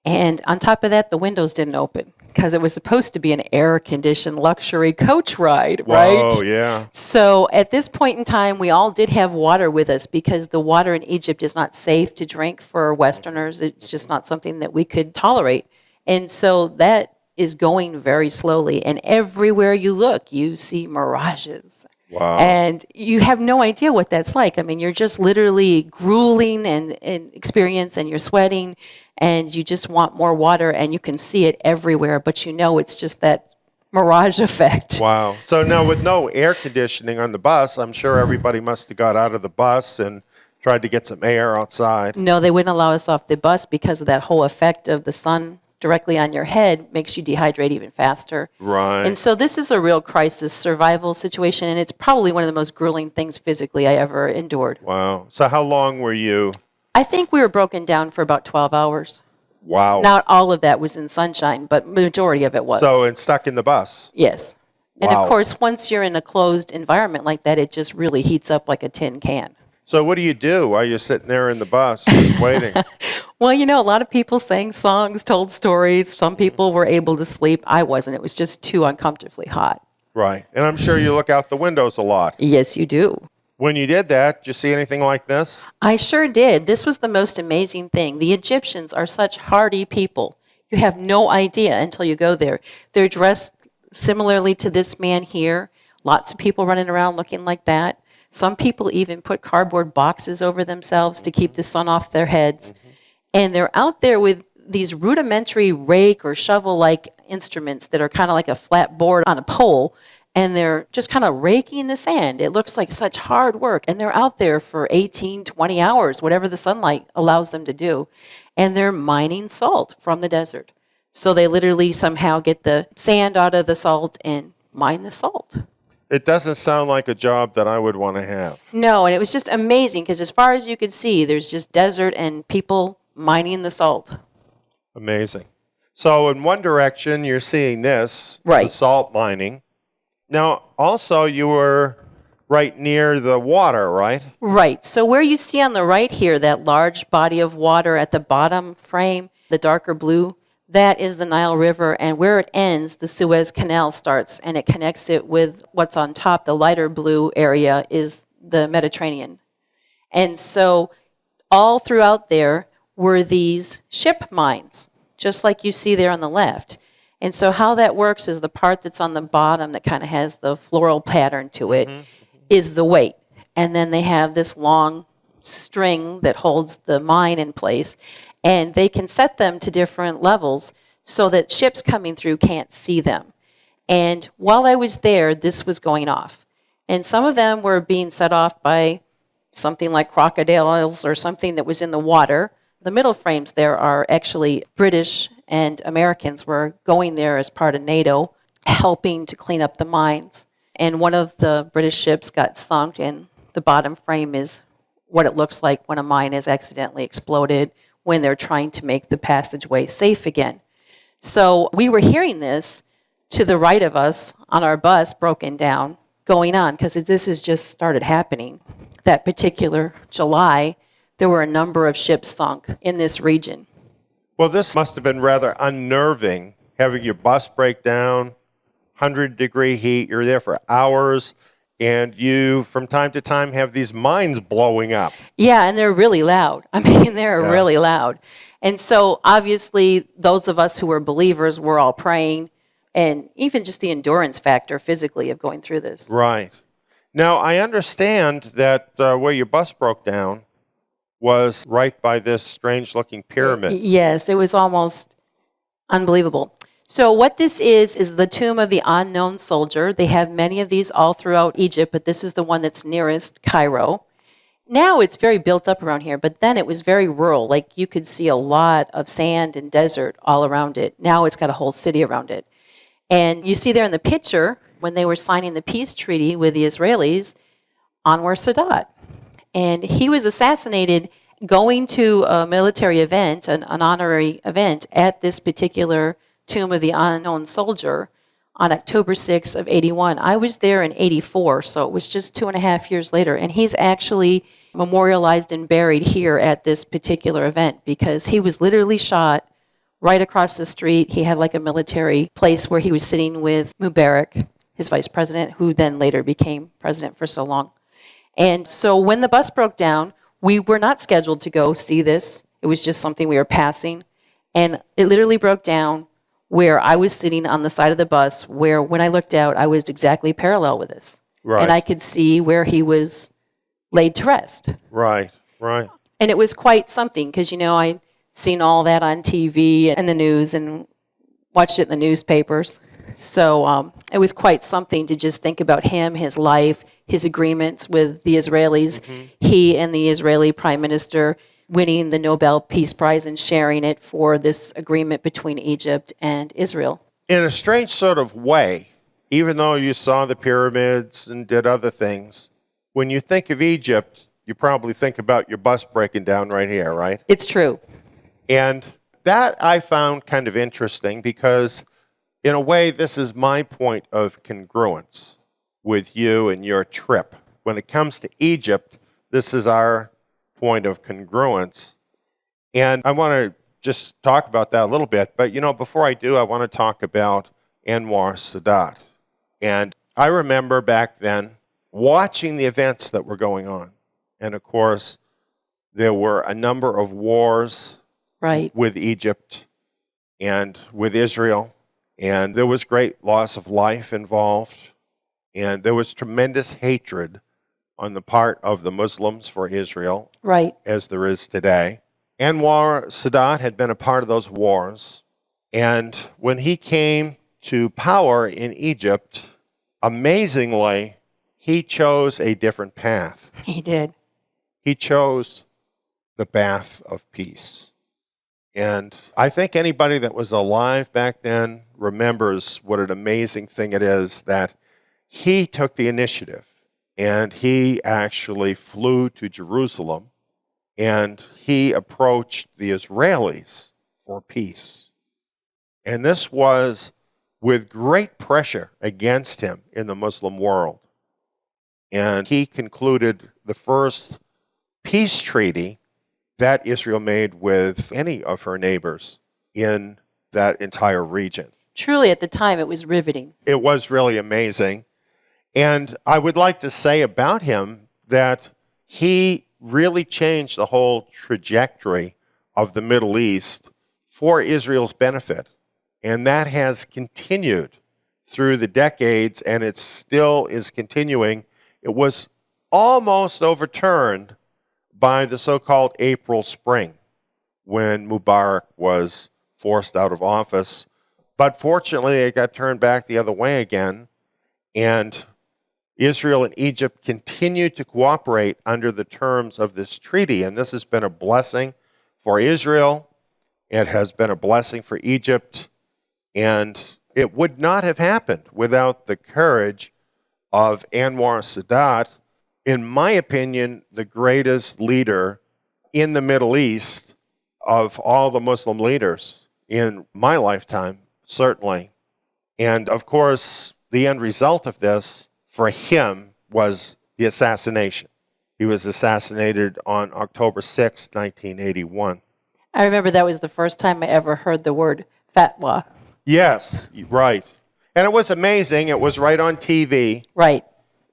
And on top of that, the windows didn't open because it was supposed to be an air-conditioned luxury coach ride, right? Oh, yeah. So at this point in time, we all did have water with us because the water in Egypt is not safe to drink for Westerners. It's just not something that we could tolerate. And so that is going very slowly. And everywhere you look, you see mirages. Wow. And you have no idea what that's like. I mean, you're just literally grueling and experience, and you're sweating, and you just want more water, and you can see it everywhere, but you know it's just that mirage effect. Wow. So now with no air conditioning on the bus, I'm sure everybody must have got out of the bus and tried to get some air outside. No, they wouldn't allow us off the bus because of that whole effect of the sun directly on your head makes you dehydrate even faster. Right. And so this is a real crisis survival situation, and it's probably one of the most grueling things physically I ever endured. Wow. So how long were you? I think we were broken down for about 12 hours. Wow. Not all of that was in sunshine, but the majority of it was. So and stuck in the bus? Yes. And Wow. of course, once you're in a closed environment like that, it just really heats up like a tin can. So what do you do while you're sitting there in the bus just waiting? Well, you know, a lot of people sang songs, told stories. Some people were able to sleep. I wasn't. It was just too uncomfortably hot. Right. And I'm sure you look out the windows a lot. Yes, you do. When you did that, did you see anything like this? I sure did. This was the most amazing thing. The Egyptians are such hardy people. You have no idea until you go there. They're dressed similarly to this man here. Lots of people running around looking like that. Some people even put cardboard boxes over themselves to keep the sun off their heads. And they're out there with these rudimentary rake or shovel-like instruments that are kind of like a flat board on a pole, and they're just kind of raking the sand. It looks like such hard work, and they're out there for 18, 20 hours, whatever the sunlight allows them to do, and they're mining salt from the desert. So they literally somehow get the sand out of the salt and mine the salt. It doesn't sound like a job that I would want to have. No, and it was just amazing because as far as you could see, there's just desert and people mining the salt. Amazing. So in one direction, you're seeing this, right, the salt mining. Now, also, you were right near the water, right? Right. So where you see on the right here, that large body of water at the bottom frame, the darker blue, that is the Nile River, and where it ends, the Suez Canal starts, and it connects it with what's on top. The lighter blue area is the Mediterranean. And so all throughout there were these ship mines, just like you see there on the left. And so how that works is the part that's on the bottom that kind of has the floral pattern to it is the weight. And then they have this long string that holds the mine in place. And they can set them to different levels so that ships coming through can't see them. And while I was there, this was going off. And some of them were being set off by something like crocodiles or something that was in the water. The middle frames there are actually British and Americans were going there as part of NATO, helping to clean up the mines. And one of the British ships got sunk, and the bottom frame is what it looks like when a mine is accidentally exploded, when they're trying to make the passageway safe again. So we were hearing this to the right of us on our bus, broken down, going on, because this has just started happening. That particular July, there were a number of ships sunk in this region. Well, this must have been rather unnerving, having your bus break down, 100-degree heat, you're there for hours, and you, from time to time, have these mines blowing up. Yeah, and they're really loud. I mean, they're really loud. And so, obviously, those of us who were believers were all praying, and even just the endurance factor physically of going through this. Right. Now, I understand that where your bus broke down was right by this strange-looking pyramid. Yes, it was almost unbelievable. So what this is the tomb of the unknown soldier. They have many of these all throughout Egypt, but this is the one that's nearest Cairo. Now it's very built up around here, but then it was very rural. Like you could see a lot of sand and desert all around it. Now it's got a whole city around it. And you see there in the picture, when they were signing the peace treaty with the Israelis, Anwar Sadat. And he was assassinated going to a military event, an honorary event, at this particular tomb of the unknown soldier on October 6th of 81. I was there in 84, so it was just 2.5 years later. And he's actually memorialized and buried here at this particular event because he was literally shot right across the street. He had like a military place where he was sitting with Mubarak, his vice president, who then later became president for so long. And so when the bus broke down, we were not scheduled to go see this. It was just something we were passing. And it literally broke down where I was sitting on the side of the bus where when I looked out, I was exactly parallel with this. Right. And I could see where he was laid to rest. Right, right. And it was quite something because, you know, I'd seen all that on TV and the news and watched it in the newspapers. So it was quite something to just think about him, his life, his agreements with the Israelis, he and the Israeli prime minister winning the Nobel Peace Prize and sharing it for this agreement between Egypt and Israel. In a strange sort of way, even though you saw the pyramids and did other things, when you think of Egypt, you probably think about your bus breaking down right here, right? It's true. And that I found kind of interesting because, in a way, this is my point of congruence with you and your trip. When it comes to Egypt, this is our point of congruence. And I want to just talk about that a little bit. But, you know, before I do, I want to talk about Anwar Sadat. And I remember back then watching the events that were going on. And, of course, there were a number of wars with Egypt and with Israel. And there was great loss of life involved. And there was tremendous hatred on the part of the Muslims for Israel, as there is today. Anwar Sadat had been a part of those wars. And when he came to power in Egypt, amazingly, he chose a different path. He did. He chose the path of peace. And I think anybody that was alive back then remembers what an amazing thing it is that he took the initiative and he actually flew to Jerusalem and he approached the Israelis for peace. And this was with great pressure against him in the Muslim world. And he concluded the first peace treaty that Israel made with any of her neighbors in that entire region. Truly, at the time, it was riveting. It was really amazing. And I would like to say about him that he really changed the whole trajectory of the Middle East for Israel's benefit. And that has continued through the decades, and it still is continuing. It was almost overturned by the so-called April Spring, when Mubarak was forced out of office. But fortunately, it got turned back the other way again, and Israel and Egypt continued to cooperate under the terms of this treaty. And this has been a blessing for Israel. It has been a blessing for Egypt. And it would not have happened without the courage of Anwar Sadat, in my opinion, the greatest leader in the Middle East of all the Muslim leaders in my lifetime, certainly. And of course, the end result of this for him was the assassination. He was assassinated on October 6, 1981. I remember that was the first time I ever heard the word fatwa. Yes, right. And it was amazing. It was right on TV. Right.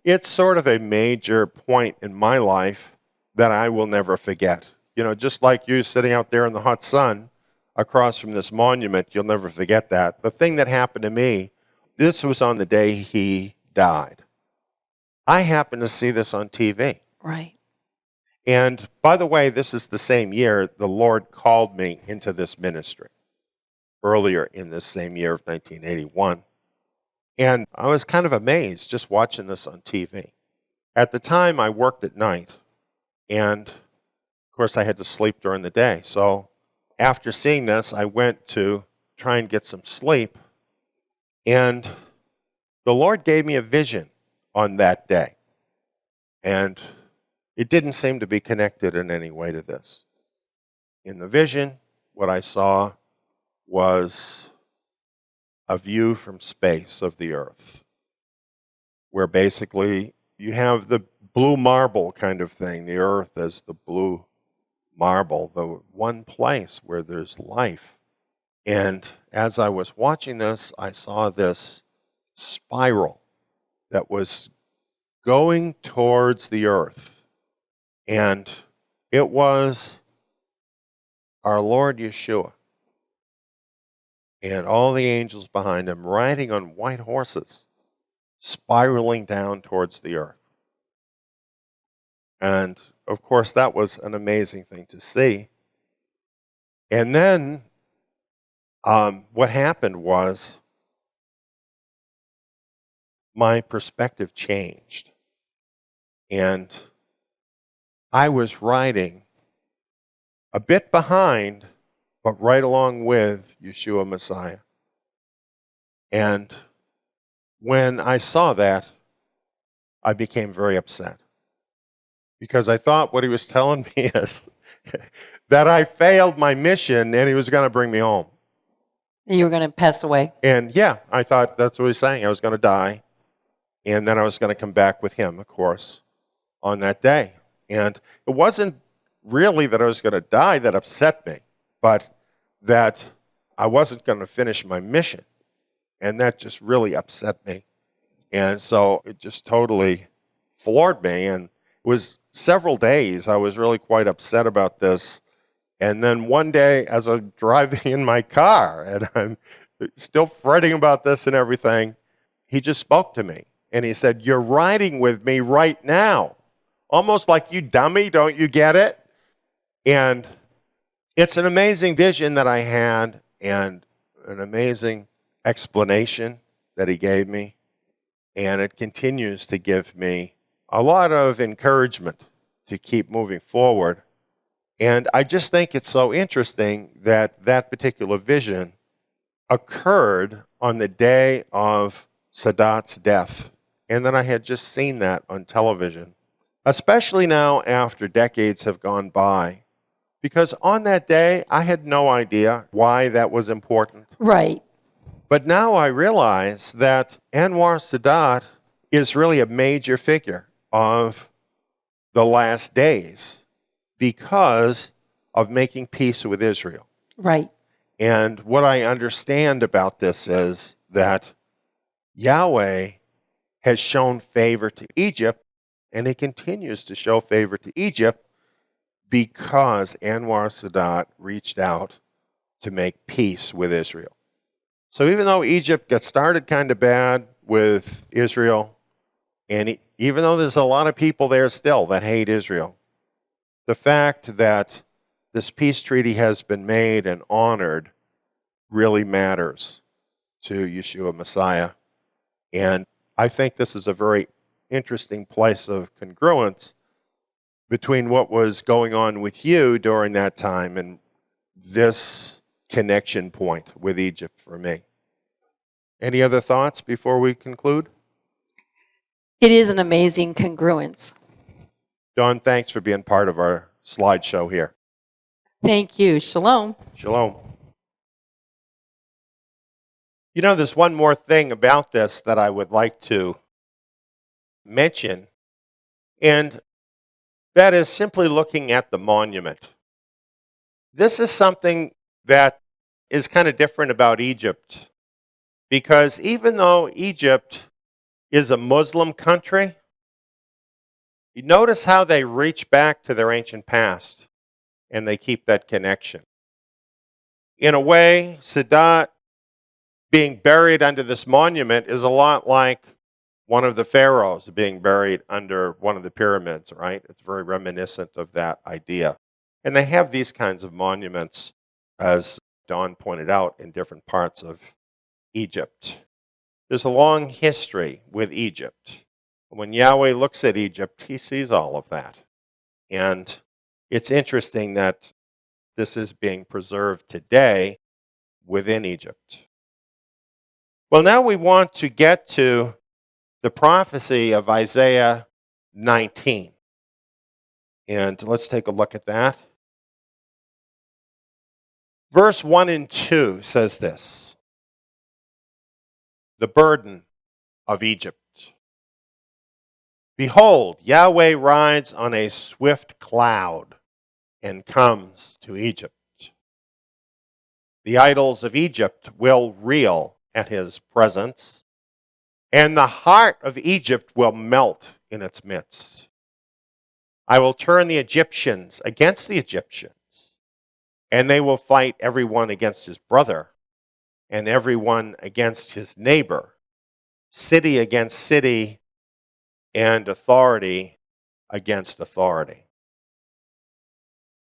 It's sort of a major point in my life that I will never forget. You know, just like you sitting out there in the hot sun across from this monument, you'll never forget that. The thing that happened to me, this was on the day he died. I happened to see this on TV. Right. And by the way, this is the same year the Lord called me into this ministry. earlier in this same year of 1981. And I was kind of amazed just watching this on TV. At the time, I worked at night, and of course, I had to sleep during the day. So after seeing this, I went to try and get some sleep, and the Lord gave me a vision on that day. And it didn't seem to be connected in any way to this. In the vision, what I saw was a view from space of the Earth, where basically you have the blue marble kind of thing, the Earth as the blue marble, the one place where there's life. And as I was watching this, I saw this spiral that was going towards the Earth. And it was our Lord Yeshua and all the angels behind him riding on white horses, spiraling down towards the Earth. And of course, that was an amazing thing to see. And then what happened was my perspective changed. And I was riding a bit behind, but right along with Yeshua Messiah. And when I saw that, I became very upset. Because I thought what he was telling me is that I failed my mission and he was going to bring me home. You were going to pass away. And yeah, I thought that's what he was saying. I was going to die. And then I was going to come back with him, of course, on that day. And it wasn't really that I was going to die that upset me, but that I wasn't going to finish my mission. And that just really upset me. And so it just totally floored me. And it was several days I was really quite upset about this. And then one day, as I'm driving in my car, and I'm still fretting about this and everything, he just spoke to me. And he said, "You're riding with me right now." Almost like, "You dummy, don't you get it?" And it's an amazing vision that I had and an amazing explanation that he gave me. And it continues to give me a lot of encouragement to keep moving forward. And I just think it's so interesting that that particular vision occurred on the day of Sadat's death. And then I had just seen that on television, especially now after decades have gone by. Because on that day, I had no idea why that was important. Right. But now I realize that Anwar Sadat is really a major figure of the last days because of making peace with Israel. Right. And what I understand about this is that Yahweh has shown favor to Egypt, and he continues to show favor to Egypt because Anwar Sadat reached out to make peace with Israel. So even though Egypt got started kind of bad with Israel, and even though there's a lot of people there still that hate Israel, the fact that this peace treaty has been made and honored really matters to Yeshua Messiah. And I think this is a very interesting place of congruence between what was going on with you during that time and this connection point with Egypt for me. Any other thoughts before we conclude? It is an amazing congruence. Dawn, thanks for being part of our slideshow here. Thank you. Shalom. Shalom. You know, there's one more thing about this that I would like to mention, and that is simply looking at the monument. This is something that is kind of different about Egypt, because even though Egypt is a Muslim country, you notice how they reach back to their ancient past and they keep that connection. In a way, Sadat being buried under this monument is a lot like one of the pharaohs being buried under one of the pyramids, right? It's very reminiscent of that idea. And they have these kinds of monuments as Don pointed out, in different parts of Egypt. There's a long history with Egypt. When Yahweh looks at Egypt, he sees all of that. And it's interesting that this is being preserved today within Egypt. Well, now we want to get to the prophecy of Isaiah 19. And let's take a look at that. Verse 1 and 2 says this: the burden of Egypt. Behold, Yahweh rides on a swift cloud and comes to Egypt. The idols of Egypt will reel at his presence, and the heart of Egypt will melt in its midst. I will turn the Egyptians against the Egyptians, and they will fight everyone against his brother, and everyone against his neighbor, city against city, and authority against authority.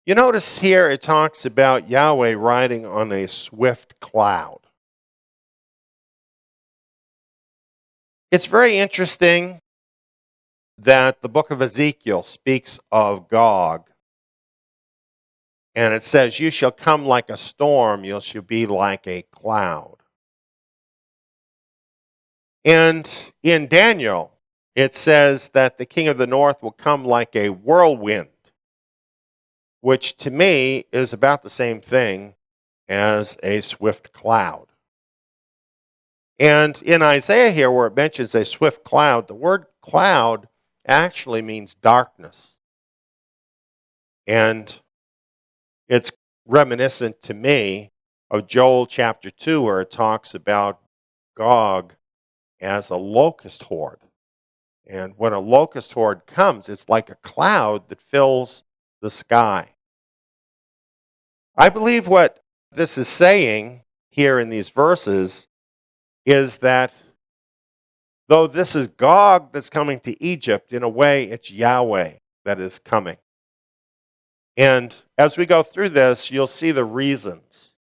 You notice here it talks about Yahweh riding on a swift cloud. It's very interesting that the book of Ezekiel speaks of Gog. And it says, you shall come like a storm, you shall be like a cloud. And in Daniel, it says that the king of the north will come like a whirlwind, which to me is about the same thing as a swift cloud. And in Isaiah here, where it mentions a swift cloud, the word cloud actually means darkness. And it's reminiscent to me of Joel chapter 2, where it talks about Gog as a locust horde. And when a locust horde comes, it's like a cloud that fills the sky. I believe what this is saying here in these verses is that though this is Gog that's coming to Egypt, in a way it's Yahweh that is coming. And as we go through this, you'll see the reasons.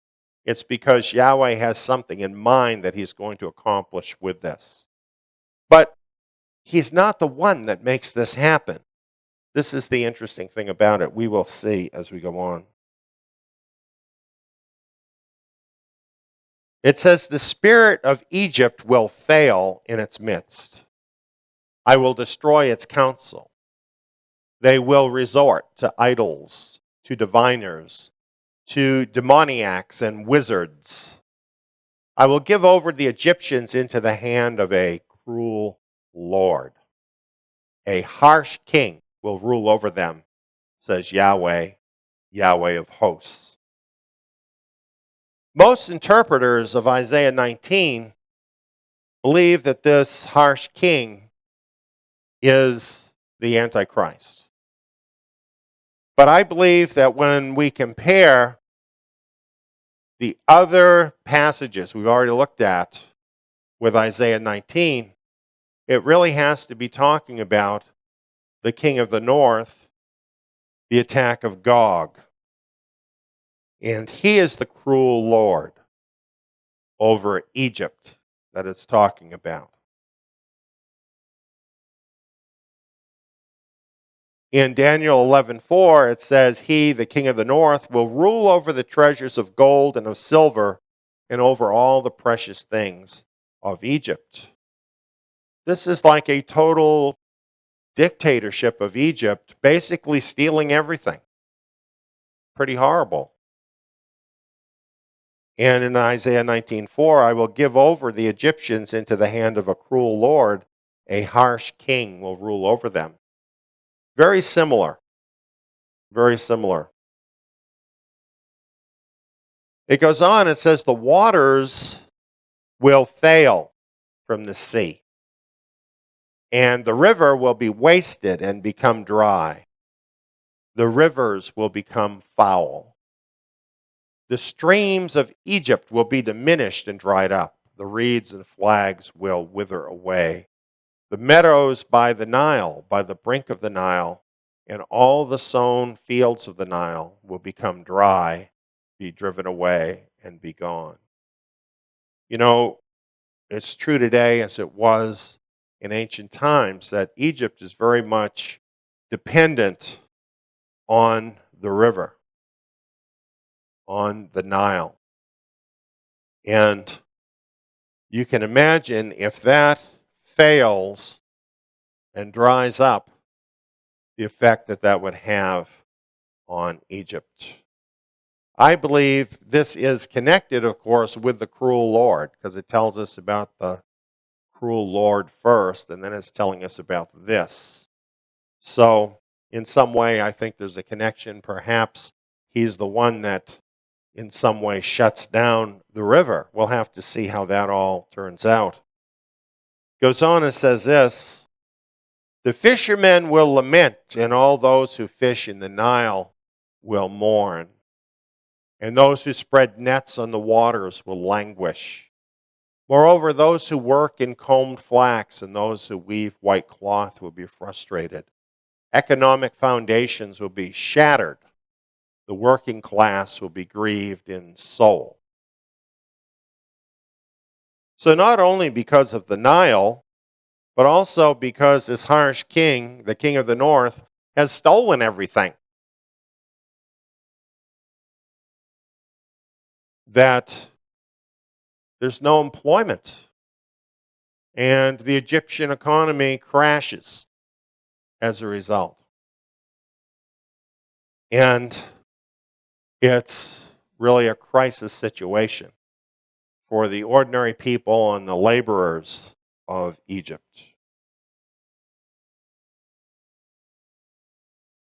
It's because Yahweh has something in mind that he's going to accomplish with this. But he's not the one that makes this happen. This is the interesting thing about it. We will see as we go on. It says, the spirit of Egypt will fail in its midst. I will destroy its counsel. They will resort to idols, to diviners, to demoniacs and wizards. I will give over the Egyptians into the hand of a cruel lord. A harsh king will rule over them, says Yahweh, Yahweh of hosts. Most interpreters of Isaiah 19 believe that this harsh king is the Antichrist. But I believe that when we compare the other passages we've already looked at with Isaiah 19, it really has to be talking about the king of the north, the attack of Gog. And he is the cruel lord over Egypt that it's talking about. In Daniel 11:4, it says, he, the king of the north, will rule over the treasures of gold and of silver and over all the precious things of Egypt. This is like a total dictatorship of Egypt, basically stealing everything. Pretty horrible. And in Isaiah 19:4, I will give over the Egyptians into the hand of a cruel lord. A harsh king will rule over them. Very similar. Very similar. It goes on, it says, the waters will fail from the sea, and the river will be wasted and become dry. The rivers will become foul. The streams of Egypt will be diminished and dried up. The reeds and flags will wither away. The meadows by the Nile, by the brink of the Nile, and all the sown fields of the Nile will become dry, be driven away, and be gone. You know, it's true today as it was in ancient times that Egypt is very much dependent on the river, on the Nile. And you can imagine if that fails and dries up, the effect that that would have on Egypt. I believe this is connected, of course, with the cruel Lord, because it tells us about the cruel Lord first, and then it's telling us about this. So, in some way, I think there's a connection. Perhaps he's the one that, in some way, shuts down the river. We'll have to see how that all turns out. Goes on and says this: the fishermen will lament, and all those who fish in the Nile will mourn. And those who spread nets on the waters will languish. Moreover, those who work in combed flax and those who weave white cloth will be frustrated. Economic foundations will be shattered. The working class will be grieved in soul. So not only because of the Nile, but also because this harsh king, the king of the north, has stolen everything. That there's no employment. And the Egyptian economy crashes as a result. And it's really a crisis situation for the ordinary people and the laborers of Egypt.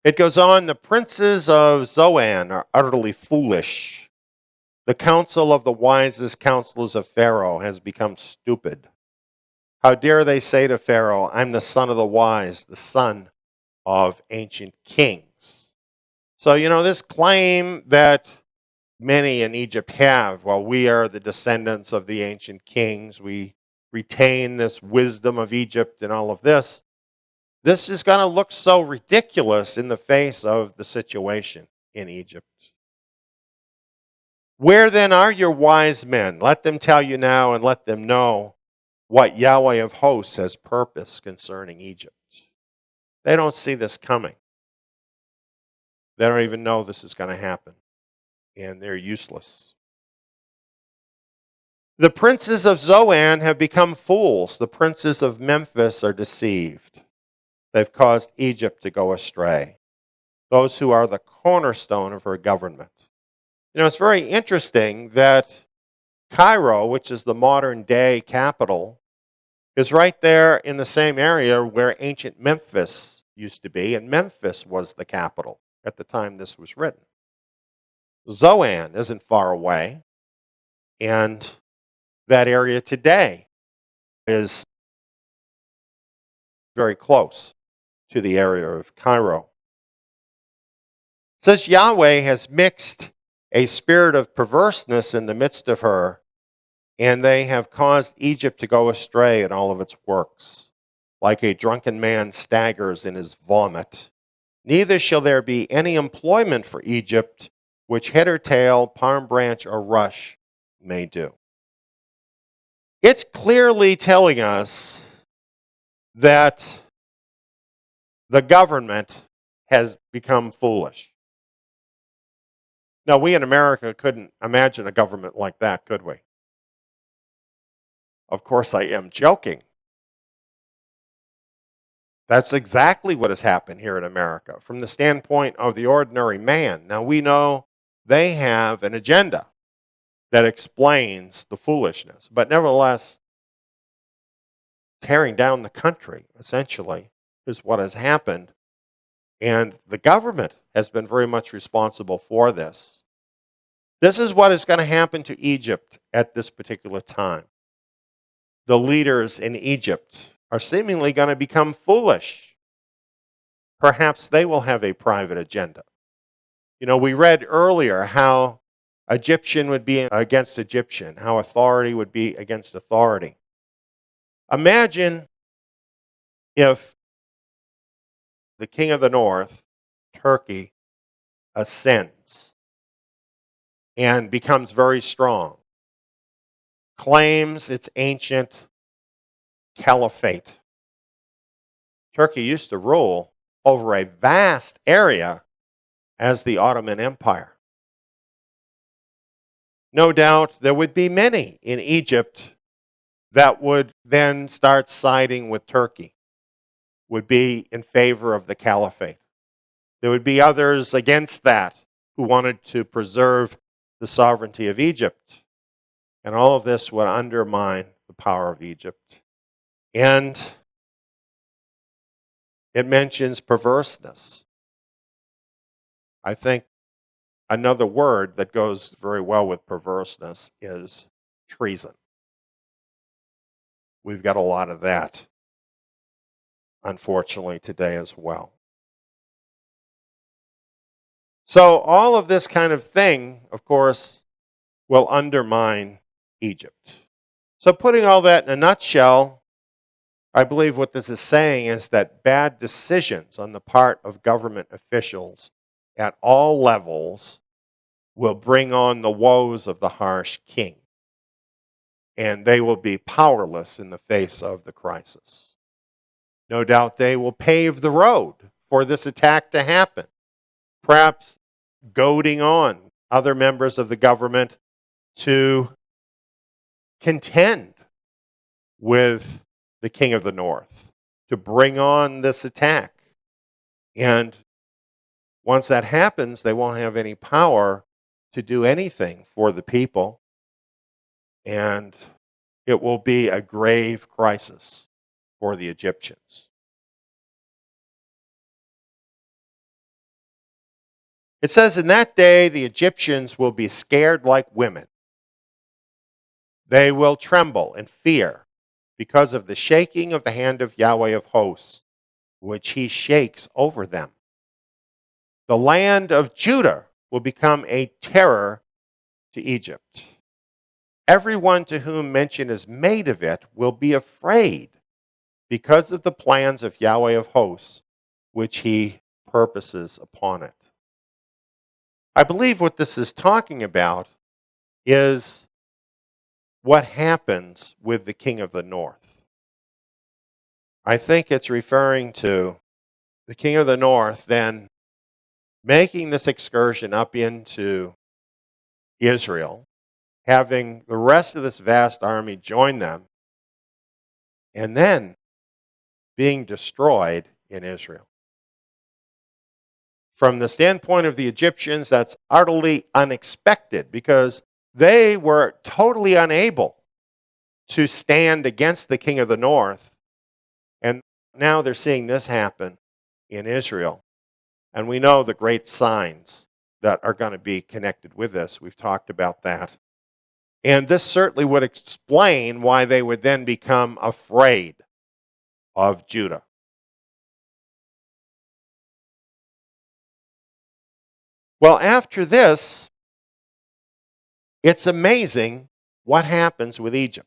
It goes on, the princes of Zoan are utterly foolish. The counsel of the wisest counselors of Pharaoh has become stupid. How dare they say to Pharaoh, I'm the son of the wise, the son of ancient kings. So, this claim that many in Egypt have, well, we are the descendants of the ancient kings, we retain this wisdom of Egypt and all of this, this is going to look so ridiculous in the face of the situation in Egypt. Where then are your wise men? Let them tell you now and let them know what Yahweh of hosts has purpose concerning Egypt. They don't see this coming. They don't even know this is going to happen. And they're useless. The princes of Zoan have become fools. The princes of Memphis are deceived. They've caused Egypt to go astray. Those who are the cornerstone of her government. It's very interesting that Cairo, which is the modern day capital, is right there in the same area where ancient Memphis used to be, and Memphis was the capital at the time this was written. Zoan isn't far away, and that area today is very close to the area of Cairo. It says Yahweh has mixed a spirit of perverseness in the midst of her, and they have caused Egypt to go astray in all of its works. Like a drunken man staggers in his vomit. Neither shall there be any employment for Egypt, which head or tail, palm branch or rush may do. It's clearly telling us that the government has become foolish. Now, we in America couldn't imagine a government like that, could we? Of course, I am joking. That's exactly what has happened here in America from the standpoint of the ordinary man. Now, we know they have an agenda that explains the foolishness, but nevertheless, tearing down the country, essentially, is what has happened. And the government has been very much responsible for this. This is what is going to happen to Egypt at this particular time. The leaders in Egypt are seemingly going to become foolish. Perhaps they will have a private agenda. We read earlier how Egyptian would be against Egyptian, how authority would be against authority. Imagine if the king of the north, Turkey, ascends and becomes very strong, claims its ancient caliphate. Turkey used to rule over a vast area as the Ottoman Empire. No doubt there would be many in Egypt that would then start siding with Turkey, would be in favor of the caliphate. There would be others against that who wanted to preserve the sovereignty of Egypt. And all of this would undermine the power of Egypt. And it mentions perverseness. I think another word that goes very well with perverseness is treason. We've got a lot of that, unfortunately, today as well. So all of this kind of thing, of course, will undermine Egypt. So putting all that in a nutshell, I believe what this is saying is that bad decisions on the part of government officials at all levels will bring on the woes of the harsh king. And they will be powerless in the face of the crisis. No doubt they will pave the road for this attack to happen, perhaps goading on other members of the government to contend with the king of the north, to bring on this attack. And once that happens, they won't have any power to do anything for the people. And it will be a grave crisis for the Egyptians. It says, in that day, the Egyptians will be scared like women. They will tremble in fear because of the shaking of the hand of Yahweh of hosts, which he shakes over them. The land of Judah will become a terror to Egypt. Everyone to whom mention is made of it will be afraid because of the plans of Yahweh of hosts, which he purposes upon it. I believe what this is talking about is what happens with the king of the north. I think it's referring to the king of the north then making this excursion up into Israel, having the rest of this vast army join them, and then being destroyed in Israel. From the standpoint of the Egyptians, that's utterly unexpected because they were totally unable to stand against the king of the north. And now they're seeing this happen in Israel. And we know the great signs that are going to be connected with this. We've talked about that. And this certainly would explain why they would then become afraid of Judah. Well, after this, it's amazing what happens with Egypt.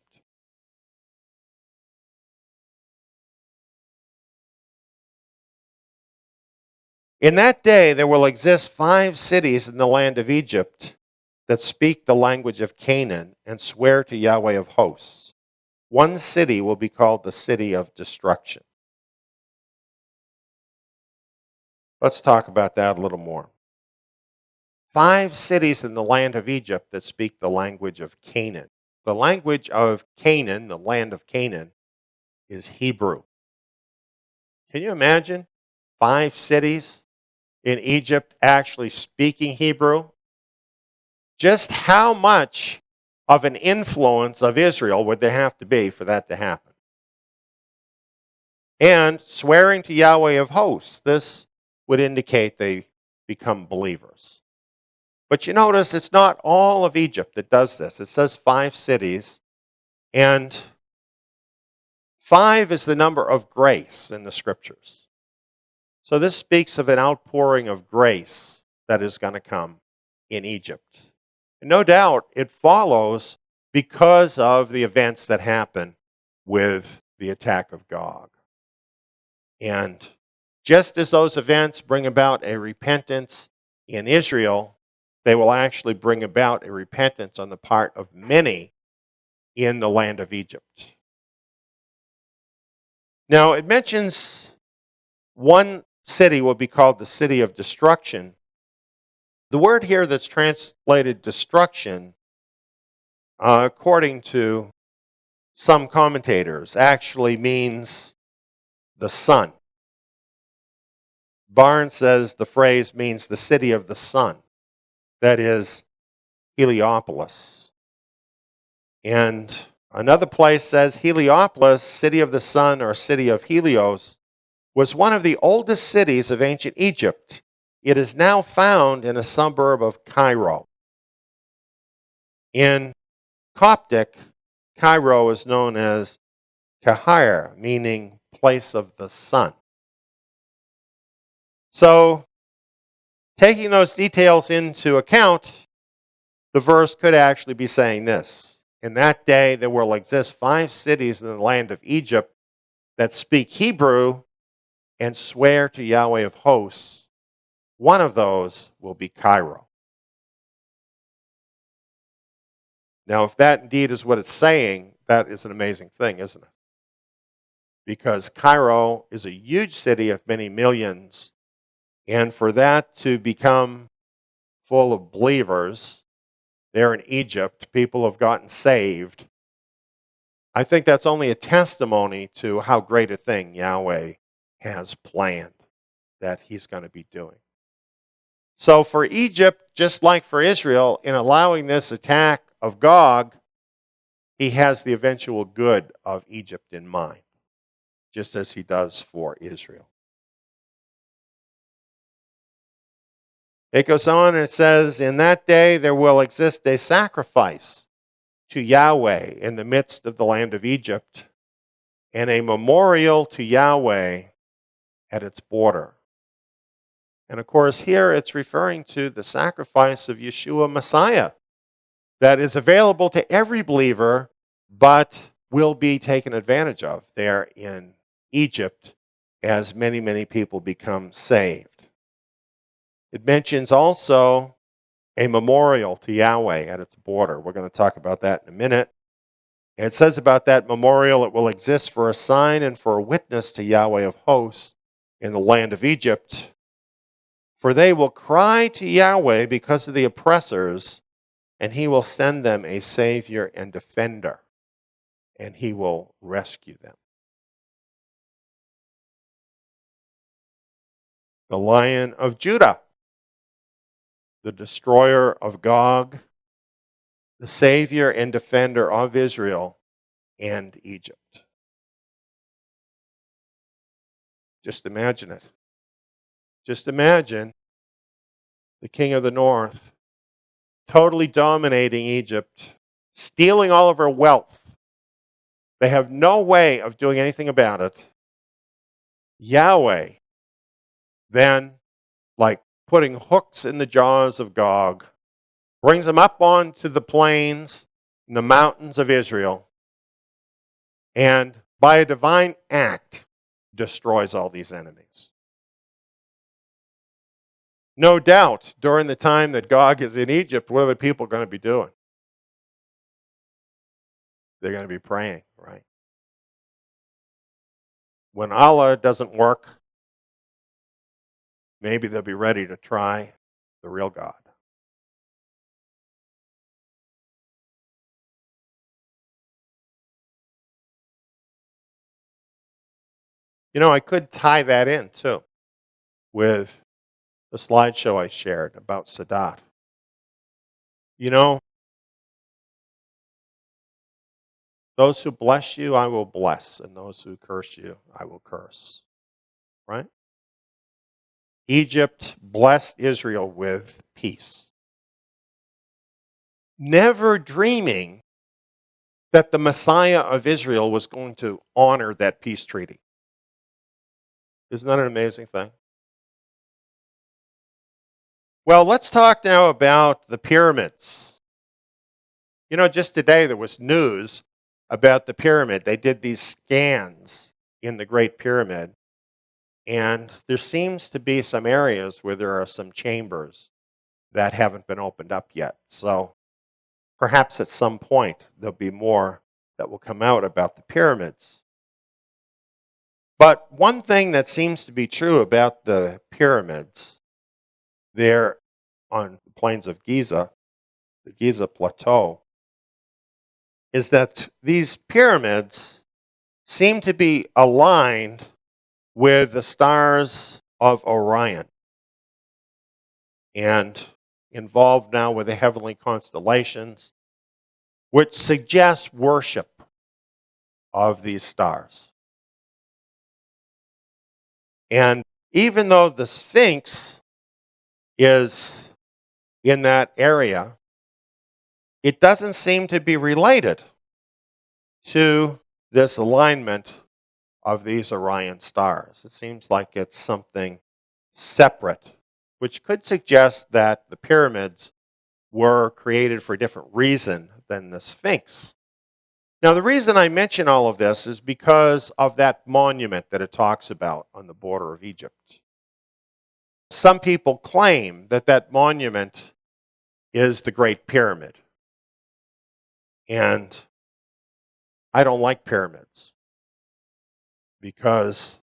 In that day, there will exist 5 cities in the land of Egypt that speak the language of Canaan and swear to Yahweh of hosts. One city will be called the city of destruction. Let's talk about that a little more. 5 cities in the land of Egypt that speak the language of Canaan. The language of Canaan, the land of Canaan, is Hebrew. Can you imagine 5 cities in Egypt actually speaking Hebrew? Just how much of an influence of Israel would there have to be for that to happen? And swearing to Yahweh of hosts, this would indicate they become believers. But you notice it's not all of Egypt that does this. It says 5 cities, and 5 is the number of grace in the scriptures. So this speaks of an outpouring of grace that is going to come in Egypt. And no doubt it follows because of the events that happen with the attack of Gog. And just as those events bring about a repentance in Israel, they will actually bring about a repentance on the part of many in the land of Egypt. Now, it mentions one city will be called the city of destruction. The word here that's translated destruction, according to some commentators, actually means the sun. Barnes says the phrase means the city of the sun, that is, Heliopolis. And another place says Heliopolis, city of the sun or city of Helios, was one of the oldest cities of ancient Egypt. It is now found in a suburb of Cairo. In Coptic, Cairo is known as Kahir, meaning place of the sun. So, taking those details into account, the verse could actually be saying this. In that day, there will exist 5 cities in the land of Egypt that speak Hebrew and swear to Yahweh of hosts. One of those will be Cairo. Now, if that indeed is what it's saying, that is an amazing thing, isn't it? Because Cairo is a huge city of many millions, and for that to become full of believers there in Egypt, people have gotten saved. I think that's only a testimony to how great a thing Yahweh has planned that he's going to be doing. So for Egypt, just like for Israel, in allowing this attack of Gog, he has the eventual good of Egypt in mind, just as he does for Israel. It goes on and it says, in that day there will exist a sacrifice to Yahweh in the midst of the land of Egypt, and a memorial to Yahweh at its border. And of course, here it's referring to the sacrifice of Yeshua Messiah that is available to every believer, but will be taken advantage of there in Egypt as many, many people become saved. It mentions also a memorial to Yahweh at its border. We're going to talk about that in a minute. And it says about that memorial, it will exist for a sign and for a witness to Yahweh of hosts in the land of Egypt. For they will cry to Yahweh because of the oppressors, and he will send them a Savior and defender, and he will rescue them. The Lion of Judah, the destroyer of Gog, the Savior and defender of Israel and Egypt. Just imagine it. Just imagine the king of the north totally dominating Egypt, stealing all of her wealth. They have no way of doing anything about it. Yahweh then, like putting hooks in the jaws of Gog, brings them up onto the plains and the mountains of Israel, and by a divine act, destroys all these enemies. No doubt, during the time that Gog is in Egypt, what are the people going to be doing? They're going to be praying, right? When Allah doesn't work, maybe they'll be ready to try the real God. You know, I could tie that in, too, with the slideshow I shared about Sadat. You know, those who bless you, I will bless, and those who curse you, I will curse. Right? Egypt blessed Israel with peace, never dreaming that the Messiah of Israel was going to honor that peace treaty. Isn't that an amazing thing? Well, let's talk now about the pyramids. You know, just today there was news about the pyramid. They did these scans in the Great Pyramid, and there seems to be some areas where there are some chambers that haven't been opened up yet. So perhaps at some point there'll be more that will come out about the pyramids. But one thing that seems to be true about the pyramids there on the plains of Giza, the Giza Plateau, is that these pyramids seem to be aligned with the stars of Orion and involved now with the heavenly constellations, which suggests worship of these stars. And even though the Sphinx is in that area, it doesn't seem to be related to this alignment of these Orion stars. It seems like it's something separate, which could suggest that the pyramids were created for a different reason than the Sphinx. Now, the reason I mention all of this is because of that monument that it talks about on the border of Egypt. Some people claim that that monument is the Great Pyramid. And I don't like pyramids because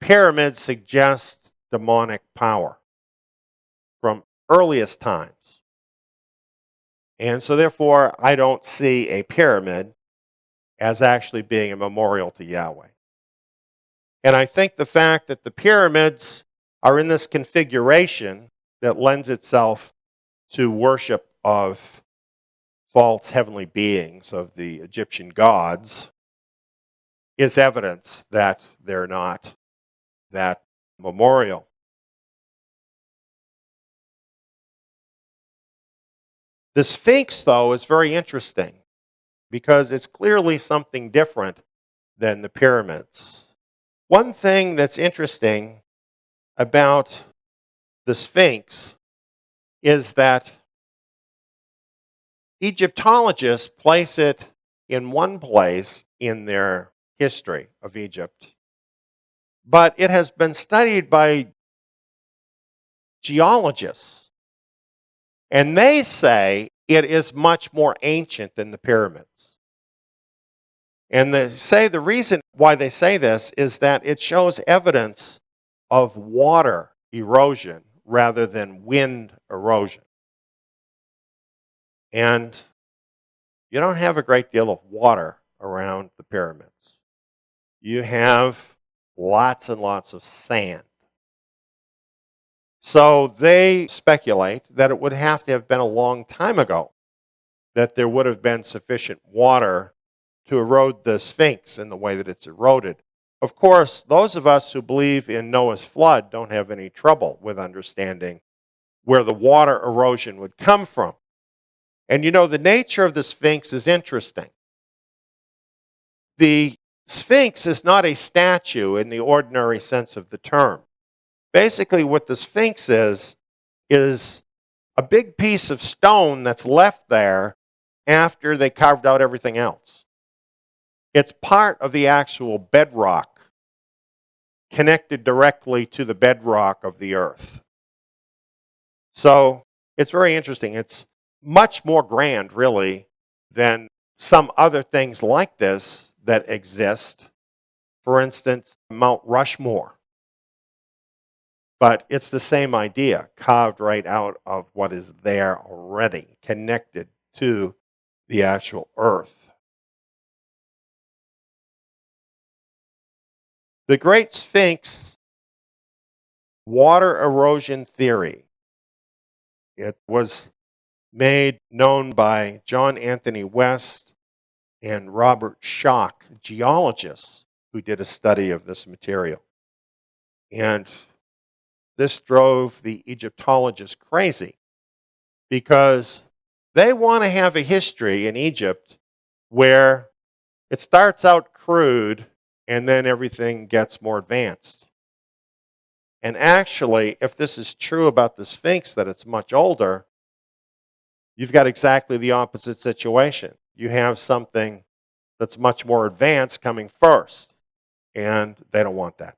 pyramids suggest demonic power from earliest times. And so therefore, I don't see a pyramid as actually being a memorial to Yahweh. And I think the fact that the pyramids are in this configuration that lends itself to worship of false heavenly beings, of the Egyptian gods, is evidence that they're not that memorial. The Sphinx, though, is very interesting because it's clearly something different than the pyramids. One thing that's interesting about the Sphinx is that Egyptologists place it in one place in their history of Egypt, but it has been studied by geologists, and they say it is much more ancient than the pyramids. And they say the reason why they say this is that it shows evidence of water erosion rather than wind erosion. And you don't have a great deal of water around the pyramids. You have lots and lots of sand. So they speculate that it would have to have been a long time ago that there would have been sufficient water to erode the Sphinx in the way that it's eroded. Of course, those of us who believe in Noah's flood don't have any trouble with understanding where the water erosion would come from. And you know, the nature of the Sphinx is interesting. The Sphinx is not a statue in the ordinary sense of the term. Basically, what the Sphinx is a big piece of stone that's left there after they carved out everything else. It's part of the actual bedrock, connected directly to the bedrock of the earth. So it's very interesting. It's much more grand, really, than some other things like this that exist. For instance, Mount Rushmore. But it's the same idea, carved right out of what is there already, connected to the actual earth. The Great Sphinx water erosion theory. It was made known by John Anthony West and Robert Schoch, geologists who did a study of this material. And this drove the Egyptologists crazy because they want to have a history in Egypt where it starts out crude and then everything gets more advanced. And actually, if this is true about the Sphinx, that it's much older, you've got exactly the opposite situation. You have something that's much more advanced coming first, and they don't want that.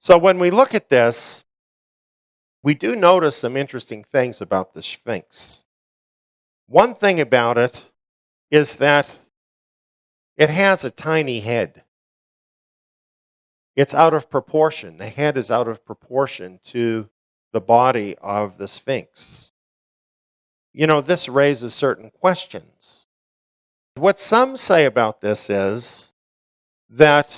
So when we look at this, we do notice some interesting things about the Sphinx. One thing about it is that it has a tiny head. It's out of proportion. The head is out of proportion to the body of the Sphinx. You know, this raises certain questions. What some say about this is that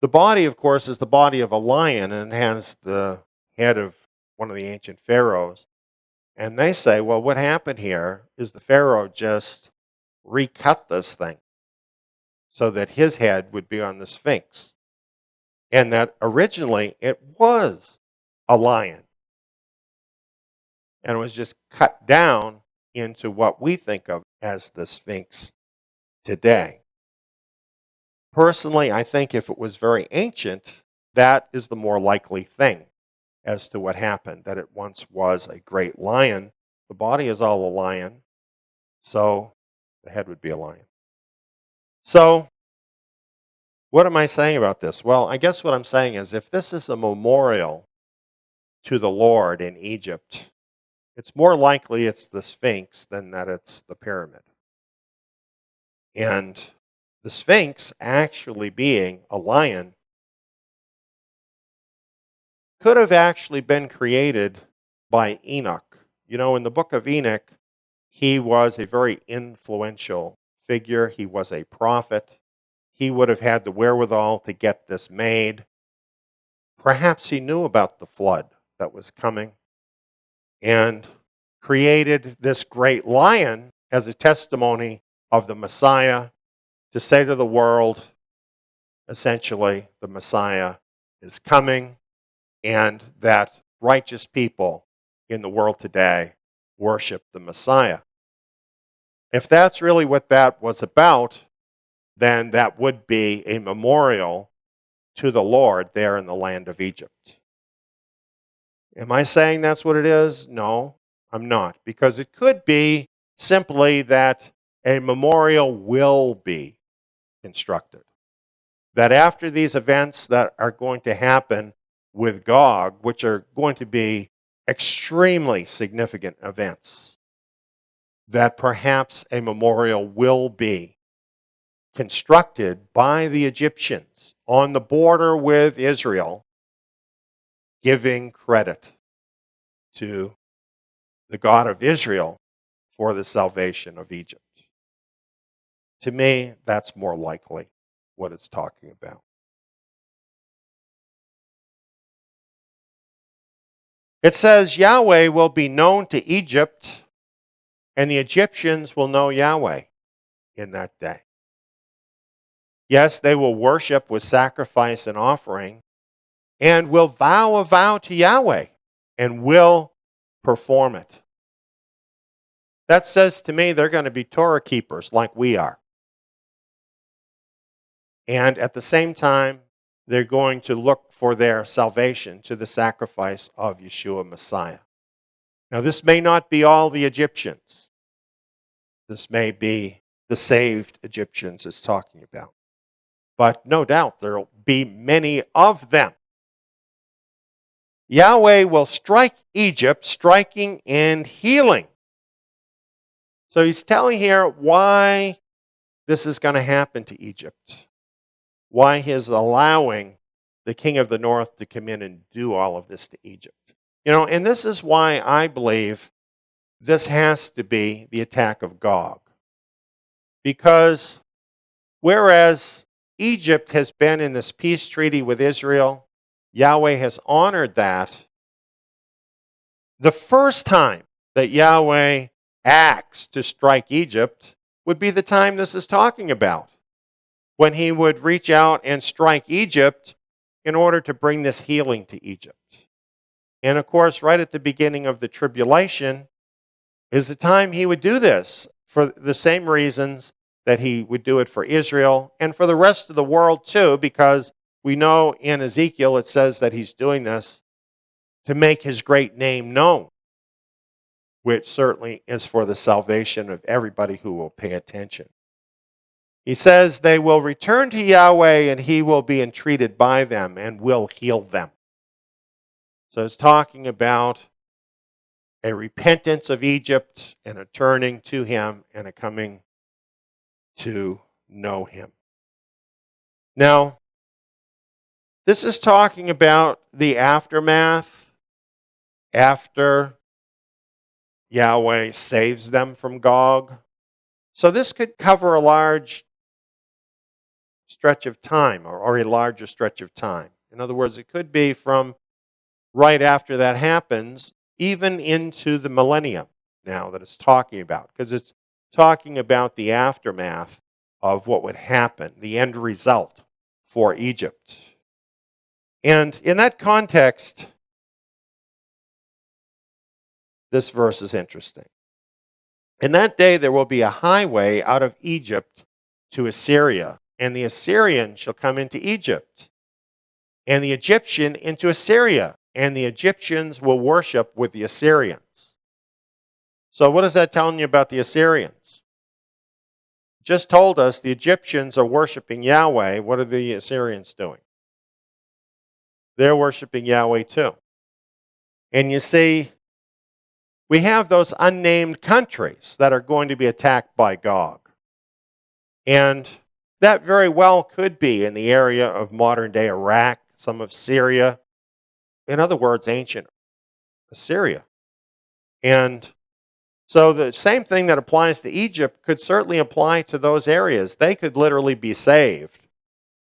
the body, of course, is the body of a lion and has the head of one of the ancient pharaohs. And they say, well, what happened here is the pharaoh just recut this thing so that his head would be on the Sphinx. And that originally it was a lion. And it was just cut down into what we think of as the Sphinx today. Personally, I think if it was very ancient, that is the more likely thing as to what happened, that it once was a great lion. The body is all a lion, so the head would be a lion. So, what am I saying about this? Well, I guess what I'm saying is if this is a memorial to the Lord in Egypt, it's more likely it's the Sphinx than that it's the pyramid. And the Sphinx actually being a lion could have actually been created by Enoch. You know, in the book of Enoch, he was a very influential figure. He was a prophet. He would have had the wherewithal to get this made. Perhaps he knew about the flood that was coming and created this great lion as a testimony of the Messiah to say to the world, essentially, the Messiah is coming and that righteous people in the world today worship the Messiah. If that's really what that was about, then that would be a memorial to the Lord there in the land of Egypt. Am I saying that's what it is? No, I'm not. Because it could be simply that a memorial will be constructed. That after these events that are going to happen with Gog, which are going to be extremely significant events, that perhaps a memorial will be constructed by the Egyptians on the border with Israel, giving credit to the God of Israel for the salvation of Egypt. To me, that's more likely what it's talking about. It says Yahweh will be known to Egypt, and the Egyptians will know Yahweh in that day. Yes, they will worship with sacrifice and offering, and will vow a vow to Yahweh, and will perform it. That says to me they're going to be Torah keepers like we are. And at the same time, they're going to look for their salvation to the sacrifice of Yeshua Messiah. Now, this may not be all the Egyptians. This may be the saved Egyptians it's talking about. But no doubt there will be many of them. Yahweh will strike Egypt, striking and healing. So he's telling here why this is going to happen to Egypt. Why he is allowing the king of the north to come in and do all of this to Egypt. You know, and this is why I believe this has to be the attack of Gog. Because whereas Egypt has been in this peace treaty with Israel, Yahweh has honored that. The first time that Yahweh acts to strike Egypt would be the time this is talking about, when he would reach out and strike Egypt in order to bring this healing to Egypt. And of course, right at the beginning of the tribulation is the time he would do this for the same reasons that he would do it for Israel and for the rest of the world too, because we know in Ezekiel it says that he's doing this to make his great name known, which certainly is for the salvation of everybody who will pay attention. He says they will return to Yahweh and he will be entreated by them and will heal them. So it's talking about a repentance of Egypt and a turning to him and a coming to know him. Now, this is talking about the aftermath after Yahweh saves them from Gog. So this could cover a large stretch of time or a larger stretch of time. In other words, it could be from right after that happens, even into the millennium now that it's talking about, because it's talking about the aftermath of what would happen, the end result for Egypt. And in that context, this verse is interesting. In that day there will be a highway out of Egypt to Assyria, and the Assyrian shall come into Egypt, and the Egyptian into Assyria, and the Egyptians will worship with the Assyrians. So what is that telling you about the Assyrians? Just told us the Egyptians are worshiping Yahweh. What are the Assyrians doing? They're worshiping Yahweh too. And you see, we have those unnamed countries that are going to be attacked by Gog. And that very well could be in the area of modern-day Iraq, some of Syria. In other words, ancient Assyria. And so the same thing that applies to Egypt could certainly apply to those areas. They could literally be saved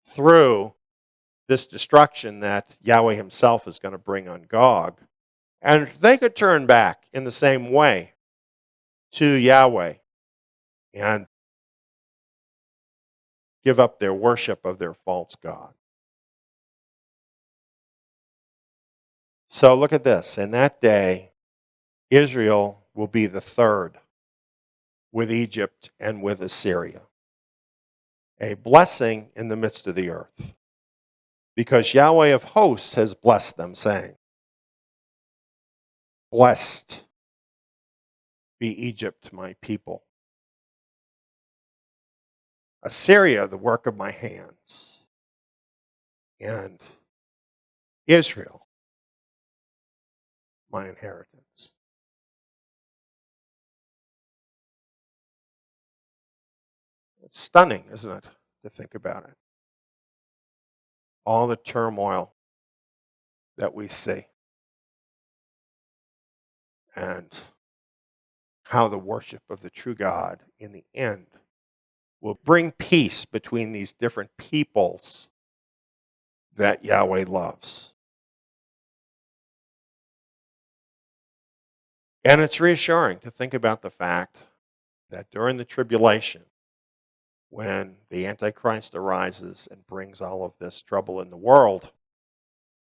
through this destruction that Yahweh himself is going to bring on Gog. And they could turn back in the same way to Yahweh and give up their worship of their false god. So look at this. In that day, Israel will be the third with Egypt and with Assyria. A blessing in the midst of the earth. Because Yahweh of hosts has blessed them, saying, "Blessed be Egypt, my people. Assyria, the work of my hands. And Israel, my inheritance." It's stunning, isn't it, to think about it? All the turmoil that we see. And how the worship of the true God in the end will bring peace between these different peoples that Yahweh loves. And it's reassuring to think about the fact that during the tribulation, when the Antichrist arises and brings all of this trouble in the world,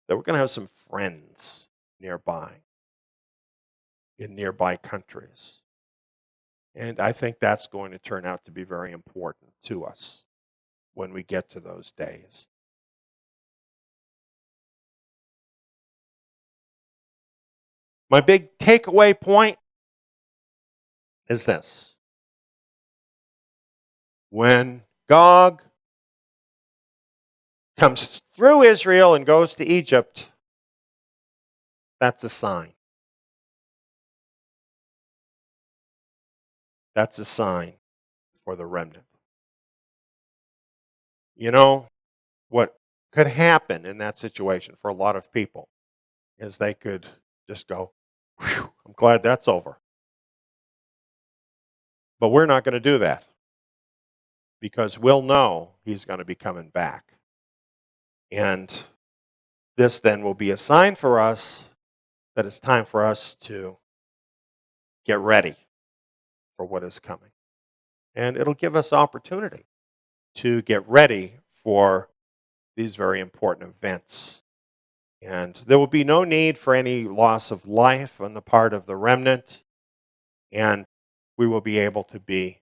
that we're going to have some friends nearby, in nearby countries. And I think that's going to turn out to be very important to us when we get to those days. My big takeaway point is this. When Gog comes through Israel and goes to Egypt, that's a sign. That's a sign for the remnant. You know, what could happen in that situation for a lot of people is they could just go, "Whew, I'm glad that's over." But we're not going to do that because we'll know he's going to be coming back. And this then will be a sign for us that it's time for us to get ready for what is coming. And it'll give us opportunity to get ready for these very important events. And there will be no need for any loss of life on the part of the remnant. And we will be able to be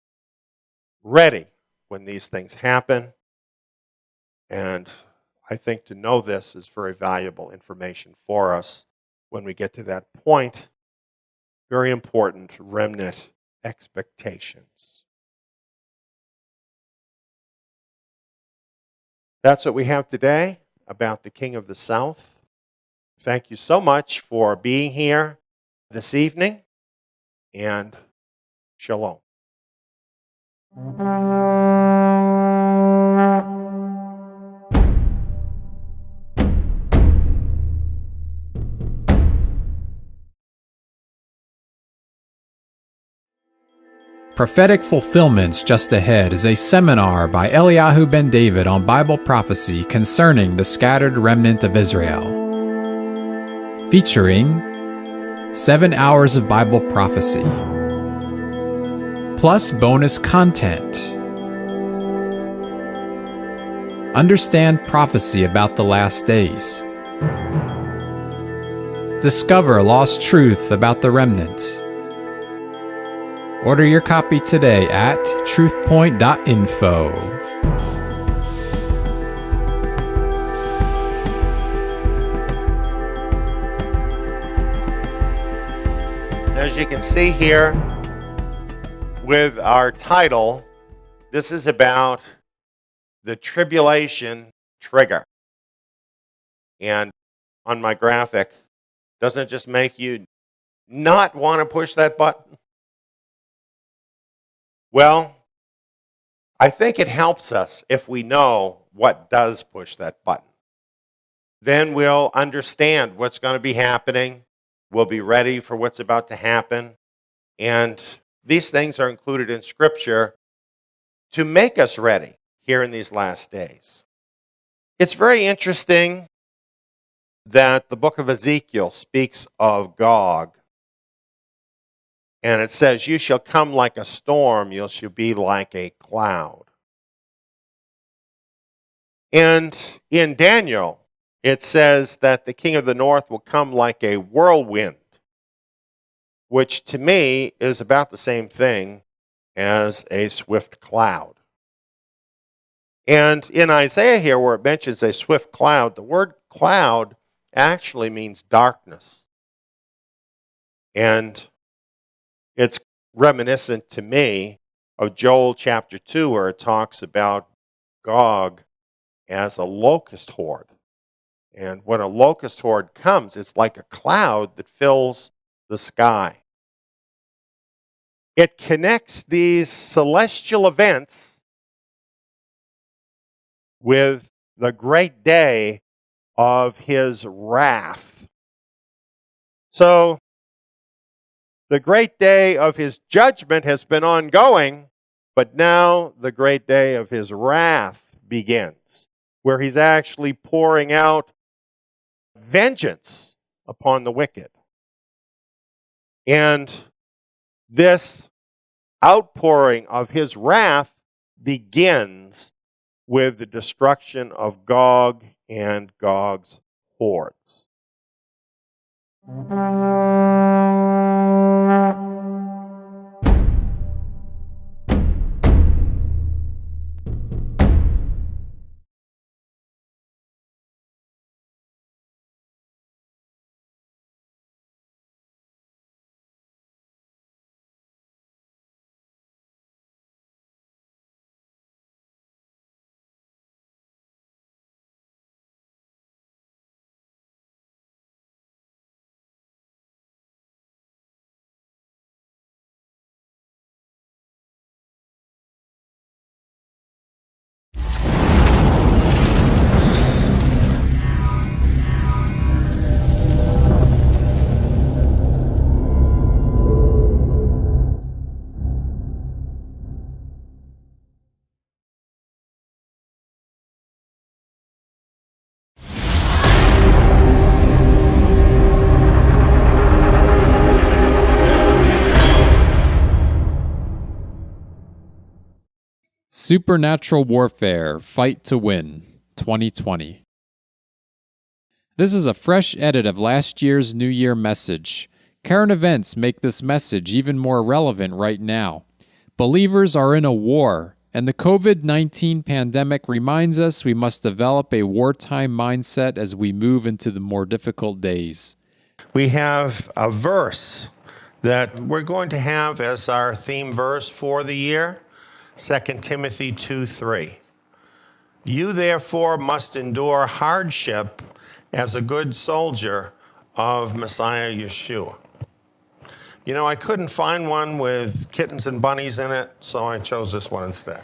ready when these things happen. And I think to know this is very valuable information for us when we get to that point. Very important remnant expectations. That's what we have today about the King of the South. thank you so much for being here this evening, and shalom. Prophetic Fulfillments Just Ahead is a seminar by Eliyahu Ben David on Bible prophecy concerning the scattered remnant of Israel, featuring 7 hours of Bible prophecy, plus bonus content. Understand prophecy about the last days. Discover lost truth about the remnant. Order your copy today at truthpoint.info. As you can see here with our title, this is about the tribulation trigger. And on my graphic, doesn't it just make you not want to push that button? Well, I think it helps us if we know what does push that button. Then we'll understand what's going to be happening. We'll be ready for what's about to happen. And these things are included in Scripture to make us ready here in these last days. It's very interesting that the book of Ezekiel speaks of Gog. And it says, you shall come like a storm, you shall be like a cloud. And in Daniel, it says that the king of the north will come like a whirlwind, which to me is about the same thing as a swift cloud. And in Isaiah here, where it mentions a swift cloud, the word cloud actually means darkness. And it's reminiscent to me of Joel chapter 2, where it talks about Gog as a locust horde. And when a locust horde comes, it's like a cloud that fills the sky. It connects these celestial events with the great day of his wrath. So, the great day of his judgment has been ongoing, but now the great day of his wrath begins, where he's actually pouring out vengeance upon the wicked. And this outpouring of his wrath begins with the destruction of Gog and Gog's hordes. Supernatural Warfare Fight to Win 2020. This is a fresh edit of last year's New Year message. Current events make this message even more relevant right now. Believers are in a war, and the COVID-19 pandemic reminds us we must develop a wartime mindset as we move into the more difficult days. We have a verse that we're going to have as our theme verse for the year, 2 Timothy 2:3. You therefore must endure hardship as a good soldier of Messiah Yeshua. You know, I couldn't find one with kittens and bunnies in it, so I chose this one instead.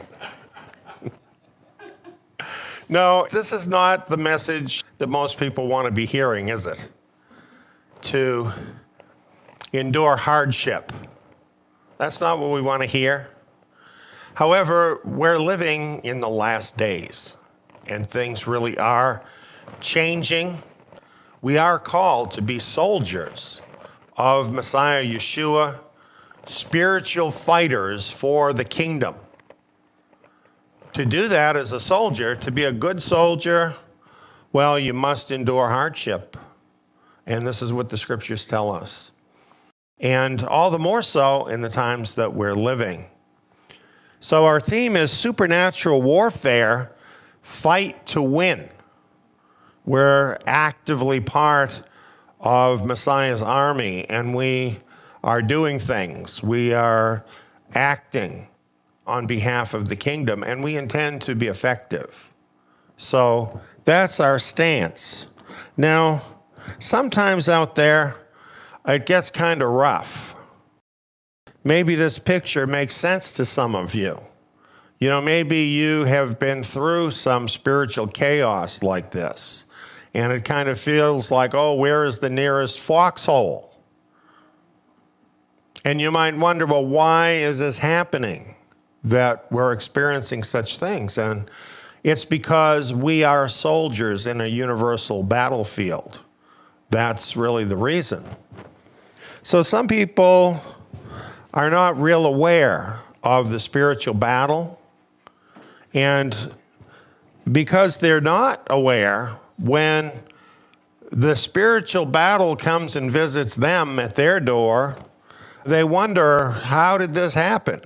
No, this is not the message that most people want to be hearing, is it? To endure hardship. That's not what we want to hear. However, we're living in the last days, and things really are changing. We are called to be soldiers of Messiah Yeshua, spiritual fighters for the kingdom. To do that as a soldier, to be a good soldier, well, you must endure hardship. And this is what the scriptures tell us. And all the more so in the times that we're living. So our theme is supernatural warfare, fight to win. We're actively part of Messiah's army, and we are doing things. We are acting on behalf of the kingdom, and we intend to be effective. So that's our stance. Now, sometimes out there, it gets kind of rough. Maybe this picture makes sense to some of you. You know, maybe you have been through some spiritual chaos like this, and it kind of feels like, oh, where is the nearest foxhole? And you might wonder, well, why is this happening, that we're experiencing such things? And it's because we are soldiers in a universal battlefield. That's really the reason. So some people are not real aware of the spiritual battle. And because they're not aware, when the spiritual battle comes and visits them at their door, they wonder, how did this happen?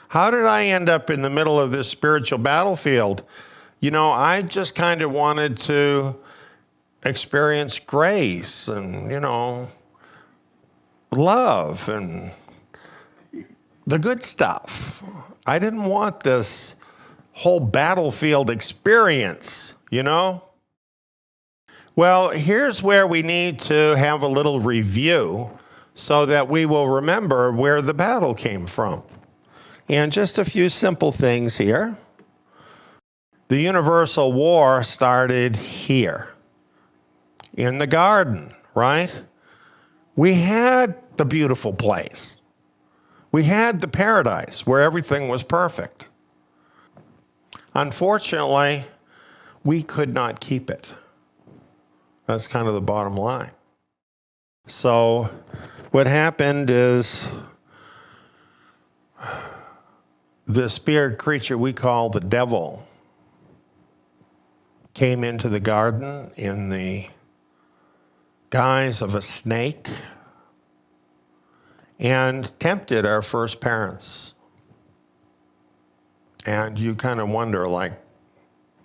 How did I end up in the middle of this spiritual battlefield? You know, I just kind of wanted to experience grace and, you know, love and the good stuff. I didn't want this whole battlefield experience, you know? Well, here's where we need to have a little review so that we will remember where the battle came from. And just a few simple things here. The universal war started here, in the garden, right? We had the beautiful place. We had the paradise where everything was perfect. Unfortunately, we could not keep it. That's kind of the bottom line. So what happened is the spirit creature we call the devil came into the garden in the guise of a snake and tempted our first parents. And you kind of wonder, like,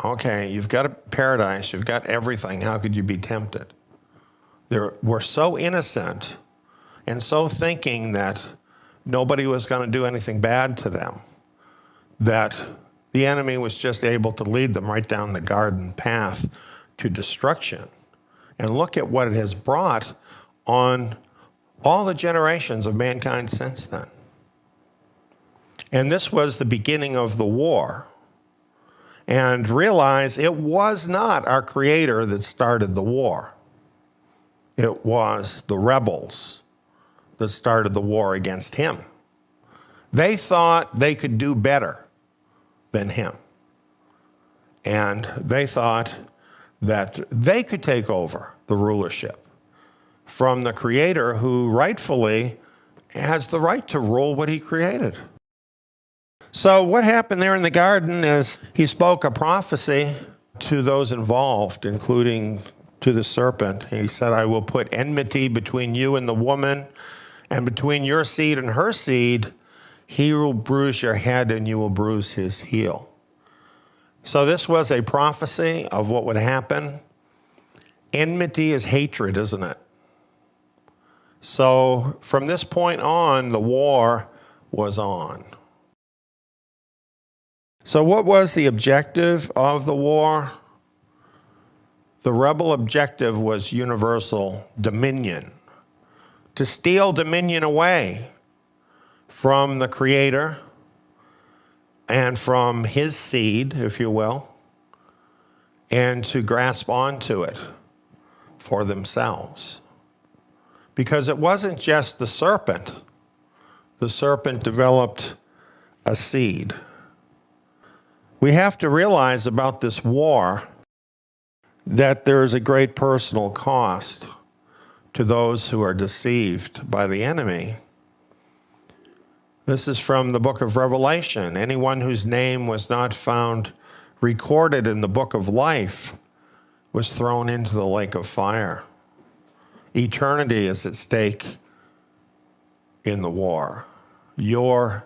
okay, you've got a paradise, you've got everything, how could you be tempted? We're so innocent and so thinking that nobody was going to do anything bad to them, that the enemy was just able to lead them right down the garden path to destruction. And look at what it has brought on all the generations of mankind since then. And this was the beginning of the war. And realize it was not our Creator that started the war. It was the rebels that started the war against Him. They thought they could do better than Him. And they thought that they could take over the rulership from the Creator, who rightfully has the right to rule what He created. So what happened there in the garden is He spoke a prophecy to those involved, including to the serpent. He said, I will put enmity between you and the woman, and between your seed and her seed. He will bruise your head and you will bruise his heel. So this was a prophecy of what would happen. Enmity is hatred, isn't it? So from this point on, the war was on. So what was the objective of the war? The rebel objective was universal dominion, to steal dominion away from the Creator and from his seed, if you will, and to grasp onto it for themselves. Because it wasn't just the serpent. The serpent developed a seed. We have to realize about this war that there is a great personal cost to those who are deceived by the enemy. This is from the book of Revelation. Anyone whose name was not found recorded in the book of life was thrown into the lake of fire. Eternity is at stake in the war. Your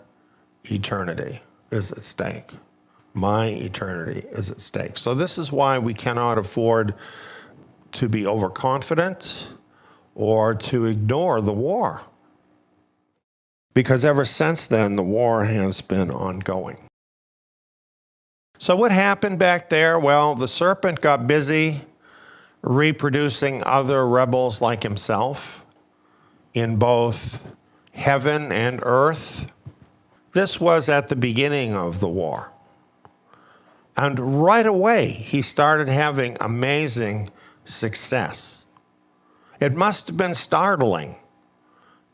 eternity is at stake. My eternity is at stake. So this is why we cannot afford to be overconfident or to ignore the war. Because ever since then, the war has been ongoing. So what happened back there? Well, the serpent got busy reproducing other rebels like himself in both heaven and earth. This was at the beginning of the war. And right away, he started having amazing success. It must have been startling,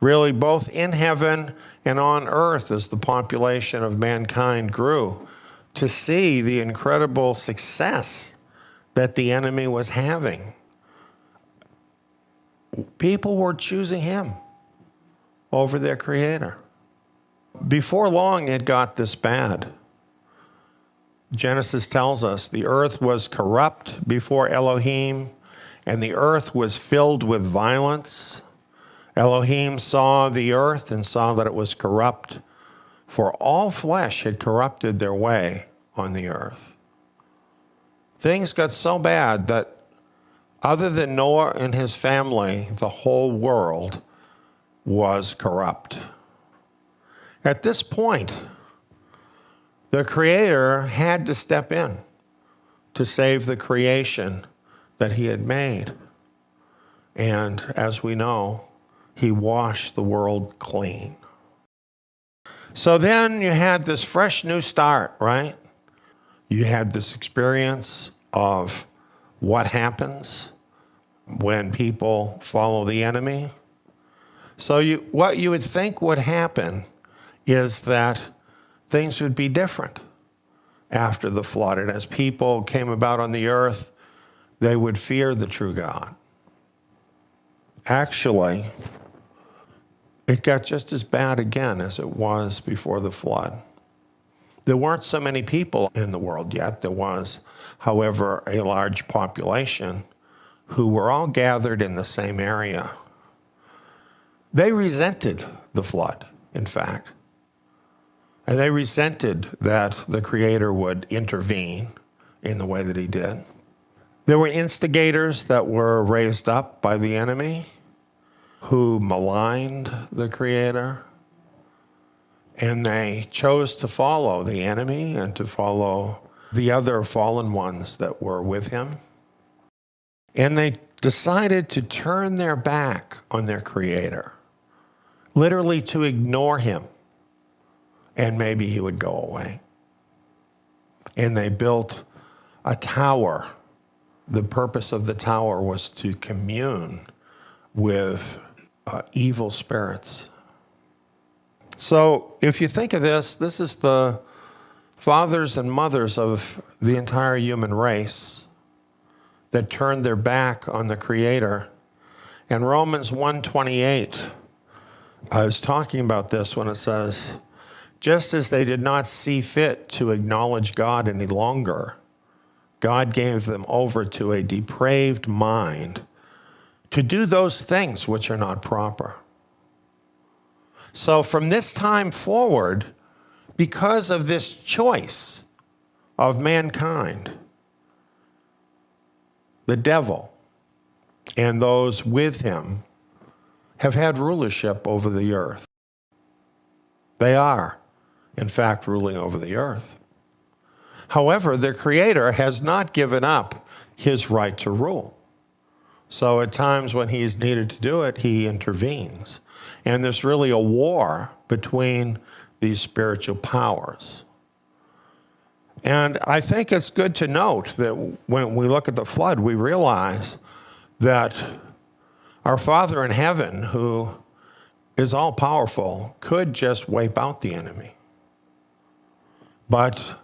really, both in heaven and on earth as the population of mankind grew, to see the incredible success that the enemy was having. People were choosing him over their Creator. Before long, it got this bad. Genesis tells us the earth was corrupt before Elohim, and the earth was filled with violence. Elohim saw the earth and saw that it was corrupt, for all flesh had corrupted their way on the earth. Things got so bad that other than Noah and his family, the whole world was corrupt. At this point, the Creator had to step in to save the creation that he had made. And as we know, he washed the world clean. So then you had this fresh new start, right? You had this experience of what happens when people follow the enemy. So what you would think would happen is that things would be different after the flood. And as people came about on the earth, they would fear the true God. Actually, it got just as bad again as it was before the flood. There weren't so many people in the world yet. There was, however, a large population who were all gathered in the same area. They resented the flood, in fact. And they resented that the Creator would intervene in the way that he did. There were instigators that were raised up by the enemy who maligned the Creator. And they chose to follow the enemy and to follow the other fallen ones that were with him. And they decided to turn their back on their Creator, literally to ignore him, and maybe he would go away. And they built a tower. The purpose of the tower was to commune with evil spirits. So if you think of this, this is the fathers and mothers of the entire human race that turned their back on the Creator. And Romans 1:28 is talking about this when it says, just as they did not see fit to acknowledge God any longer, God gave them over to a depraved mind to do those things which are not proper. So from this time forward, because of this choice of mankind, the devil and those with him have had rulership over the earth. They are, in fact, ruling over the earth. However, the Creator has not given up his right to rule. So at times when he's needed to do it, he intervenes. And there's really a war between these spiritual powers. And I think it's good to note that when we look at the flood, we realize that our Father in heaven, who is all powerful, could just wipe out the enemy. But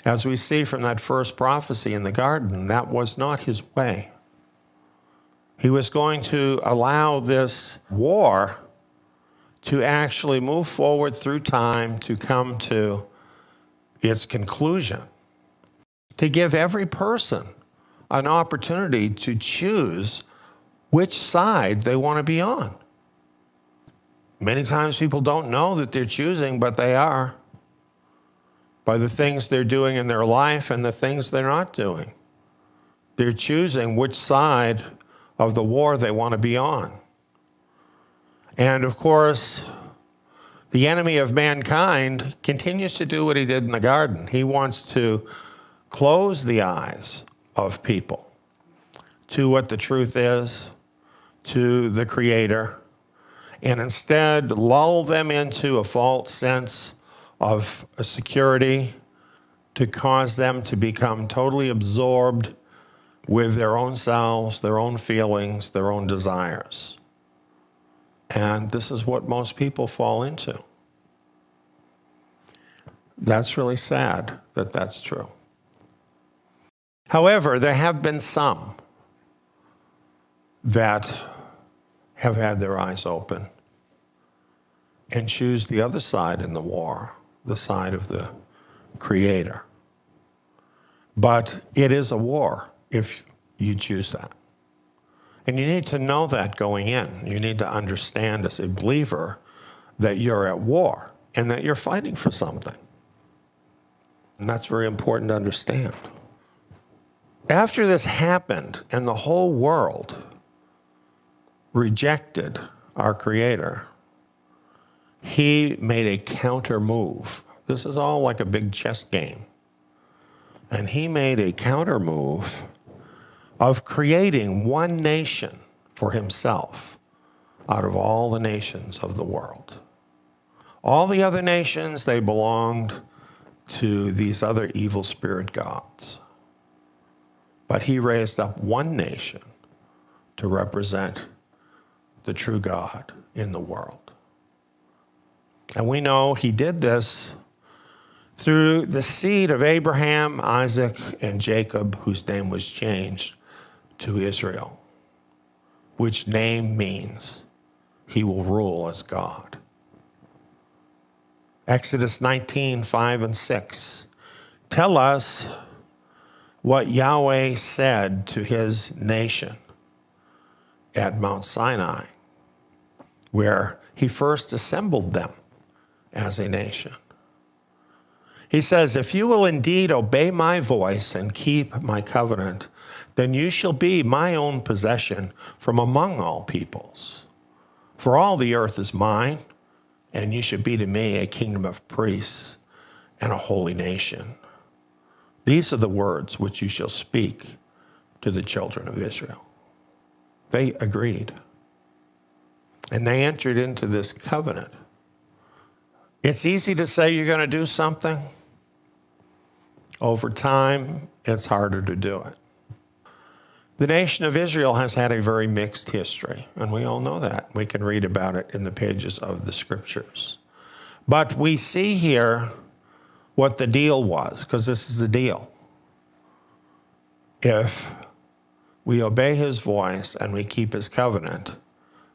as we see from that first prophecy in the garden, that was not his way. He was going to allow this war to actually move forward through time to come to its conclusion, to give every person an opportunity to choose which side they want to be on. Many times people don't know that they're choosing, but they are, by the things they're doing in their life and the things they're not doing. They're choosing which side of the war they want to be on. And of course, the enemy of mankind continues to do what he did in the garden. He wants to close the eyes of people to what the truth is, to the Creator, and instead lull them into a false sense of security, to cause them to become totally absorbed with their own selves, their own feelings, their own desires. And this is what most people fall into. That's really sad that that's true. However, there have been some that have had their eyes open and choose the other side in the war, the side of the Creator. But it is a war if you choose that. And you need to know that going in. You need to understand as a believer that you're at war and that you're fighting for something. And that's very important to understand. After this happened and the whole world rejected our Creator, he made a counter move. This is all like a big chess game. And he made a counter move of creating one nation for himself out of all the nations of the world. All the other nations, they belonged to these other evil spirit gods. But he raised up one nation to represent the true God in the world. And we know he did this through the seed of Abraham, Isaac, and Jacob, whose name was changed to Israel, which name means he will rule as God. Exodus 19:5 and 6 tell us what Yahweh said to his nation at Mount Sinai, where he first assembled them as a nation. He says, if you will indeed obey my voice and keep my covenant, then you shall be my own possession from among all peoples. For all the earth is mine, and you shall be to me a kingdom of priests and a holy nation. These are the words which you shall speak to the children of Israel. They agreed. And they entered into this covenant. It's easy to say you're going to do something. Over time, it's harder to do it. The nation of Israel has had a very mixed history, and we all know that. We can read about it in the pages of the scriptures. But we see here what the deal was, because this is the deal. If we obey his voice and we keep his covenant,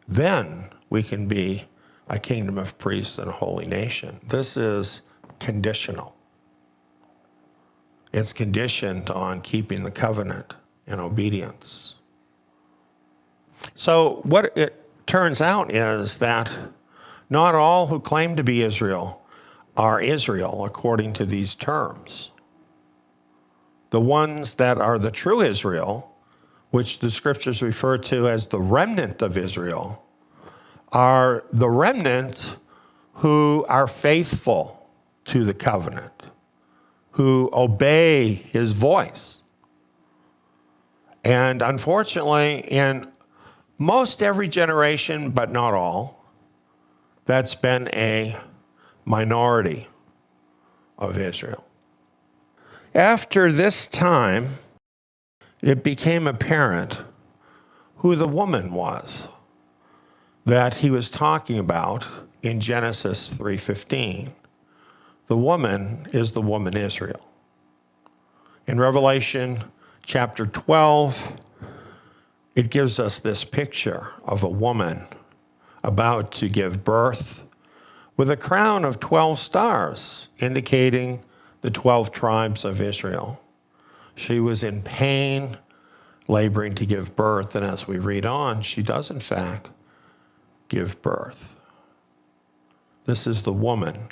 then we can be a kingdom of priests and a holy nation. This is conditional. It's conditioned on keeping the covenant and obedience. So what it turns out is that not all who claim to be Israel are Israel according to these terms. The ones that are the true Israel, which the scriptures refer to as the remnant of Israel, are the remnant who are faithful to the covenant, who obey his voice. And unfortunately, in most every generation, but not all, that's been a minority of Israel. After this time, it became apparent who the woman was that he was talking about in Genesis 3:15. The woman is the woman Israel. In Revelation chapter 12, it gives us this picture of a woman about to give birth with a crown of 12 stars, indicating the 12 tribes of Israel. She was in pain, laboring to give birth, and as we read on, she does in fact give birth. This is the woman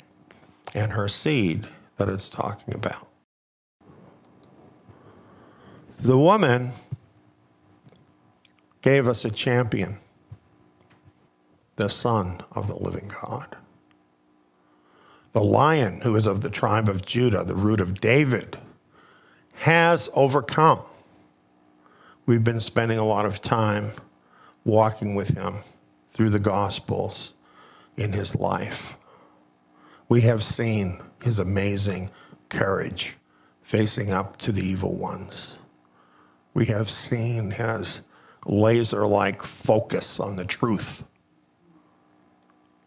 and her seed that it's talking about. The woman gave us a champion, the Son of the living God. The Lion, who is of the tribe of Judah, the root of David, has overcome. We've been spending a lot of time walking with him through the Gospels in his life. We have seen his amazing courage facing up to the evil ones. We have seen his laser-like focus on the truth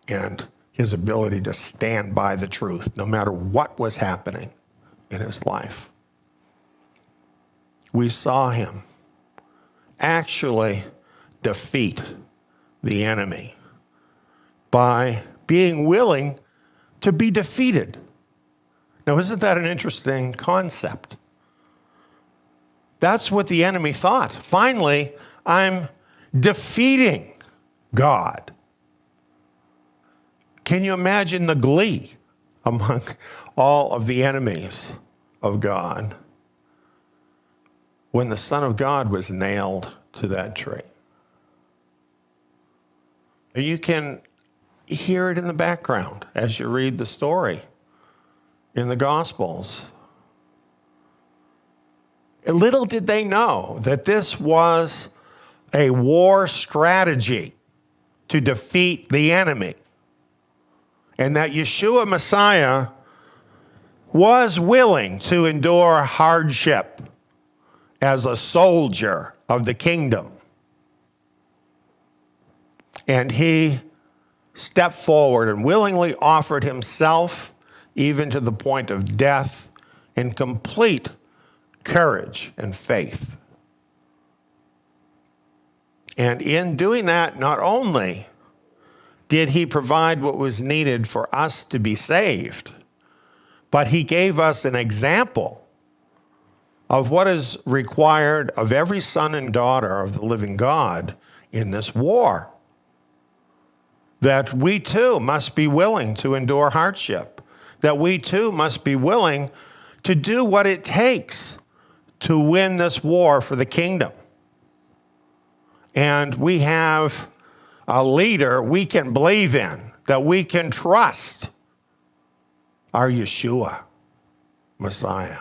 and his ability to stand by the truth no matter what was happening in his life. We saw him actually defeat the enemy by being willing to be defeated. Now, isn't that an interesting concept? That's what the enemy thought. Finally, I'm defeating God. Can you imagine the glee among all of the enemies of God when the Son of God was nailed to that tree? You can hear it in the background as you read the story in the Gospels. Little did they know that this was a war strategy to defeat the enemy, and that Yeshua Messiah was willing to endure hardship as a soldier of the kingdom. And he stepped forward and willingly offered himself, even to the point of death, in complete courage and faith. And in doing that, not only did he provide what was needed for us to be saved, but he gave us an example of what is required of every son and daughter of the living God in this war. That we too must be willing to endure hardship, that we too must be willing to do what it takes to win this war for the kingdom. And we have a leader we can believe in, that we can trust, our Yeshua, Messiah.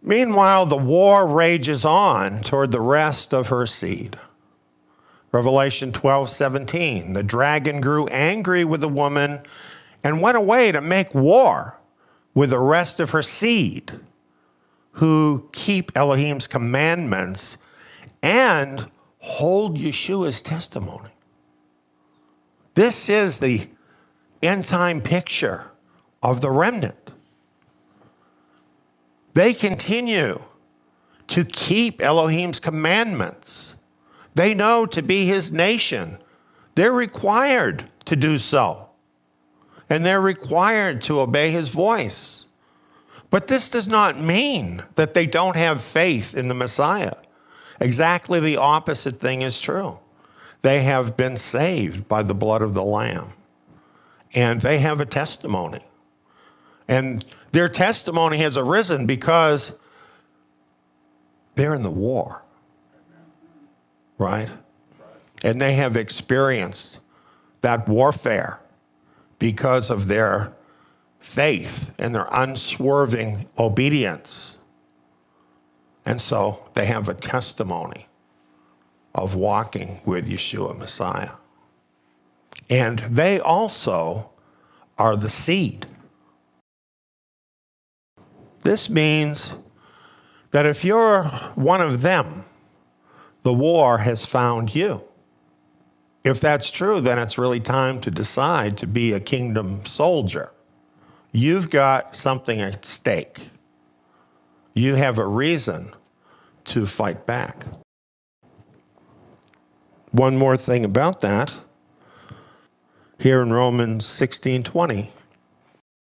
Meanwhile, the war rages on toward the rest of her seed. Revelation 12:17, the dragon grew angry with the woman and went away to make war with the rest of her seed, who keep Elohim's commandments and hold Yeshua's testimony. This is the end-time picture of the remnant. They continue to keep Elohim's commandments. They know to be his nation, they're required to do so. And they're required to obey his voice. But this does not mean that they don't have faith in the Messiah. Exactly the opposite thing is true. They have been saved by the blood of the Lamb. And they have a testimony. And their testimony has arisen because they're in the war, right? And they have experienced that warfare because of their faith and their unswerving obedience. And so they have a testimony of walking with Yeshua Messiah. And they also are the seed. This means that if you're one of them, the war has found you. If that's true, then it's really time to decide to be a kingdom soldier. You've got something at stake. You have a reason to fight back. One more thing about that. Here in Romans 16:20,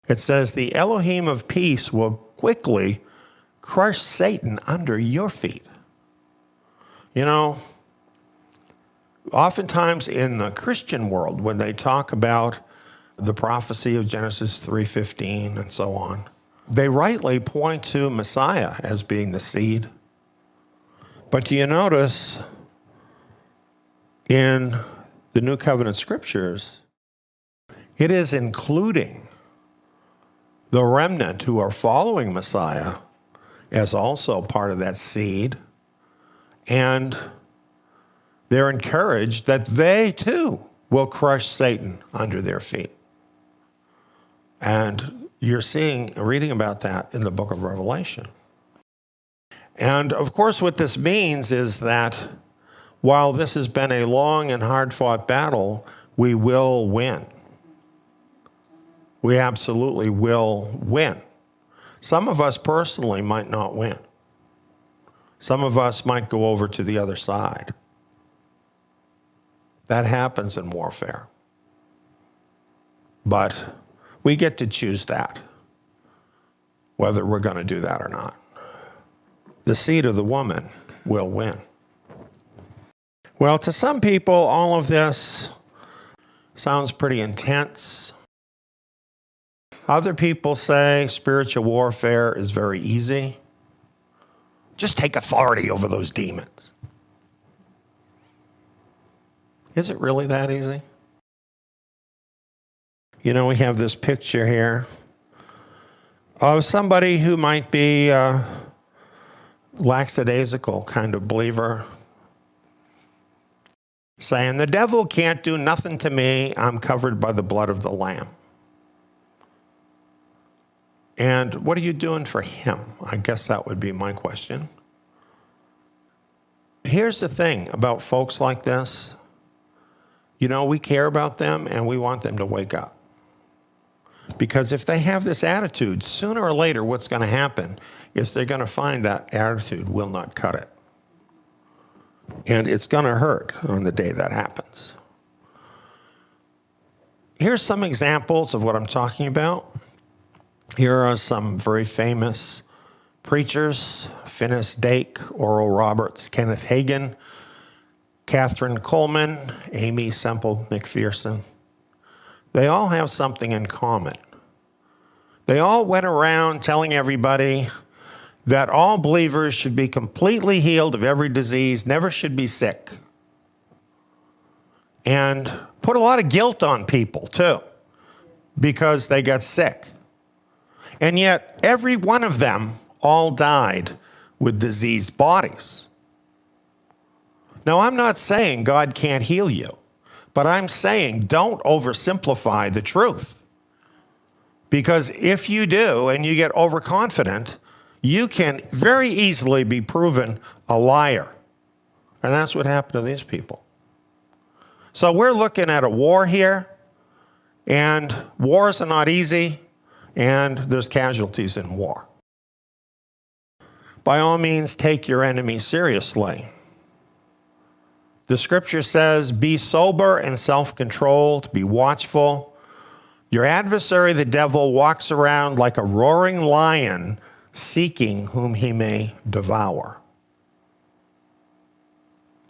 it says, the Elohim of peace will quickly crush Satan under your feet. You know, oftentimes in the Christian world, when they talk about the prophecy of Genesis 3:15 and so on, they rightly point to Messiah as being the seed. But do you notice in the New Covenant scriptures, it is including the remnant who are following Messiah as also part of that seed, and they're encouraged that they too will crush Satan under their feet. And you're reading about that in the book of Revelation. And of course, what this means is that while this has been a long and hard-fought battle, we will win. We absolutely will win. Some of us personally might not win. Some of us might go over to the other side. That happens in warfare. But we get to choose that, whether we're going to do that or not. The seed of the woman will win. Well, to some people, all of this sounds pretty intense. Other people say spiritual warfare is very easy. Just take authority over those demons. Is it really that easy? You know, we have this picture here of somebody who might be a lackadaisical kind of believer, saying, the devil can't do nothing to me. I'm covered by the blood of the Lamb. And what are you doing for him? I guess that would be my question. Here's the thing about folks like this. You know, we care about them and we want them to wake up. Because if they have this attitude, sooner or later what's going to happen is they're going to find that attitude will not cut it. And it's going to hurt on the day that happens. Here's some examples of what I'm talking about. Here are some very famous preachers: Finis Dake, Oral Roberts, Kenneth Hagin, Catherine Coleman, Amy Semple McPherson. They all have something in common. They all went around telling everybody that all believers should be completely healed of every disease, never should be sick. And put a lot of guilt on people, too, because they got sick. And yet, every one of them all died with diseased bodies. Now, I'm not saying God can't heal you, but I'm saying don't oversimplify the truth. Because if you do and you get overconfident, you can very easily be proven a liar. And that's what happened to these people. So we're looking at a war here, and wars are not easy, and there's casualties in war. By all means, take your enemy seriously. The scripture says, be sober and self-controlled, be watchful. Your adversary, the devil, walks around like a roaring lion, seeking whom he may devour.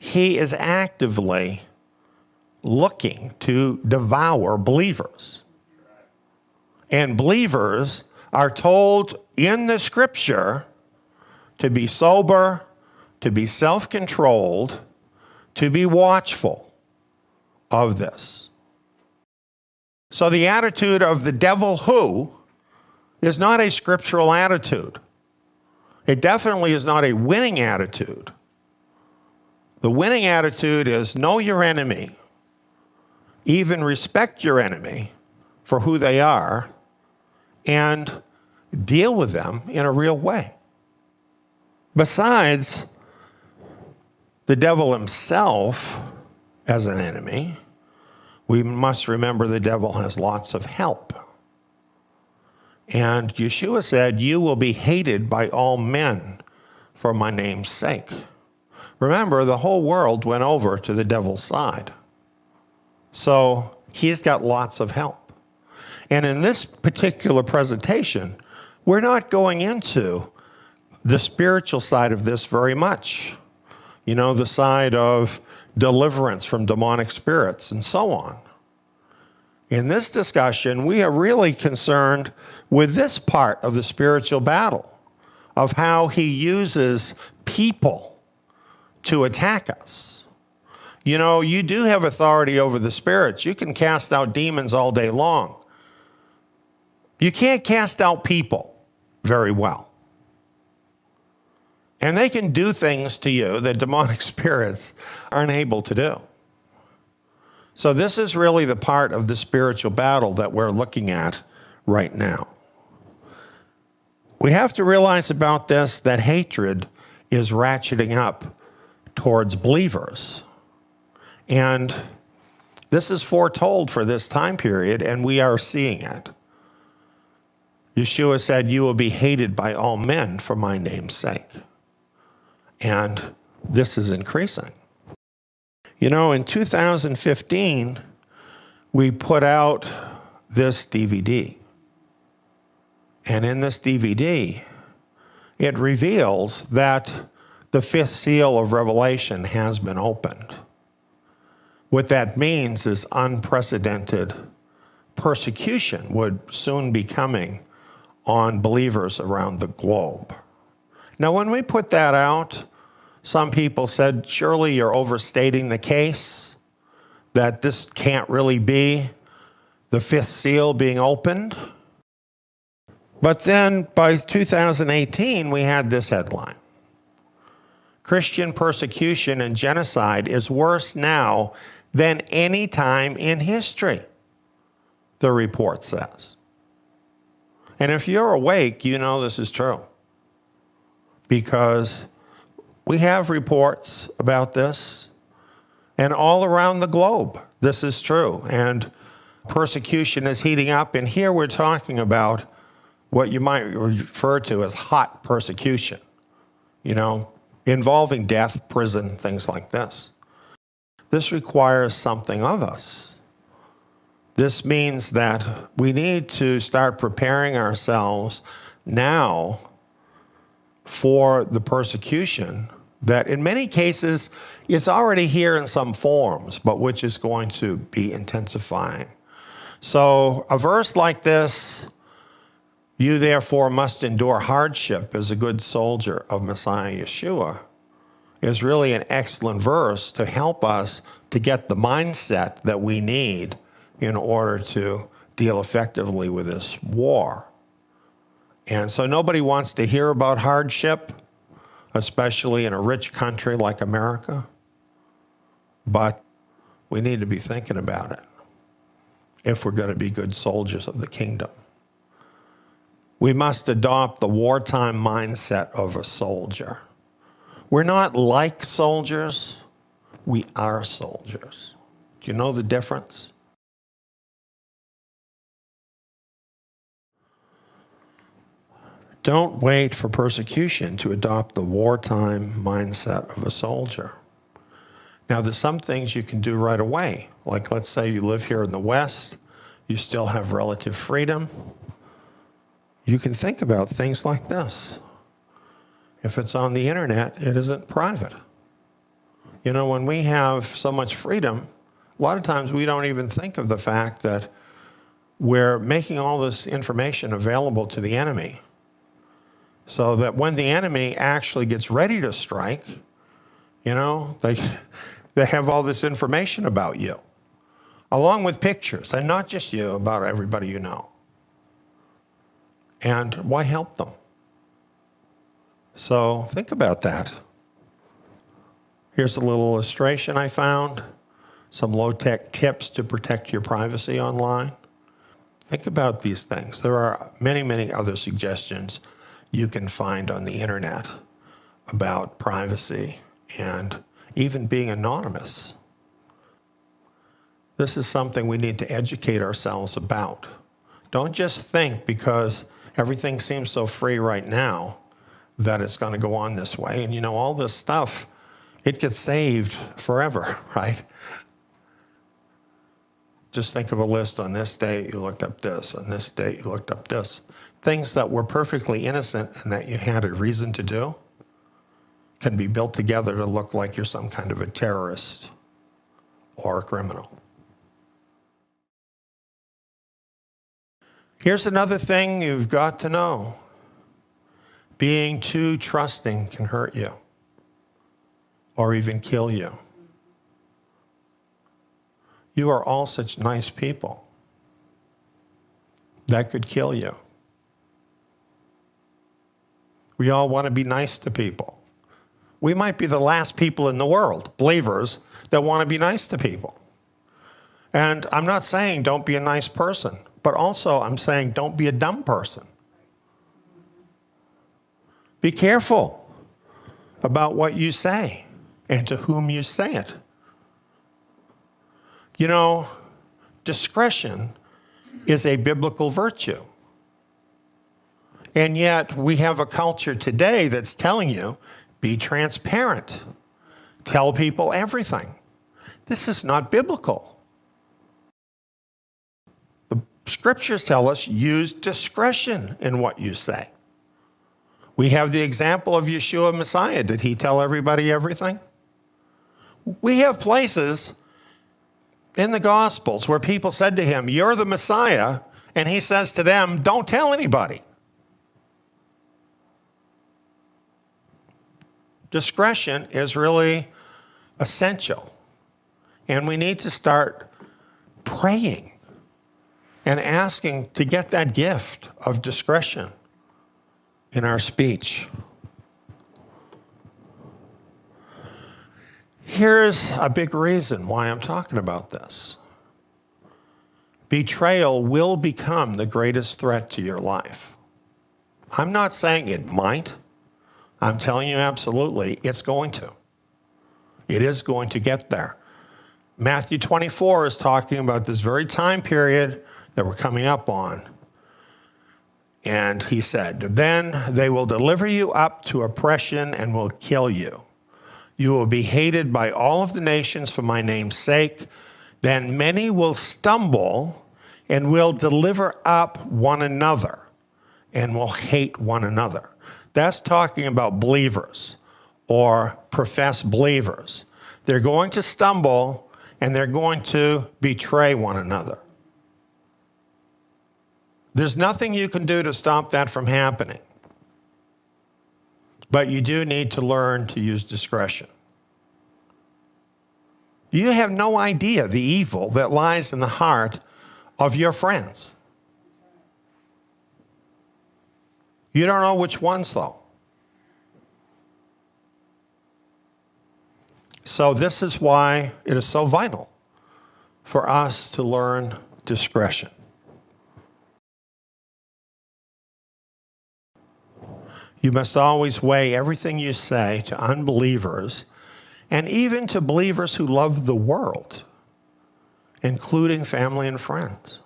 He is actively looking to devour believers. And believers are told in the scripture to be sober, to be self-controlled, to be watchful of this. So the attitude of the devil who is not a scriptural attitude. It definitely is not a winning attitude. The winning attitude is know your enemy, even respect your enemy for who they are, and deal with them in a real way. Besides the devil himself as an enemy, we must remember the devil has lots of help. And Yeshua said, "You will be hated by all men for my name's sake." Remember, the whole world went over to the devil's side. So he's got lots of help. And in this particular presentation, we're not going into the spiritual side of this very much. You know, the side of deliverance from demonic spirits and so on. In this discussion, we are really concerned with this part of the spiritual battle, of how he uses people to attack us. You know, you do have authority over the spirits. You can cast out demons all day long. You can't cast out people very well. And they can do things to you that demonic spirits aren't able to do. So this is really the part of the spiritual battle that we're looking at right now. We have to realize about this that hatred is ratcheting up towards believers. And this is foretold for this time period, and we are seeing it. Yeshua said, "You will be hated by all men for my name's sake." And this is increasing. You know, in 2015, we put out this DVD. And in this DVD, it reveals that the fifth seal of Revelation has been opened. What that means is unprecedented persecution would soon be coming on believers around the globe. Now, when we put that out, some people said, surely you're overstating the case, that this can't really be the fifth seal being opened. But then by 2018, we had this headline: Christian persecution and genocide is worse now than any time in history, the report says. And if you're awake, you know this is true, because we have reports about this, and all around the globe, this is true. And persecution is heating up, and here we're talking about what you might refer to as hot persecution, you know, involving death, prison, things like this. This requires something of us. This means that we need to start preparing ourselves now for the persecution that in many cases is already here in some forms, but which is going to be intensifying. So a verse like this, "You therefore must endure hardship as a good soldier of Messiah Yeshua," is really an excellent verse to help us to get the mindset that we need in order to deal effectively with this war. And so nobody wants to hear about hardship, especially in a rich country like America. But we need to be thinking about it if we're going to be good soldiers of the kingdom. We must adopt the wartime mindset of a soldier. We're not like soldiers, we are soldiers. Do you know the difference? Don't wait for persecution to adopt the wartime mindset of a soldier. Now, there's some things you can do right away. Like, let's say you live here in the West, you still have relative freedom. You can think about things like this. If it's on the internet, it isn't private. You know, when we have so much freedom, a lot of times we don't even think of the fact that we're making all this information available to the enemy, so that when the enemy actually gets ready to strike, you know, they have all this information about you, along with pictures, and not just you, about everybody you know. And why help them? So think about that. Here's a little illustration I found. Some low-tech tips to protect your privacy online. Think about these things. There are many, many other suggestions you can find on the internet about privacy and even being anonymous. This is something we need to educate ourselves about. Don't just think because everything seems so free right now that it's going to go on this way. And you know, all this stuff, it gets saved forever, right? Just think of a list. On this date, you looked up this. On this date, you looked up this. Things that were perfectly innocent and that you had a reason to do can be built together to look like you're some kind of a terrorist or a criminal. Here's another thing you've got to know. Being too trusting can hurt you or even kill you. You are all such nice people. That could kill you. We all want to be nice to people. We might be the last people in the world, believers, that want to be nice to people. And I'm not saying don't be a nice person, but also I'm saying don't be a dumb person. Be careful about what you say and to whom you say it. You know, discretion is a biblical virtue. And yet we have a culture today that's telling you, be transparent. Tell people everything. This is not biblical. The scriptures tell us use discretion in what you say. We have the example of Yeshua Messiah. Did he tell everybody everything? We have places in the Gospels where people said to him, you're the Messiah, and he says to them, don't tell anybody. Discretion is really essential, and we need to start praying and asking to get that gift of discretion in our speech. Here's a big reason why I'm talking about this. Betrayal will become the greatest threat to your life. I'm not saying it might. I'm telling you absolutely, it's going to. It is going to get there. Matthew 24 is talking about this very time period that we're coming up on. And he said, then they will deliver you up to oppression and will kill you. You will be hated by all of the nations for my name's sake. Then many will stumble and will deliver up one another and will hate one another. That's talking about believers or professed believers. They're going to stumble and they're going to betray one another. There's nothing you can do to stop that from happening. But you do need to learn to use discretion. You have no idea the evil that lies in the heart of your friends. You don't know which ones, though. So this is why it is so vital for us to learn discretion. You must always weigh everything you say to unbelievers and even to believers who love the world, including family and friends.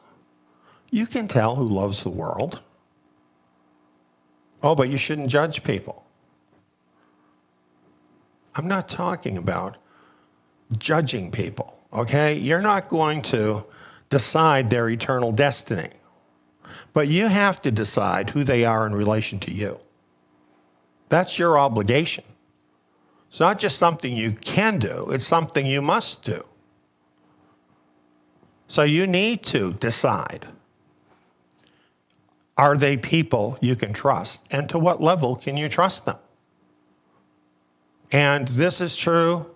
You can tell who loves the world. Oh, but you shouldn't judge people. I'm not talking about judging people, okay? You're not going to decide their eternal destiny, but you have to decide who they are in relation to you. That's your obligation. It's not just something you can do, it's something you must do. So you need to decide, are they people you can trust? And to what level can you trust them? And this is true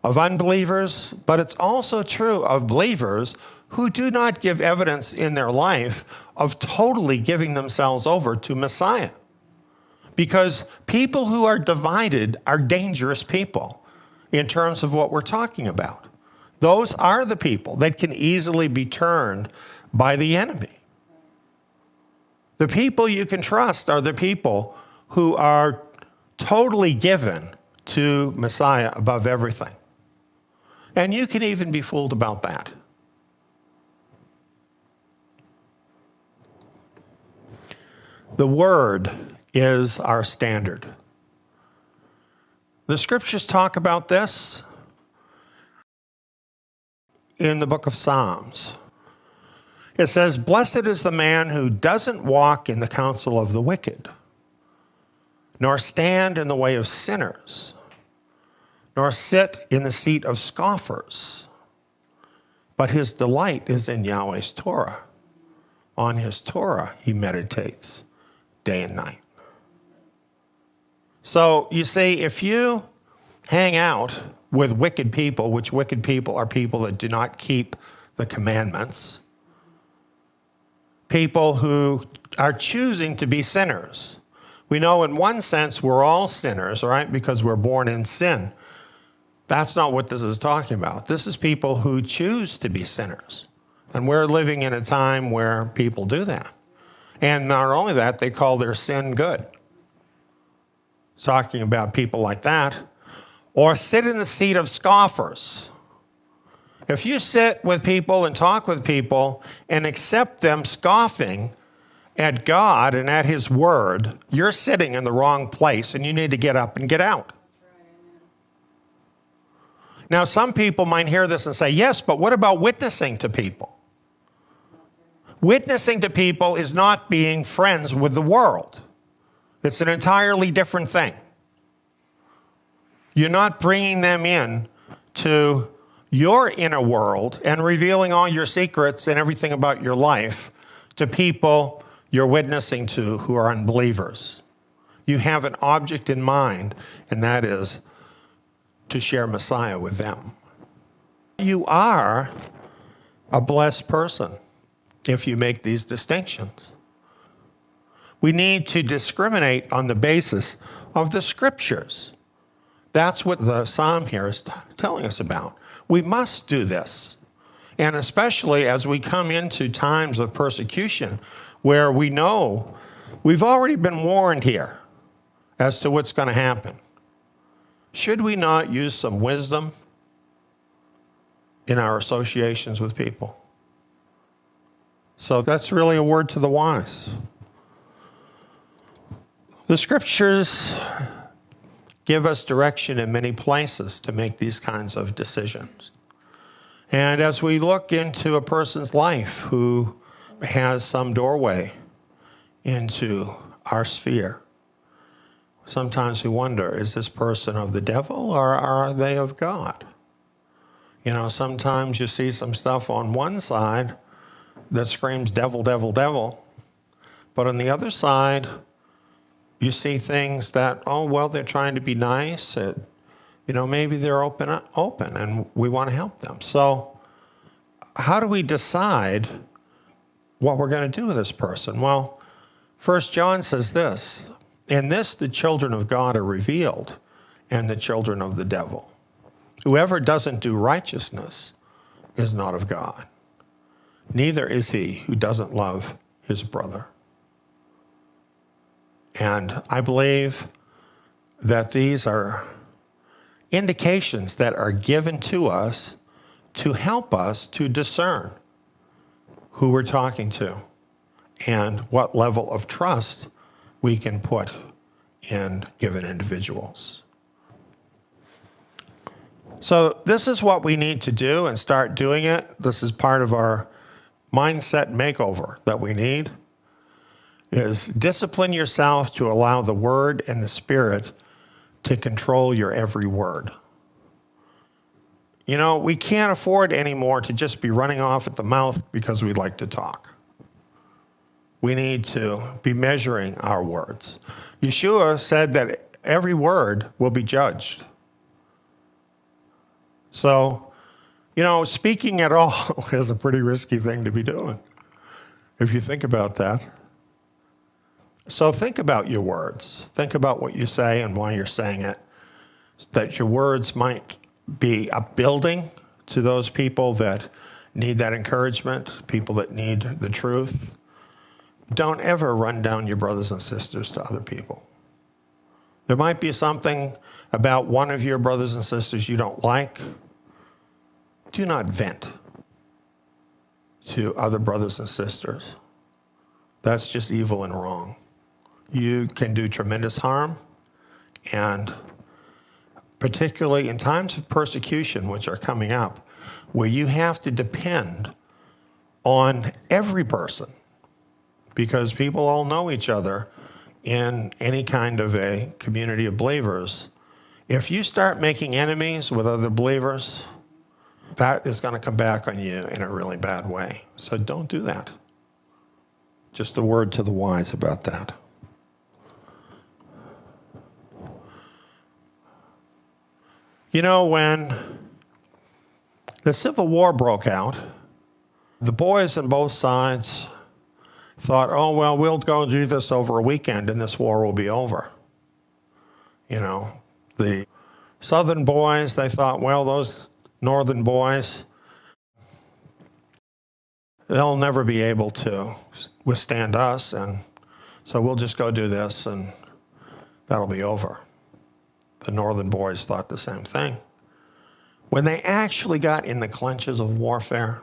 of unbelievers, but it's also true of believers who do not give evidence in their life of totally giving themselves over to Messiah. Because people who are divided are dangerous people in terms of what we're talking about. Those are the people that can easily be turned by the enemy. The people you can trust are the people who are totally given to Messiah above everything. And you can even be fooled about that. The Word is our standard. The scriptures talk about this in the book of Psalms. It says, "Blessed is the man who doesn't walk in the counsel of the wicked, nor stand in the way of sinners, nor sit in the seat of scoffers, but his delight is in Yahweh's Torah. On his Torah he meditates day and night." So you see, if you hang out with wicked people, which wicked people are people that do not keep the commandments, people who are choosing to be sinners. We know in one sense we're all sinners, right? Because we're born in sin. That's not what this is talking about. This is people who choose to be sinners. And we're living in a time where people do that. And not only that, they call their sin good. Talking about people like that. Or sit in the seat of scoffers. If you sit with people and talk with people and accept them scoffing at God and at His Word, you're sitting in the wrong place and you need to get up and get out. Now, some people might hear this and say, yes, but what about witnessing to people? Witnessing to people is not being friends with the world. It's an entirely different thing. You're not bringing them in to your inner world and revealing all your secrets and everything about your life to people you're witnessing to who are unbelievers. You have an object in mind, and that is to share Messiah with them. You are a blessed person if you make these distinctions. We need to discriminate on the basis of the scriptures. That's what the psalm here is telling us about. We must do this. And especially as we come into times of persecution where we know we've already been warned here as to what's going to happen. Should we not use some wisdom in our associations with people? So that's really a word to the wise. The scriptures give us direction in many places to make these kinds of decisions. And as we look into a person's life who has some doorway into our sphere, sometimes we wonder, is this person of the devil or are they of God? You know, sometimes you see some stuff on one side that screams devil, devil, devil. But on the other side, you see things that, oh, well, they're trying to be nice. Maybe they're open, and we want to help them. So how do we decide what we're going to do with this person? Well, 1 John says this, "In this the children of God are revealed, and the children of the devil. Whoever doesn't do righteousness is not of God. Neither is he who doesn't love his brother." And I believe that these are indications that are given to us to help us to discern who we're talking to and what level of trust we can put in given individuals. So this is what we need to do and start doing it. This is part of our mindset makeover that we need, is discipline yourself to allow the Word and the Spirit to control your every word. You know, we can't afford anymore to just be running off at the mouth because we like to talk. We need to be measuring our words. Yeshua said that every word will be judged. So, speaking at all is a pretty risky thing to be doing, if you think about that. So think about your words. Think about what you say and why you're saying it. That your words might be upbuilding to those people that need that encouragement, people that need the truth. Don't ever run down your brothers and sisters to other people. There might be something about one of your brothers and sisters you don't like. Do not vent to other brothers and sisters. That's just evil and wrong. You can do tremendous harm, and particularly in times of persecution, which are coming up, where you have to depend on every person, because people all know each other in any kind of a community of believers. If you start making enemies with other believers, that is going to come back on you in a really bad way. So don't do that. Just a word to the wise about that. You know, when the Civil War broke out, the boys on both sides thought, oh, well, we'll go do this over a weekend and this war will be over. You know, the Southern boys, they thought, well, those Northern boys, they'll never be able to withstand us, and so we'll just go do this and that'll be over. The Northern boys thought the same thing. When they actually got in the clenches of warfare,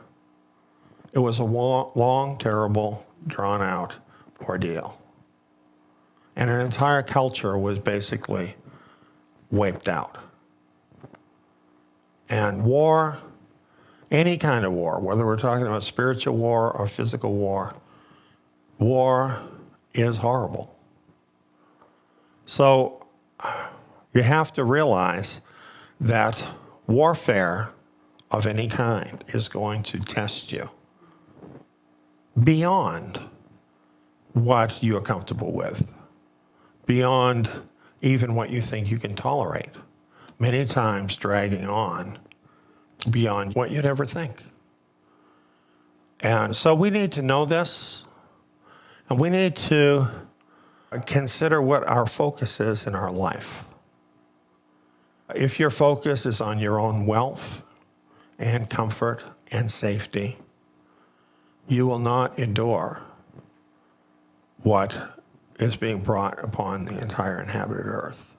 it was a long, terrible, drawn-out ordeal. And an entire culture was basically wiped out. And war, any kind of war, whether we're talking about spiritual war or physical war, war is horrible. So you have to realize that warfare of any kind is going to test you beyond what you are comfortable with, beyond even what you think you can tolerate, many times dragging on beyond what you'd ever think. And so we need to know this, and we need to consider what our focus is in our life. If your focus is on your own wealth and comfort and safety, you will not endure what is being brought upon the entire inhabited earth.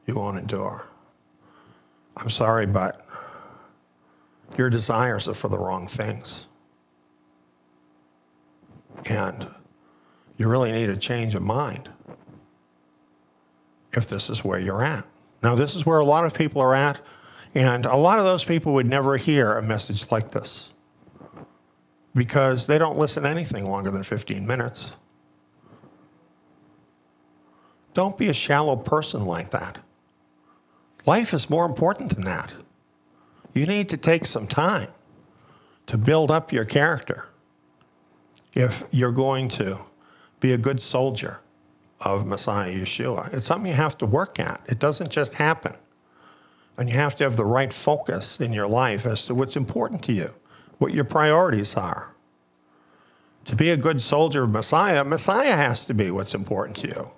You won't endure. I'm sorry, but your desires are for the wrong things. And you really need a change of mind if this is where you're at. Now, this is where a lot of people are at, and a lot of those people would never hear a message like this because they don't listen to anything longer than 15 minutes. Don't be a shallow person like that. Life is more important than that. You need to take some time to build up your character if you're going to be a good soldier of Messiah Yeshua. It's something you have to work at. It doesn't just happen. And you have to have the right focus in your life as to what's important to you, what your priorities are. To be a good soldier of Messiah, Messiah has to be what's important to you.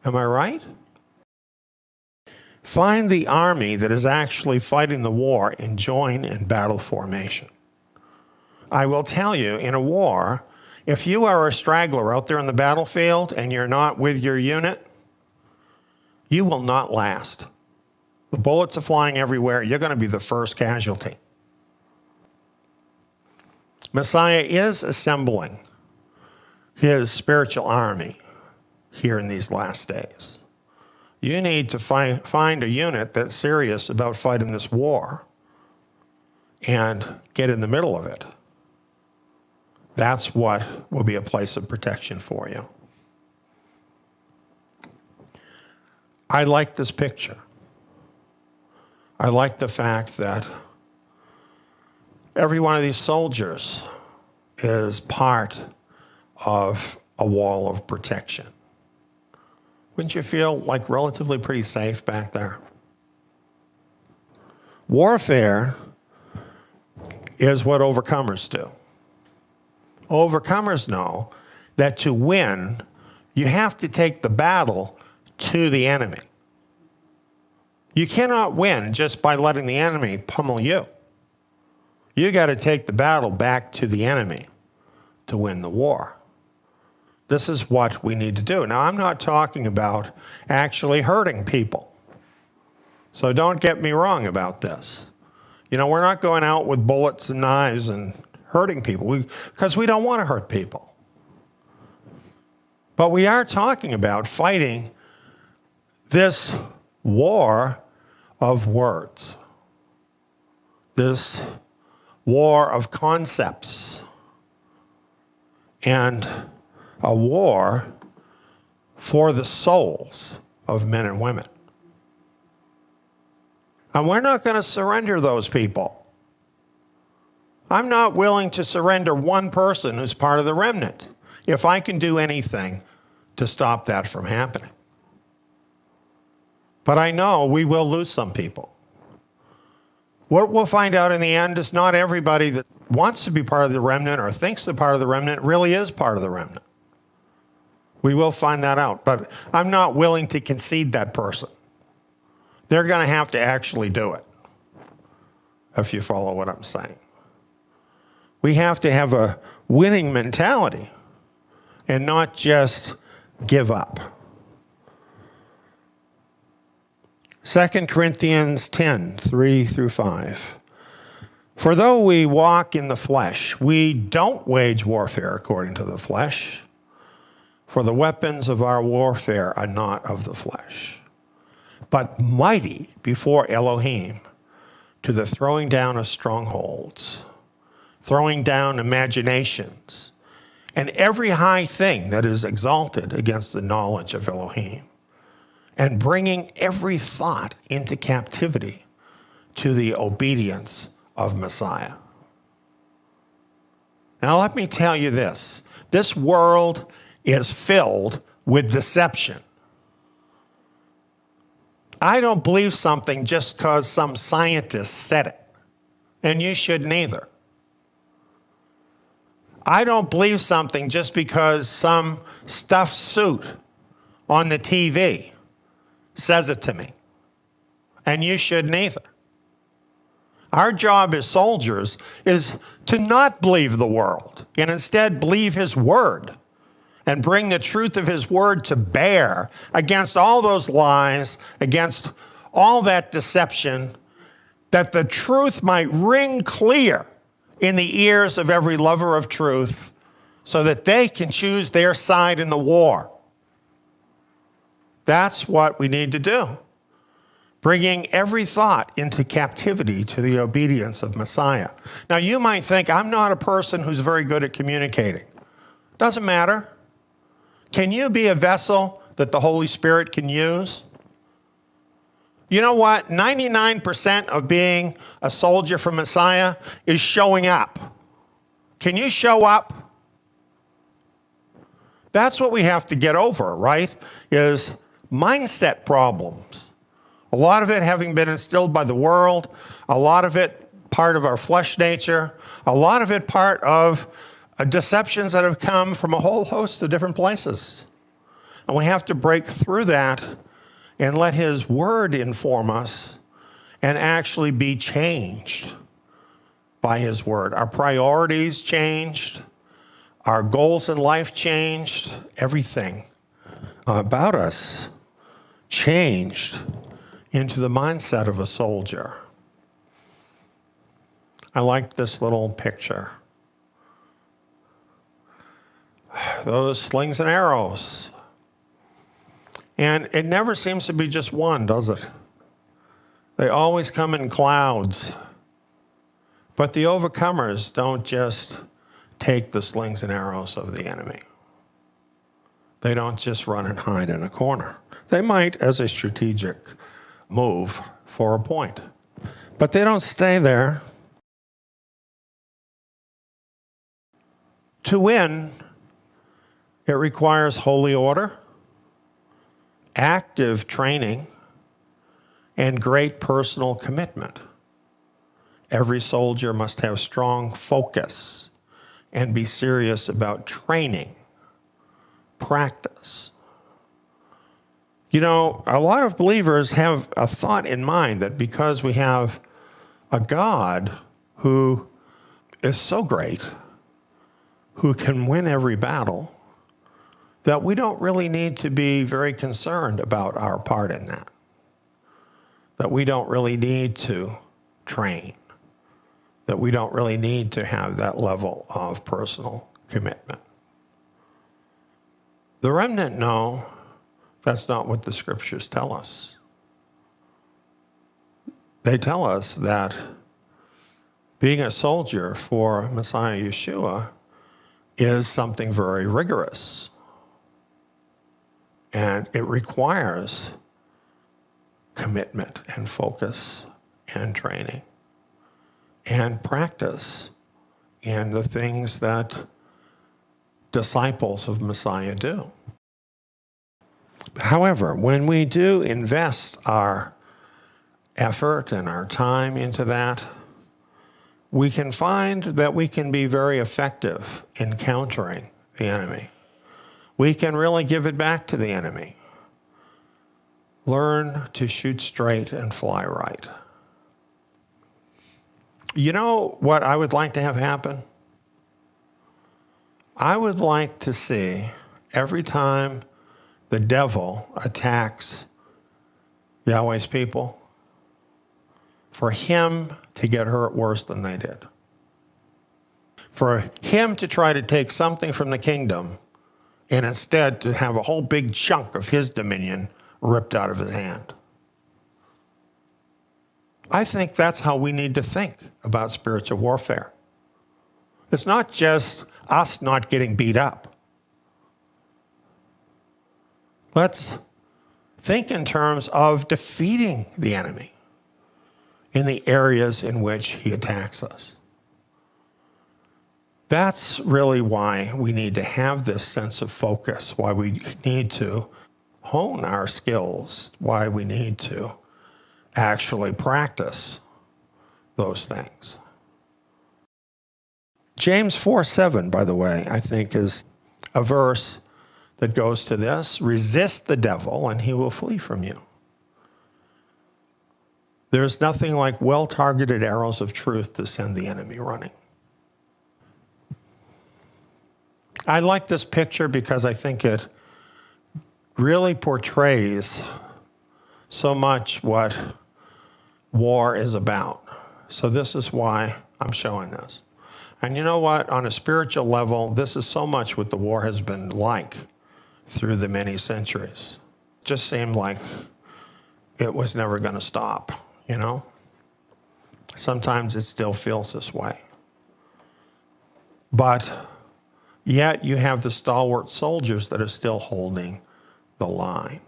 Am I right? Find the army that is actually fighting the war and join in battle formation. I will tell you, in a war, if you are a straggler out there in the battlefield and you're not with your unit, you will not last. The bullets are flying everywhere. You're going to be the first casualty. Messiah is assembling his spiritual army here in these last days. You need to find a unit that's serious about fighting this war and get in the middle of it. That's what will be a place of protection for you. I like this picture. I like the fact that every one of these soldiers is part of a wall of protection. Wouldn't you feel like relatively pretty safe back there? Warfare is what overcomers do. Overcomers know that to win, you have to take the battle to the enemy. You cannot win just by letting the enemy pummel you. You got to take the battle back to the enemy to win the war. This is what we need to do. Now, I'm not talking about actually hurting people. So don't get me wrong about this. You know, we're not going out with bullets and knives and hurting people because we don't want to hurt people. But we are talking about fighting this war of words, this war of concepts, and a war for the souls of men and women. And we're not going to surrender those people. I'm not willing to surrender one person who's part of the remnant if I can do anything to stop that from happening. But I know we will lose some people. What we'll find out in the end is not everybody that wants to be part of the remnant or thinks they're part of the remnant really is part of the remnant. We will find that out, but I'm not willing to concede that person. They're going to have to actually do it, if you follow what I'm saying. We have to have a winning mentality and not just give up. 2 Corinthians 10, 3 through 5. For though we walk in the flesh, we don't wage warfare according to the flesh. For the weapons of our warfare are not of the flesh, but mighty before Elohim to the throwing down of strongholds, throwing down imaginations, and every high thing that is exalted against the knowledge of Elohim, and bringing every thought into captivity to the obedience of Messiah. Now let me tell you this. This world is filled with deception. I don't believe something just because some scientist said it, and you shouldn't either. I don't believe something just because some stuffed suit on the TV says it to me, and you shouldn't either. Our job as soldiers is to not believe the world and instead believe his word and bring the truth of his word to bear against all those lies, against all that deception, that the truth might ring clear in the ears of every lover of truth so that they can choose their side in the war. That's what we need to do. Bringing every thought into captivity to the obedience of Messiah. Now you might think, I'm not a person who's very good at communicating. Doesn't matter. Can you be a vessel that the Holy Spirit can use? You know what? 99% of being a soldier for Messiah is showing up. Can you show up? That's what we have to get over, right? Is mindset problems. A lot of it having been instilled by the world, a lot of it part of our flesh nature, a lot of it part of deceptions that have come from a whole host of different places. And we have to break through that and let his word inform us and actually be changed by his word. Our priorities changed, our goals in life changed, everything about us changed into the mindset of a soldier. I like this little picture. Those slings and arrows. And it never seems to be just one, does it? They always come in clouds. But the overcomers don't just take the slings and arrows of the enemy. They don't just run and hide in a corner. They might as a strategic move for a point. But they don't stay there. To win, it requires holy order, active training, and great personal commitment. Every soldier must have strong focus and be serious about training practice. You know, a lot of believers have a thought in mind that because we have a God who is so great, who can win every battle, that we don't really need to be very concerned about our part in that. That we don't really need to train. That we don't really need to have that level of personal commitment. The remnant know that's not what the scriptures tell us. They tell us that being a soldier for Messiah Yeshua is something very rigorous. And it requires commitment and focus and training and practice in the things that disciples of Messiah do. However, when we do invest our effort and our time into that, we can find that we can be very effective in countering the enemy. We can really give it back to the enemy. Learn to shoot straight and fly right. You know what I would like to have happen? I would like to see every time the devil attacks Yahweh's people, for him to get hurt worse than they did. For him to try to take something from the kingdom and instead to have a whole big chunk of his dominion ripped out of his hand. I think that's how we need to think about spiritual warfare. It's not just us not getting beat up. Let's think in terms of defeating the enemy in the areas in which he attacks us. That's really why we need to have this sense of focus, why we need to hone our skills, why we need to actually practice those things. James 4:7, by the way, I think is a verse that goes to this: resist the devil and he will flee from you. There's nothing like well-targeted arrows of truth to send the enemy running. I like this picture because I think it really portrays so much what war is about. So this is why I'm showing this. And you know what? On a spiritual level, this is so much what the war has been like through the many centuries. It just seemed like it was never going to stop, you know? Sometimes it still feels this way. But yet you have the stalwart soldiers that are still holding the line.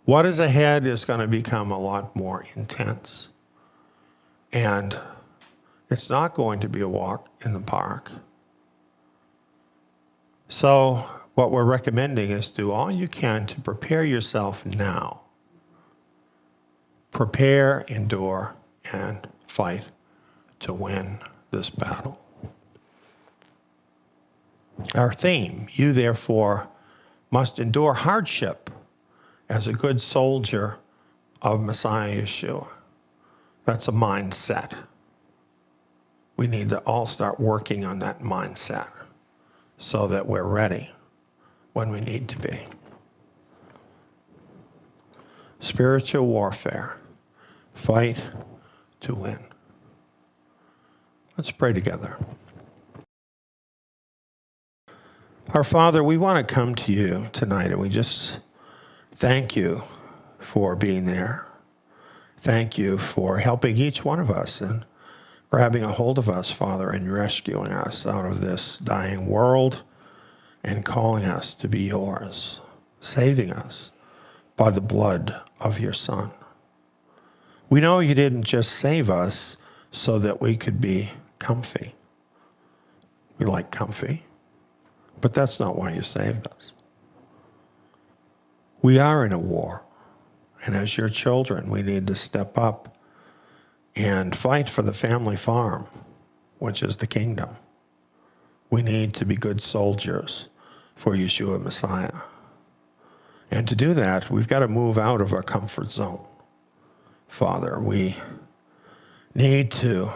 What is ahead is going to become a lot more intense. And it's not going to be a walk in the park. So what we're recommending is do all you can to prepare yourself now. Prepare, endure, and fight to win this battle. Our theme, you therefore must endure hardship as a good soldier of Messiah Yeshua. That's a mindset. We need to all start working on that mindset so that we're ready when we need to be. Spiritual warfare. Fight to win. Let's pray together. Our Father, we want to come to you tonight, and we just thank you for being there. Thank you for helping each one of us and grabbing a hold of us, Father, and rescuing us out of this dying world and calling us to be yours, saving us by the blood of your Son. We know you didn't just save us so that we could be comfy. We like comfy, but that's not why you saved us. We are in a war, and as your children, we need to step up and fight for the family farm, which is the kingdom. We need to be good soldiers for Yeshua Messiah. And to do that, we've got to move out of our comfort zone. Father, we need to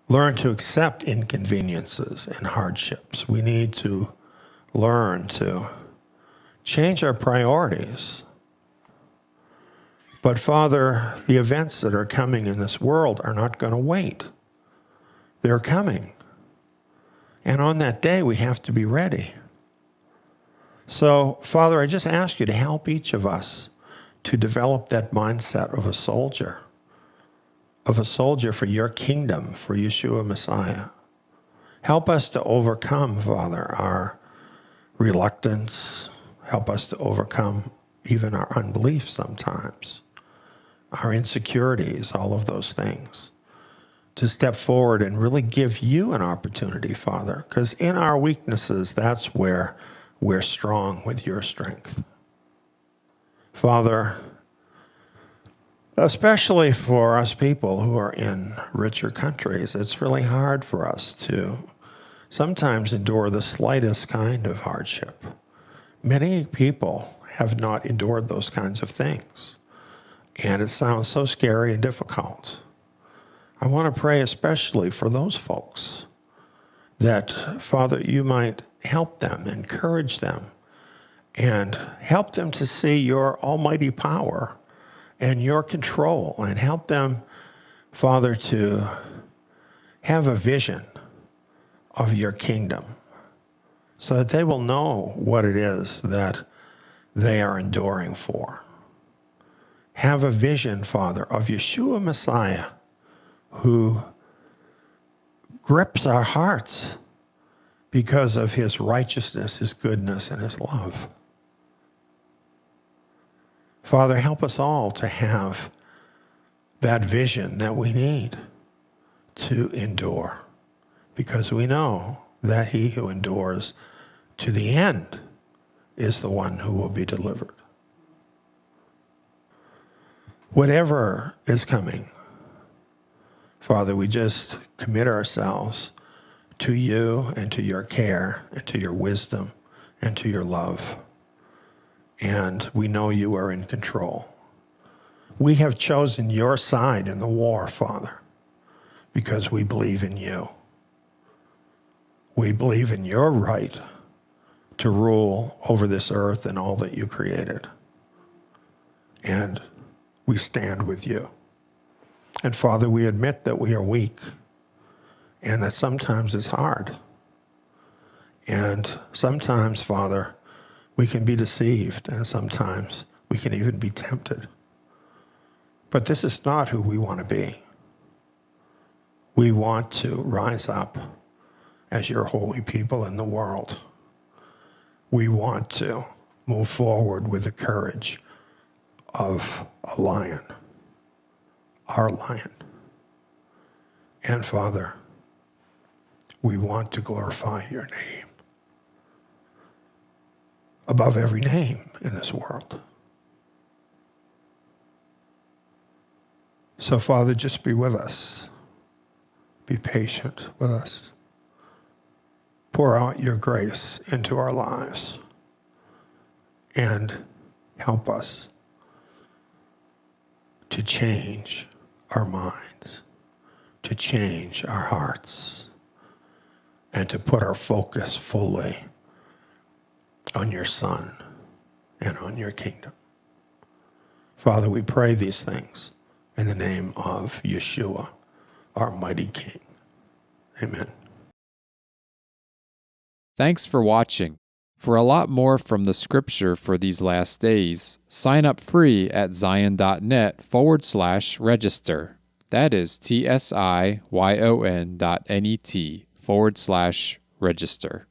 learn to accept inconveniences and hardships. We need to learn to change our priorities. But Father, the events that are coming in this world are not going to wait. They're coming. And on that day, we have to be ready. So, Father, I just ask you to help each of us to develop that mindset of a soldier for your kingdom, for Yeshua Messiah. Help us to overcome, Father, our reluctance. Help us to overcome even our unbelief sometimes, our insecurities, all of those things. To step forward and really give you an opportunity, Father, because in our weaknesses, that's where we're strong with your strength. Father, especially for us people who are in richer countries, it's really hard for us to sometimes endure the slightest kind of hardship. Many people have not endured those kinds of things, and it sounds so scary and difficult. I want to pray especially for those folks that, Father, you might help them, encourage them, and help them to see your almighty power and your control, and help them, Father, to have a vision of your kingdom so that they will know what it is that they are enduring for. Have a vision, Father, of Yeshua Messiah, who grips our hearts because of his righteousness, his goodness, and his love. Father, help us all to have that vision that we need to endure, because we know that he who endures to the end is the one who will be delivered. Whatever is coming, Father, we just commit ourselves to you and to your care and to your wisdom and to your love. And we know you are in control. We have chosen your side in the war, Father, because we believe in you. We believe in your right to rule over this earth and all that you created. And we stand with you. And Father, we admit that we are weak and that sometimes it's hard. And sometimes, Father, we can be deceived, and sometimes we can even be tempted. But this is not who we want to be. We want to rise up as your holy people in the world. We want to move forward with the courage of a lion, our lion. And Father, we want to glorify your name above every name in this world. So Father, just be with us. Be patient with us. Pour out your grace into our lives and help us to change our minds, to change our hearts, and to put our focus fully on your Son and on your kingdom. Father, we pray these things in the name of Yeshua, our mighty King. Amen. Thanks for watching. For a lot more from the scripture for these last days, sign up free at tsiyon.net/register. That is TSIYON.net/register.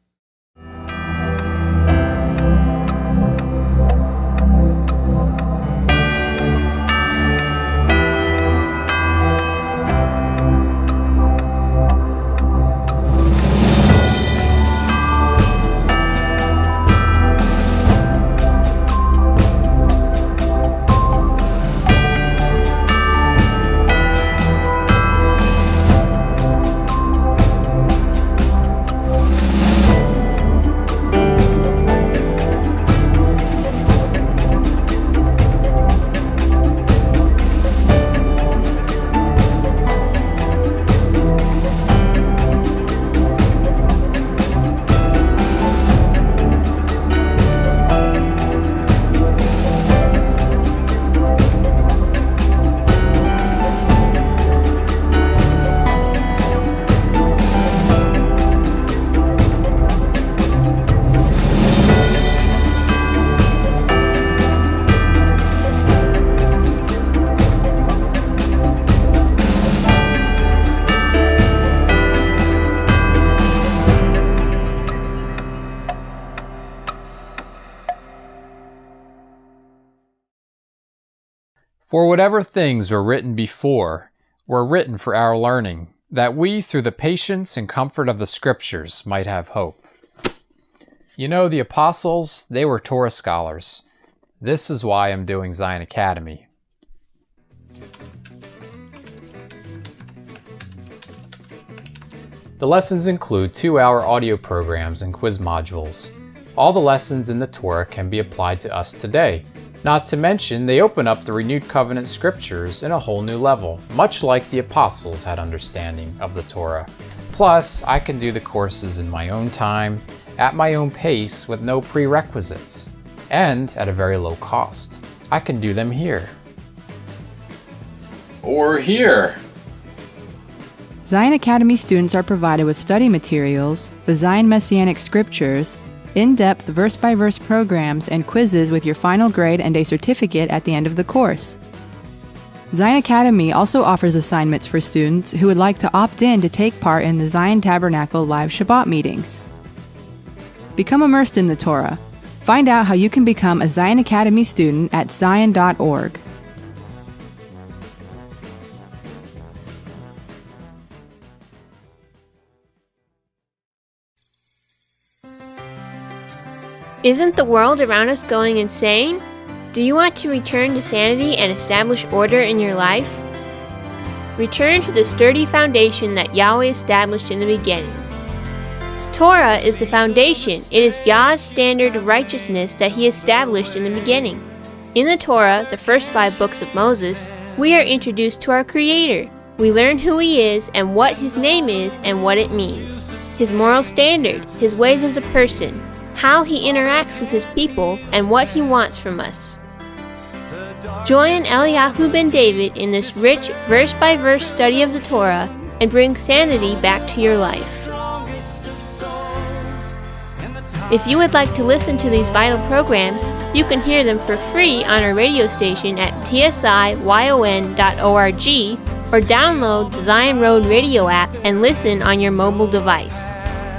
For whatever things were written before were written for our learning, that we, through the patience and comfort of the Scriptures, might have hope. You know, the apostles, they were Torah scholars. This is why I'm doing Tsiyon Academy. The lessons include 2-hour audio programs and quiz modules. All the lessons in the Torah can be applied to us today. Not to mention, they open up the renewed covenant scriptures in a whole new level, much like the apostles had understanding of the Torah. Plus, I can do the courses in my own time, at my own pace, with no prerequisites, and at a very low cost. I can do them here. Or here. Tsiyon Academy students are provided with study materials, the Tsiyon Messianic Scriptures, in-depth verse-by-verse programs, and quizzes with your final grade and a certificate at the end of the course. Tsiyon Academy also offers assignments for students who would like to opt in to take part in the Tsiyon Tabernacle live Shabbat meetings. Become immersed in the Torah. Find out how you can become a Tsiyon Academy student at tsiyon.org. Isn't the world around us going insane? Do you want to return to sanity and establish order in your life? Return to the sturdy foundation that Yahweh established in the beginning. Torah is the foundation. It is Yah's standard of righteousness that He established in the beginning. In the Torah, the first 5 books of Moses, we are introduced to our Creator. We learn who He is and what His name is and what it means. His moral standard, His ways as a person, how He interacts with His people, and what He wants from us. Join Eliyahu ben David in this rich verse-by-verse study of the Torah and bring sanity back to your life. If you would like to listen to these vital programs, you can hear them for free on our radio station at tsiyon.org or download the Tsiyon Road radio app and listen on your mobile device.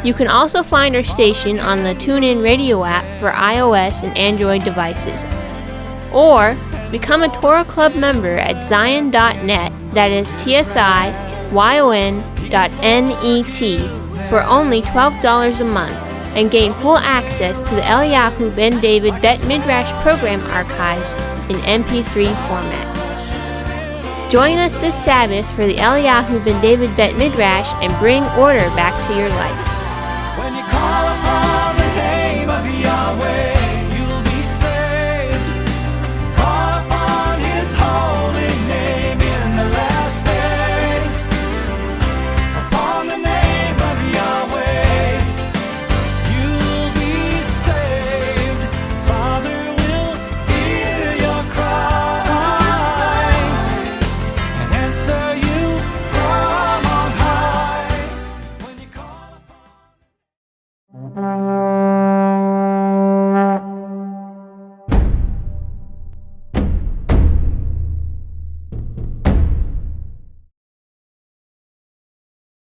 You can also find our station on the TuneIn radio app for iOS and Android devices. Or become a Torah Club member at tsiyon.net, that is tsiyon.net, for only $12 a month, and gain full access to the Eliyahu ben David Bet Midrash program archives in MP3 format. Join us this Sabbath for the Eliyahu ben David Bet Midrash and bring order back to your life. When you call upon